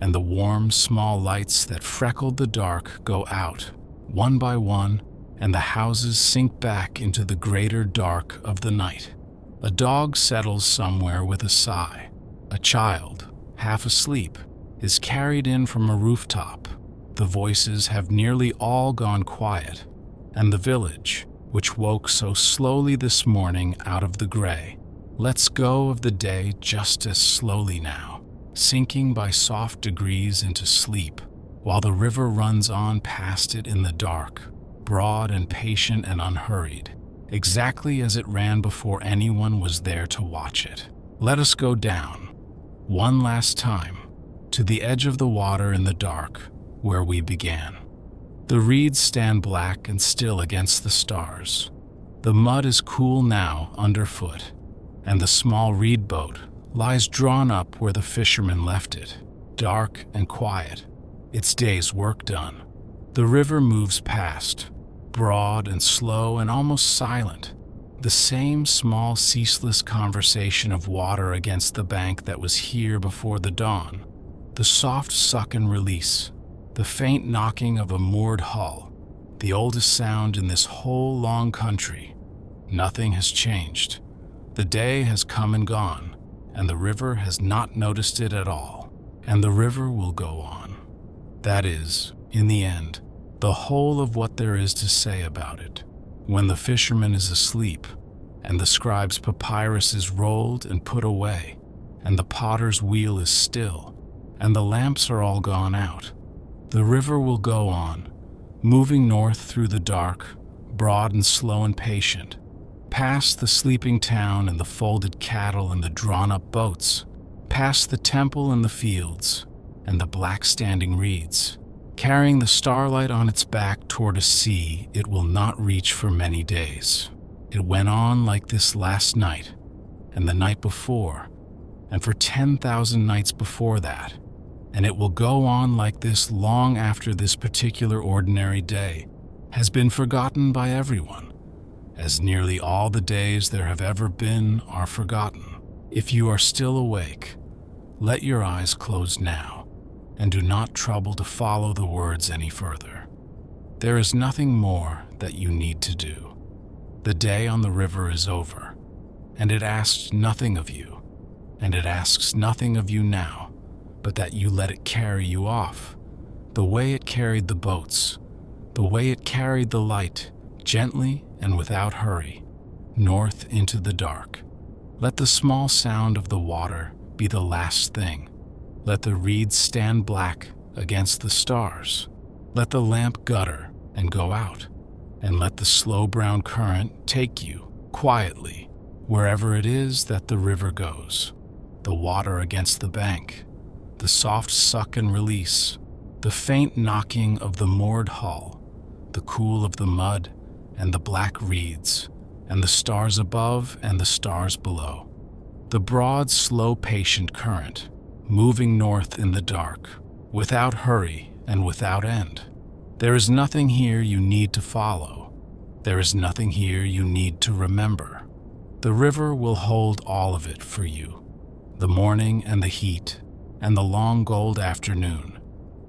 and the warm, small lights that freckled the dark go out, one by one, and the houses sink back into the greater dark of the night. A dog settles somewhere with a sigh. A child, half asleep, is carried in from a rooftop, The voices have nearly all gone quiet, and the village, which woke so slowly this morning out of the gray, lets go of the day just as slowly now, sinking by soft degrees into sleep, while the river runs on past it in the dark, broad and patient and unhurried, exactly as it ran before anyone was there to watch it. Let us go down, one last time, to the edge of the water in the dark, where we began. The reeds stand black and still against the stars. The mud is cool now underfoot, and the small reed boat lies drawn up where the fisherman left it, dark and quiet, its day's work done. The river moves past, broad and slow and almost silent, the same small ceaseless conversation of water against the bank that was here before the dawn, the soft suck and release, the faint knocking of a moored hull, the oldest sound in this whole long country. Nothing has changed. The day has come and gone, and the river has not noticed it at all, and the river will go on. That is, in the end, the whole of what there is to say about it. When the fisherman is asleep, and the scribe's papyrus is rolled and put away, and the potter's wheel is still, and the lamps are all gone out, the river will go on, moving north through the dark, broad and slow and patient, past the sleeping town and the folded cattle and the drawn-up boats, past the temple and the fields, and the black standing reeds, carrying the starlight on its back toward a sea it will not reach for many days. It went on like this last night, and the night before, and for 10,000 nights before that, and it will go on like this long after this particular ordinary day has been forgotten by everyone, as nearly all the days there have ever been are forgotten. If you are still awake, let your eyes close now, and do not trouble to follow the words any further. There is nothing more that you need to do. The day on the river is over, and it asks nothing of you, and it asks nothing of you now, but that you let it carry you off, the way it carried the boats, the way it carried the light, gently and without hurry, north into the dark. Let the small sound of the water be the last thing. Let the reeds stand black against the stars. Let the lamp gutter and go out, and let the slow brown current take you quietly wherever it is that the river goes. The water against the bank, the soft suck and release, the faint knocking of the moored hull, the cool of the mud and the black reeds, and the stars above and the stars below. The broad, slow, patient current, moving north in the dark, without hurry and without end. There is nothing here you need to follow. There is nothing here you need to remember. The river will hold all of it for you. The morning and the heat, and the long gold afternoon,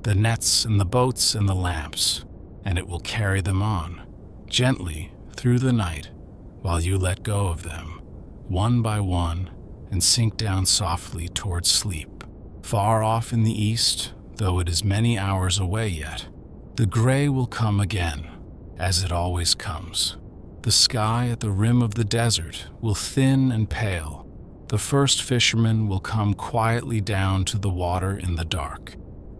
the nets and the boats and the lamps, and it will carry them on, gently through the night, while you let go of them, one by one, and sink down softly towards sleep. Far off in the east, though it is many hours away yet, the gray will come again, as it always comes. The sky at the rim of the desert will thin and pale. The first fisherman will come quietly down to the water in the dark.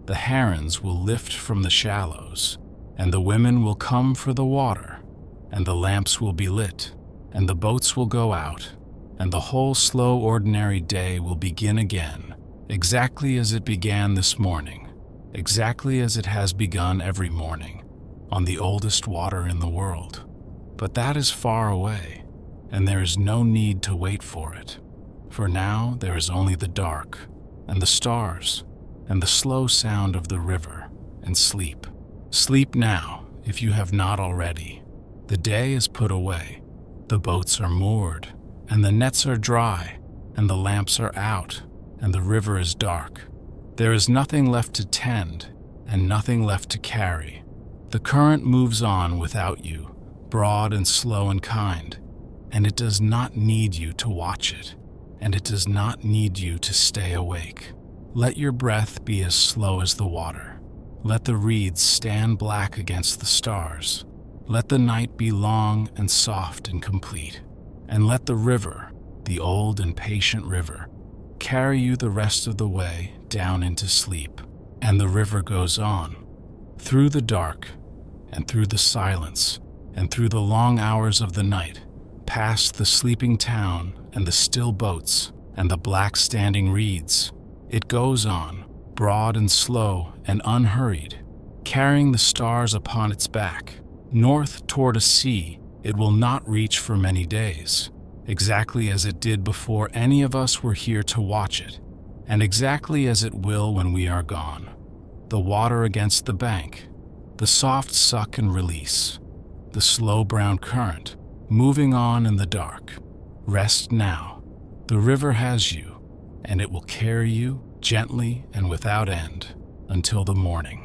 The herons will lift from the shallows, and the women will come for the water, and the lamps will be lit, and the boats will go out, and the whole slow ordinary day will begin again, exactly as it began this morning, exactly as it has begun every morning, on the oldest water in the world. But that is far away, and there is no need to wait for it. For now there is only the dark, and the stars, and the slow sound of the river, and sleep. Sleep now, if you have not already. The day is put away, the boats are moored, and the nets are dry, and the lamps are out, and the river is dark. There is nothing left to tend, and nothing left to carry. The current moves on without you, broad and slow and kind, and it does not need you to watch it, and it does not need you to stay awake. Let your breath be as slow as the water. Let the reeds stand black against the stars. Let the night be long and soft and complete. And let the river, the old and patient river, carry you the rest of the way down into sleep. And the river goes on, through the dark, and through the silence, and through the long hours of the night, past the sleeping town and the still boats and the black standing reeds. It goes on, broad and slow and unhurried, carrying the stars upon its back. North toward a sea it will not reach for many days, exactly as it did before any of us were here to watch it, and exactly as it will when we are gone. The water against the bank, the soft suck and release, the slow brown current, moving on in the dark. Rest now. The river has you, and it will carry you gently and without end until the morning.